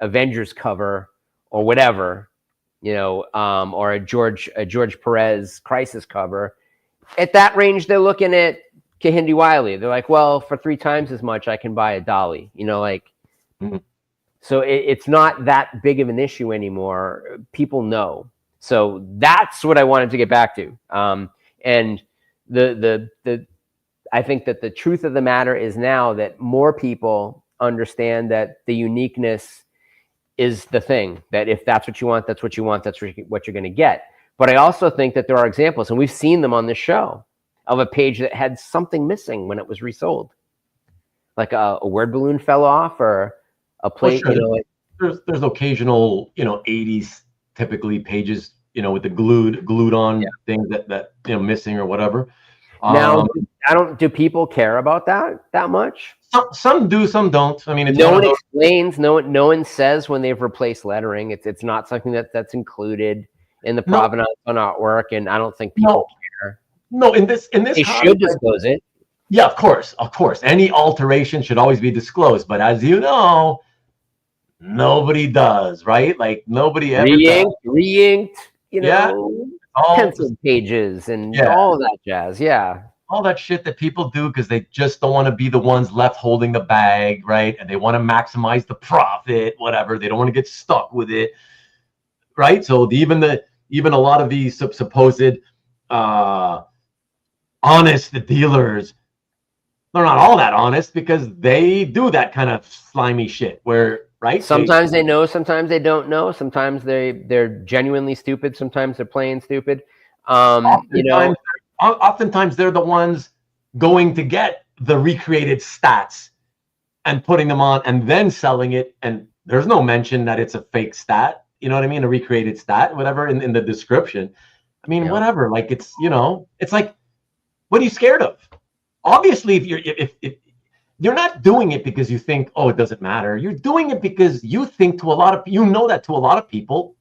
Avengers cover or whatever, or a George Perez Crisis cover. At that range, they're looking at Kehinde Wiley. They're like, well, for 3 times as much, I can buy a dolly. So it's not that big of an issue anymore. People know. So that's what I wanted to get back to. And I think that the truth of the matter is now that more people understand that the uniqueness is the thing, that if that's what you want, that's what you want, that's what you're going to get. But I also think that there are examples, and we've seen them on this show, of a page that had something missing when it was resold. Like a word balloon fell off or a plate, There's occasional, 80s typically pages, with the glued on things that missing or whatever. Now, do people care about that much? Some do, some don't. I mean, no one explains. No one says when they've replaced lettering. It's not something that's included in the provenance on artwork, and I don't think people care. No, in this, they should disclose it. Yeah, of course. Any alteration should always be disclosed, but as you know, nobody does, right? Nobody ever re-inked, pencil pages and all that jazz. Yeah. All that shit that people do because they just don't want to be the ones left holding the bag, right? And they want to maximize the profit, whatever. They don't want to get stuck with it, right? So even the even a lot of these supposed honest dealers, they're not all that honest because they do that kind of slimy shit where, right? Sometimes they know, sometimes they don't know. Sometimes they're genuinely stupid. Sometimes they're playing stupid. Oftentimes they're the ones going to get the recreated stats and putting them on and then selling it. And there's no mention that it's a fake stat. You know what I mean? A recreated stat, whatever, in the description. I mean, whatever. Like, it's, it's like, what are you scared of? Obviously, if you're not doing it because you think, oh, it doesn't matter. You're doing it because you think that to a lot of people,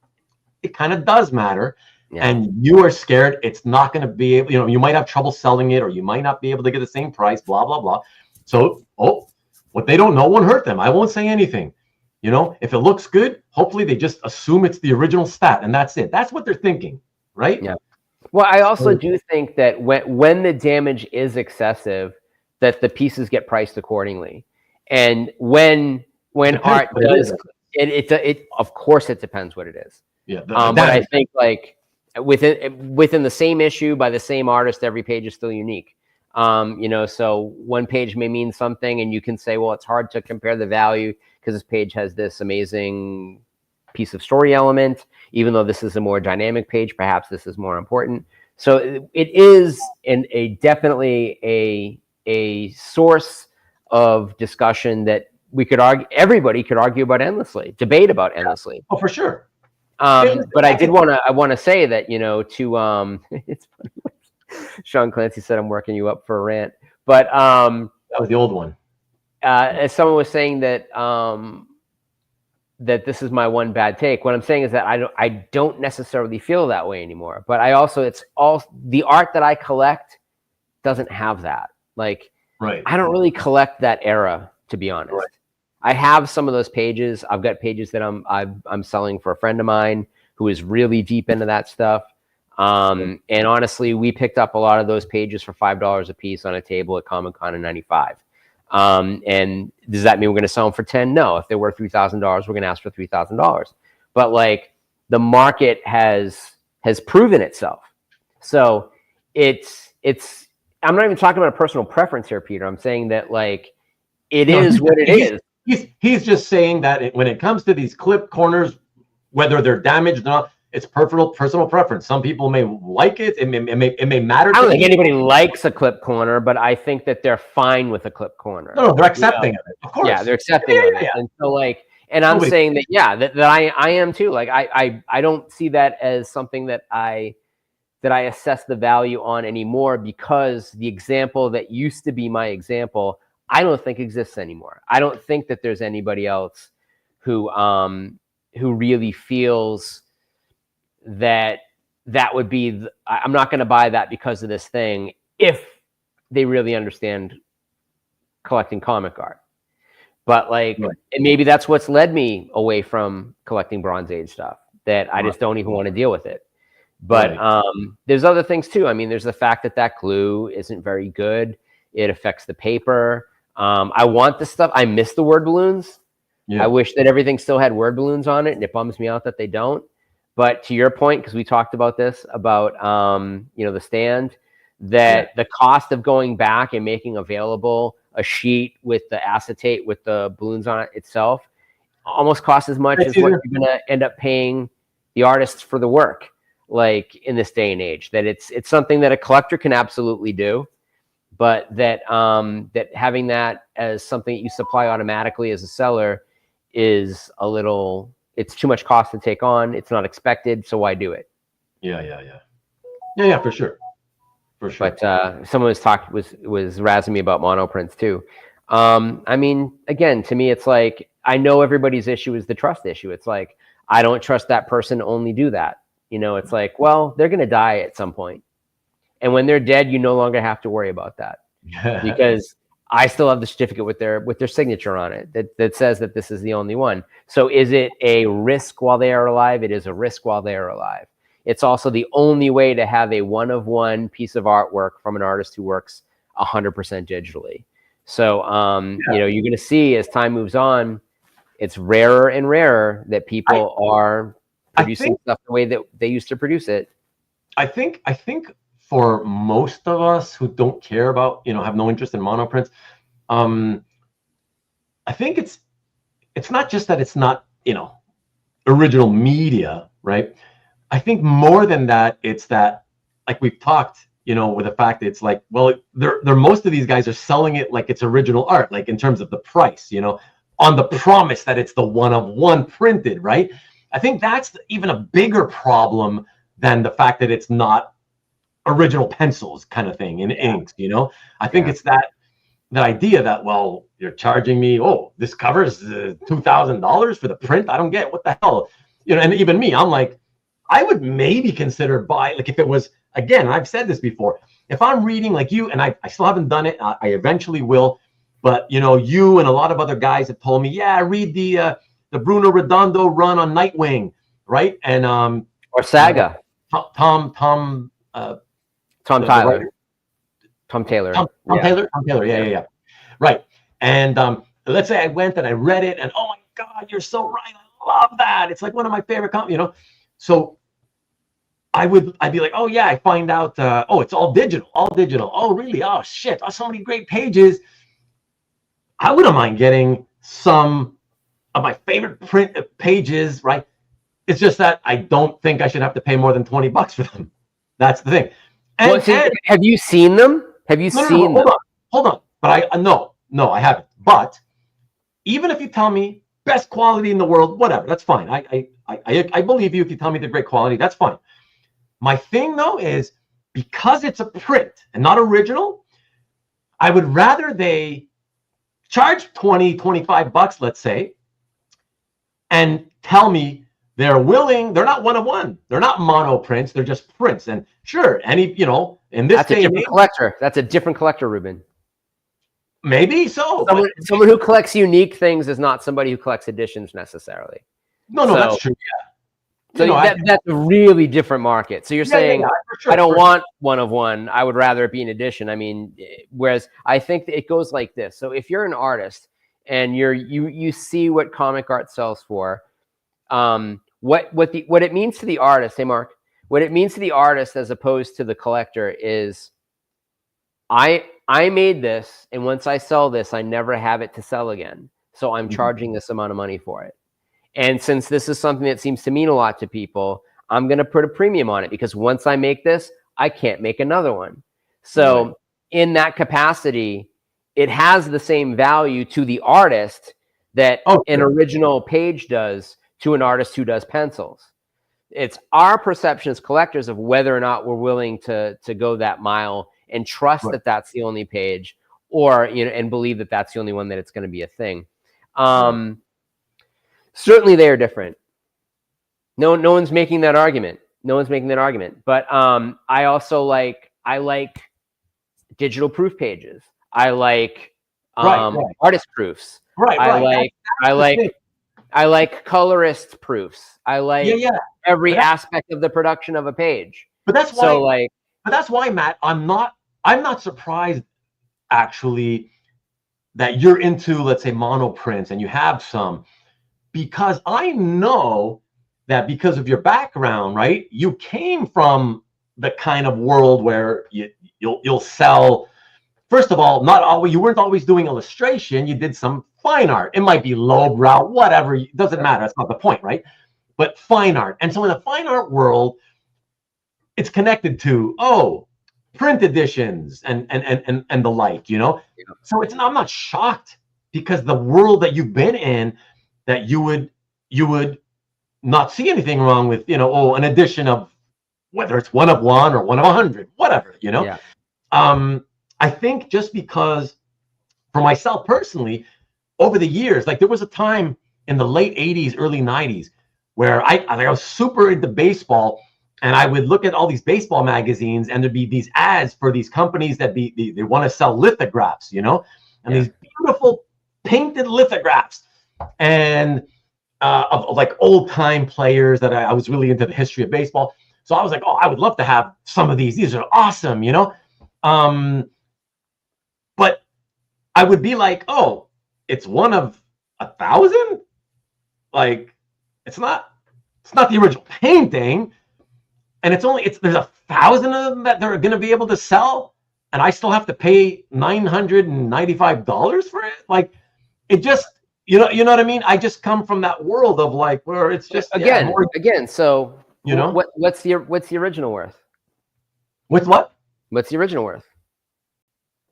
it kind of does matter. Yeah. And you are scared it's not going to be able, you might have trouble selling it, or you might not be able to get the same price, blah, blah, blah. So, what they don't know won't hurt them. I won't say anything. If it looks good, hopefully they just assume it's the original stat and that's it. That's what they're thinking, right? Yeah. Well, I also do think that when the damage is excessive, that the pieces get priced accordingly. And when art does, it of course it depends what it is. Yeah. But I think like within the same issue by the same artist, every page is still unique. So one page may mean something, and you can say, well, it's hard to compare the value because this page has this amazing piece of story element, even though this is a more dynamic page, perhaps this is more important. So it is definitely a source of discussion that everybody could argue about endlessly, debate about endlessly. Oh, for sure. But I want to say that, it's funny. Sean Clancy said, I'm working you up for a rant, but that was the old one. As someone was saying that, that this is my one bad take. What I'm saying is that I don't necessarily feel that way anymore, but it's all the art that I collect doesn't have that. Like, right. I don't really collect that era, to be honest. Right. I have some of those pages. I've got pages that I'm selling for a friend of mine who is really deep into that stuff. And honestly, we picked up a lot of those pages for $5 a piece on a table at Comic-Con in '95. And does that mean we're going to sell them for 10? No. If they're worth $3,000, we're going to ask for $3,000. But like, the market has proven itself. So it's I'm not even talking about a personal preference here, Peter. I'm saying that like it is what it is. He's just saying that when it comes to these clip corners, whether they're damaged or not, it's personal preference. Some people may like it. It may matter. I don't think anybody likes a clip corner, but I think that they're fine with a clip corner. No, they're accepting of it. Of course. Yeah, they're accepting of it. And so like, and I'm saying that, that I am too. Like I don't see that as something that I assess the value on anymore, because the example that used to be my example, I don't think exists anymore. I don't think that there's anybody else who really feels that would be, I'm not going to buy that because of this thing, if they really understand collecting comic art. But like, right. And maybe that's what's led me away from collecting Bronze Age stuff, that I just don't even want to deal with it. But right. There's other things too. I mean, there's the fact that glue isn't very good. It affects the paper. I want the stuff. I miss the word balloons. Yeah. I wish that everything still had word balloons on it, and it bums me out that they don't. But to your point, because we talked about this, about the stand, that the cost of going back and making available a sheet with the acetate with the balloons on it itself almost costs as much as what you're going to end up paying the artists for the work. Like in this day and age, that it's something that a collector can absolutely do, but that that having that as something that you supply automatically as a seller is it's too much cost to take on. It's not expected, so why do it? Yeah, for sure. But someone was razzing me about monoprints too. I mean, again, to me, it's like, I know everybody's issue is the trust issue. It's like, I don't trust that person to only do that. It's like, well, they're going to die at some point. And when they're dead, you no longer have to worry about that. Because I still have the certificate with their signature on it that says that this is the only one. So is it a risk while they are alive? It is a risk while they are alive. It's also the only way to have a one-of-one piece of artwork from an artist who works 100% digitally. So, you're going to see as time moves on, it's rarer and rarer that people are producing stuff the way that they used to produce it. I think for most of us who don't care about, have no interest in monoprints, I think it's not just that it's not, original media, right? I think more than that, it's that, like we've talked, with the fact that it's like, well, they're most of these guys are selling it like it's original art, like in terms of the price, on the promise that it's the one of one printed, right? I think that's even a bigger problem than the fact that it's not original pencils kind of thing in inks, I think it's that idea that, well, you're charging me, this covers $2,000 for the print. I don't get what the hell, and even me, I'm like, I would maybe consider like if it was, again, I've said this before, if I'm reading like you, and I still haven't done it, I eventually will, but you and a lot of other guys have told me, yeah, read the Bruno Redondo run on Nightwing, right? And or Saga. Tom Taylor. Tom Taylor. Yeah. Right. And let's say I went and I read it, and oh my God, you're so right. I love that. It's like one of my favorite So I'd be like, oh yeah, I find out, it's all digital. Oh really? Oh shit. Oh, so many great pages. I wouldn't mind getting some of my favorite print pages, right? It's just that I don't think I should have to pay more than $20 for them. That's the thing. And have you seen them? Have you seen them? Hold on. But no, I haven't. But even if you tell me best quality in the world, whatever, that's fine. I believe you if you tell me they're great quality, that's fine. My thing though is, because it's a print and not original, I would rather they charge $20-25, let's say, and tell me they're not one of one. They're not mono prints. They're just prints. And sure, in this day and age, that's a different collector, Ruben. Maybe so. Someone who collects unique things is not somebody who collects editions necessarily. No, that's true. Yeah. So that's a really different market. So you're saying, sure, I don't want one of one. I would rather it be an edition. I mean, whereas I think that it goes like this. So if you're an artist and you see what comic art sells for, what it means to the artist, hey Mark, what it means to the artist as opposed to the collector is, I made this, and once I sell this, I never have it to sell again. So I'm charging this amount of money for it. And since this is something that seems to mean a lot to people, I'm going to put a premium on it, because once I make this, I can't make another one. So in that capacity, it has the same value to the artist that an original page does to an artist who does pencils. It's our perception as collectors of whether or not we're willing to go that mile and trust that that's the only page, or and believe that that's the only one that it's going to be a thing. Certainly they are different. No one's making that argument. But I also like digital proof pages. I like artist proofs. I like colorist proofs. I like every aspect of the production of a page. But that's why. But that's why, Matt, I'm not surprised actually that you're into, let's say, mono prints and you have some, because I know that because of your background, right? You came from the kind of world where you'll sell. First of all, you weren't always doing illustration. You did some fine art. It might be lowbrow, whatever. It doesn't matter. That's not the point, right? But fine art. And so in the fine art world, it's connected to print editions and the like, So I'm not shocked, because the world that you've been in, that you would not see anything wrong with, an edition of, whether it's one of one or one of 100, whatever, I think just because, for myself personally, over the years, like there was a time in the late 80s, early 90s, where I was super into baseball. And I would look at all these baseball magazines, and there'd be these ads for these companies that they want to sell lithographs, and these beautiful painted lithographs, and of like old time players that I was really into the history of baseball. So I was like, I would love to have some of these. These are awesome, But I would be like, it's one of 1,000. Like, it's not It's not the original painting, and there's 1,000 of them that they're going to be able to sell, and I still have to pay $995 for it. Like, it just, you know what I mean? I just come from that world of like where it's just again. So what's the original worth? With what? What's the original worth?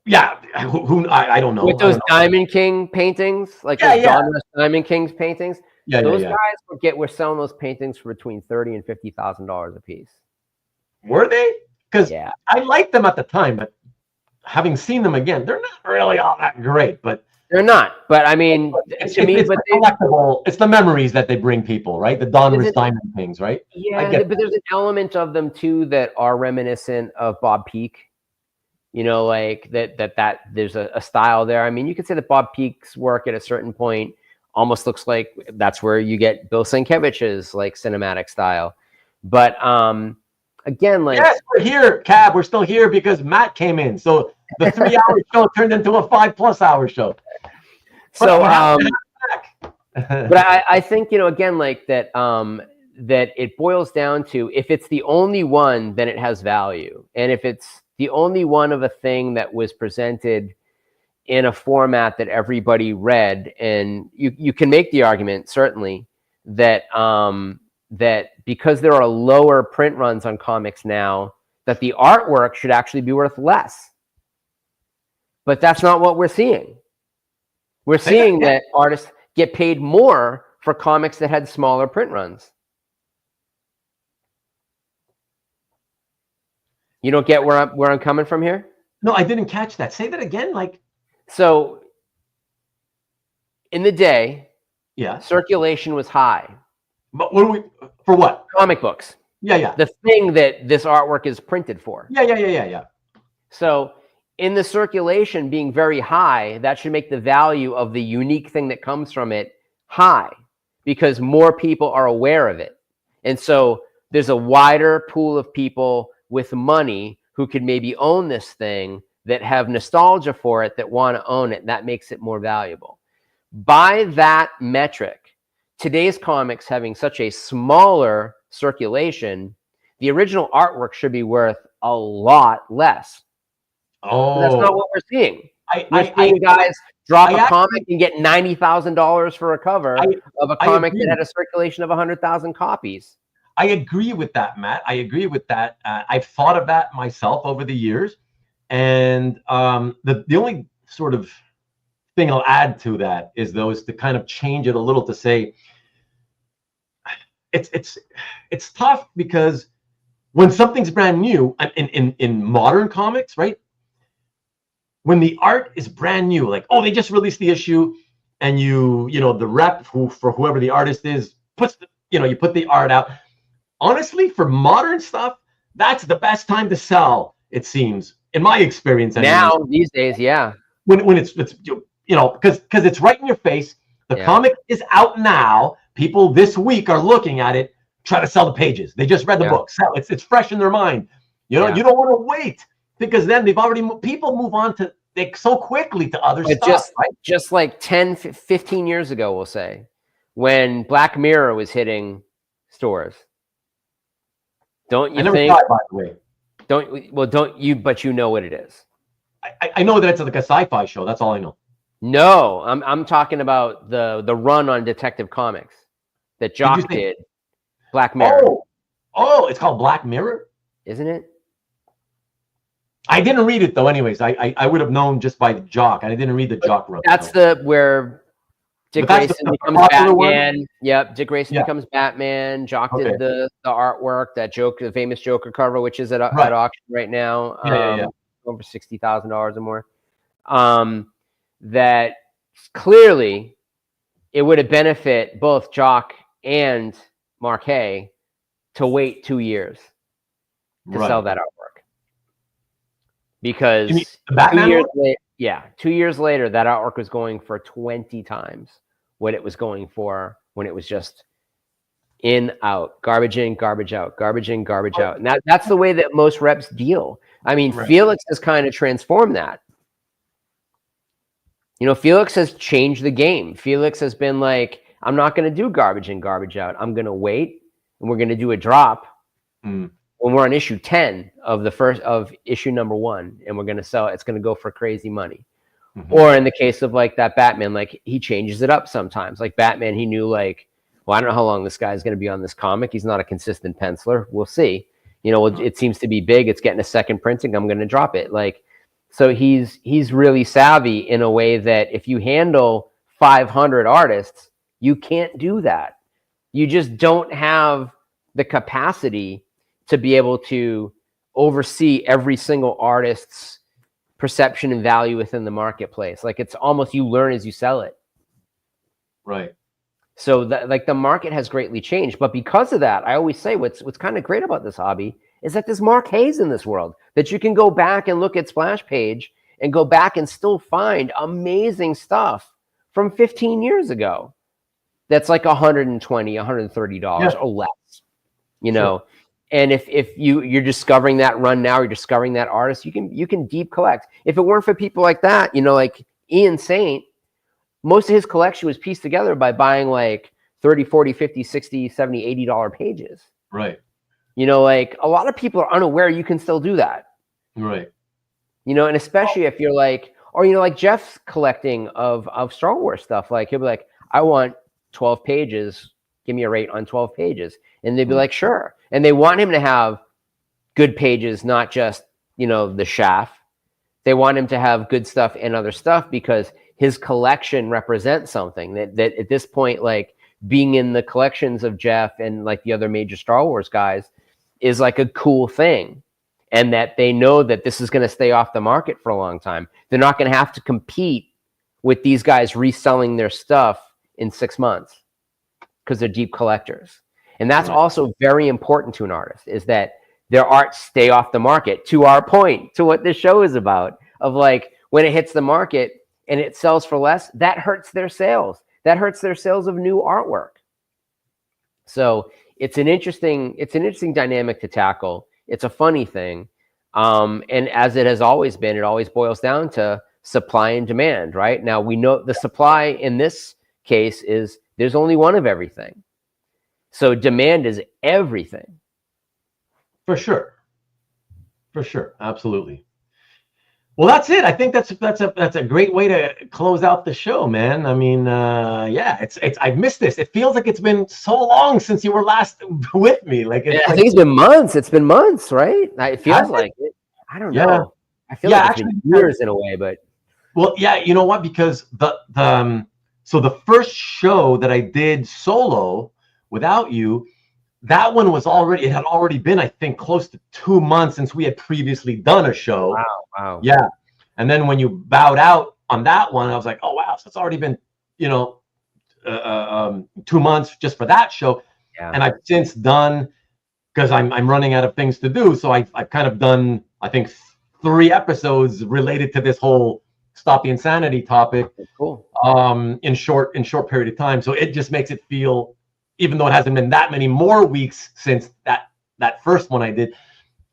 Yeah, I don't know. With those Diamond King paintings, like those Donruss Diamond Kings paintings, those guys were selling those paintings for between $30,000 and $50,000 a piece. Were they? Because I liked them at the time, but having seen them again, they're not really all that great. But they're not. But I mean, it's collectible. It's the memories that they bring people, right? The Donruss Diamond things, right? Yeah, but there's an element of them too that are reminiscent of Bob Peak. You know, like that there's a style there. I mean, you could say that Bob Peak's work at a certain point almost looks like that's where you get Bill Sienkiewicz's like cinematic style. But again, like, yes, we're here, Cab. We're still here because Matt came in. So the 3-hour show turned into a 5+ hour show. So, but I think, you know, again, like that, that it boils down to, if it's the only one, then it has value. And if it's the only one of a thing that was presented in a format that everybody read, and you can make the argument, certainly, that that because there are lower print runs on comics now, that the artwork should actually be worth less. But that's not what we're seeing. We're seeing that artists get paid more for comics that had smaller print runs. You don't get where I'm coming from here? No, I didn't catch that. Say that again. Like, so in the day, circulation was high. But for what? Comic books. Yeah. The thing that this artwork is printed for. Yeah. So in the circulation being very high, that should make the value of the unique thing that comes from it high, because more people are aware of it. And so there's a wider pool of people with money who could maybe own this thing, that have nostalgia for it, that want to own it. And that makes it more valuable. By that metric, today's comics having such a smaller circulation, the original artwork should be worth a lot less. Oh, that's not what we're seeing. We're seeing guys drop a comic and get $90,000 for a cover of a comic that had a circulation of 100,000 copies. I agree with that, Matt. I agree with that. I've thought of that myself over the years, and the only sort of thing I'll add to that is to kind of change it a little, to say it's tough, because when something's brand new in modern comics, right? When the art is brand new, like, oh, they just released the issue, and you know the rep for whoever the artist is puts you put the art out. Honestly, for modern stuff, that's the best time to sell, it seems, in my experience. Now, these days, yeah. When it's because it's right in your face. The comic is out now. People this week are looking at it, try to sell the pages. They just read the book. So it's fresh in their mind. You know, you don't want to wait, because then people move on to so quickly to other stuff. Just like 10, 15 years ago, we'll say, when Black Mirror was hitting stores. Don't you think? Tried, by the way. Don't you? But you know what it is. I know that it's like a sci-fi show. That's all I know. No, I'm talking about the run on Detective Comics that Jock did. Black Mirror. Oh, it's called Black Mirror, isn't it? I didn't read it though. Anyways, I would have known just by Jock. I didn't read the Jock run. That's where Dick Grayson becomes Batman. Yep, Dick Grayson becomes Batman. Jock did the artwork, the famous Joker cover, which is at auction right now. Over $60,000 or more. That clearly it would have benefit both Jock and Marquet to wait 2 years to sell that artwork, because 2 years later, that artwork was going for 20 times what it was going for when it was just in, out, garbage in, garbage out, garbage in, garbage out. And that's the way that most reps deal. I mean, Felix has kind of transformed that. You know, Felix has changed the game. Felix has been like, I'm not going to do garbage in, garbage out. I'm going to wait. and we're going to do a drop Mm. when we're on issue 10 of issue number 1, and we're going to sell it. It's going to go for crazy money. Mhm. Or in the case of like that Batman, like he changes it up sometimes. Like Batman, he knew like, well, I don't know how long this guy's going to be on this comic. He's not a consistent penciler. We'll see. You know, it seems to be big. It's getting a second printing. I'm going to drop it. Like, so he's really savvy in a way that if you handle 500 artists, you can't do that. You just don't have the capacity to be able to oversee every single artist's perception and value within the marketplace. Like it's almost, you learn as you sell it. Right. So that, like, the market has greatly changed. But because of that, I always say what's kind of great about this hobby is that there's Mark Hayes in this world, that you can go back and look at Splash Page and go back and still find amazing stuff from 15 years ago. That's like $120, $130 or less, you know? Sure. And if you're discovering that run now, you're discovering that artist, you can deep collect. If it weren't for people like that, you know, like Ian Saint, most of his collection was pieced together by buying like 30, 40, 50, 60, 70, $80 pages. Right. You know, like a lot of people are unaware you can still do that. Right. You know, and especially if you're like, or, you know, like Jeff's collecting of Star Wars stuff, like he'll be like, I want 12 pages. Give me a rate on 12 pages. And they'd be like, sure. And they want him to have good pages, not just, you know, the shaft. They want him to have good stuff and other stuff because his collection represents something that at this point, like being in the collections of Jeff and like the other major Star Wars guys is like a cool thing. And that they know that this is going to stay off the market for a long time. They're not going to have to compete with these guys reselling their stuff in 6 months because they're deep collectors. And that's also very important to an artist, is that their art stay off the market, to our point, to what this show is about, of like when it hits the market and it sells for less, that hurts their sales. That hurts their sales of new artwork. So it's an interesting dynamic to tackle. It's a funny thing. And as it has always been, it always boils down to supply and demand, right? Now we know the supply in this case is there's only one of everything. So demand is everything. For sure. For sure. Absolutely. Well, that's it. I think that's a great way to close out the show, man. I mean, yeah, it's I've missed this. It feels like it's been so long since you were last with me. Like, I think it's been months. It's been months, right? It feels like it. I don't know. I feel like it's been years in a way, but well, yeah, you know what? Because so the first show that I did solo without you, that one was it had already been, I think, close to 2 months since we had previously done a show. Wow. Yeah. And then when you bowed out on that one, I was like, oh, wow. So it's already been, 2 months just for that show. Yeah. And I've since done, because I'm running out of things to do. So I've kind of done, I think, 3 episodes related to this whole Stop the Insanity topic. Cool. In short period of time. So it just makes it feel, even though it hasn't been that many more weeks since that first one I did,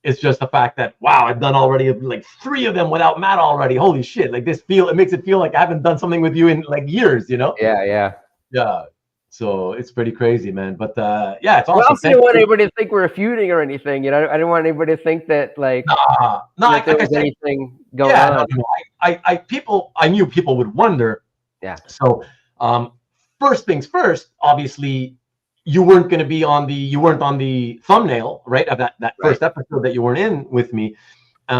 it's just the fact that, wow, I've done already like 3 of them without Matt already. Holy shit. Like it makes it feel like I haven't done something with you in like years, you know? Yeah. So it's pretty crazy, man. But yeah, it's awesome. Well, I also didn't want anybody to think we're feuding or anything. You know, I didn't want anybody to think that like there was anything going on. No, I knew people would wonder. Yeah. So first things first, obviously you weren't on the thumbnail, right, of that first episode that you weren't in with me.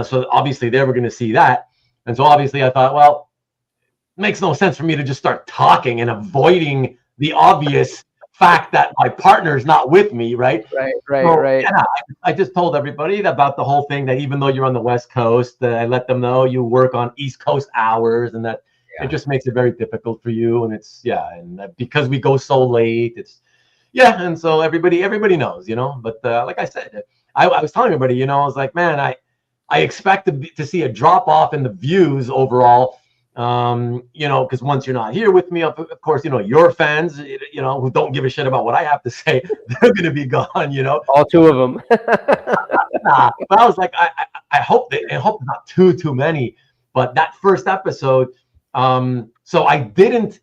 So obviously they were going to see that. And so obviously I thought, well, it makes no sense for me to just start talking and avoiding the obvious fact that my partner's not with me, right? Right. Yeah, I just told everybody about the whole thing, that even though you're on the West Coast, I let them know you work on East Coast hours, and that it just makes it very difficult for you. And because we go so late, and so everybody knows, But like I said, I was telling everybody, I was like, man, I expect to see a drop off in the views overall. Because once you're not here with me, of course, your fans, who don't give a shit about what I have to say, they're going to be gone, All 2 of them. But I was like, I hope not too many. But that first episode, so I didn't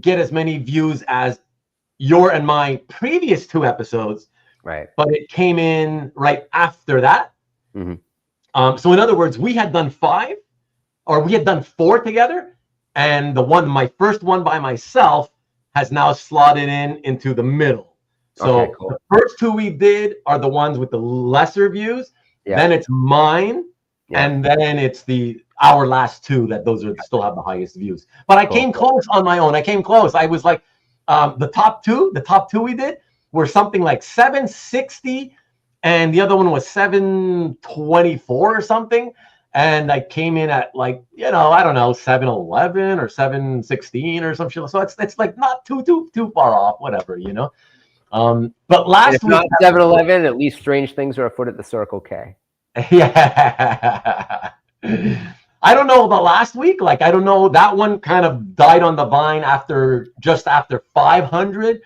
get as many views as your and my previous 2 episodes, Right. but it came in right after that. So in other words, we had done 5, or we had done 4 together, and my first one by myself has now slotted into the middle. So Okay, cool. the first 2 we did are the ones with the lesser views. Yeah. Then it's mine, Yeah. and then it's our last 2 that those are still have the highest views. But I came close on my own. I came close. I was like, the top two we did were something like 760, and the other one was 724 or something. And I came in at like, I don't know, 711 or 716 or some shit. So it's like not too far off, whatever, But last if week, not 7-Eleven, at least Strange Things are afoot at the Circle K. Yeah. I don't know about last week. Like, I don't know. That one kind of died on the vine just after 500,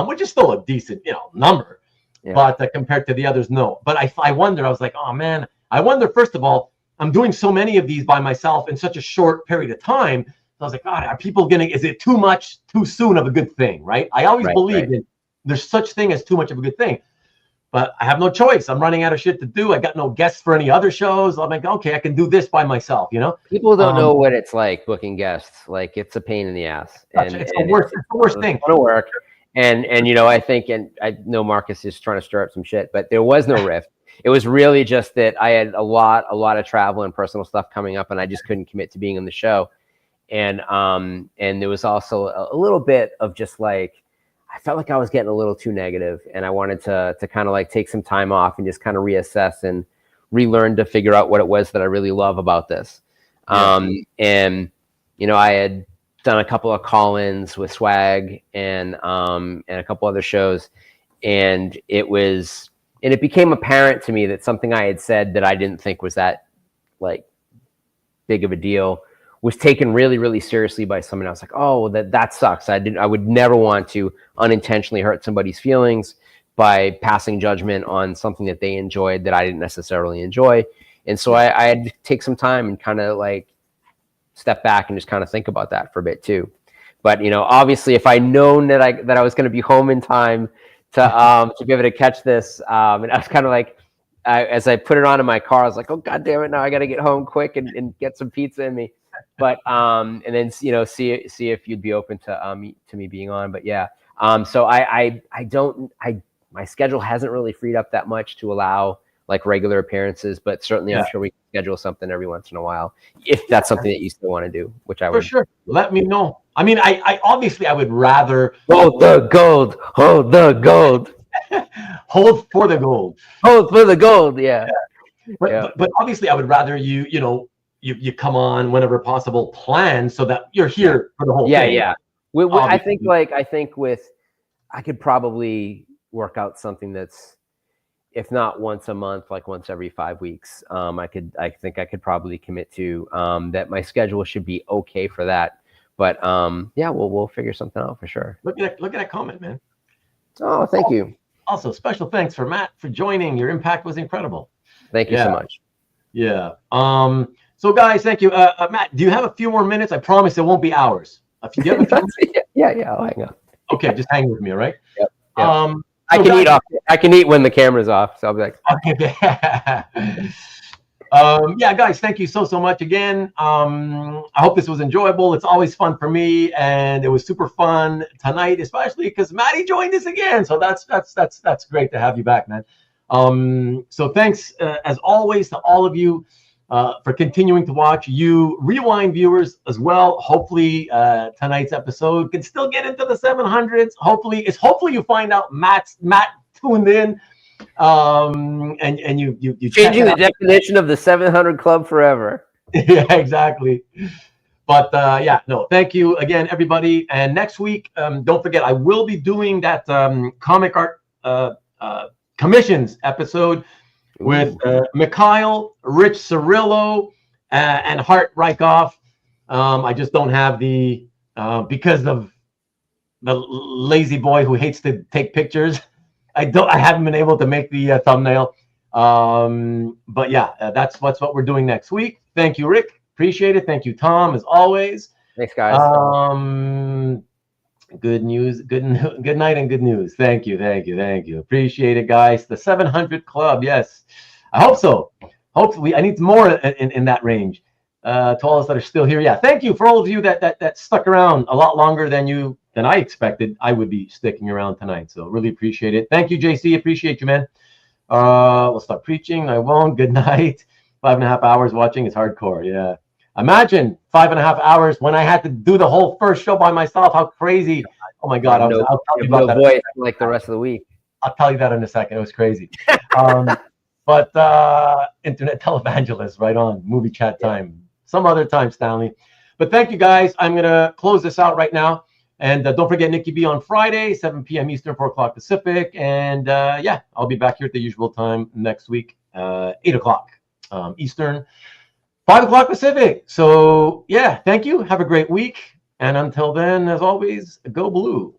which is still a decent, number. Yeah. But compared to the others, no. But I wonder, I was like, oh man, I wonder, first of all, I'm doing so many of these by myself in such a short period of time. So I was like, God, are people is it too much, too soon of a good thing, right? I always believe that there's such thing as too much of a good thing. But I have no choice. I'm running out of shit to do. I got no guests for any other shows. I'm like, okay, I can do this by myself, People don't know what it's like booking guests. Like, it's a pain in the ass. It's the worst thing. It's going to work. And I think, and I know Marcus is trying to stir up some shit, but there was no rift. It was really just that I had a lot of travel and personal stuff coming up, and I just couldn't commit to being on the show. And there was also a little bit of just like, I felt like I was getting a little too negative, and I wanted to kind of like take some time off and just kind of reassess and relearn to figure out what it was that I really love about this. Yeah. And I had done a couple of call-ins with Swag and a couple other shows, and it became apparent to me that something I had said that I didn't think was that like big of a deal was taken really, really seriously by someone else. Like, oh, that sucks. I would never want to unintentionally hurt somebody's feelings by passing judgment on something that they enjoyed that I didn't necessarily enjoy. And so I had to take some time and kind of like step back and just kind of think about that for a bit too. But obviously, if I'd known that I was going to be home in time to be able to catch this, and I was kind of like, as I put it on in my car, I was like, oh God damn it, now I got to get home quick and get some pizza in me. But and then see if you'd be open to me being on. But yeah, so my schedule hasn't really freed up that much to allow like regular appearances, but certainly I'm sure we can schedule something every once in a while if that's something that you still want to do, which I would. For sure. Let me know. I mean, I obviously I would rather hold the gold. Hold the gold. Hold for the gold. Hold for the gold. Yeah. But obviously I would rather you come on whenever possible, plan so that you're here for the whole thing. Yeah. I think I could probably work out something that's, if not once a month, like once every 5 weeks. I think I could probably commit to that. My schedule should be okay for that. But we'll figure something out for sure. Look at that comment, man. Oh, thank you. Also, special thanks for Matt for joining. Your impact was incredible. Thank you so much. Yeah. So guys, thank you. Matt, do you have a few more minutes? I promise it won't be hours. Do you have a few minutes? Yeah, I'll hang up. Okay, just hang with me, all right? Yep. I can eat when the camera's off, so I'll be like, okay. Guys, thank you so much again. I hope this was enjoyable. It's always fun for me, and it was super fun tonight, especially because Matty joined us again. So that's great to have you back, man. So thanks as always to all of you for continuing to watch. You Rewind viewers as well. Hopefully tonight's episode can still get into the 700s. Hopefully you find out Matt tuned in, and you changing the definition of the 700 Club forever. Yeah, exactly. But thank you again, everybody. And next week, don't forget, I will be doing that comic art commissions episode with Mikhail, Rich Cirillo, and Hart Rykoff. I just don't have the because of the lazy boy who hates to take pictures. I haven't been able to make the thumbnail. But that's what we're doing next week. Thank you, Rick. Appreciate it. Thank you, Tom, as always. Thanks, guys. Good news, good night and good news. Thank you. Appreciate it, guys. The 700 club, yes. I hope so. Hopefully, I need more in that range. To all of us that are still here, yeah. Thank you for all of you that stuck around a lot longer than I expected. I would be sticking around tonight, so really appreciate it. Thank you, JC. Appreciate you, man. We'll stop preaching. I won't. Good night. 5.5 hours watching is hardcore. Yeah. Imagine 5.5 hours when I had to do the whole first show by myself. How crazy. Oh my God. I'll tell you about that. Voice like the rest of the week. I'll tell you that in a second. It was crazy. But internet televangelist, right on. Movie chat time. Some other time, Stanley. But thank you, guys. I'm going to close this out right now. And don't forget Nikki B on Friday, 7 p.m. Eastern, 4 o'clock Pacific. And yeah, I'll be back here at the usual time next week, 8 o'clock Eastern, 5 o'clock Pacific. So yeah, thank you. Have a great week. And until then, as always, go blue.